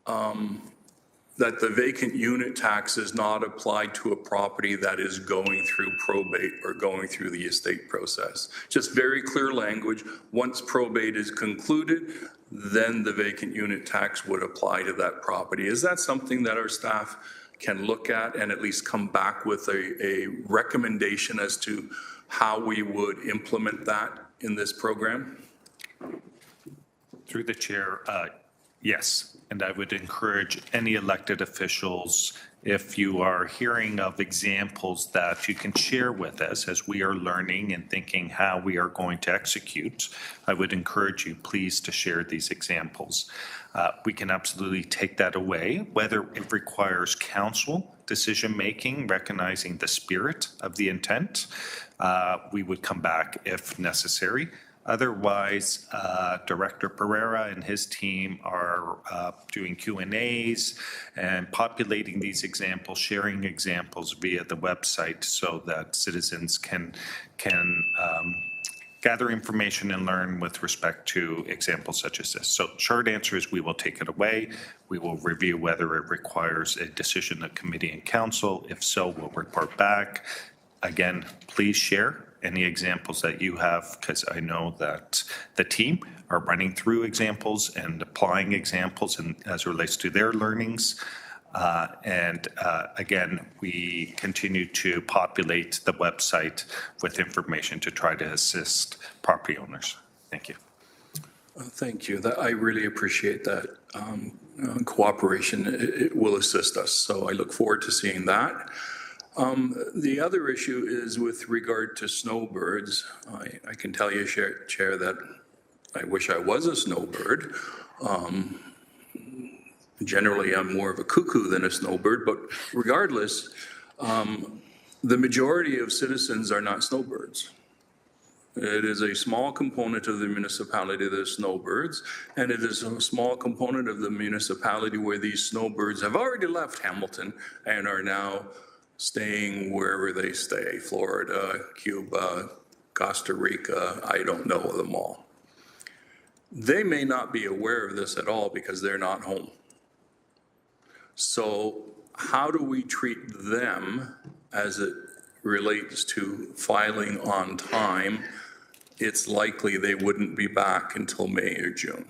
that the vacant unit tax is not applied to a property that is going through probate or going through the estate process? Just very clear language. Once probate is concluded, then the vacant unit tax would apply to that property. Is that something that our staff can look at and at least come back with a recommendation as to how we would implement that in this program? Through the chair, yes. And I would encourage any elected officials, if you are hearing of examples that you can share with us as we are learning and thinking how we are going to execute, I would encourage you please to share these examples. We can absolutely take that away, whether it requires council decision-making, recognizing the spirit of the intent. We would come back if necessary. Otherwise, Director Pereira and his team are doing Q&As and populating these examples, sharing examples via the website so that citizens can gather information and learn with respect to examples such as this. So short answer is we will take it away. We will review whether it requires a decision of committee and council. If so, we'll report back. Again, please share any examples that you have, because I know that the team are running through examples and applying examples and as it relates to their learnings. Again, we continue to populate the website with information to try to assist property owners. Thank you. Thank you. I really appreciate that cooperation. It will assist us. So I look forward to seeing that. The other issue is with regard to snowbirds. I can tell you, Chair, that I wish I was a snowbird. Generally, I'm more of a cuckoo than a snowbird, but regardless, the majority of citizens are not snowbirds. It is a small component of the municipality that is snowbirds, and it is a small component of the municipality where these snowbirds have already left Hamilton and are now staying wherever they stay, Florida, Cuba, Costa Rica, I don't know them all. They may not be aware of this at all because they're not home. So how do we treat them as it relates to filing on time? It's likely they wouldn't be back until May or June.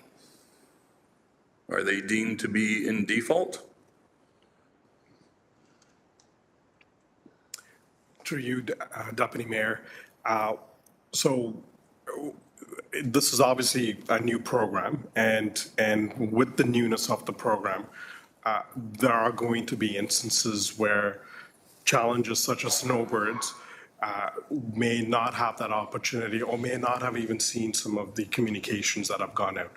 Are they deemed to be in default? Through you, Deputy Mayor. So this is obviously a new program, and with the newness of the program, there are going to be instances where challenges such as snowbirds may not have that opportunity or may not have even seen some of the communications that have gone out.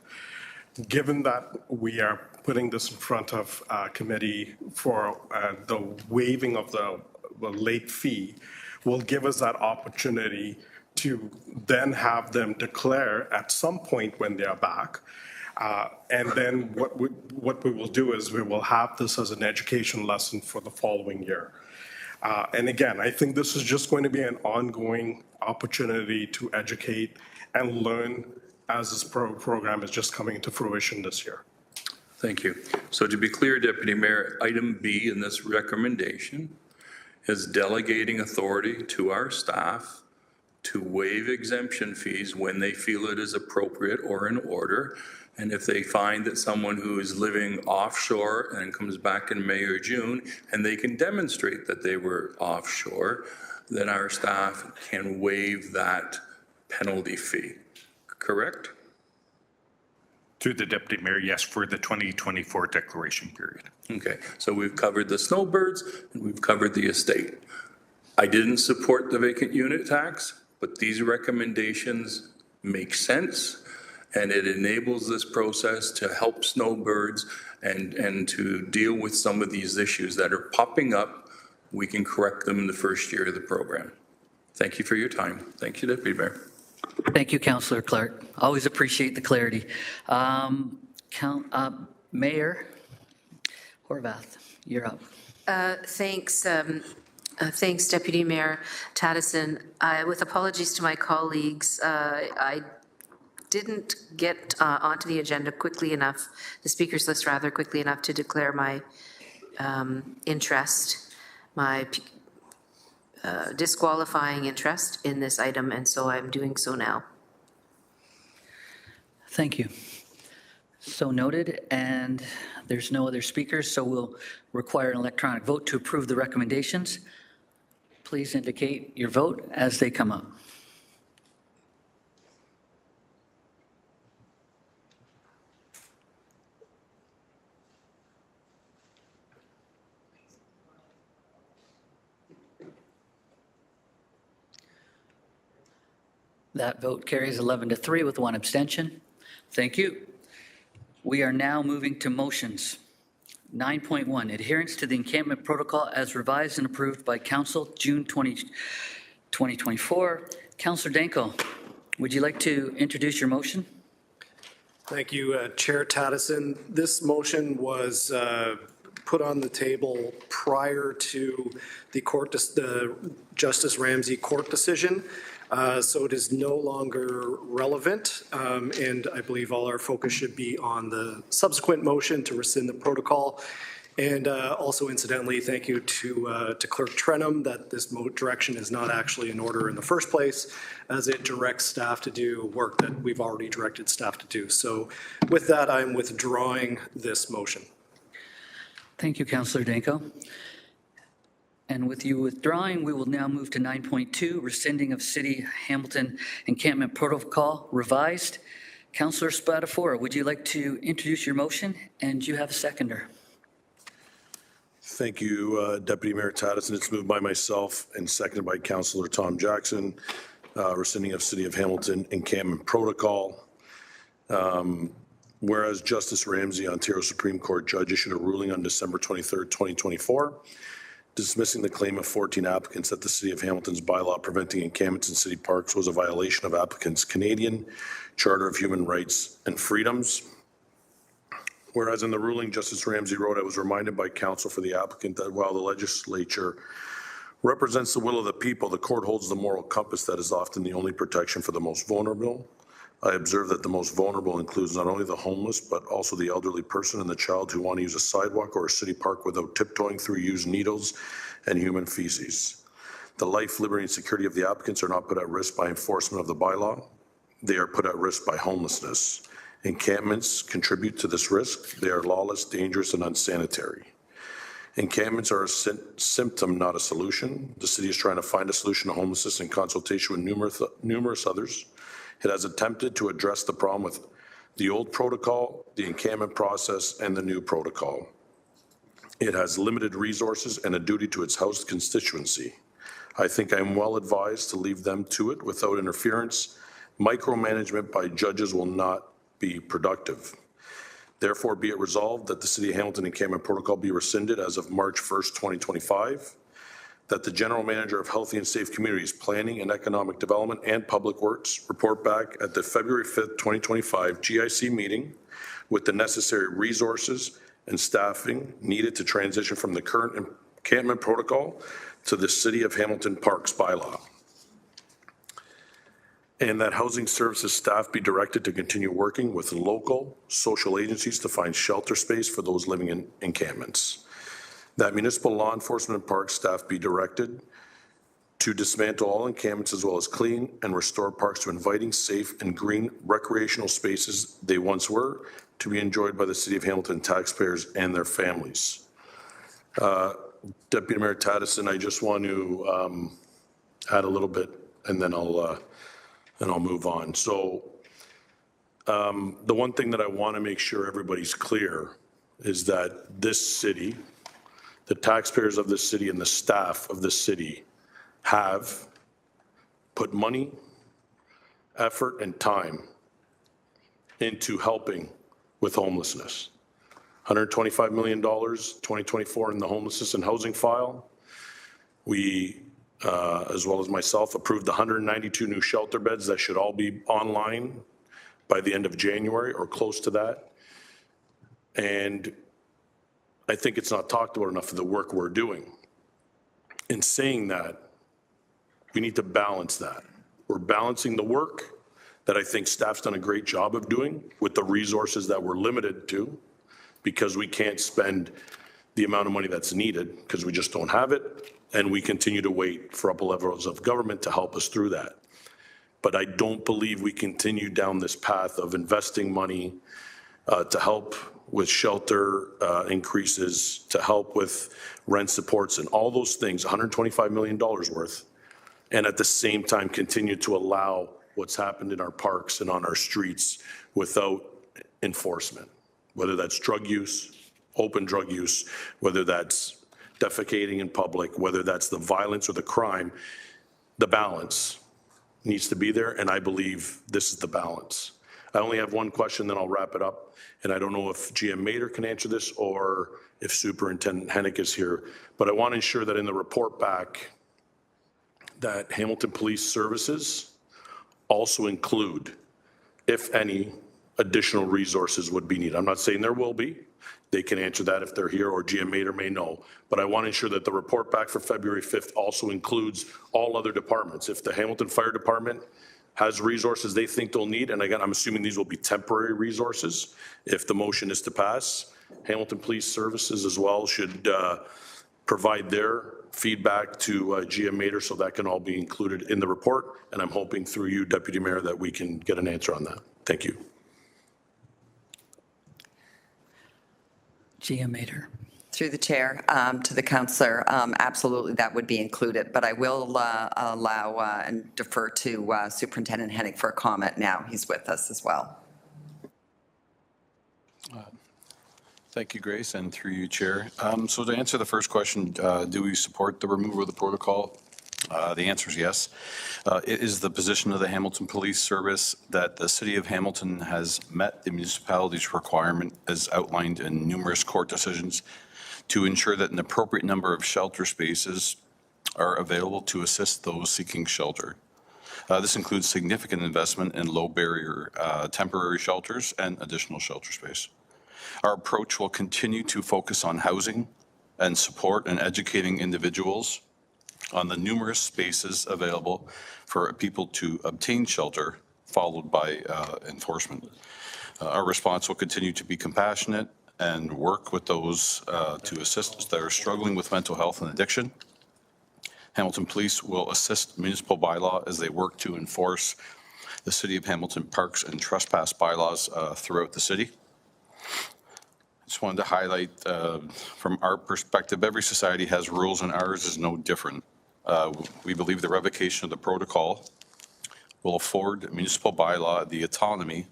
Given that we are putting this in front of committee for the waiving of the late fee, will give us that opportunity to then have them declare at some point when they're back. And then what we will do is we will have this as an education lesson for the following year. And again, I think this is just going to be an ongoing opportunity to educate and learn as this program is just coming to fruition this year. Thank you. So to be clear, Deputy Mayor, item B in this recommendation is delegating authority to our staff to waive exemption fees when they feel it is appropriate or in order. And if they find that someone who is living offshore and comes back in May or June, and they can demonstrate that they were offshore, then our staff can waive that penalty fee. Correct? Through the Deputy Mayor, yes, for the 2024 declaration period. Okay, so we've covered the snowbirds and we've covered the estate. I didn't support the vacant unit tax, but these recommendations make sense, and it enables this process to help snowbirds and to deal with some of these issues that are popping up. We can correct them in the first year of the program. Thank you for your time. Thank you, Deputy Mayor. Thank you, Councillor Clark. Always appreciate the clarity. Mayor Horvath, you're up. Thanks. Thanks, Deputy Mayor Tattison. With apologies to my colleagues, I didn't get onto the agenda quickly enough, the speakers list rather quickly enough to declare my interest, my disqualifying interest in this item, and so I'm doing so now. Thank you. So noted, and there's no other speakers, so we'll require an electronic vote to approve the recommendations. Please indicate your vote as they come up. That vote carries 11-3 with 1 abstention. Thank you. We are now moving to motions. 9.1, adherence to the encampment protocol as revised and approved by Council June 2024. Councillor Danko, would you like to introduce your motion? Thank you, Chair Taddison. This motion was put on the table prior to the Justice Ramsey court decision. So it is no longer relevant, and I believe all our focus should be on the subsequent motion to rescind the protocol. And also incidentally, thank you to Clerk Trenum that this direction is not actually in order in the first place, as it directs staff to do work that we've already directed staff to do. So with that, I'm withdrawing this motion. Thank you, Councillor Danko. And with you withdrawing, we will now move to 9.2, rescinding of City Hamilton Encampment Protocol revised. Councillor Spatafora, would you like to introduce your motion? And you have a seconder. Thank you, Deputy Mayor Taddison. It's moved by myself and seconded by Councillor Tom Jackson, rescinding of City of Hamilton Encampment Protocol. Whereas Justice Ramsey, Ontario Supreme Court judge, issued a ruling on December 23rd, 2024, dismissing the claim of 14 applicants that the City of Hamilton's bylaw preventing encampments in city parks was a violation of applicants' Canadian Charter of Human Rights and Freedoms. Whereas in the ruling, Justice Ramsey wrote, I was reminded by counsel for the applicant that while the legislature represents the will of the people, the court holds the moral compass that is often the only protection for the most vulnerable. I observe that the most vulnerable includes not only the homeless, but also the elderly person and the child who want to use a sidewalk or a city park without tiptoeing through used needles and human feces. The life, liberty, and security of the applicants are not put at risk by enforcement of the bylaw. They are put at risk by homelessness. Encampments contribute to this risk. They are lawless, dangerous, and unsanitary. Encampments are a symptom, not a solution. The city is trying to find a solution to homelessness in consultation with numerous others. It has attempted to address the problem with the old protocol, the encampment process, and the new protocol. It has limited resources and a duty to its host constituency. I think I'm well advised to leave them to it without interference. Micromanagement by judges will not be productive. Therefore, be it resolved that the City of Hamilton Encampment Protocol be rescinded as of March 1st, 2025, that the General Manager of Healthy and Safe Communities, Planning and Economic Development and Public Works report back at the February 5th, 2025 GIC meeting with the necessary resources and staffing needed to transition from the current encampment protocol to the City of Hamilton Parks bylaw. And that housing services staff be directed to continue working with local social agencies to find shelter space for those living in encampments. That municipal law enforcement and park staff be directed to dismantle all encampments as well as clean and restore parks to inviting, safe, and green recreational spaces they once were, to be enjoyed by the City of Hamilton taxpayers and their families. Deputy Mayor Taddison, I just want to add a little bit, and then I'll move on. So the one thing that I want to make sure everybody's clear is that this city, the taxpayers of this city and the staff of this city have put money, effort, and time into helping with homelessness. $125 million, 2024 in the homelessness and housing file. We, as well as myself, approved the 192 new shelter beds that should all be online by the end of January or close to that. And I think it's not talked about enough of the work we're doing. In saying that, we need to balance that. We're balancing the work that I think staff's done a great job of doing with the resources that we're limited to, because we can't spend the amount of money that's needed because we just don't have it. And we continue to wait for upper levels of government to help us through that. But I don't believe we continue down this path of investing money to help with shelter increases, to help with rent supports and all those things, $125 million worth, and at the same time continue to allow what's happened in our parks and on our streets without enforcement, whether that's drug use, open drug use, whether that's defecating in public, whether that's the violence or the crime. The balance needs to be there, and I believe this is the balance. I only have one question, then I'll wrap it up. And I don't know if GM Mader can answer this or if Superintendent Hennick is here, but I want to ensure that in the report back that Hamilton Police Services also include, if any, additional resources would be needed. I'm not saying there will be. They can answer that if they're here, or GM Mader may know. But I want to ensure that the report back for February 5th also includes all other departments. If the Hamilton Fire Department has resources they think they'll need, and again, I'm assuming these will be temporary resources if the motion is to pass, Hamilton Police Services as well should provide their feedback to GM Mader, so that can all be included in the report. And I'm hoping through you, Deputy Mayor, that we can get an answer on that. Thank you. GM Mader. Through the chair, to the councillor, absolutely that would be included, but I will allow and defer to Superintendent Hennick for a comment now. He's with us as well. Thank you, Grace, and through you, Chair. So to answer the first question, do we support the removal of the protocol? The answer is yes. It is the position of the Hamilton Police Service that the City of Hamilton has met the municipality's requirement as outlined in numerous court decisions to ensure that an appropriate number of shelter spaces are available to assist those seeking shelter. This includes significant investment in low barrier temporary shelters and additional shelter space. Our approach will continue to focus on housing and support and educating individuals on the numerous spaces available for people to obtain shelter, followed by enforcement. Our response will continue to be compassionate and work with those to assist us that are struggling with mental health and addiction. Hamilton Police will assist municipal bylaw as they work to enforce the City of Hamilton parks and trespass bylaws throughout the city. Just wanted to highlight from our perspective, every society has rules and ours is no different. We believe the revocation of the protocol will afford municipal bylaw the autonomy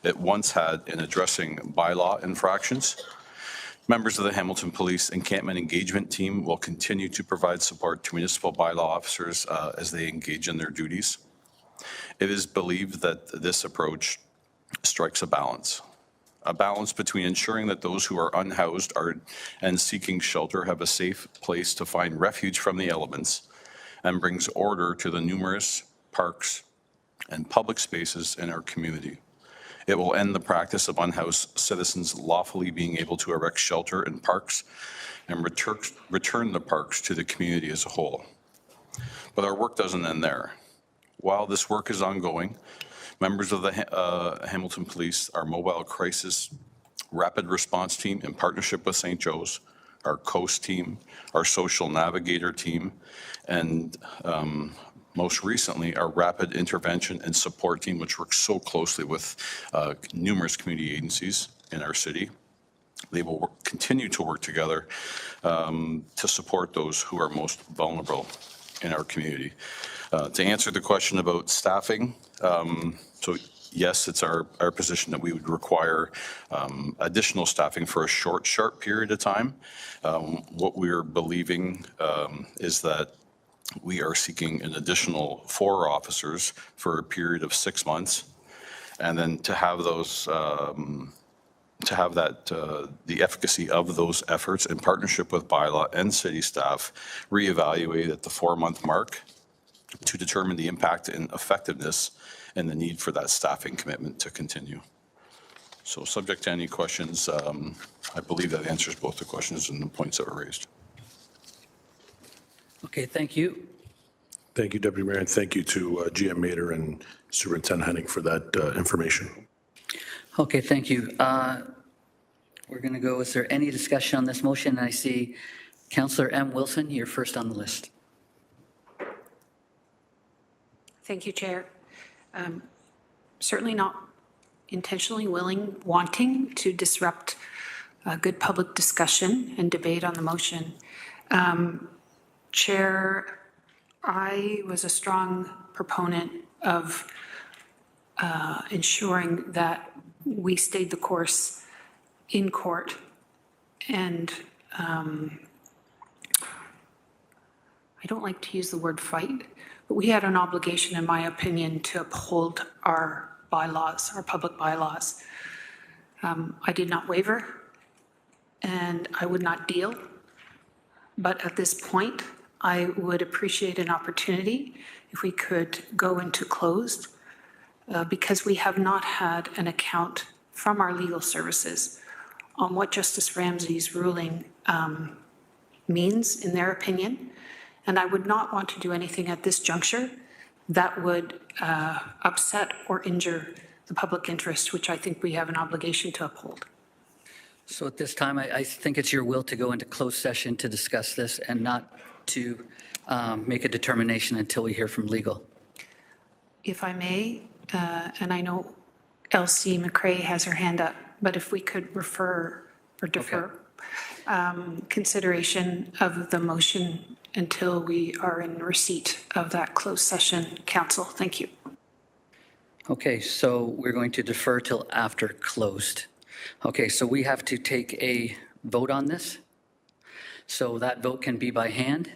it once had in addressing bylaw infractions. Members of the Hamilton Police Encampment Engagement Team will continue to provide support to municipal bylaw officers as they engage in their duties. It is believed that this approach strikes a balance between ensuring that those who are unhoused and seeking shelter have a safe place to find refuge from the elements, and brings order to the numerous parks and public spaces in our community. It will end the practice of unhoused citizens lawfully being able to erect shelter in parks and return the parks to the community as a whole. But our work doesn't end there. While this work is ongoing, members of the Hamilton Police, our mobile crisis rapid response team in partnership with St. Joe's, our COAST team, our social navigator team, and most recently, our rapid intervention and support team, which works so closely with numerous community agencies in our city. They will continue to work together to support those who are most vulnerable in our community. To answer the question about staffing, so yes, it's our position that we would require additional staffing for a short period of time. What we're believing is that we are seeking an additional 4 officers for a period of 6 months, and then to have those, the efficacy of those efforts in partnership with bylaw and city staff reevaluate at the 4-month mark to determine the impact and effectiveness and the need for that staffing commitment to continue. So subject to any questions, I believe that answers both the questions and the points that were raised. Okay, thank you. Thank you, Deputy Mayor, and thank you to GM Mader and Superintendent Henning for that information. Okay, thank you. We're going to go, is there any discussion on this motion? I see Councillor M. Wilson, you're first on the list. Thank you, Chair. Certainly not intentionally wanting to disrupt good public discussion and debate on the motion. Chair, I was a strong proponent of ensuring that we stayed the course in court, and I don't like to use the word fight, but we had an obligation, in my opinion, to uphold our bylaws, our public bylaws. I did not waver, and I would not deal. But at this point, I would appreciate an opportunity if we could go into closed, because we have not had an account from our legal services on what Justice Ramsey's ruling means in their opinion. And I would not want to do anything at this juncture that would upset or injure the public interest, which I think we have an obligation to uphold. So at this time, I think it's your will to go into closed session to discuss this and not to make a determination until we hear from legal. If I may, and I know Elsie McCrae has her hand up, but if we could refer or defer consideration of the motion until we are in receipt of that closed session, Council. Thank you. Okay, so we're going to defer till after closed. Okay, so we have to take a vote on this. So that vote can be by hand.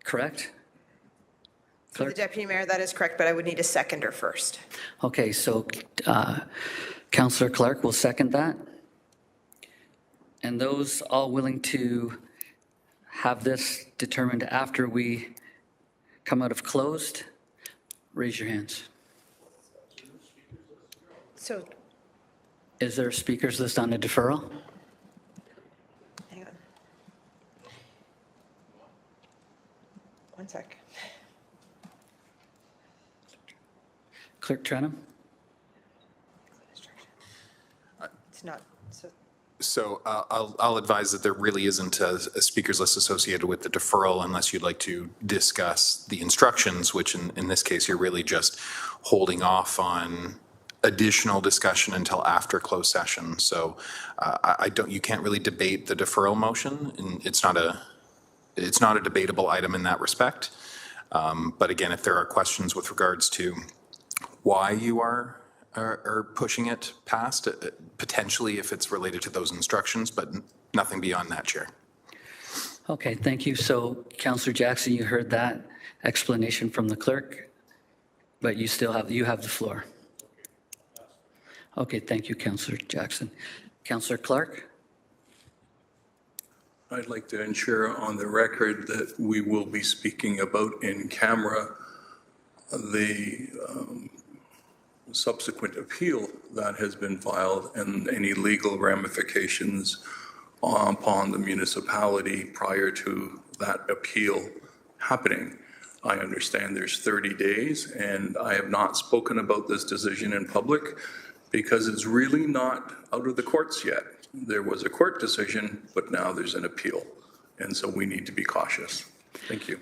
Correct? For the Deputy Mayor, that is correct, but I would need a seconder first. Okay, so Councillor Clark will second that. And those all willing to have this determined after we come out of closed, raise your hands. So, Is there a speakers list on the deferral? hang on. One sec. Clerk Trenum? It's not, So I'll advise that there really isn't a speakers list associated with the deferral unless you'd like to discuss the instructions, which in this case, you're really just holding off on additional discussion until after closed session. So you can't really debate the deferral motion, and it's not a debatable item in that respect. But again, if there are questions with regards to why you are pushing it past, potentially if it's related to those instructions, but nothing beyond that, Chair. Okay, thank you. So Councillor Jackson, you heard that explanation from the clerk, but you have the floor. Okay, thank you, Councillor Jackson. Councillor Clark? I'd like to ensure on the record that we will be speaking about in camera the subsequent appeal that has been filed and any legal ramifications upon the municipality prior to that appeal happening. I understand there's 30 days, and I have not spoken about this decision in public because it's really not out of the courts yet. There was a court decision, but now there's an appeal, and so we need to be cautious. Thank you.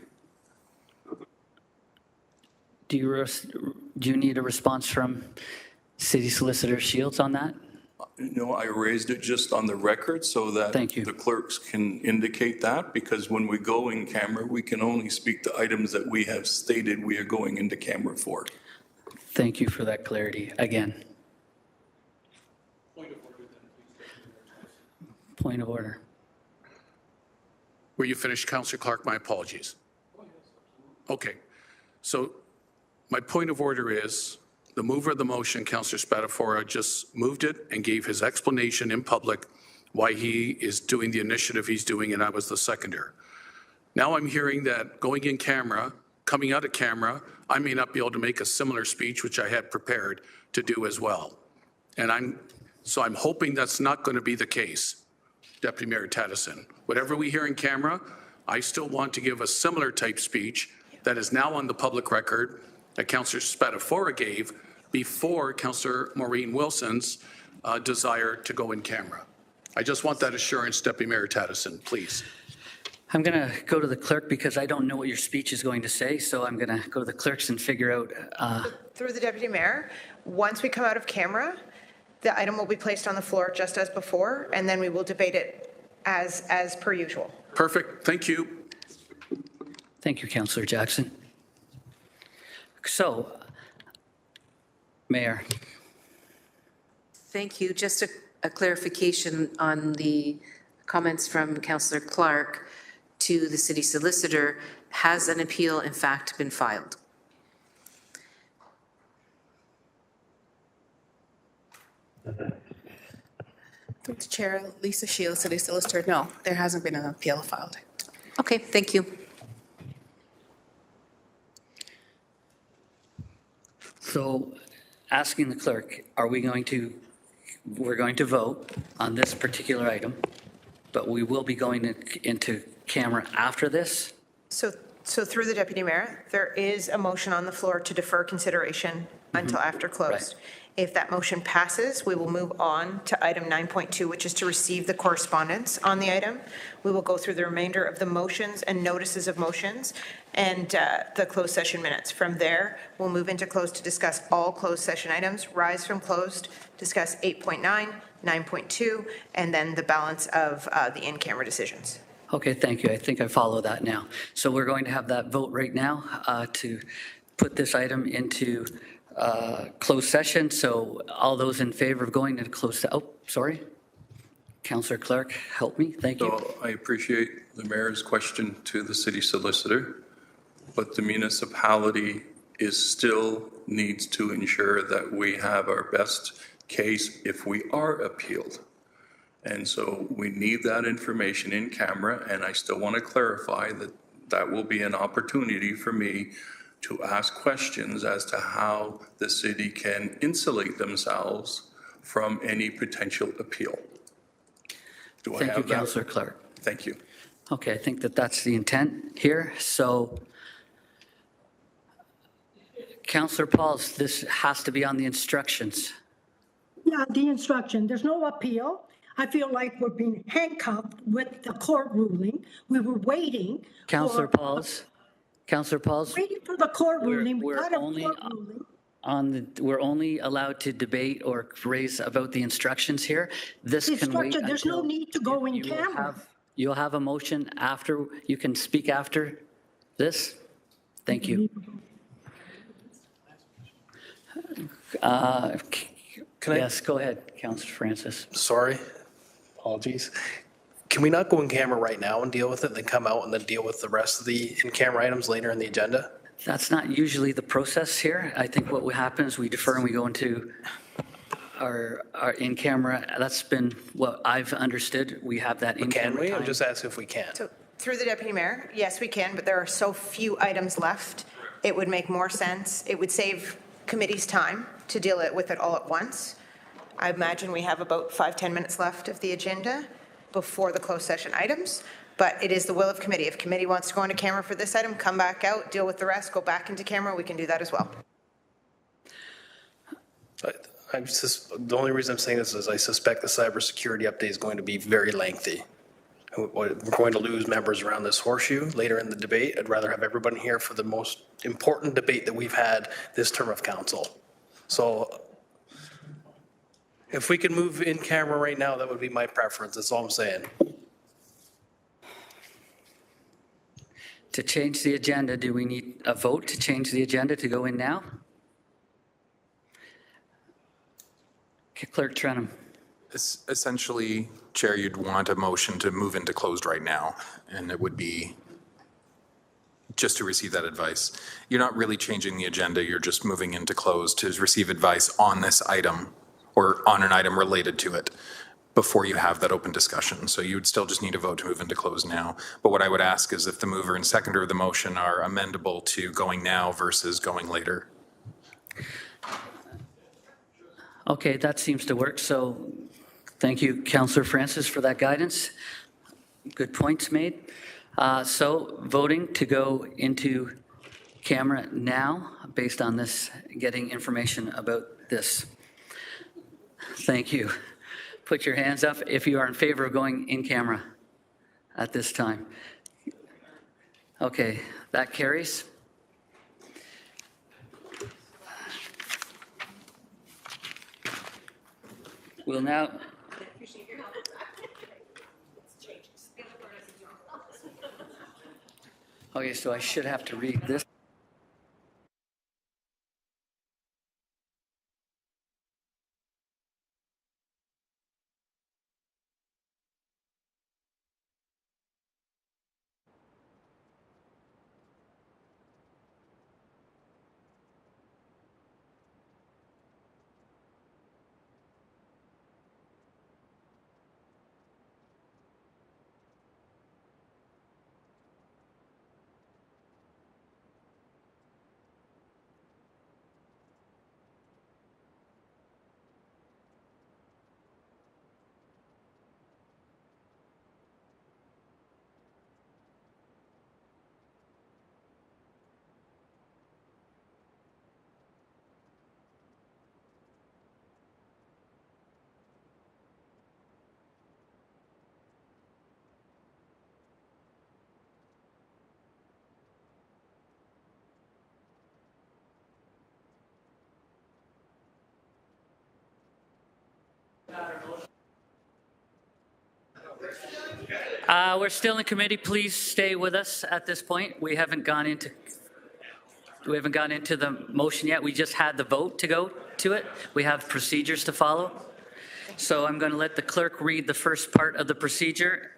Do you need a response from City Solicitor Shields on that? No, I raised it just on the record so that the clerks can indicate that, because when we go in camera, we can only speak to items that we have stated we are going into camera for. Thank you for that clarity again. Point of order. Were you finished, Councillor Clark? My apologies. Okay. So my point of order is the mover of the motion, Councillor Spadafora, just moved it and gave his explanation in public why he is doing the initiative he's doing, and I was the seconder. Now I'm hearing that going in camera, coming out of camera, I may not be able to make a similar speech, which I had prepared to do as well. And I'm hoping that's not going to be the case, Deputy Mayor Taddison. Whatever we hear in camera, I still want to give a similar type speech that is now on the public record that Councillor Spadafora gave before Councillor Maureen Wilson's desire to go in camera. I just want that assurance, Deputy Mayor Tattison, please. I'm going to go to the clerk because I don't know what your speech is going to say, so I'm going to go to the clerks and figure out. Through the Deputy Mayor, once we come out of camera, the item will be placed on the floor just as before, and then we will debate it as per usual. Perfect. Thank you. Thank you, Councillor Jackson. So, Mayor. Thank you. Just a clarification on the comments from Councillor Clark to the city solicitor. Has an appeal in fact been filed? Through the chair, Lisa Shields, city solicitor. No, there hasn't been an appeal filed. Okay, thank you. So, asking the clerk, we're going to vote on this particular item, but we will be going into camera after this? So through the Deputy Mayor, there is a motion on the floor to defer consideration until after closed. Right. If that motion passes, we will move on to item 9.2, which is to receive the correspondence on the item. We will go through the remainder of the motions and notices of motions and the closed session minutes. From there, we'll move into closed to discuss all closed session items, rise from closed, discuss 8.9, 9.2, and then the balance of the in-camera decisions. Okay, thank you. I think I follow that now. So we're going to have that vote right now to put this item into closed session. So all those in favor of going into closed, sorry. Councillor Clark, help me. Thank you. So I appreciate the mayor's question to the city solicitor, but the municipality still needs to ensure that we have our best case if we are appealed. And so we need that information in camera, and I still want to clarify that that will be an opportunity for me to ask questions as to how the city can insulate themselves from any potential appeal. Thank you, Councillor Clark. Thank you. Okay, I think that's the intent here. So, Councillor Pauls, this has to be on the instructions. Yeah, the instruction. There's no appeal. I feel like we're being handcuffed with the court ruling. We were waiting. Councillor Pauls. Councillor Pauls. Waiting for the court ruling. We're only allowed to debate or raise about the instructions here. This can wait. There's no need to go in camera. You'll have a motion after. You can speak after this. Thank you. Yes, go ahead, Councillor Francis. Sorry. Apologies. Can we not go in camera right now and deal with it, then come out and then deal with the rest of the in-camera items later in the agenda? That's not usually the process here. I think what would happen is we defer and we go into our in-camera. That's been what I've understood. We have that in-camera Can we? time. I'm just asking if we can. So through the Deputy Mayor, yes, we can, but there are so few items left. It would make more sense. It would save committee's time to deal with it all at once. I imagine we have about 5-10 minutes left of the agenda before the closed session items, but it is the will of committee. If committee wants to go into camera for this item, come back out, deal with the rest, go back into camera, we can do that as well. The only reason I'm saying this is I suspect the cybersecurity update is going to be very lengthy. We're going to lose members around this horseshoe later in the debate. I'd rather have everybody here for the most important debate that we've had this term of council. So if we can move in camera right now, that would be my preference. That's all I'm saying. To change the agenda, do we need a vote to change the agenda to go in now? Clerk Trenum. Essentially, Chair, you'd want a motion to move into closed right now, and it would be just to receive that advice. You're not really changing the agenda, you're just moving into closed to receive advice on this item or on an item related to it before you have that open discussion. So you would still just need a vote to move into closed now. But what I would ask is if the mover and seconder of the motion are amendable to going now versus going later. Okay, that seems to work. So thank you, Councillor Francis, for that guidance. Good points made. So voting to go into camera now, based on this, getting information about this. Thank you. Put your hands up if you are in favor of going in camera at this time. Okay, that carries. We'll now. Okay, so I should have to read this. We're still in committee. Please stay with us at this point. We haven't gone into the motion yet. We just had the vote to go to it. We have procedures to follow. So I'm going to let the clerk read the first part of the procedure,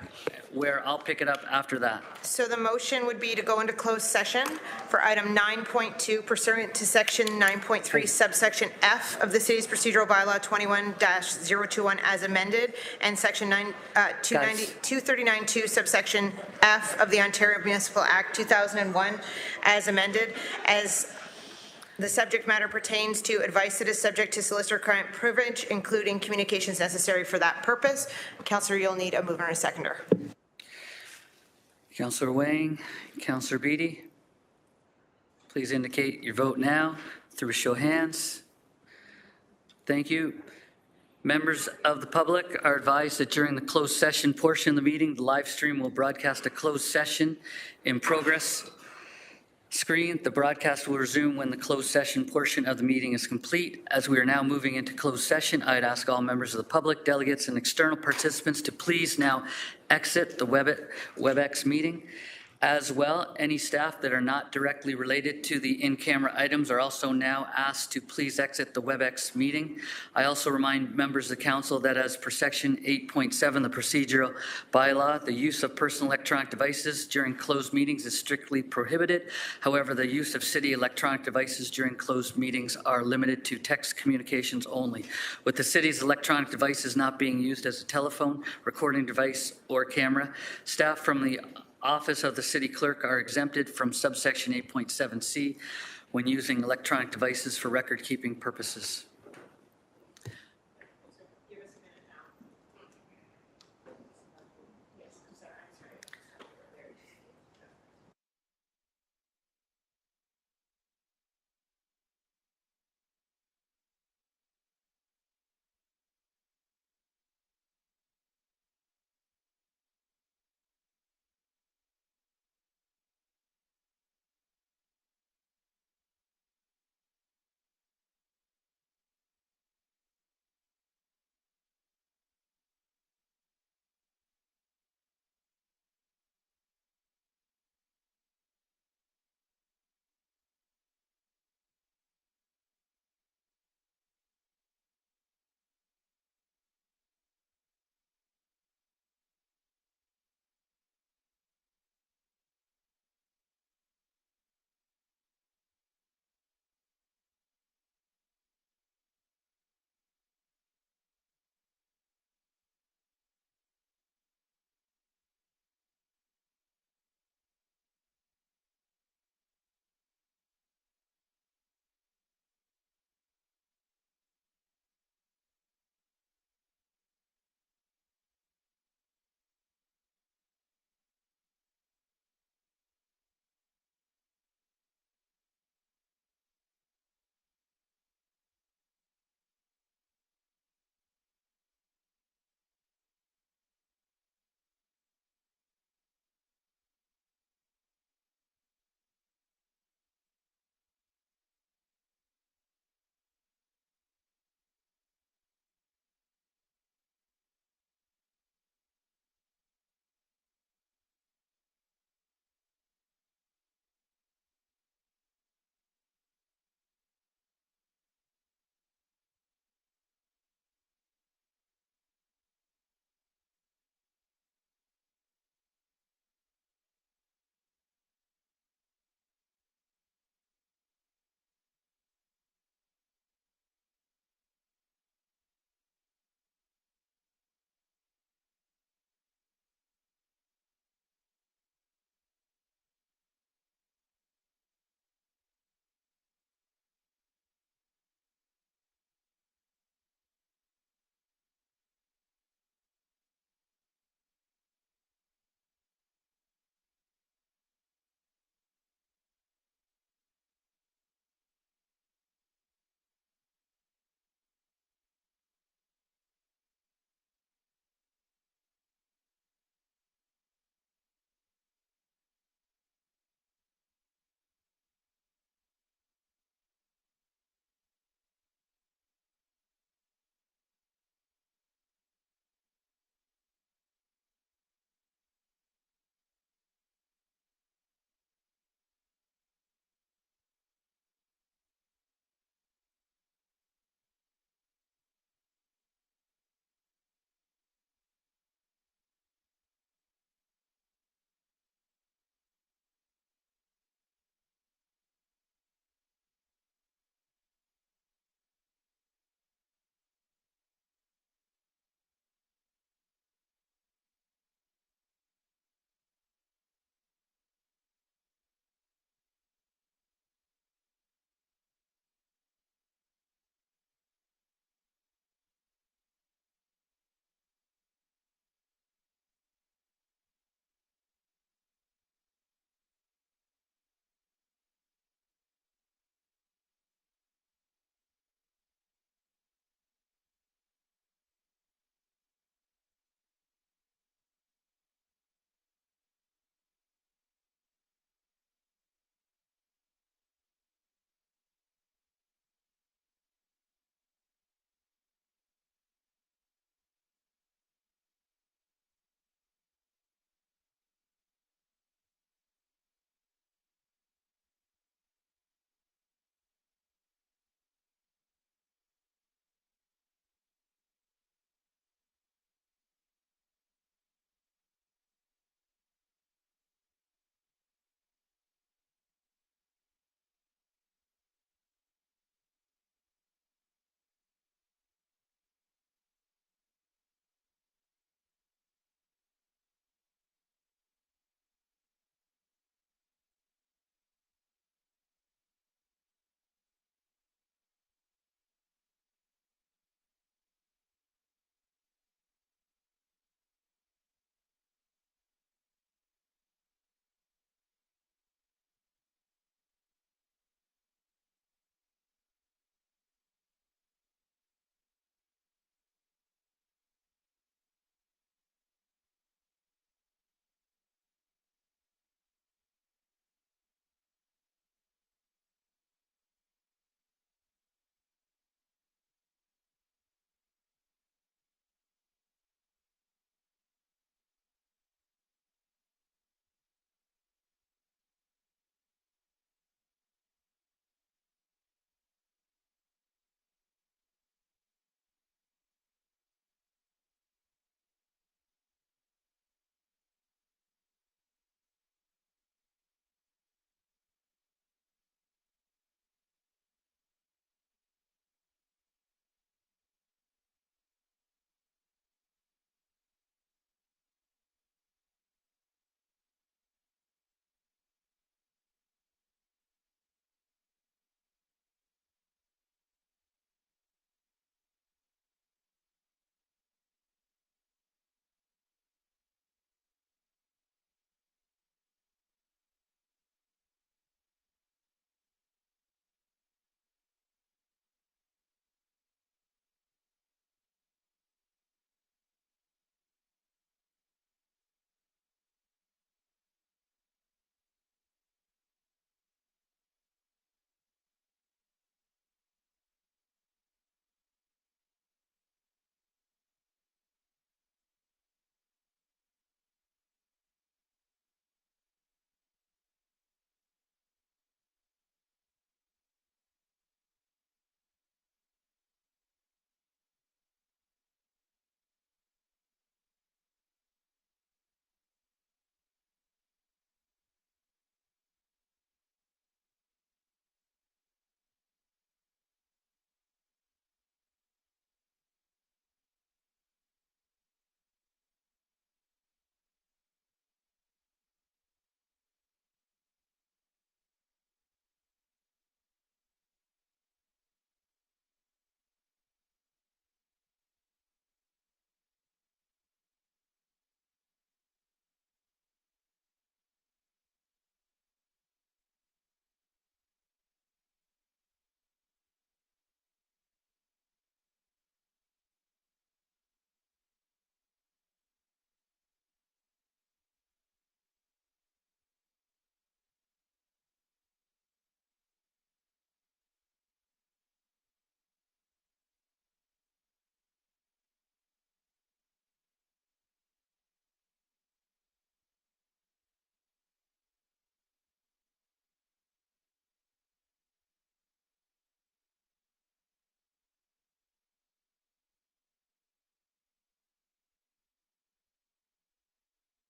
where I'll pick it up after that. So the motion would be to go into closed session for item 9.2 pursuant to section 9.3 subsection F of the city's procedural bylaw 21-021 as amended, and section 239.2 subsection F of the Ontario Municipal Act 2001 as amended, as the subject matter pertains to advice that is subject to solicitor-client privilege, including communications necessary for that purpose. Councillor, you'll need a mover and a seconder. Councillor Wang, Councillor Beattie, please indicate your vote now through a show of hands. Thank you. Members of the public are advised that during the closed session portion of the meeting, the live stream will broadcast a closed session in progress screen. The broadcast will resume when the closed session portion of the meeting is complete. As we are now moving into closed session, I'd ask all members of the public, delegates, and external participants to please now exit the WebEx meeting. As well, any staff that are not directly related to the in-camera items are also now asked to please exit the WebEx meeting. I also remind members of the council that as per section 8.7, the procedural bylaw, the use of personal electronic devices during closed meetings is strictly prohibited. However, the use of city electronic devices during closed meetings are limited to text communications only. With the city's electronic devices not being used as a telephone, recording device, or camera, staff from the Office of the City Clerk are exempted from subsection 8.7C when using electronic devices for record-keeping purposes.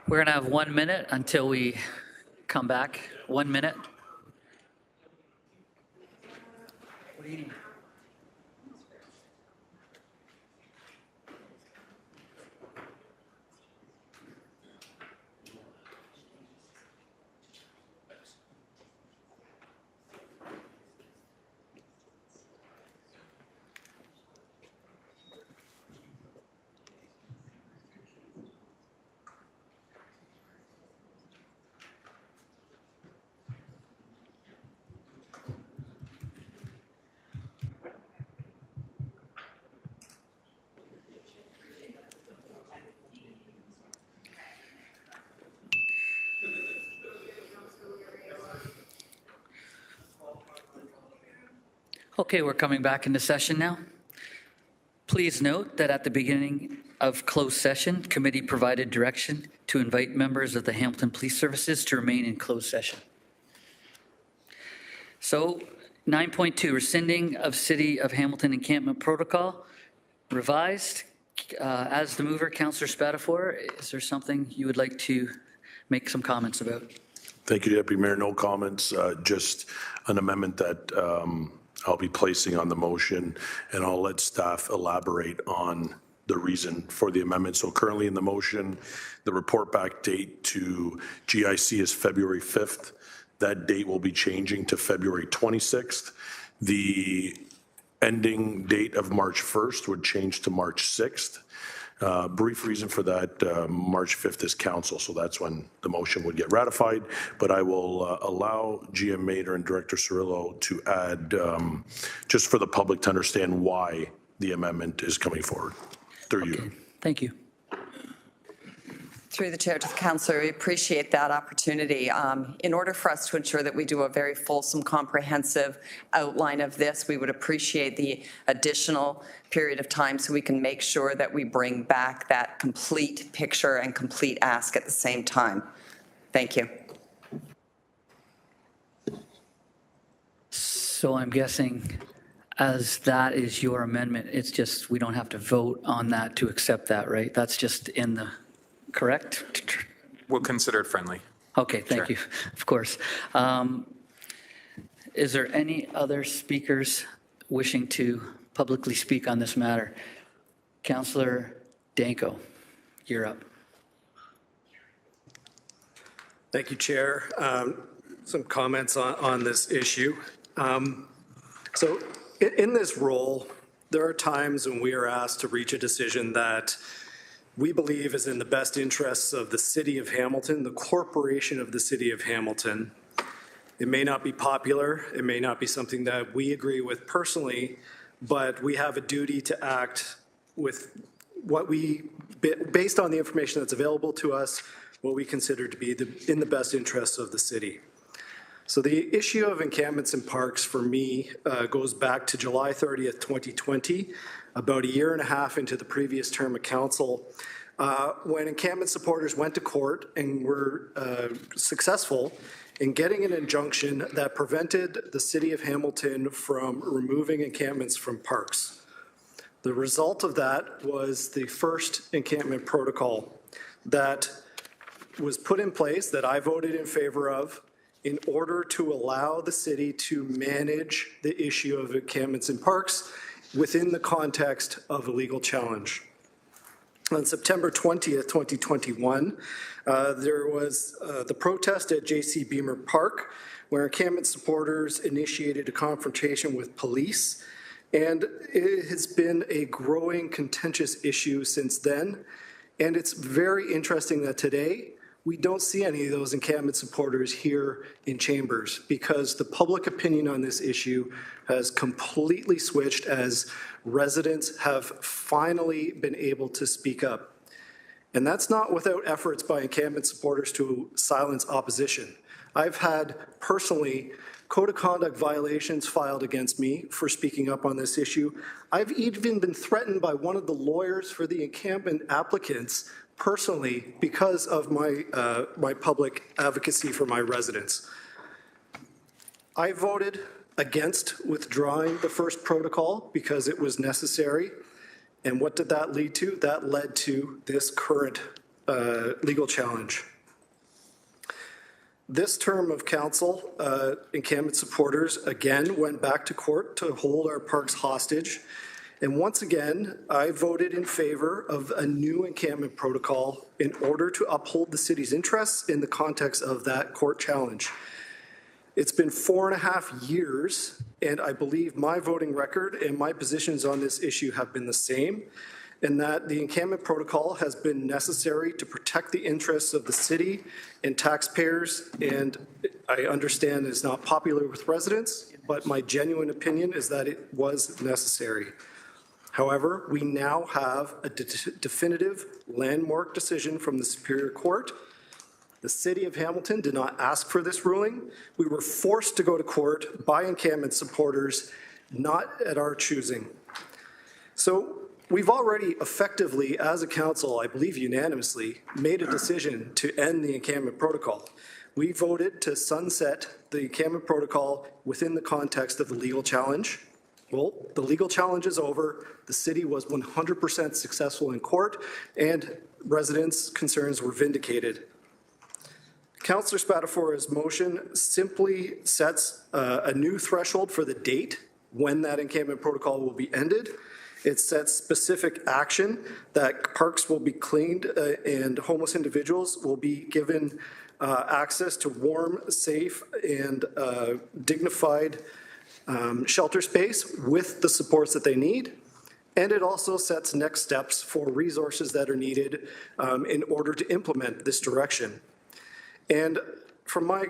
We're going to have 1 minute until we come back. 1 minute. What do you need? Okay, we're coming back into session now. Please note that at the beginning of closed session, committee provided direction to invite members of the Hamilton Police Services to remain in closed session. So 9.2, rescinding of City of Hamilton Encampment Protocol, revised. As the mover, Councillor Spatafor, is there something you would like to make some comments about? Thank you, Deputy Mayor. No comments, just an amendment that I'll be placing on the motion, and I'll let staff elaborate on the reason for the amendment. So currently in the motion, the report back date to GIC is February 5th. That date will be changing to February 26th. The ending date of March 1st would change to March 6th. Brief reason for that, March 5th is council, so that's when the motion would get ratified. But I will allow GM Mader and Director Cirillo to add, just for the public to understand why the amendment is coming forward. Through you. Thank you. Through the chair to the councillor, we appreciate that opportunity. In order for us to ensure that we do a very fulsome, comprehensive outline of this, we would appreciate the additional period of time so we can make sure that we bring back that complete picture and complete ask at the same time. Thank you. So I'm guessing as that is your amendment, it's just, we don't have to vote on that to accept that, right? That's just in the, correct? We'll consider it friendly. Okay, thank you, of course. Is there any other speakers wishing to publicly speak on this matter? Councillor Danko, you're up. Thank you, Chair. Some comments on this issue. So in this role, there are times when we are asked to reach a decision that we believe is in the best interests of the City of Hamilton, the corporation of the City of Hamilton. It may not be popular, it may not be something that we agree with personally, but we have a duty to act with what we, based on the information that's available to us, what we consider to be in the best interests of the city. So the issue of encampments and parks for me goes back to July 30th, 2020, about a year and a half into the previous term of council, when encampment supporters went to court and were successful in getting an injunction that prevented the City of Hamilton from removing encampments from parks. The result of that was the first encampment protocol that was put in place, that I voted in favor of, in order to allow the city to manage the issue of encampments in parks within the context of a legal challenge. On September 20th, 2021, there was the protest at J.C. Beamer Park, where encampment supporters initiated a confrontation with police, and it has been a growing contentious issue since then. And it's very interesting that today we don't see any of those encampment supporters here in chambers, because the public opinion on this issue has completely switched as residents have finally been able to speak up. And that's not without efforts by encampment supporters to silence opposition. I've had personally code of conduct violations filed against me for speaking up on this issue. I've even been threatened by one of the lawyers for the encampment applicants personally because of my, my public advocacy for my residents. I voted against withdrawing the first protocol because it was necessary. And what did that lead to? That led to this current legal challenge. This term of council, Encampment supporters again went back to court to hold our parks hostage. And once again, I voted in favor of a new encampment protocol in order to uphold the city's interests in the context of that court challenge. It's been 4.5 years, and I believe my voting record and my positions on this issue have been the same, and that the encampment protocol has been necessary to protect the interests of the city and taxpayers, and I understand it's not popular with residents, but my genuine opinion is that it was necessary. However, we now have a definitive landmark decision from the Superior Court. The City of Hamilton did not ask for this ruling. We were forced to go to court by Encampment supporters, not at our choosing. So we've already effectively, as a council, I believe unanimously, made a decision to end the Encampment Protocol. We voted to sunset the Encampment Protocol within the context of the legal challenge. Well, the legal challenge is over. The city was 100% successful in court, and residents' concerns were vindicated. Councillor Spatafora's motion simply sets a new threshold for the date when that encampment protocol will be ended. It sets specific action that parks will be cleaned and homeless individuals will be given access to warm, safe, and dignified shelter space with the supports that they need. And it also sets next steps for resources that are needed in order to implement this direction. And from my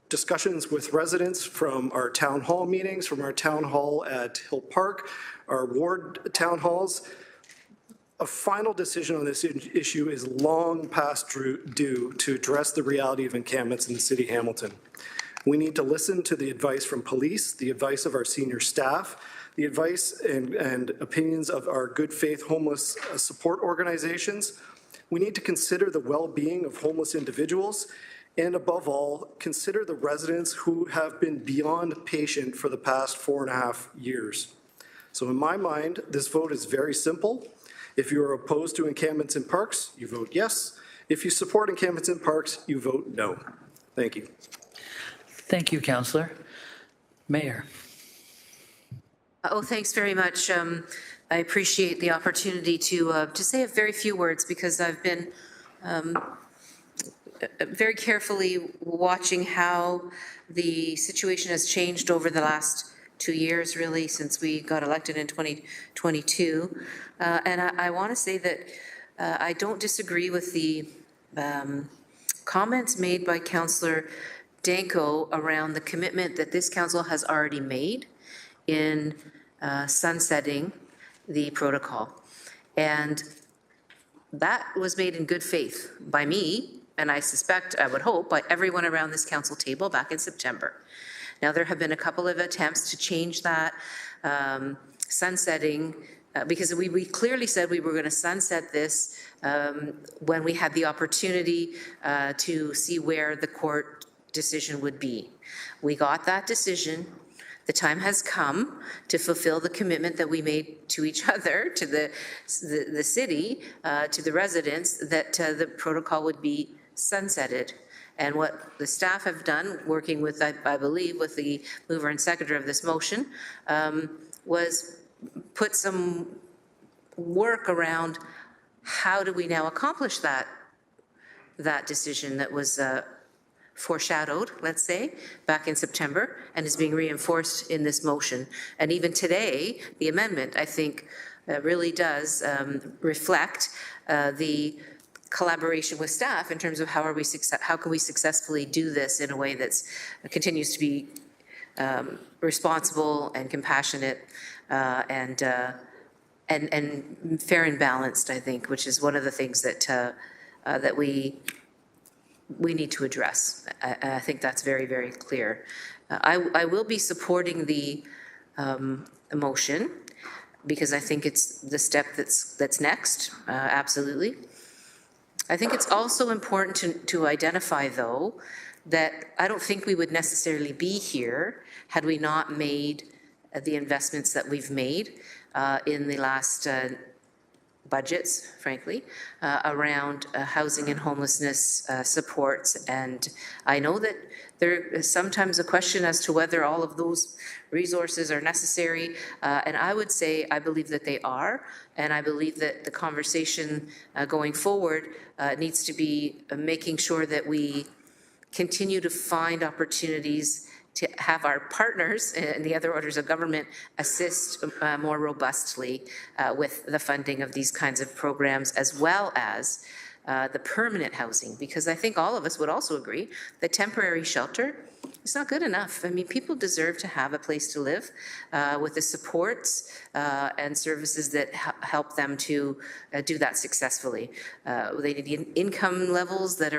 discussions with residents, from our town hall meetings, from our town hall at Hill Park, our ward town halls, a final decision on this issue is long past due to address the reality of encampments in the city of Hamilton. We need to listen to the advice from police, the advice of our senior staff, the advice and opinions of our good faith homeless support organizations. We need to consider the well-being of homeless individuals, and above all, consider the residents who have been beyond patient for the past 4.5 years. So in my mind, this vote is very simple. If you are opposed to encampments in parks, you vote yes. If you support encampments in parks, you vote no. Thank you. Thank you, Councillor. Mayor. Oh, thanks very much. I appreciate the opportunity to say a very few words because I've been very carefully watching how the situation has changed over the last 2 years, really, since we got elected in 2022. And I want to say that I don't disagree with the comments made by Councillor Danko around the commitment that this council has already made in sunsetting the protocol. And that was made in good faith by me, and I suspect, I would hope, by everyone around this council table back in September. Now, there have been a couple of attempts to change that sunsetting, because we clearly said we were going to sunset this when we had the opportunity to see where the court decision would be. We got that decision. The time has come to fulfill the commitment that we made to each other, to the city, to the residents, that the protocol would be sunsetted. And what the staff have done, working with, I believe, with the mover and seconder of this motion, was put some work around how do we now accomplish that decision that was foreshadowed, let's say, back in September, and is being reinforced in this motion. And even today, the amendment, I think, really does reflect the collaboration with staff in terms of how can we successfully do this in a way that continues to be responsible and compassionate and fair and balanced, I think, which is one of the things that that we need to address. I think that's very, very clear. I will be supporting the motion because I think it's the step that's next, absolutely. I think it's also important to identify, though, that I don't think we would necessarily be here had we not made the investments that we've made in the last budgets, frankly, around housing and homelessness supports. And I know that there is sometimes a question as to whether all of those resources are necessary. And I would say I believe that they are. And I believe that the conversation going forward needs to be making sure that we continue to find opportunities to have our partners and the other orders of government assist more robustly with the funding of these kinds of programs, as well as the permanent housing, because I think all of us would also agree that temporary shelter is not good enough. I mean, people deserve to have a place to live with the supports and services that help them to do that successfully. They need income levels that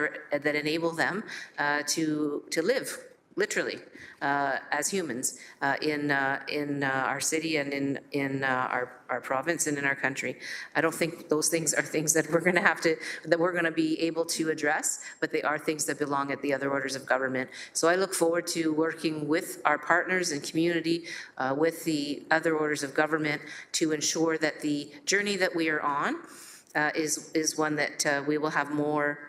enable them to live, literally, as humans in our city and in our province and in our country. I don't think those things are things that we're going to be able to address, but they are things that belong at the other orders of government. So I look forward to working with our partners and community, with the other orders of government, to ensure that the journey that we are on is one that we will have more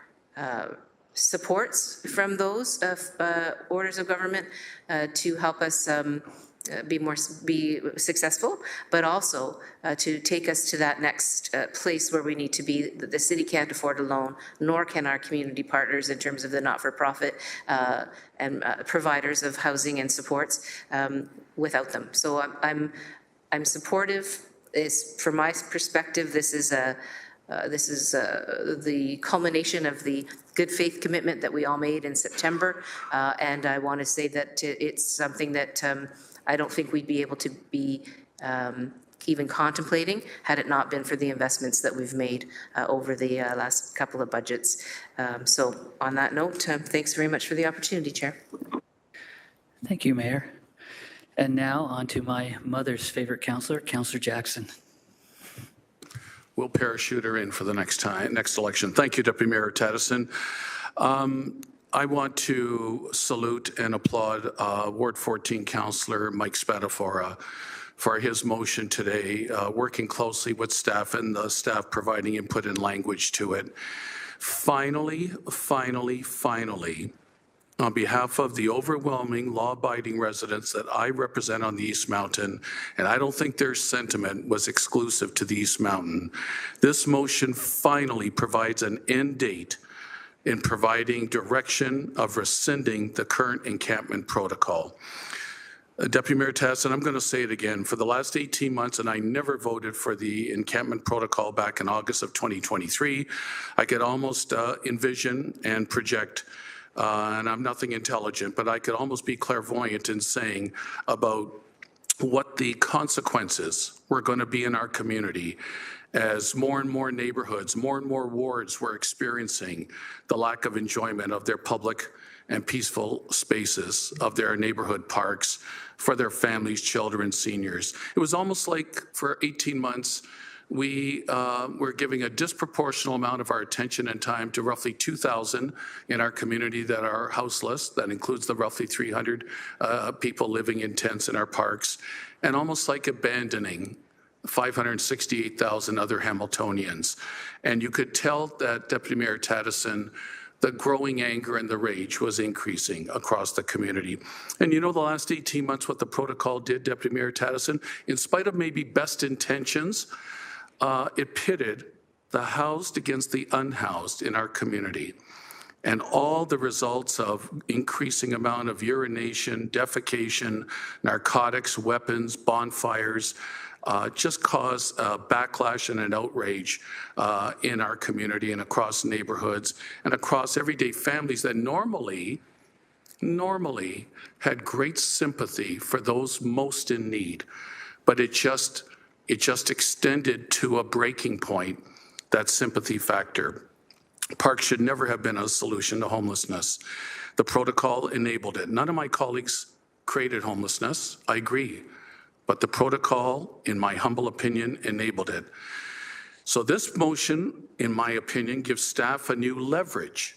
supports from those orders of government to help us be successful, but also to take us to that next place where we need to be. The city can't afford alone, nor can our community partners in terms of the not-for-profit and providers of housing and supports without them. So I'm supportive. From my perspective, this is the culmination of the good faith commitment that we all made in September. And I want to say that it's something that I don't think we'd be able to be even contemplating had it not been for the investments that we've made over the last couple of budgets. So on that note, thanks very much for the opportunity, Chair. Thank you, Mayor. And now on to my mother's favorite councillor, Councillor Jackson. We'll parachute her in for the next election. Thank you, Deputy Mayor Tattison. I want to salute and applaud Ward 14 Councillor Mike Spadafora for his motion today, working closely with staff and the staff providing input and language to it. Finally, on behalf of the overwhelming law-abiding residents that I represent on the East Mountain, and I don't think their sentiment was exclusive to the East Mountain, this motion finally provides an end date in providing direction of rescinding the current encampment protocol. Deputy Mayor Tattison, I'm going to say it again. For the last 18 months, and I never voted for the encampment protocol back in August of 2023, I could almost envision and project and I'm nothing intelligent, but I could almost be clairvoyant in saying about what the consequences were going to be in our community as more and more neighborhoods, more and more wards were experiencing the lack of enjoyment of their public and peaceful spaces, of their neighborhood parks for their families, children, seniors. It was almost like for 18 months, we were giving a disproportional amount of our attention and time to roughly 2,000 in our community that are houseless. That includes the roughly 300 people living in tents in our parks, and almost like abandoning 568,000 other Hamiltonians. And you could tell that, Deputy Mayor Tattison, the growing anger and the rage was increasing across the community. And you know, the last 18 months, what the protocol did, Deputy Mayor Tattison, in spite of maybe best intentions, it pitted the housed against the unhoused in our community. And all the results of increasing amount of urination, defecation, narcotics, weapons, bonfires, just caused a backlash and an outrage in our community and across neighborhoods and across everyday families that normally had great sympathy for those most in need. But it just extended to a breaking point, that sympathy factor. Parks should never have been a solution to homelessness. The protocol enabled it. None of my colleagues created homelessness, I agree, but the protocol, in my humble opinion, enabled it. So this motion, in my opinion, gives staff a new leverage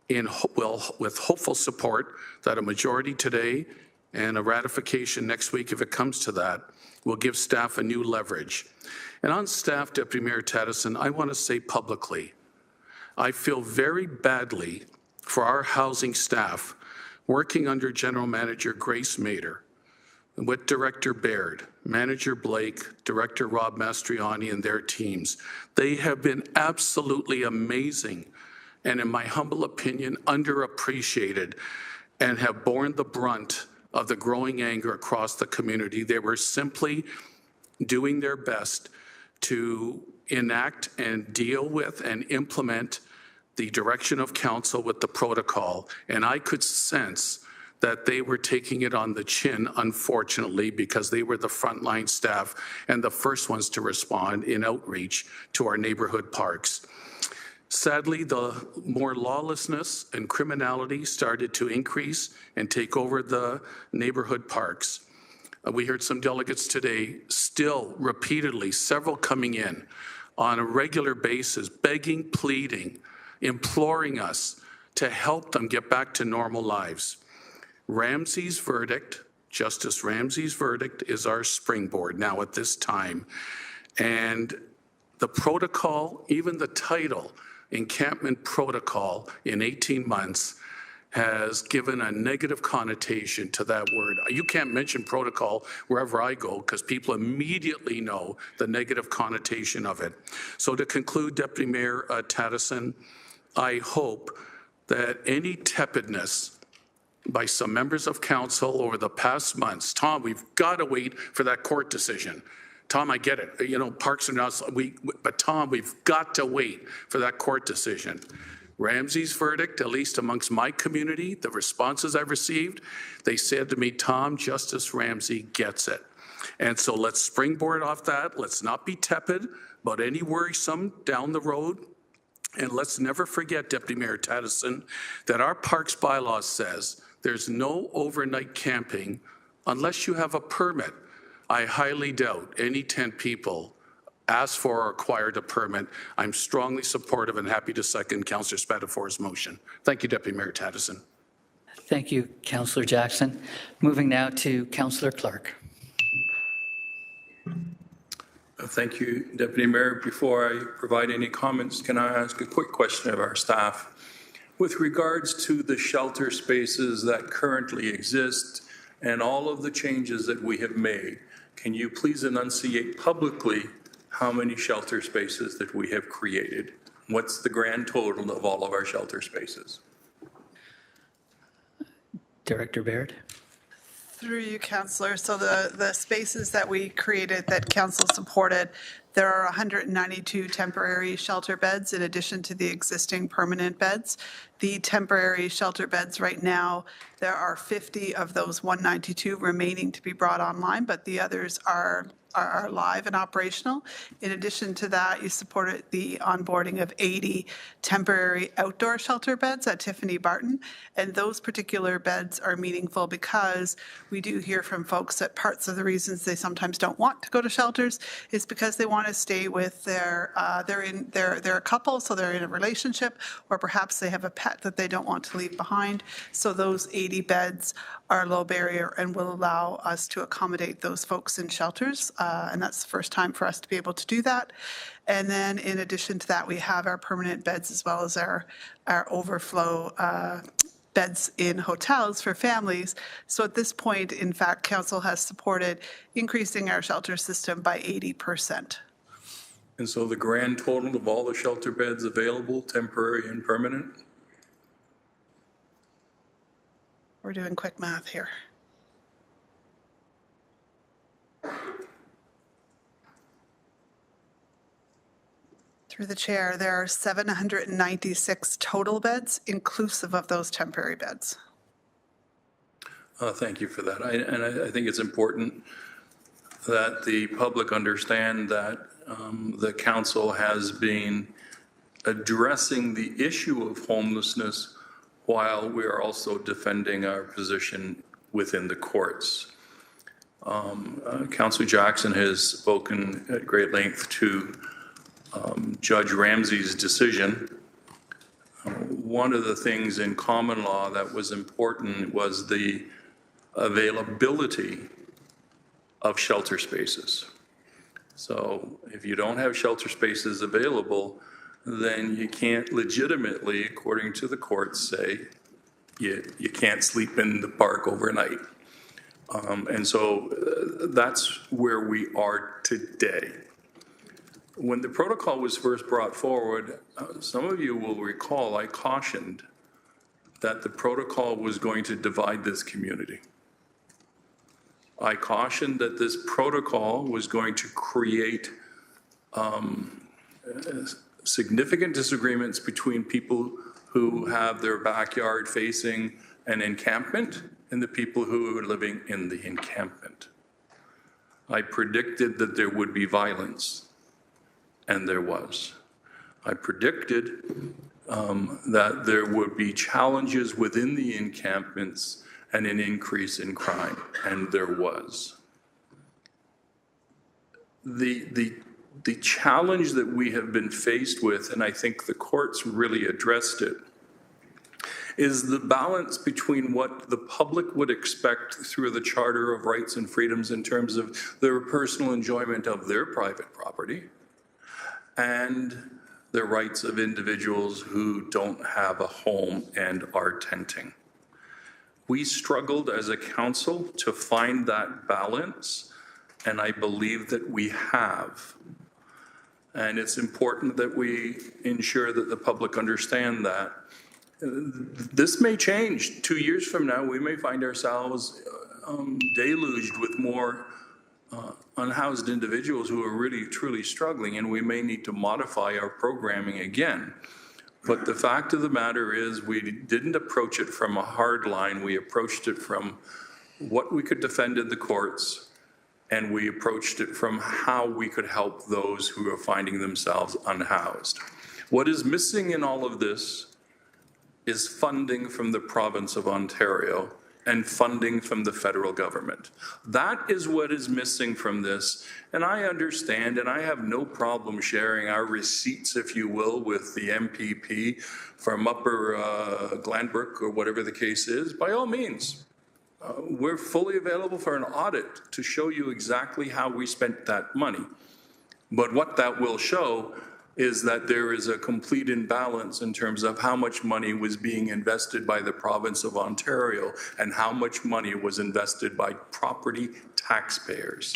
with hopeful support that a majority today and a ratification next week, if it comes to that, will give staff a new leverage. And on staff, Deputy Mayor Tattison, I want to say publicly, I feel very badly for our housing staff working under General Manager Grace Mader, with Director Baird, Manager Blake, Director Rob Mastriani, and their teams. They have been absolutely amazing and, in my humble opinion, underappreciated and have borne the brunt of the growing anger across the community. They were simply doing their best to enact and deal with and implement the direction of council with the protocol. And I could sense that they were taking it on the chin, unfortunately, because they were the frontline staff and the first ones to respond in outreach to our neighborhood parks. Sadly, the more lawlessness and criminality started to increase and take over the neighborhood parks. We heard some delegates today still repeatedly, several coming in on a regular basis, begging, pleading, imploring us to help them get back to normal lives. Ramsey's verdict, Justice Ramsey's verdict, is our springboard now at this time. And the protocol, even the title, Encampment Protocol, in 18 months, has given a negative connotation to that word. You can't mention protocol wherever I go because people immediately know the negative connotation of it. So to conclude, Deputy Mayor Tattison, I hope that any tepidness by some members of council over the past months, Tom, we've got to wait for that court decision. Tom, I get it. You know, parks are not, but Tom, we've got to wait for that court decision. Ramsey's verdict, at least amongst my community, the responses I've received, they said to me, Tom, Justice Ramsey gets it. And so let's springboard off that. Let's not be tepid about any worrisome down the road. And let's never forget, Deputy Mayor Tattison, that our parks bylaw says there's no overnight camping unless you have a permit. I highly doubt any 10 people asked for or acquired a permit. I'm strongly supportive and happy to second Councillor Spatafor's motion. Thank you, Deputy Mayor Tattison. Thank you, Councillor Jackson. Moving now to Councillor Clark. Thank you, Deputy Mayor. Before I provide any comments, can I ask a quick question of our staff? With regards to the shelter spaces that currently exist and all of the changes that we have made, can you please enunciate publicly how many shelter spaces that we have created? What's the grand total of all of our shelter spaces? Director Baird. Through you, Councillor. So the spaces that we created that Council supported, there are 192 temporary shelter beds in addition to the existing permanent beds. The temporary shelter beds right now, there are 50 of those 192 remaining to be brought online, but the others are live and operational. In addition to that, you supported the onboarding of 80 temporary outdoor shelter beds at Tiffany Barton. And those particular beds are meaningful because we do hear from folks that parts of the reasons they sometimes don't want to go to shelters is because they want to stay with they're a couple, so they're in a relationship, or perhaps they have a pet that they don't want to leave behind. So those 80 beds are low barrier and will allow us to accommodate those folks in shelters. And that's the first time for us to be able to do that. And then in addition to that, we have our permanent beds as well as our overflow beds in hotels for families. So at this point, in fact, Council has supported increasing our shelter system by 80%. And so the grand total of all the shelter beds available, temporary and permanent? We're doing quick math here. Through the chair, there are 796 total beds, inclusive of those temporary beds. Thank you for that. I think it's important that the public understand that the council has been addressing the issue of homelessness while we are also defending our position within the courts. Councillor Jackson has spoken at great length to Judge Ramsey's decision. One of the things in common law that was important was the availability of shelter spaces. So if you don't have shelter spaces available, then you can't legitimately, according to the courts, say you can't sleep in the park overnight. And so that's where we are today. When the protocol was first brought forward, some of you will recall I cautioned that the protocol was going to divide this community. I cautioned that this protocol was going to create significant disagreements between people who have their backyard facing an encampment and the people who are living in the encampment. I predicted that there would be violence, and there was. I predicted that there would be challenges within the encampments and an increase in crime, and there was. The challenge that we have been faced with, and I think the courts really addressed it, is the balance between what the public would expect through the Charter of Rights and Freedoms in terms of their personal enjoyment of their private property and the rights of individuals who don't have a home and are tenting. We struggled as a council to find that balance, and I believe that we have. And it's important that we ensure that the public understand that. This may change. 2 years from now, we may find ourselves deluged with more unhoused individuals who are really, truly struggling, and we may need to modify our programming again. But the fact of the matter is we didn't approach it from a hard line. We approached it from what we could defend in the courts, and we approached it from how we could help those who are finding themselves unhoused. What is missing in all of this is funding from the province of Ontario and funding from the federal government. That is what is missing from this. And I understand, and I have no problem sharing our receipts, if you will, with the MPP from Upper Glanbrook or whatever the case is, by all means. We're fully available for an audit to show you exactly how we spent that money. But what that will show is that there is a complete imbalance in terms of how much money was being invested by the province of Ontario and how much money was invested by property taxpayers.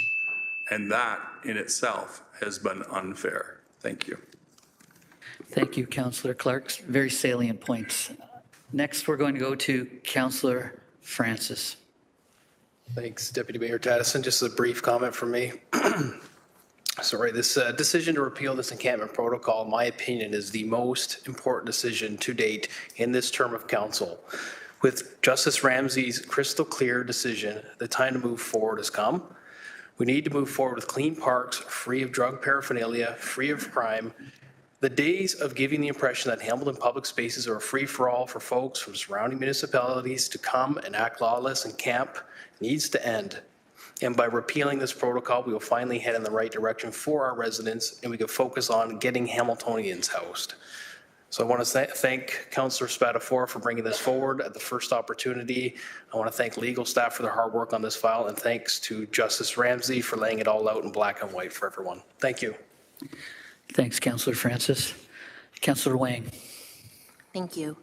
And that in itself has been unfair. Thank you. Thank you, Councillor Clark. Very salient points. Next, we're going to go to Councillor Francis. Thanks, Deputy Mayor Taddison. Just a brief comment from me. Sorry, this decision to repeal this encampment protocol, in my opinion, is the most important decision to date in this term of council. With Justice Ramsey's crystal clear decision, the time to move forward has come. We need to move forward with clean parks, free of drug paraphernalia, free of crime. The days of giving the impression that Hamilton public spaces are a free-for-all for folks from surrounding municipalities to come and act lawless and camp needs to end. And by repealing this protocol, we will finally head in the right direction for our residents, and we can focus on getting Hamiltonians housed. So I want to thank Councillor Spatafor for bringing this forward at the first opportunity. I want to thank legal staff for their hard work on this file, and thanks to Justice Ramsey for laying it all out in black and white for everyone. Thank you. Thanks, Councillor Francis. Councillor Wang. Thank you.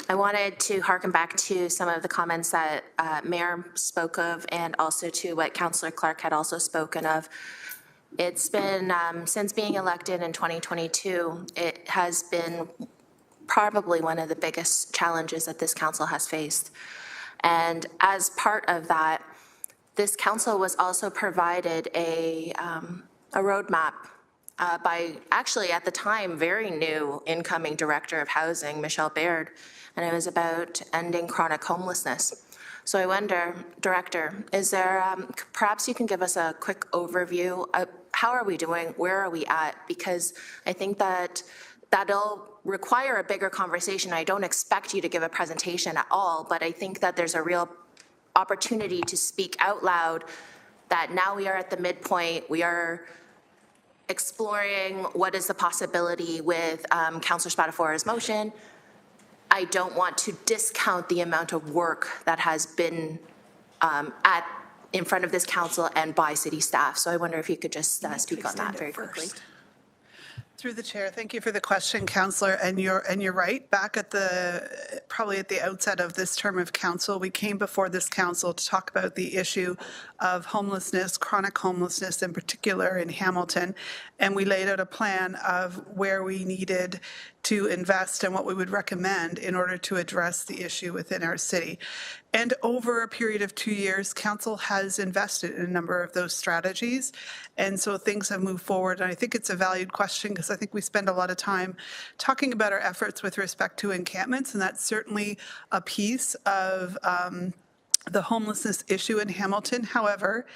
I wanted to harken back to some of the comments that Mayor spoke of and also to what Councillor Clark had also spoken of. It's been, since being elected in 2022, it has been probably one of the biggest challenges that this council has faced. And as part of that, this council was also provided a roadmap by actually at the time very new incoming Director of Housing, Michelle Baird, and it was about ending chronic homelessness. So I wonder, Director, is there, perhaps you can give us a quick overview of how are we doing, where are we at? Because I think that that'll require a bigger conversation. I don't expect you to give a presentation at all, but I think that there's a real opportunity to speak out loud that now we are at the midpoint, we are exploring what is the possibility with Councillor Spatafor's motion, I don't want to discount the amount of work that has been in front of this council and by city staff. So I wonder if you could just speak on that very quickly. Through the chair, thank you for the question, Councillor. And you're right. Back at probably at the outset of this term of council, we came before this council to talk about the issue of homelessness, chronic homelessness in particular in Hamilton, and we laid out a plan of where we needed to invest and what we would recommend in order to address the issue within our city. And over a period of 2 years, council has invested in a number of those strategies. And so things have moved forward. And I think it's a valued question because I think we spend a lot of time talking about our efforts with respect to encampments. And that's certainly a piece of the homelessness issue in Hamilton. However,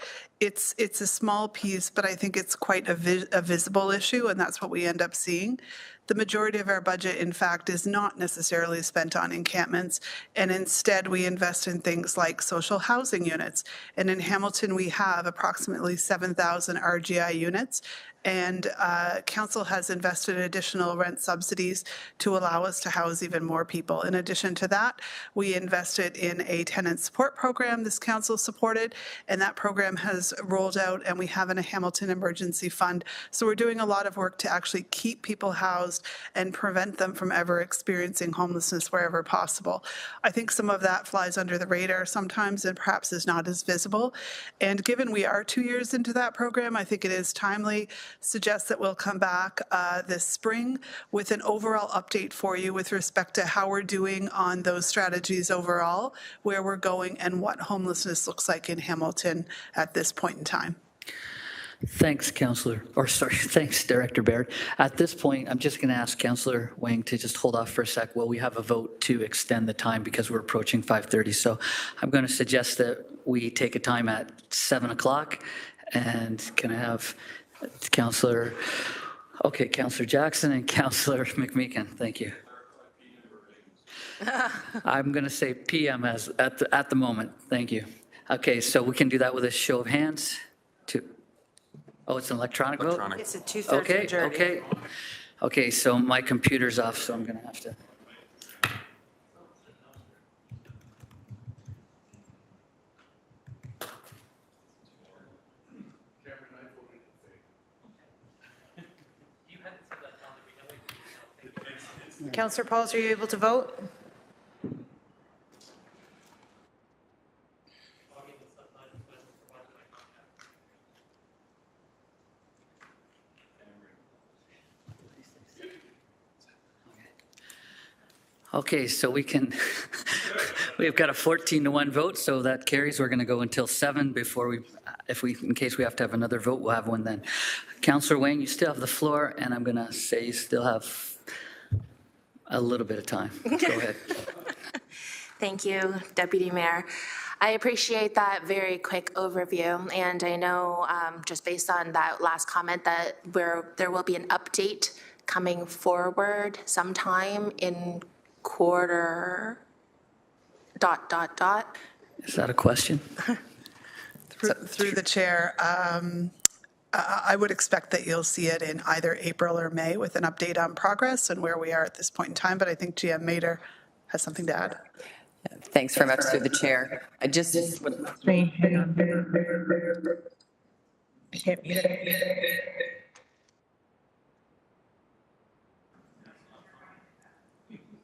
it's a small piece, but I think it's quite a visible issue, and that's what we end up seeing. The majority of our budget, in fact, is not necessarily spent on encampments, and instead we invest in things like social housing units. And in Hamilton, we have approximately 7,000 RGI units, and council has invested in additional rent subsidies to allow us to house even more people. In addition to that, we invested in a tenant support program this council supported, and that program has rolled out, and we have a Hamilton emergency fund. So we're doing a lot of work to actually keep people housed and prevent them from ever experiencing homelessness wherever possible. I think some of that flies under the radar sometimes and perhaps is not as visible. And given we are 2 years into that program, I think it is timely. Suggest that we'll come back this spring with an overall update for you with respect to how we're doing on those strategies overall, where we're going, and what homelessness looks like in Hamilton at this point in time. Thanks, thanks, Director Baird. At this point, I'm just going to ask Councillor Wang to just hold off for a sec while we have a vote to extend the time because we're approaching 5:30. So I'm going to suggest that we take a time at 7 o'clock, and can I have Councillor Jackson and Councillor McMeekin. Thank you. I'm going to say PM as at the moment. Thank you. Okay, so we can do that with a show of hands. Oh, it's an electronic vote? It's a two-thirds majority. Okay, so my computer's off, so I'm going to have to. Councillor Pauls, are you able to vote? Okay, so we've got a 14-1 vote, so that carries. We're going to go until 7 before in case we have to have another vote, we'll have one then. Councillor Wang, you still have the floor, and I'm going to say you still have a little bit of time. Go ahead. Thank you, Deputy Mayor. I appreciate that very quick overview, and I know just based on that last comment that there will be an update coming forward sometime in quarter ... Is that a question? Through the chair, I would expect that you'll see it in either April or May with an update on progress and where we are at this point in time, but I think GM Mader has something to add. Thanks very much through the chair. I just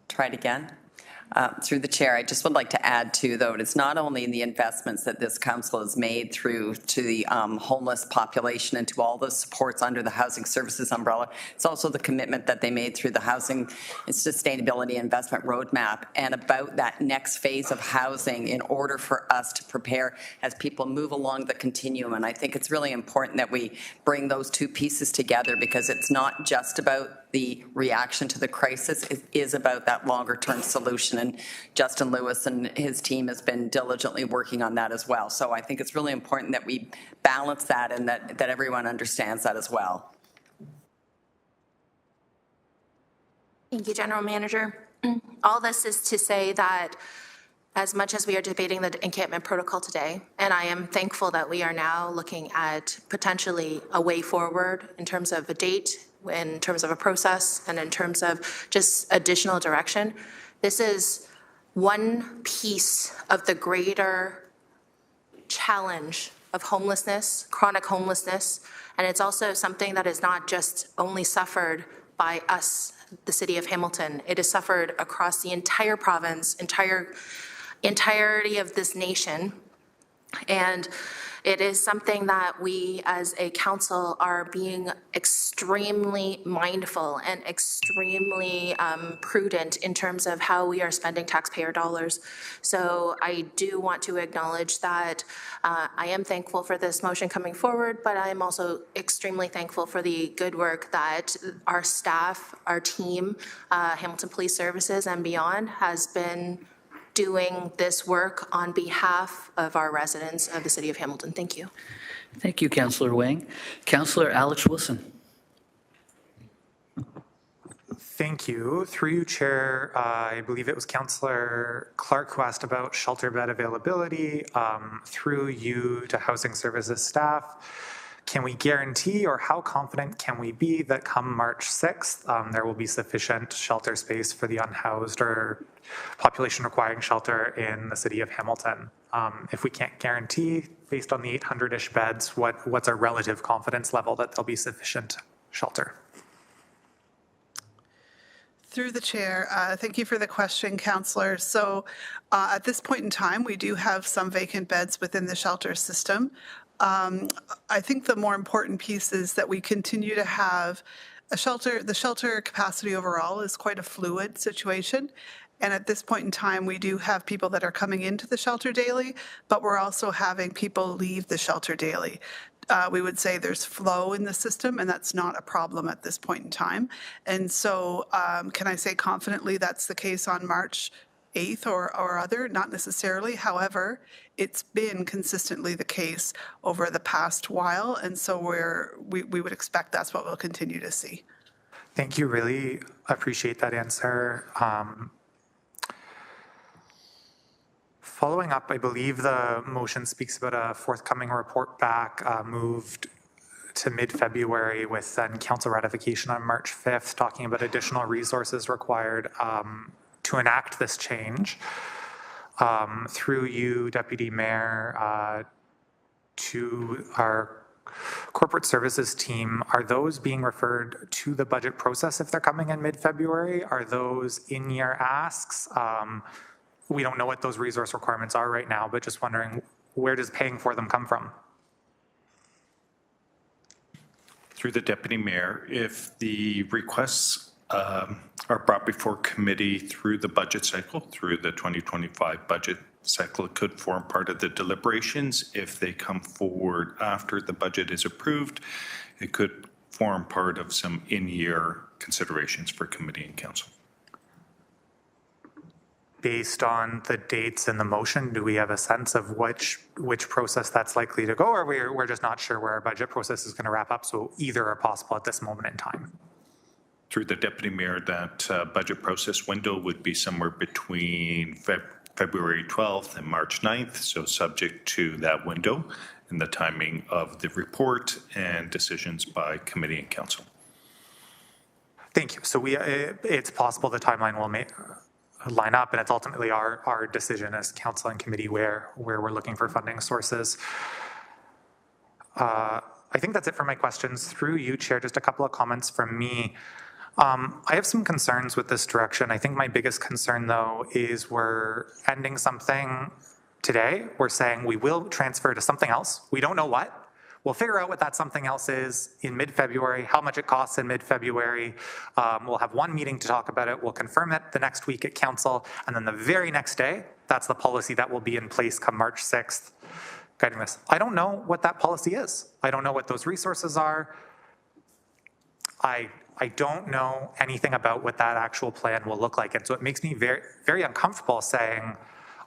try it again. Through the chair, I just would like to add too, though, it's not only in the investments that this council has made through to the homeless population and to all the supports under the housing services umbrella, it's also the commitment that they made through the housing and sustainability investment roadmap and about that next phase of housing in order for us to prepare as people move along the continuum. And I think it's really important that we bring those two pieces together because it's not just about the reaction to the crisis, it is about that longer term solution. And Justin Lewis and his team has been diligently working on that as well. So I think it's really important that we balance that and that everyone understands that as well. Thank you, General Manager. All this is to say that as much as we are debating the encampment protocol today, and I am thankful that we are now looking at potentially a way forward in terms of a date, in terms of a process, and in terms of just additional direction, This is one piece of the greater challenge of homelessness, chronic homelessness, and it's also something that is not just only suffered by us, the city of Hamilton. It is suffered across the entire province, entirety of this nation. And it is something that we as a council are being extremely mindful and extremely prudent in terms of how we are spending taxpayer dollars. So I do want to acknowledge that I am thankful for this motion coming forward, but I am also extremely thankful for the good work that our staff, our team, Hamilton Police Services and beyond has been doing this work on behalf of our residents of the city of Hamilton. Thank you. Thank you, Councillor Wang. Councillor Alex Wilson. Thank you. Through you, Chair, I believe it was Councillor Clark who asked about shelter bed availability. Through you to Housing Services staff, can we guarantee or how confident can we be that come March 6th, there will be sufficient shelter space for the unhoused or population requiring shelter in the city of Hamilton? If we can't guarantee, based on the 800-ish beds, what's our relative confidence level that there'll be sufficient shelter? Through the chair, thank you for the question, Councillor. So at this point in time, we do have some vacant beds within the shelter system. I think the more important piece is that we continue to have a shelter. The shelter capacity overall is quite a fluid situation. And at this point in time, we do have people that are coming into the shelter daily, but we're also having people leave the shelter daily. We would say there's flow in the system, and that's not a problem at this point in time. And so can I say confidently that's the case on March 8th or other? Not necessarily. However, it's been consistently the case over the past while, and so we would expect that's what we'll continue to see. Thank you. Really appreciate that answer. Following up, I believe the motion speaks about a forthcoming report back moved to mid-February with then council ratification on March 5th, talking about additional resources required to enact this change. Through you, Deputy Mayor, to our corporate services team, are those being referred to the budget process if they're coming in mid-February? Are those in your asks? We don't know what those resource requirements are right now, but just wondering, where does paying for them come from? Through the Deputy Mayor, if the requests are brought before committee through the budget cycle, through the 2025 budget cycle, it could form part of the deliberations. If they come forward after the budget is approved, it could form part of some in-year considerations for committee and council. Based on the dates in the motion, do we have a sense of which process that's likely to go, or we're just not sure where our budget process is going to wrap up, so either are possible at this moment in time? Through the Deputy Mayor, that budget process window would be somewhere between February 12th and March 9th, so subject to that window and the timing of the report and decisions by committee and council. Thank you. So it's possible the timeline will line up, and it's ultimately our decision as council and committee where we're looking for funding sources. I think that's it for my questions. Through you, Chair, just a couple of comments from me. I have some concerns with this direction. I think my biggest concern, though, is we're ending something today. We're saying we will transfer to something else. We don't know what. We'll figure out what that something else is in mid-February, how much it costs in mid-February. We'll have one meeting to talk about it. We'll confirm it the next week at council. And then the very next day, that's the policy that will be in place come March 6th, guiding this. I don't know what that policy is. I don't know what those resources are. I don't know anything about what that actual plan will look like. And so it makes me very, very uncomfortable saying,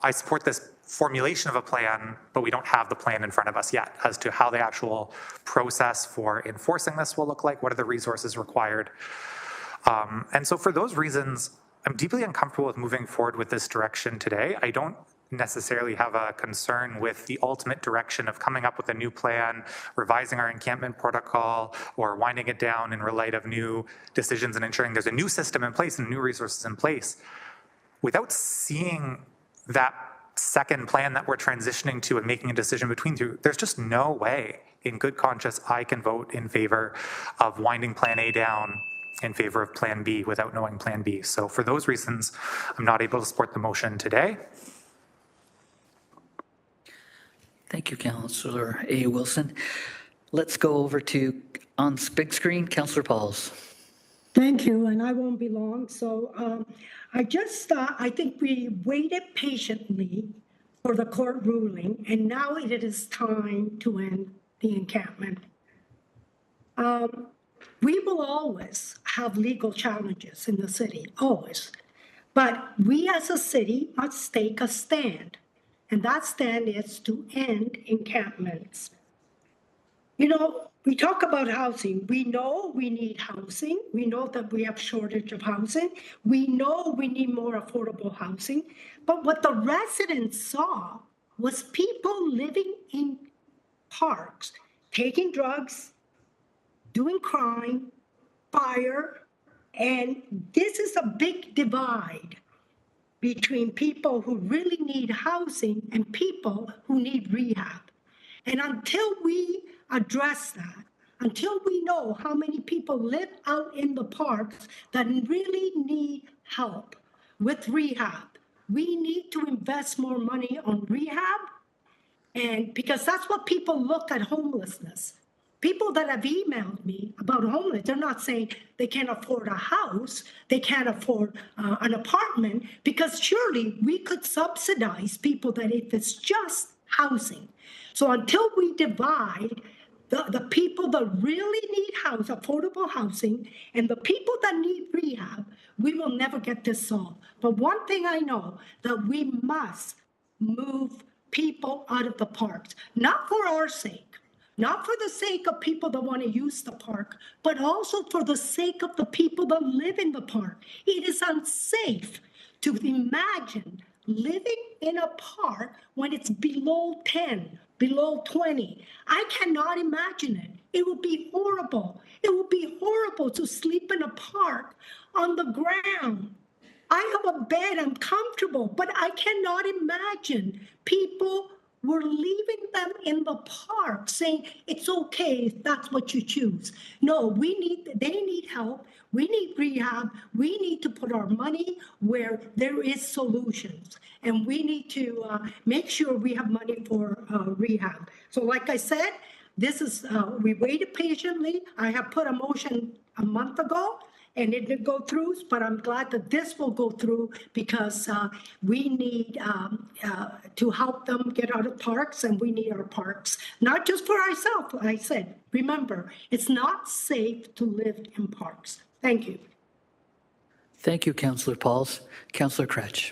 I support this formulation of a plan, but we don't have the plan in front of us yet as to how the actual process for enforcing this will look like, what are the resources required. And so for those reasons, I'm deeply uncomfortable with moving forward with this direction today. I don't necessarily have a concern with the ultimate direction of coming up with a new plan, revising our encampment protocol, or winding it down in light of new decisions and ensuring there's a new system in place and new resources in place. without seeing that second plan that we're transitioning to and making a decision between two, there's just no way in good conscience I can vote in favor of winding Plan A down in favor of Plan B without knowing Plan B. So for those reasons, I'm not able to support the motion today. Thank you, Councillor A. Wilson. Let's go over to, on big screen, Councillor Pauls. Thank you, and I won't be long. So I think we waited patiently for the court ruling, and now it is time to end the encampment. We will always have legal challenges in the city, always. But we as a city must take a stand, and that stand is to end encampments. You know, we talk about housing. We know we need housing. We know that we have shortage of housing. We know we need more affordable housing. But what the residents saw was people living in parks, taking drugs, doing crime, fire, and this is a big divide between people who really need housing and people who need rehab. And until we address that, until we know how many people live out in the parks that really need help with rehab, we need to invest more money on rehab, and because that's what people look at homelessness. People that have emailed me about homeless, they're not saying they can't afford a house, they can't afford an apartment, because surely we could subsidize people that if it's just housing. So until we divide the people that really need affordable housing, and the people that need rehab, we will never get this solved. But one thing I know, that we must move people out of the parks, not for our sake, not for the sake of people that want to use the park, but also for the sake of the people that live in the park. It is unsafe to imagine living in a park when it's below 10, below 20. I cannot imagine it. It would be horrible. It would be horrible to sleep in a park on the ground. I have a bed, I'm comfortable, but I cannot imagine people were leaving them in the park saying it's okay if that's what you choose. No, they need help. We need rehab. We need to put our money where there is solutions. And we need to make sure we have money for rehab. So like I said, this is, we waited patiently. I have put a motion a month ago, and it didn't go through, but I'm glad that this will go through, because we need to help them get out of parks, and we need our parks, not just for ourselves. Like I said, remember, it's not safe to live in parks. Thank you. Thank you, Councillor Pauls. Councillor Kretsch.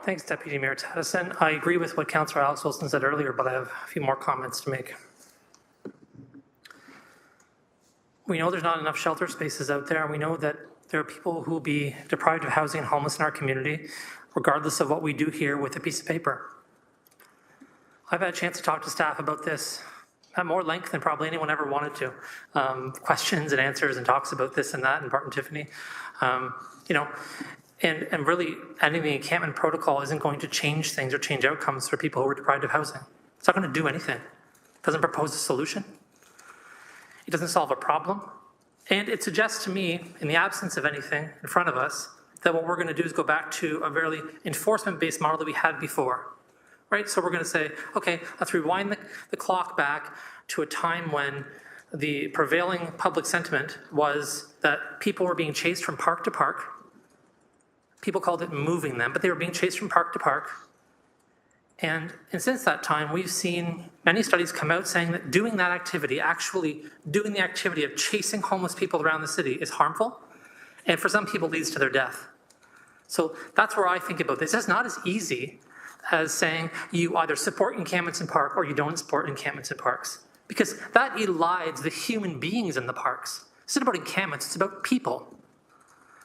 Thanks, Deputy Mayor Tadison. I agree with what Councillor Alex Wilson said earlier, but I have a few more comments to make. We know there's not enough shelter spaces out there, and we know that there are people who will be deprived of housing and homeless in our community, regardless of what we do here with a piece of paper. I've had a chance to talk to staff about this at more length than probably anyone ever wanted to. Questions and answers and talks about this and that in Barton Tiffany. And really ending the encampment protocol isn't going to change things or change outcomes for people who are deprived of housing. It's not going to do anything. It doesn't propose a solution. It doesn't solve a problem. And it suggests to me, in the absence of anything in front of us, that what we're going to do is go back to a very enforcement-based model that we had before, right? So we're going to say, okay, let's rewind the clock back to a time when the prevailing public sentiment was that people were being chased from park to park. People called it moving them, but they were being chased from park to park. And since that time, we've seen many studies come out saying that doing that activity, actually doing the activity of chasing homeless people around the city, is harmful, and for some people leads to their death. So that's where I think about this. It's not as easy as saying you either support encampments in park or you don't support encampments in parks, because that elides the human beings in the parks. It's not about encampments, it's about people,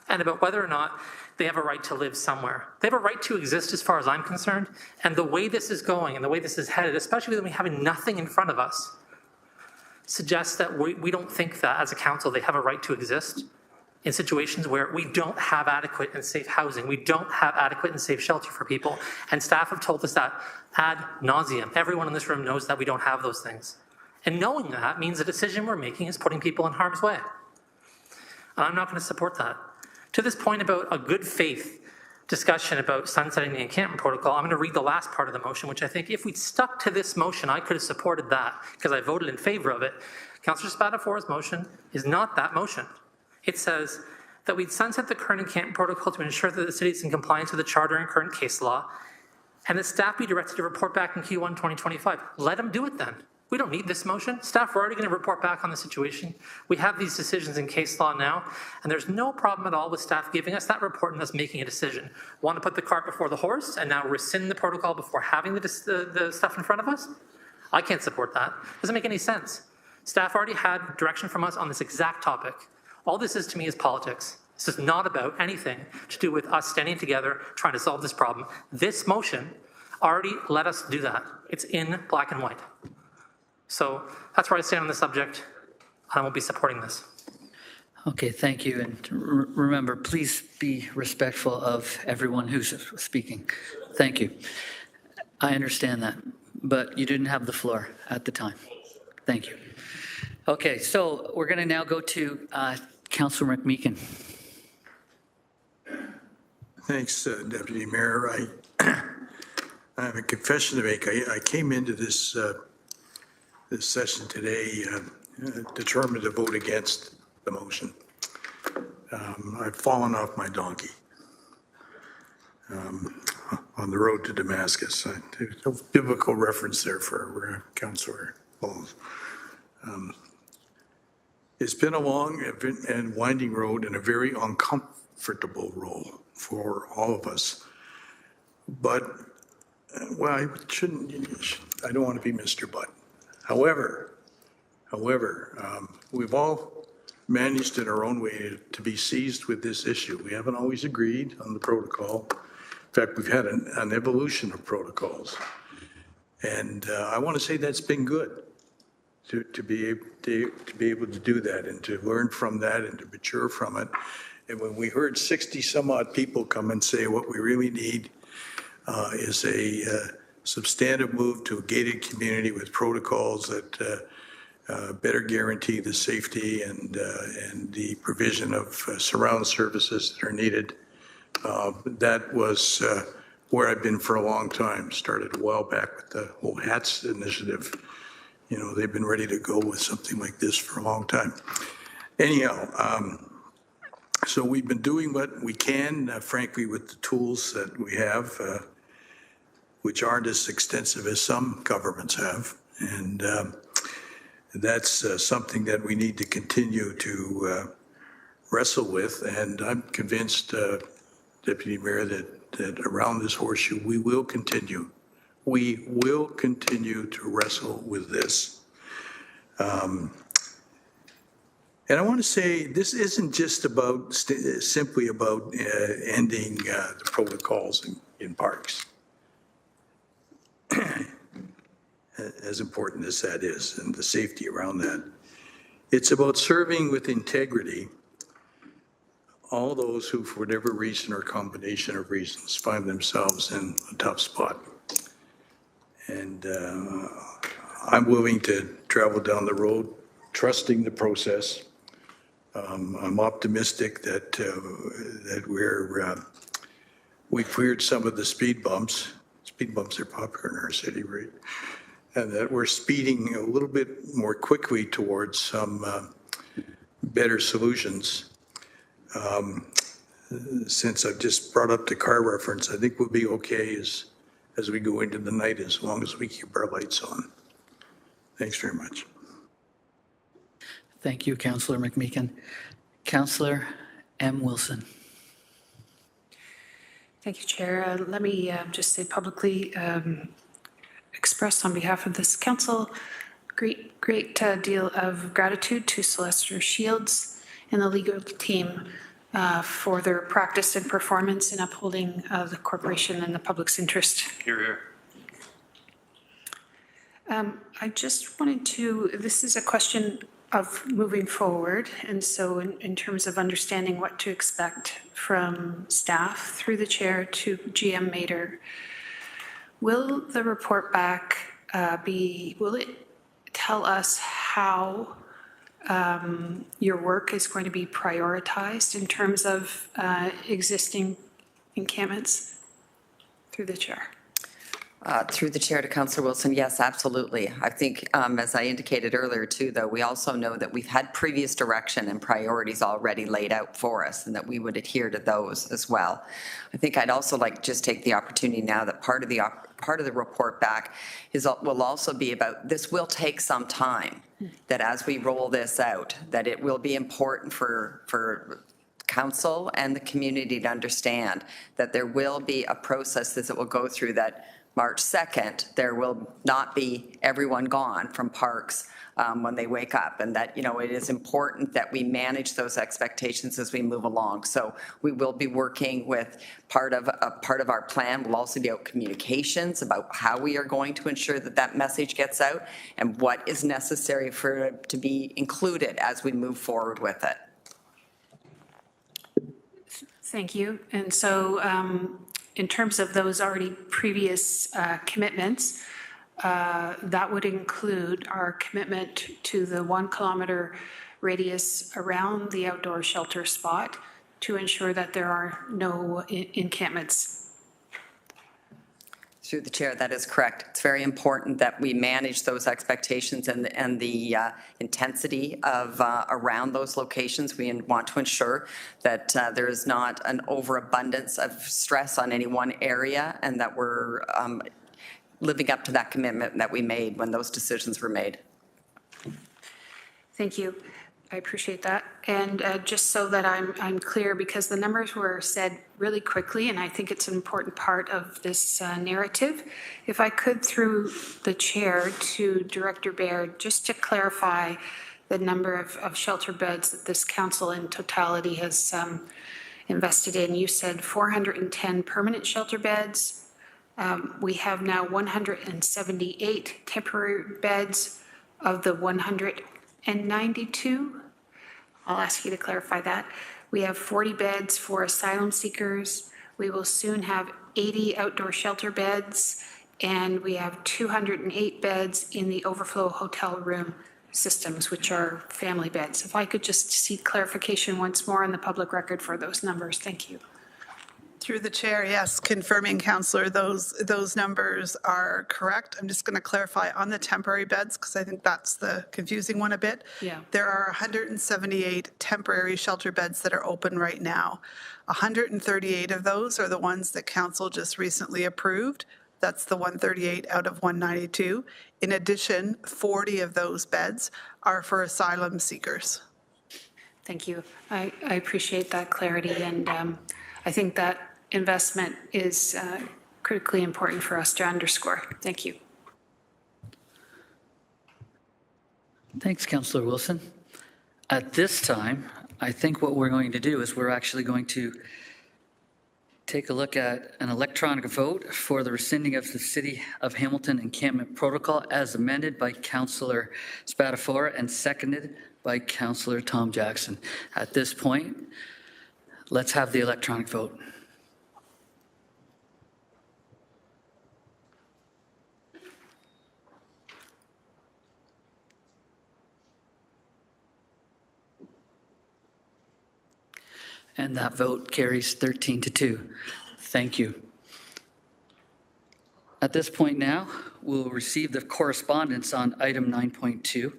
and about whether or not they have a right to live somewhere. They have a right to exist as far as I'm concerned, and the way this is going and the way this is headed, especially when we have nothing in front of us, suggests that we don't think that as a council they have a right to exist. in situations where we don't have adequate and safe housing. We don't have adequate and safe shelter for people. And staff have told us that ad nauseum. Everyone in this room knows that we don't have those things. And knowing that means the decision we're making is putting people in harm's way. And I'm not going to support that. To this point about a good faith discussion about sunsetting the encampment protocol, I'm going to read the last part of the motion, which I think if we'd stuck to this motion, I could have supported that because I voted in favor of it. Councillor Spatafora's motion is not that motion. It says that we'd sunset the current encampment protocol to ensure that the city is in compliance with the charter and current case law, and that staff be directed to report back in Q1 2025. Let them do it then. We don't need this motion. Staff are already going to report back on the situation. We have these decisions in case law now, and there's no problem at all with staff giving us that report and us making a decision. Want to put the cart before the horse and now rescind the protocol before having the stuff in front of us? I can't support that. Doesn't make any sense. Staff already had direction from us on this exact topic. All this is to me is politics. This is not about anything to do with us standing together trying to solve this problem. This motion already let us do that. It's in black and white. So that's where I stand on the subject. I won't be supporting this. Okay, thank you. And remember, please be respectful of everyone who's speaking. Thank you. I understand that, but you didn't have the floor at the time. Thank you. Okay, so we're going to now go to Councillor McMeekin. Thanks, Deputy Mayor. I have a confession to make. I came into this this session today determined to vote against the motion. I've fallen off my donkey on the road to Damascus. There's no biblical reference there for Councillor Bowles. It's been a long and winding road and a very uncomfortable road for all of us. But, well, I don't want to be Mr. Butt. However, we've all managed in our own way to be seized with this issue. We haven't always agreed on the protocol. In fact, we've had an evolution of protocols. And I want to say that's been good to be able to do that and to learn from that and to mature from it. And when we heard 60 some odd people come and say what we really need is a substantive move to a gated community with protocols that better guarantee the safety and the provision of surround services that are needed. That was where I've been for a long time. Started a while back with the whole HATS initiative. You know, they've been ready to go with something like this for a long time. Anyhow, so we've been doing what we can, frankly, with the tools that we have, which aren't as extensive as some governments have. And that's something that we need to continue to wrestle with. And I'm convinced, Deputy Mayor, that around this horseshoe, we will continue. We will continue to wrestle with this. And I want to say this isn't just about simply about ending the protocols in parks. As important as that is, and the safety around that. It's about serving with integrity all those who, for whatever reason or combination of reasons, find themselves in a tough spot. And I'm willing to travel down the road, trusting the process. I'm optimistic that we cleared some of the speed bumps. Speed bumps are popular in our city, right? And that we're speeding a little bit more quickly towards some better solutions. Since I've just brought up the car reference, I think we'll be okay as we go into the night, as long as we keep our lights on. Thanks very much. Thank you, Councillor McMeekin. Councillor M. Wilson. Thank you, Chair. Let me just say publicly, express on behalf of this council, great deal of gratitude to Celeste Shields and the legal team for their practice and performance in upholding the corporation and the public's interest. Hear, hear. I just wanted to, this is a question of moving forward. And so in terms of understanding what to expect from staff through the chair to GM Mater, will the report back will it tell us how your work is going to be prioritized in terms of existing encampments? Through the chair. Through the chair to Councillor Wilson, yes, absolutely. I think, as I indicated earlier too, though, we also know that we've had previous direction and priorities already laid out for us and that we would adhere to those as well. I think I'd also like to just take the opportunity now that part of the report back will also be about, this will take some time, that as we roll this out, that it will be important for council and the community to understand that there will be a process that will go through, that March 2nd, there will not be everyone gone from parks when they wake up, and that, you know, it is important that we manage those expectations as we move along. So we will be working with part of our plan will also be out communications about how we are going to ensure that that message gets out and what is necessary for it to be included as we move forward with it. Thank you. And so in terms of those already previous commitments, that would include our commitment to the 1 kilometer radius around the outdoor shelter spot to ensure that there are no encampments. Through the chair, that is correct. It's very important that we manage those expectations and the intensity of around those locations. We want to ensure that there is not an overabundance of stress on any one area, and that we're living up to that commitment that we made when those decisions were made. Thank you. I appreciate that. And just so that I'm clear, because the numbers were said really quickly, and I think it's an important part of this narrative, if I could, through the chair to Director Baird, just to clarify the number of shelter beds that this council in totality has invested in. You said 410 permanent shelter beds. We have now 178 temporary beds of the 192. I'll ask you to clarify that. We have 40 beds for asylum seekers. We will soon have 80 outdoor shelter beds, and we have 208 beds in the overflow hotel room systems, which are family beds. If I could just seek clarification once more on the public record for those numbers. Thank you. Through the chair, yes, confirming, Councillor, those numbers are correct. I'm just going to clarify on the temporary beds, because I think that's the confusing one a bit. Yeah. There are 178 temporary shelter beds that are open right now. 138 of those are the ones that Council just recently approved. That's the 138 out of 192. In addition, 40 of those beds are for asylum seekers. Thank you. I appreciate that clarity, and I think that investment is critically important for us to underscore. Thank you. Thanks, Councillor Wilson. At this time, I think what we're going to do is we're actually going to take a look at an electronic vote for the rescinding of the City of Hamilton Encampment Protocol as amended by Councillor Spatafora and seconded by Councillor Tom Jackson. At this point, let's have the electronic vote. And that vote carries 13-2. Thank you. At this point now, we'll receive the correspondence on item 9.2.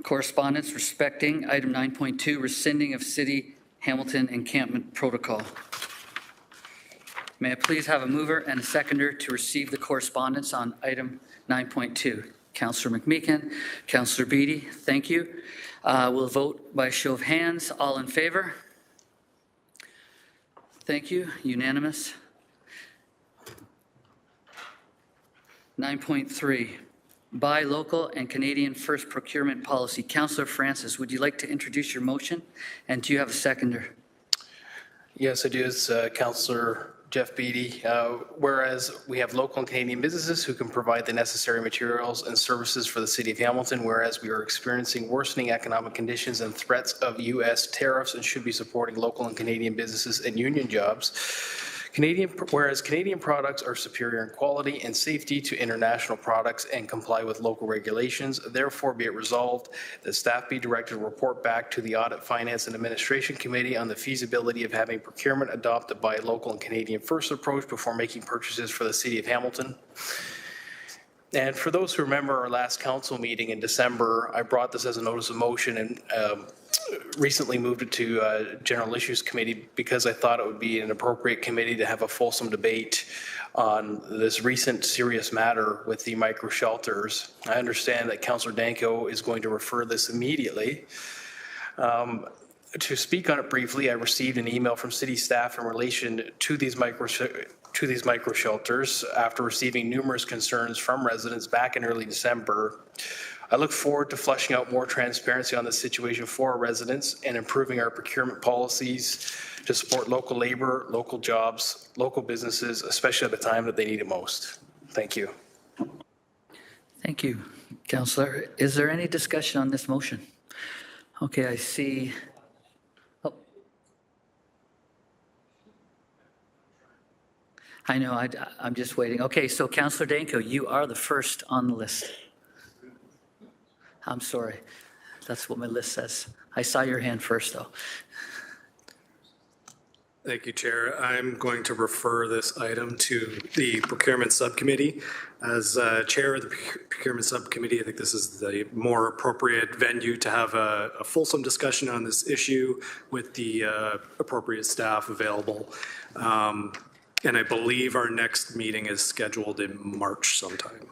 Correspondence respecting item 9.2, rescinding of City Hamilton Encampment Protocol. May I please have a mover and a seconder to receive the correspondence on item 9.2? Councillor McMeekin, Councillor Beattie, thank you. We'll vote by show of hands. All in favor? Thank you. Unanimous. 9.3, buy local and Canadian first procurement policy. Councillor Francis, would you like to introduce your motion? And do you have a seconder? Yes, it is Councillor Jeff Beattie. Whereas we have local and Canadian businesses who can provide the necessary materials and services for the City of Hamilton, whereas we are experiencing worsening economic conditions and threats of U.S. tariffs and should be supporting local and Canadian businesses and union jobs. Whereas Canadian products are superior in quality and safety to international products and comply with local regulations, therefore be it resolved that staff be directed to report back to the Audit, Finance and Administration Committee on the feasibility of having procurement adopted by a local and Canadian first approach before making purchases for the City of Hamilton. And for those who remember our last council meeting in December, I brought this as a notice of motion and recently moved it to General Issues Committee because I thought it would be an appropriate committee to have a fulsome debate on this recent serious matter with the micro shelters. I understand that Councillor Danko is going to refer this immediately. To speak on it briefly, I received an email from city staff in relation to these micro shelters after receiving numerous concerns from residents back in early December. I look forward to fleshing out more transparency on this situation for our residents and improving our procurement policies to support local labor, local jobs, local businesses, especially at the time that they need it most. Thank you. Thank you, Councillor. Is there any discussion on this motion? Okay, I see. Oh. I know, I'm just waiting. Okay, so Councillor Danko, you are the first on the list. I'm sorry. That's what my list says. I saw your hand first, though. Thank you, Chair. I'm going to refer this item to the Procurement Subcommittee. As Chair of the Procurement Subcommittee, I think this is the more appropriate venue to have a fulsome discussion on this issue with the appropriate staff available. And I believe our next meeting is scheduled in March sometime.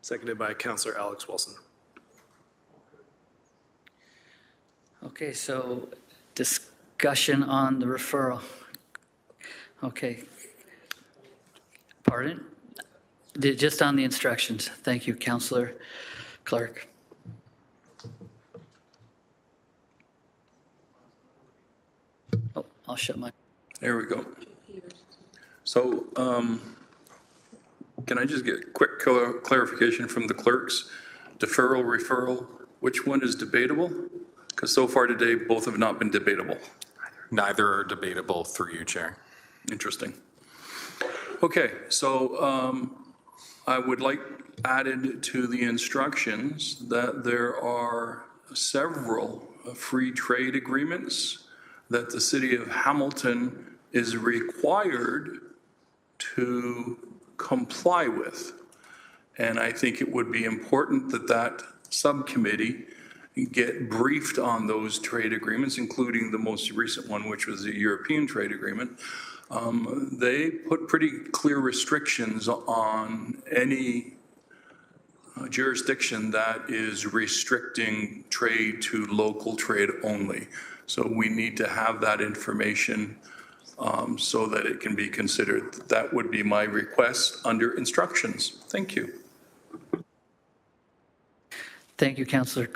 Seconded by Councillor Alex Wilson. Okay, so discussion on the referral. Okay. Pardon? Just on the instructions. Thank you, Councillor Clark. Oh, I'll shut my. There we go. So, can I just get quick clarification from the clerks? Deferral, referral, which one is debatable? Because so far today, both have not been debatable. Neither are debatable through you, Chair. Interesting. Okay, so I would like added to the instructions that there are several free trade agreements that the City of Hamilton is required to comply with. And I think it would be important that that subcommittee get briefed on those trade agreements, including the most recent one, which was the European trade agreement. They put pretty clear restrictions on any jurisdiction that is restricting trade to local trade only. So we need to have that information so that it can be considered. That would be my request under instructions. Thank you. Thank you, Councillor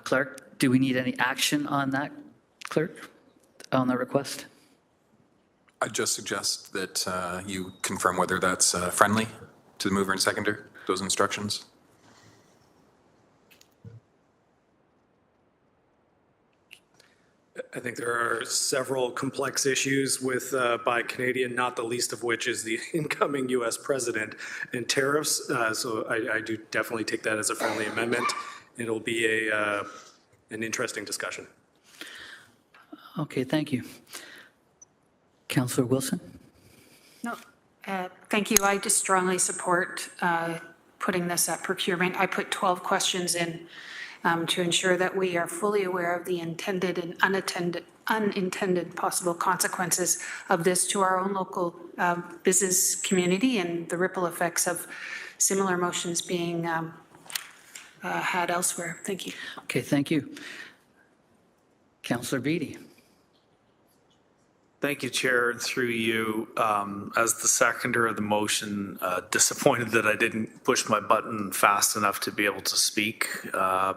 Clark. Do we need any action on that, Clerk, on the request? I just suggest that you confirm whether that's friendly to the mover and seconder, those instructions. I think there are several complex issues with Buy Canadian, not the least of which is the incoming U.S. president and tariffs. So I do definitely take that as a friendly amendment. It'll be an interesting discussion. Okay, thank you. Councillor Wilson? No, thank you. I just strongly support putting this at procurement. I put 12 questions in to ensure that we are fully aware of the intended and unintended possible consequences of this to our own local business community and the ripple effects of similar motions being had elsewhere. Thank you. Okay, thank you. Councillor Beattie. Thank you, Chair, and through you. As the seconder of the motion, disappointed that I didn't push my button fast enough to be able to speak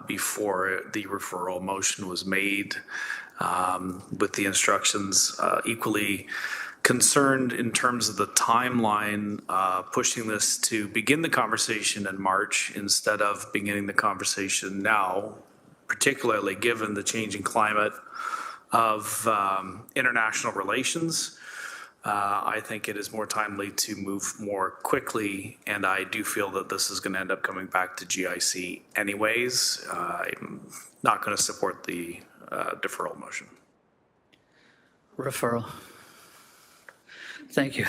before the referral motion was made with the instructions. Equally concerned in terms of the timeline, pushing this to begin the conversation in March instead of beginning the conversation now, particularly given the changing climate of international relations. I think it is more timely to move more quickly, and I do feel that this is going to end up coming back to GIC anyways. I'm not going to support the deferral motion. Referral. Thank you.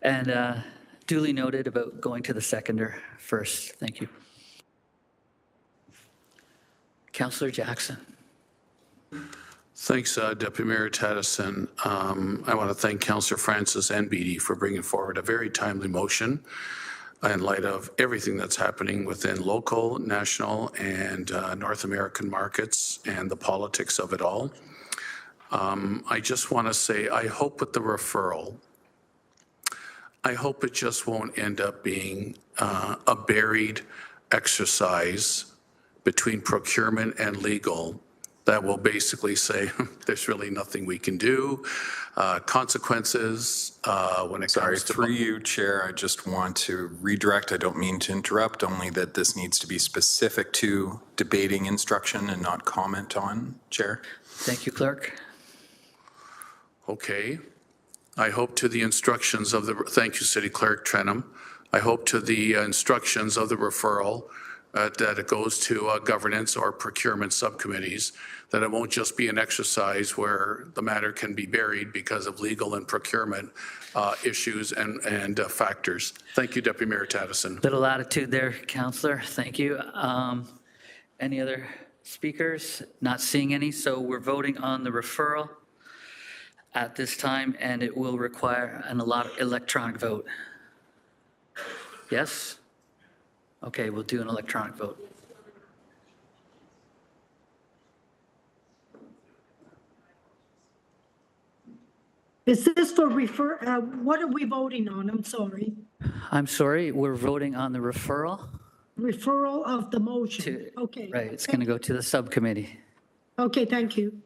And duly noted about going to the seconder first. Thank you. Councillor Jackson. Thanks, Deputy Mayor Tattison. I want to thank Councillor Francis and Beattie for bringing forward a very timely motion in light of everything that's happening within local, national, and North American markets and the politics of it all. I just want to say, I hope with the referral, I hope it just won't end up being a buried exercise between procurement and legal that will basically say there's really nothing we can do. Consequences when it comes to... Through you, Chair, I just want to redirect. I don't mean to interrupt, only that this needs to be specific to debating instruction and not comment on, Chair. Thank you, Clerk. Okay. I hope to the instructions of the... Thank you, City Clerk Trenum. I hope to the instructions of the referral that it goes to governance or procurement subcommittees, that it won't just be an exercise where the matter can be buried because of legal and procurement issues and factors. Thank you, Deputy Mayor Tattison. Little attitude there, Councillor. Thank you. Any other speakers? Not seeing any, so we're voting on the referral at this time, and it will require an electronic vote. Yes? Okay, we'll do an electronic vote. Is this for what are we voting on? I'm sorry. I'm sorry, we're voting on the referral. Referral of the motion. Okay. Right, it's going to go to the subcommittee. Okay, thank you.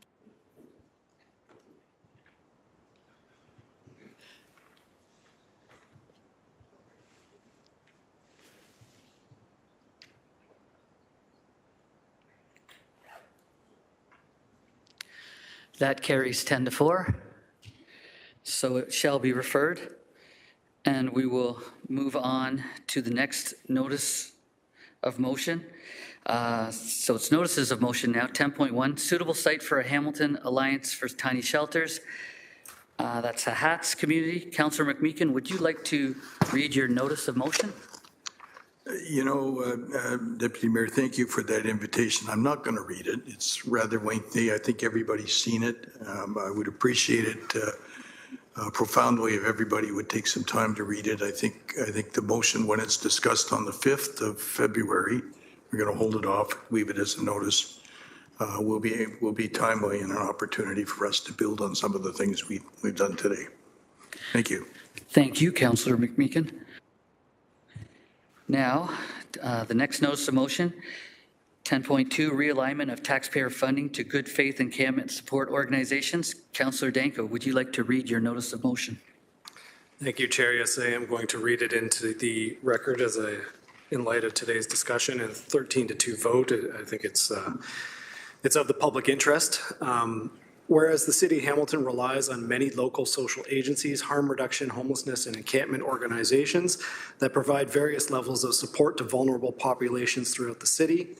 That carries 10-4. So it shall be referred. And we will move on to the next notice of motion. So it's notices of motion now. 10.1, suitable site for a Hamilton Alliance for Tiny Shelters. That's a HATS community. Councillor McMeekin, would you like to read your notice of motion? You know, Deputy Mayor, thank you for that invitation. I'm not going to read it. It's rather lengthy. I think everybody's seen it. I would appreciate it profoundly if everybody would take some time to read it. I think the motion, when it's discussed on the 5th of February, we're going to hold it off, leave it as a notice. Will be timely and an opportunity for us to build on some of the things we've done today. Thank you. Thank you, Councillor McMeekin. Now, the next notice of motion, 10.2, realignment of taxpayer funding to good faith encampment support organizations. Councillor Danko, would you like to read your notice of motion? Thank you, Chair. Yes, I am going to read it into the record in light of today's discussion and 13-2 vote. I think it's of the public interest. Whereas the City of Hamilton relies on many local social agencies, harm reduction, homelessness, and encampment organizations that provide various levels of support to vulnerable populations throughout the city.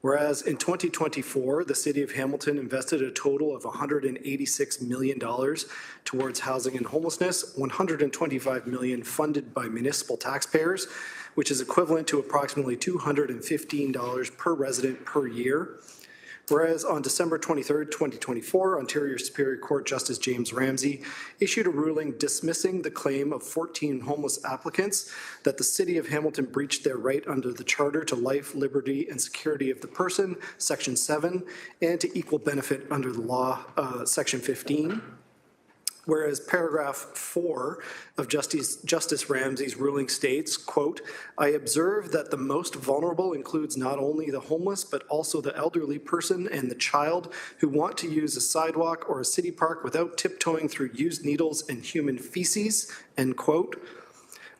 Whereas in 2024, the City of Hamilton invested a total of $186 million towards housing and homelessness, $125 million funded by municipal taxpayers, which is equivalent to approximately $215 per resident per year. Whereas on December 23rd, 2024, Ontario Superior Court Justice James Ramsey issued a ruling dismissing the claim of 14 homeless applicants that the City of Hamilton breached their right under the Charter to Life, Liberty, and Security of the Person, Section 7, and to equal benefit under the law, Section 15. Whereas paragraph 4 of Justice Ramsey's ruling states, quote, I observe that the most vulnerable includes not only the homeless, but also the elderly person and the child who want to use a sidewalk or a city park without tiptoeing through used needles and human feces, end quote.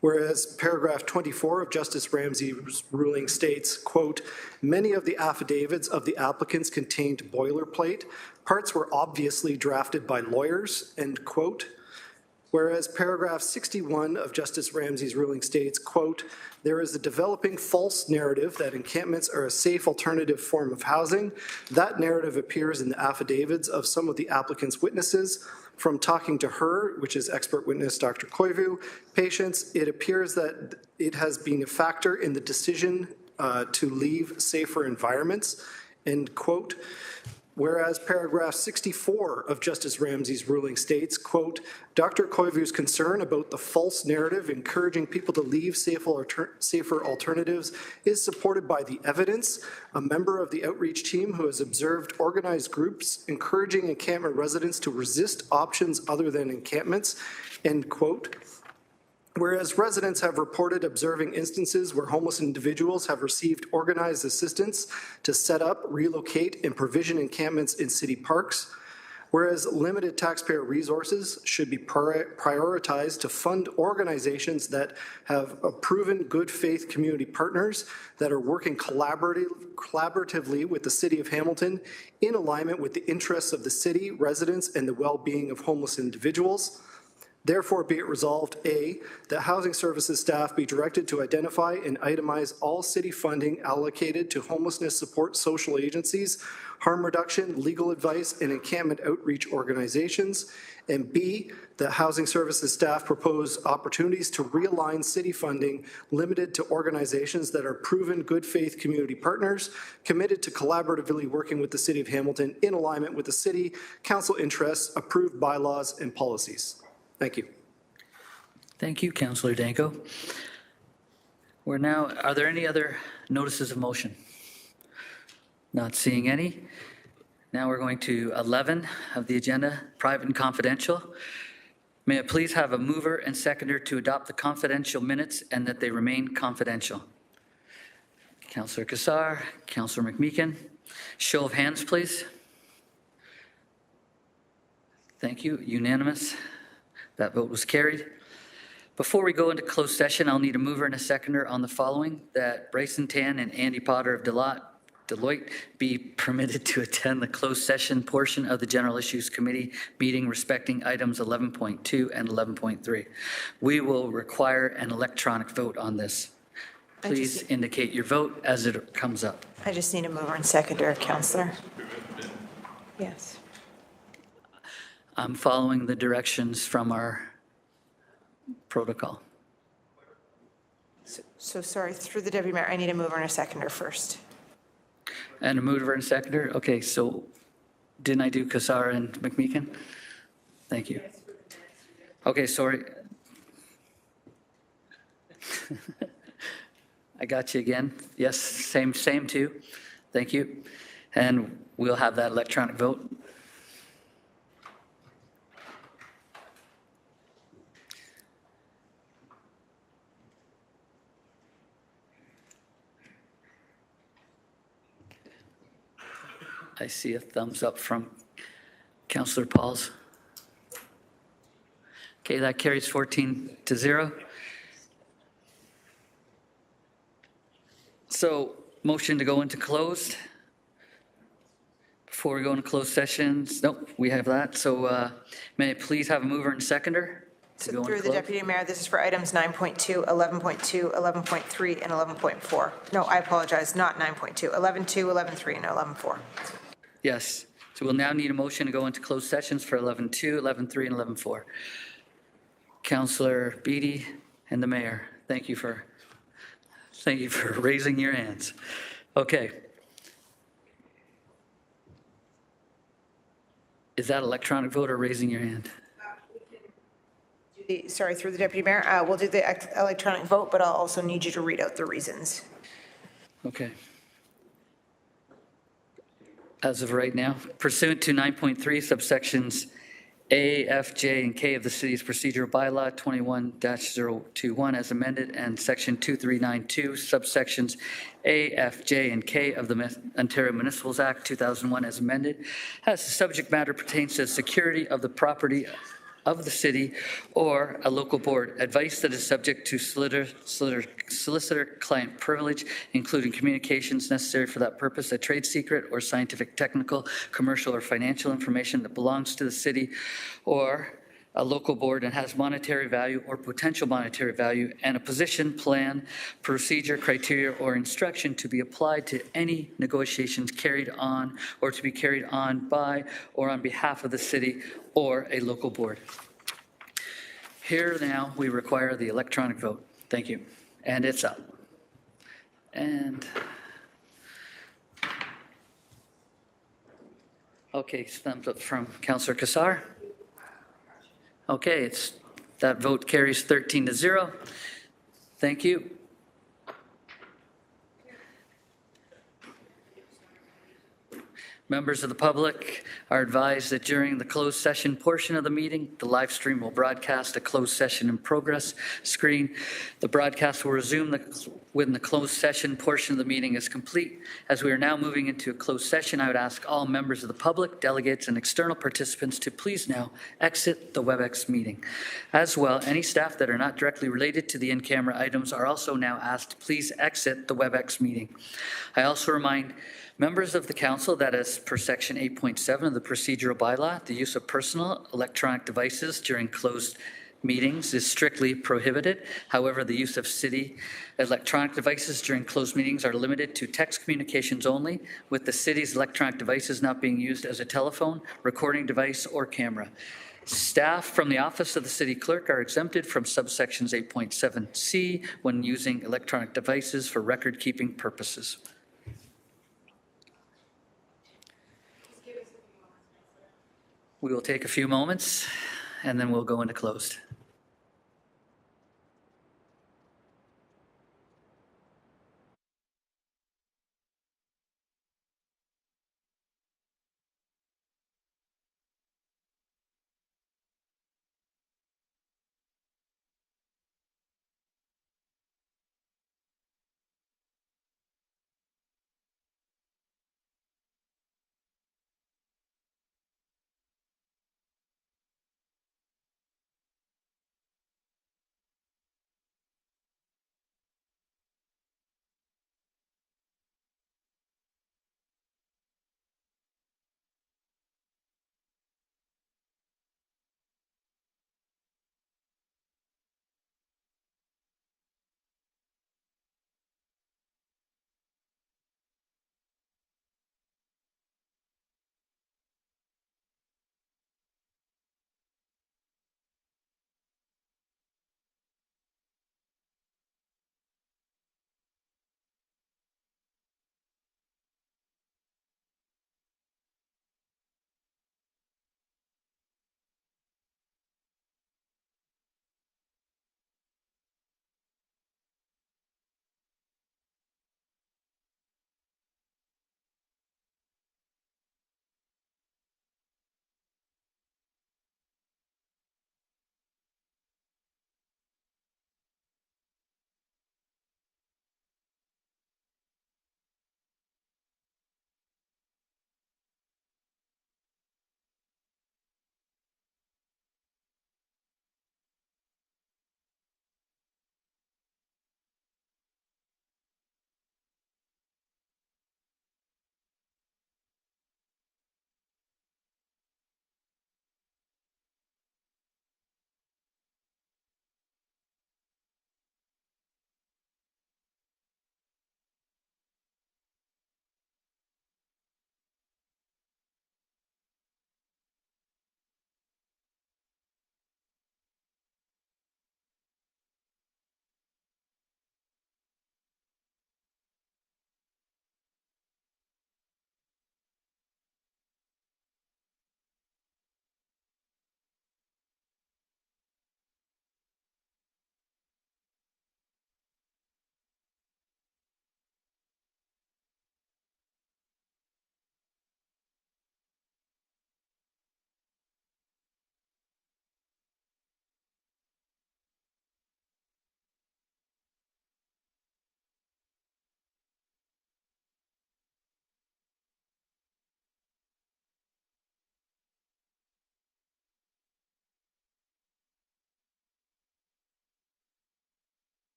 Whereas paragraph 24 of Justice Ramsey's ruling states, quote, many of the affidavits of the applicants contained boilerplate. Parts were obviously drafted by lawyers, end quote. Whereas paragraph 61 of Justice Ramsey's ruling states, quote, there is a developing false narrative that encampments are a safe alternative form of housing. That narrative appears in the affidavits of some of the applicants' witnesses. From talking to her, which is expert witness Dr. Koivu, patients, it appears that it has been a factor in the decision to leave safer environments, end quote. Whereas paragraph 64 of Justice Ramsey's ruling states, quote, Dr. Koivu's concern about the false narrative encouraging people to leave safer alternatives is supported by the evidence. A member of the outreach team who has observed organized groups encouraging encampment residents to resist options other than encampments, end quote. Whereas residents have reported observing instances where homeless individuals have received organized assistance to set up, relocate, and provision encampments in city parks. Whereas limited taxpayer resources should be prioritized to fund organizations that have a proven good faith community partners that are working collaboratively with the City of Hamilton in alignment with the interests of the city, residents, and the well-being of homeless individuals. Therefore, be it resolved, A, that housing services staff be directed to identify and itemize all city funding allocated to homelessness support social agencies, harm reduction, legal advice, and encampment outreach organizations. And B, that housing services staff propose opportunities to realign city funding limited to organizations that are proven good faith community partners, committed to collaboratively working with the City of Hamilton in alignment with the city, council interests, approved bylaws, and policies. Thank you. Thank you, Councillor Danko. Are there any other notices of motion? Not seeing any. Now we're going to 11 of the agenda, private and confidential. May I please have a mover and seconder to adopt the confidential minutes and that they remain confidential? Councillor Cassar, Councillor McMeekin. Show of hands, please. Thank you. Unanimous. That vote was carried. Before we go into closed session, I'll need a mover and a seconder on the following, that Bryson Tan and Andy Potter of Deloitte be permitted to attend the closed session portion of the General Issues Committee meeting respecting items 11.2 and 11.3. We will require an electronic vote on this. Please indicate your vote as it comes up. I just need a mover and seconder, Councillor. Yes. I'm following the directions from our protocol. So sorry, through the Deputy Mayor, I need a mover and a seconder first. And a mover and seconder? Okay, so didn't I do Cassar and McMeekin? Thank you. Okay, sorry. I got you again. Yes, same too. Thank you. And we'll have that electronic vote. I see a thumbs up from Councillor Pauls. Okay, that carries 14-0. So motion to go into closed. Before we go into closed sessions, nope, we have that. So may I please have a mover and seconder? So through the Deputy Mayor, this is for items 9.2, 11.2, 11.3, and 11.4. No, I apologize, not 9.2, 11.2, 11.3, and 11.4. Yes. So we'll now need a motion to go into closed sessions for 11.2, 11.3, and 11.4. Councillor Beattie and the Mayor, thank you for raising your hands. Okay. Is that electronic vote or raising your hand? Sorry, through the Deputy Mayor, we'll do the electronic vote, but I'll also need you to read out the reasons. Okay. As of right now, pursuant to 9.3 subsections A, F, J, and K of the city's procedural bylaw 21-021 as amended, and section 2392 subsections A, F, J, and K of the Ontario Municipals Act 2001 as amended, as the subject matter pertains to the security of the property of the city or a local board, advice that is subject to solicitor-client privilege, including communications necessary for that purpose, a trade secret or scientific, technical, commercial, or financial information that belongs to the city or a local board and has monetary value or potential monetary value, and a position, plan, procedure, criteria, or instruction to be applied to any negotiations carried on or to be carried on by or on behalf of the city or a local board. Here now, we require the electronic vote. Thank you. And it's up. And, okay, thumbs up from Councillor Kassar. Okay, that vote carries 13-0. Thank you. Members of the public are advised that during the closed session portion of the meeting, the live stream will broadcast a closed session in progress screen. The broadcast will resume when the closed session portion of the meeting is complete. As we are now moving into a closed session, I would ask all members of the public, delegates, and external participants to please now exit the WebEx meeting. As well, any staff that are not directly related to the in-camera items are also now asked to please exit the WebEx meeting. I also remind members of the council that as per section 8.7 of the procedural bylaw, the use of personal electronic devices during closed meetings is strictly prohibited. However, the use of city electronic devices during closed meetings are limited to text communications only, with the city's electronic devices not being used as a telephone, recording device, or camera. Staff from the Office of the City Clerk are exempted from subsections 8.7C when using electronic devices for record-keeping purposes. We will take a few moments, and then we'll go into closed.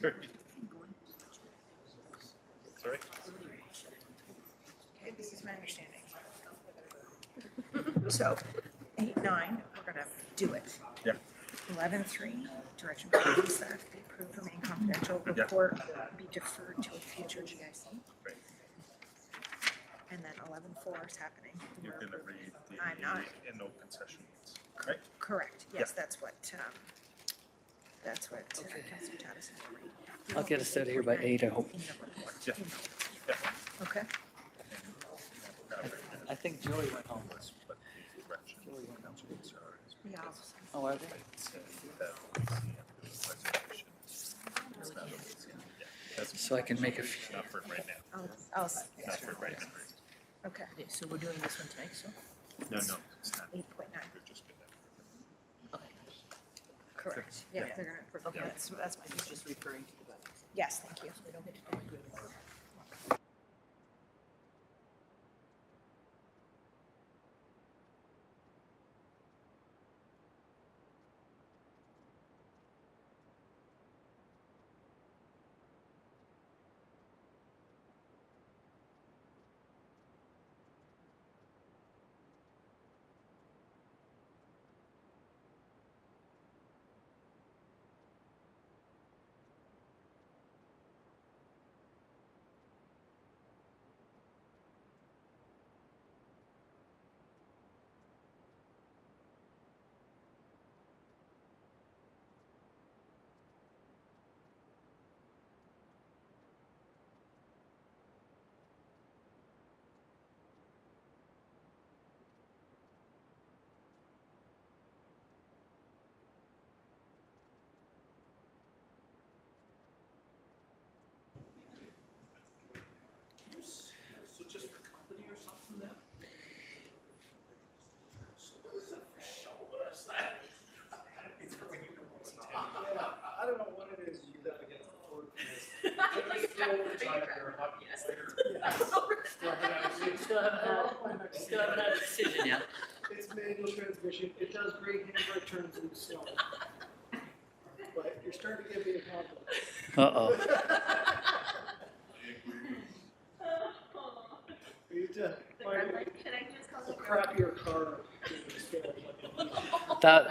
Sorry. Sorry? Okay, this is my understanding. So, 8, 9, we're going to do it. Yeah. 11.3, direction from staff, the approved remain confidential, report be deferred to a future GIC. Right. And then 11.4 is happening. You're going to read the I'm not. in open session, right? Correct, yes, Yeah. that's what Councilor Tattison will read. I'll get us out of here by 8, I hope. In the report. Yeah. In the report. Yeah. Okay. I think Joey went home. Joey went home. Yeah. Oh, are they? So I can make a few. Not for right now. I'll Not for right now. Okay, so we're doing this one tonight, so? No, no. It's not. 8.9. Correct, yeah, they're gonna approve. Okay, that's my, he's just referring to the budget. Yes, thank you. We don't get to do it. I don't know what it is you got against the court. Still haven't had a decision yet. It's manual transmission. It does great handbrake turns in the snow. But you're starting to give me a compliment. Uh-oh. You need to find a crappier car.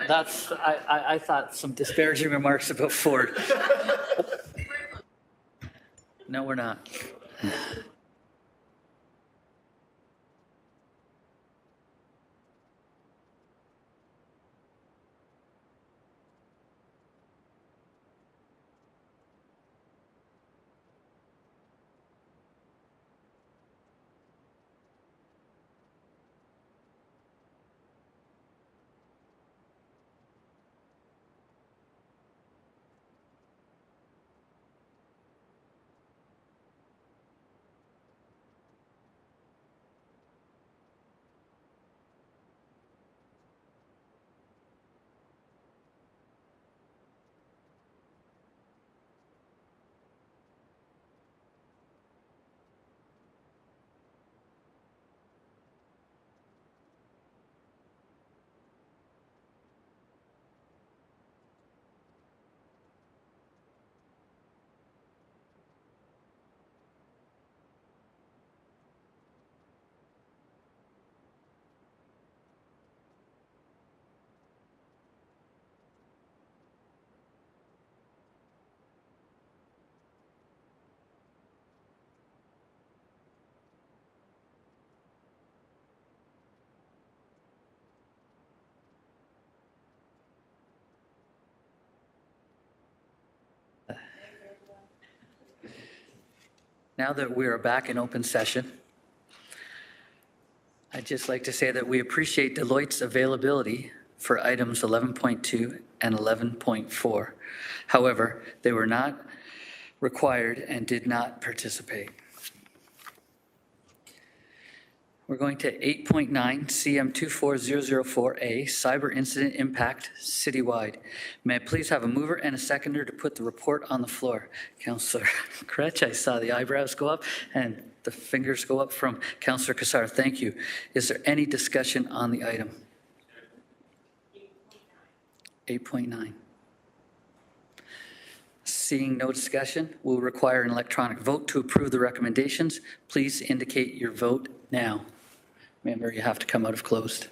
That's, I thought some disparaging remarks about Ford. No, we're not. Now that we are back in open session, I'd just like to say that we appreciate Deloitte's availability for items 11.2 and 11.4. However, they were not required and did not participate. We're going to 8.9 CM 24004A, Cyber Incident Impact Citywide. May I please have a mover and a seconder to put the report on the floor? Councillor Kretsch, I saw the eyebrows go up and the fingers go up from Councillor Cassar. Thank you. Is there any discussion on the item? 8.9. Seeing no discussion, we'll require an electronic vote to approve the recommendations. Please indicate your vote now. Remember, you have to come out of closed.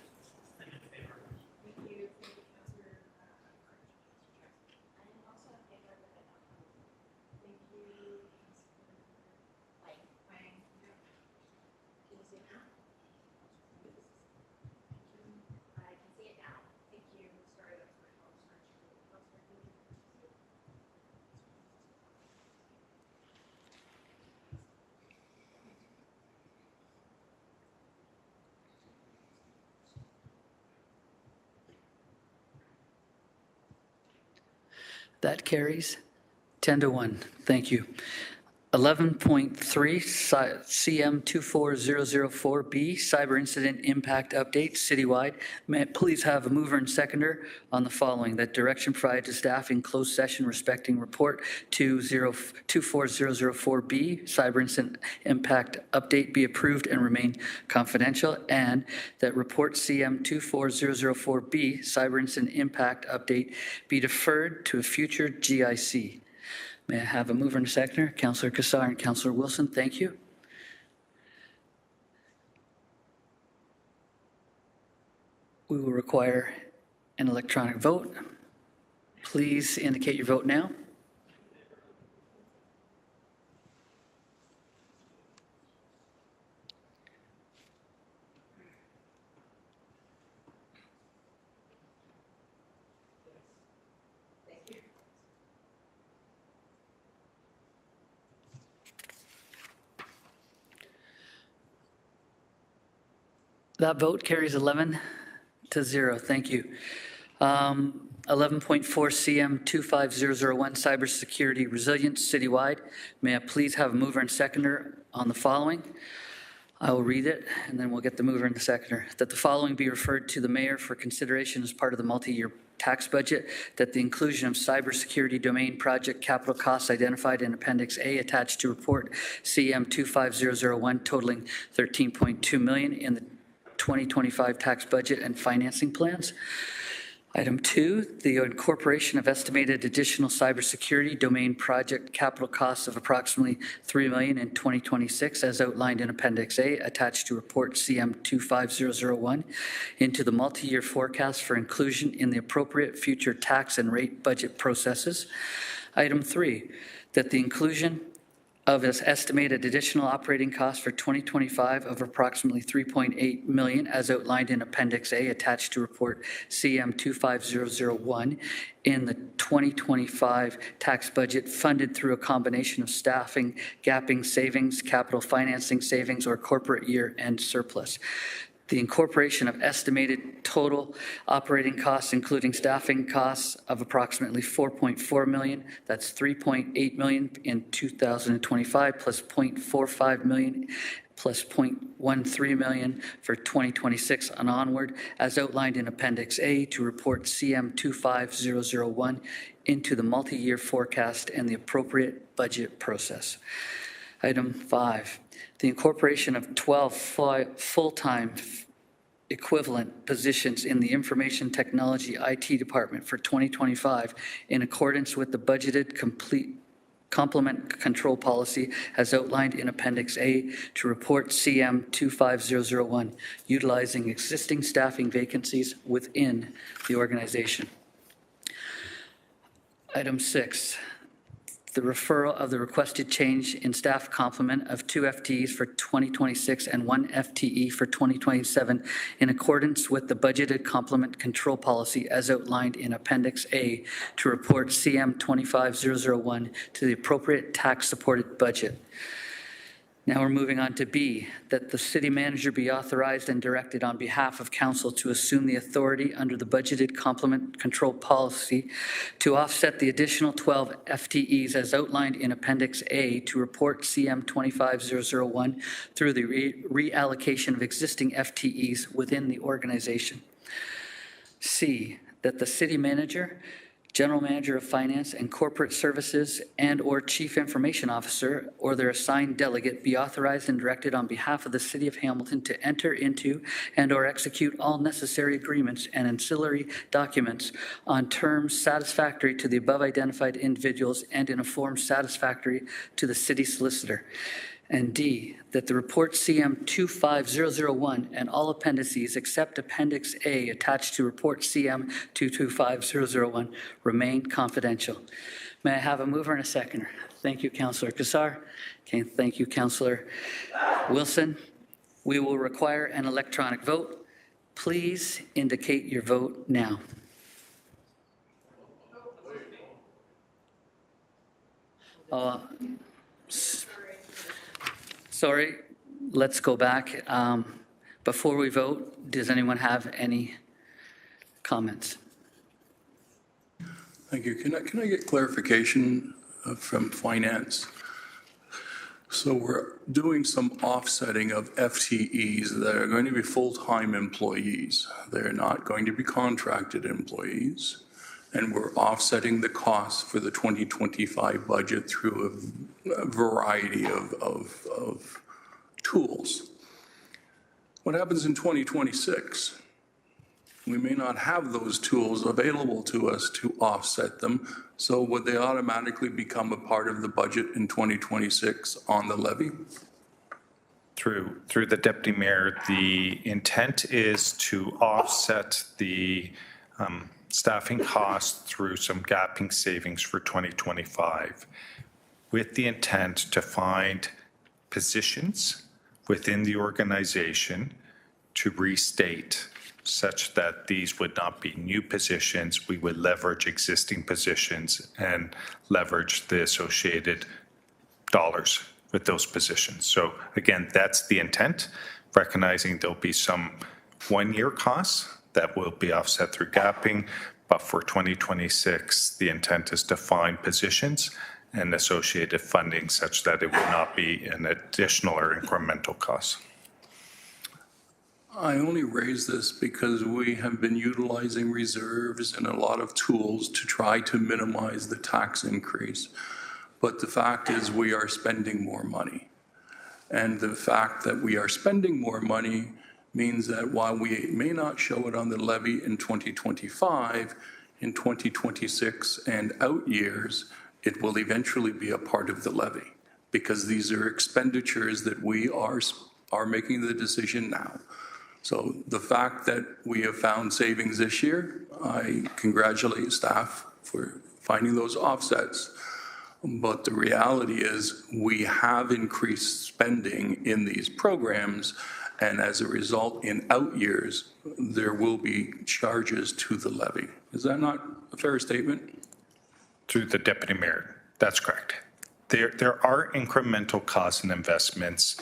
That carries 10-1. Thank you. 11.3 CM24004B, Cyber Incident Impact Update citywide. May I please have a mover and seconder on the following: that direction provided to staff in closed session respecting report 24004B, Cyber Incident Impact Update, be approved and remain confidential, and that report CM24004B, Cyber Incident Impact Update, be deferred to a future GIC. May I have a mover and a seconder? Councillor Cassar and Councillor Wilson, thank you. We will require an electronic vote. Please indicate your vote now. That vote carries 11-0. Thank you. 11.4 CM25001, Cybersecurity Resilience Citywide. May I please have a mover and seconder on the following? I will read it, and then we'll get the mover and the seconder. That the following be referred to the mayor for consideration as part of the multi-year tax budget, that the inclusion of cybersecurity domain project capital costs identified in Appendix A attached to report CM25001 totaling $13.2 million in the 2025 tax budget and financing plans. Item 2, the incorporation of estimated additional cybersecurity domain project capital costs of approximately $3 million in 2026 as outlined in Appendix A attached to report CM25001 into the multi-year forecast for inclusion in the appropriate future tax and rate budget processes. Item 3, that the inclusion of this estimated additional operating costs for 2025 of approximately $3.8 million as outlined in Appendix A attached to report CM25001 in the 2025 tax budget funded through a combination of staffing, gapping savings, capital financing savings, or corporate year-end surplus. The incorporation of estimated total operating costs, including staffing costs of approximately $4.4 million, that's $3.8 million in 2025, plus $0.45 million, plus $0.13 million for 2026 and onward, as outlined in Appendix A to report CM25001 into the multi-year forecast and the appropriate budget process. Item 5. The incorporation of 12 full-time equivalent positions in the Information Technology IT Department for 2025 in accordance with the budgeted complement control policy as outlined in Appendix A to report CM25001, utilizing existing staffing vacancies within the organization. Item 6. The referral of the requested change in staff complement of 2 FTEs for 2026 and 1 FTE for 2027 in accordance with the budgeted complement control policy as outlined in Appendix A to report CM25001 to the appropriate tax-supported budget. Now we're moving on to B, that the city manager be authorized and directed on behalf of council to assume the authority under the budgeted complement control policy to offset the additional 12 FTEs as outlined in Appendix A to report CM25001 through the reallocation of existing FTEs within the organization. C, that the city manager General Manager of Finance and Corporate Services and/or Chief Information Officer or their assigned delegate be authorized and directed on behalf of the City of Hamilton to enter into and/or execute all necessary agreements and ancillary documents on terms satisfactory to the above identified individuals and in a form satisfactory to the city solicitor. And D, that the report CM 25001 and all appendices except Appendix A attached to report CM 225001 remain confidential. May I have a mover and a seconder? Thank you, Councillor Kassar. Okay, thank you, Councillor Wilson. We will require an electronic vote. Please indicate your vote now. Sorry, let's go back. Before we vote, does anyone have any comments? Thank you. Can I get clarification from finance? So we're doing some offsetting of FTEs that are going to be full-time employees. They're not going to be contracted employees. And we're offsetting the costs for the 2025 budget through a variety of tools. What happens in 2026? We may not have those tools available to us to offset them, so would they automatically become a part of the budget in 2026 on the levy? Through the Deputy Mayor, the intent is to offset the staffing costs through some gapping savings for 2025, with the intent to find positions within the organization to restate such that these would not be new positions. We would leverage existing positions and leverage the associated dollars with those positions. So again, that's the intent, recognizing there'll be some one-year costs that will be offset through gapping, but for 2026, the intent is to find positions and associated funding such that it will not be an additional or incremental cost. I only raise this because we have been utilizing reserves and a lot of tools to try to minimize the tax increase. But the fact is we are spending more money. And the fact that we are spending more money means that while we may not show it on the levy in 2025, in 2026 and out years, it will eventually be a part of the levy because these are expenditures that we are making the decision now. So the fact that we have found savings this year, I congratulate staff for finding those offsets. But the reality is we have increased spending in these programs, and as a result, in out years, there will be charges to the levy. Is that not a fair statement? Through the Deputy Mayor, that's correct. There are incremental costs and investments.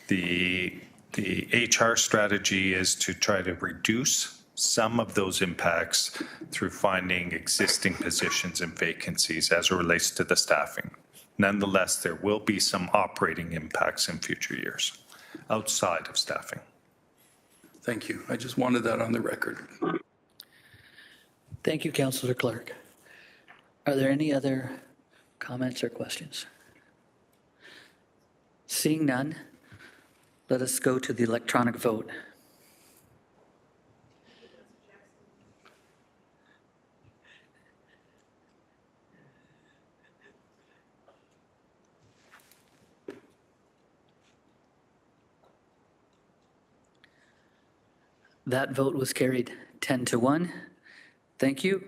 The HR strategy is to try to reduce some of those impacts through finding existing positions and vacancies as it relates to the staffing. Nonetheless, there will be some operating impacts in future years outside of staffing. Thank you. I just wanted that on the record. Thank you, Councillor Clark. Are there any other comments or questions? Seeing none, let us go to the electronic vote. That vote was carried 10-1. Thank you.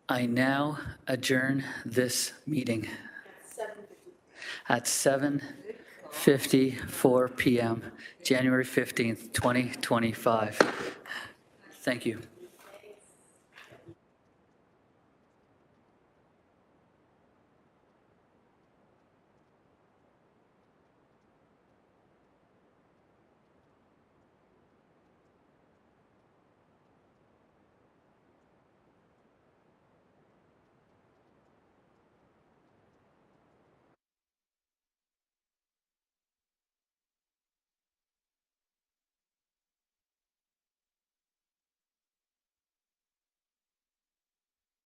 I now adjourn this meeting at 7:54 p.m., January 15th, 2025. Thank you.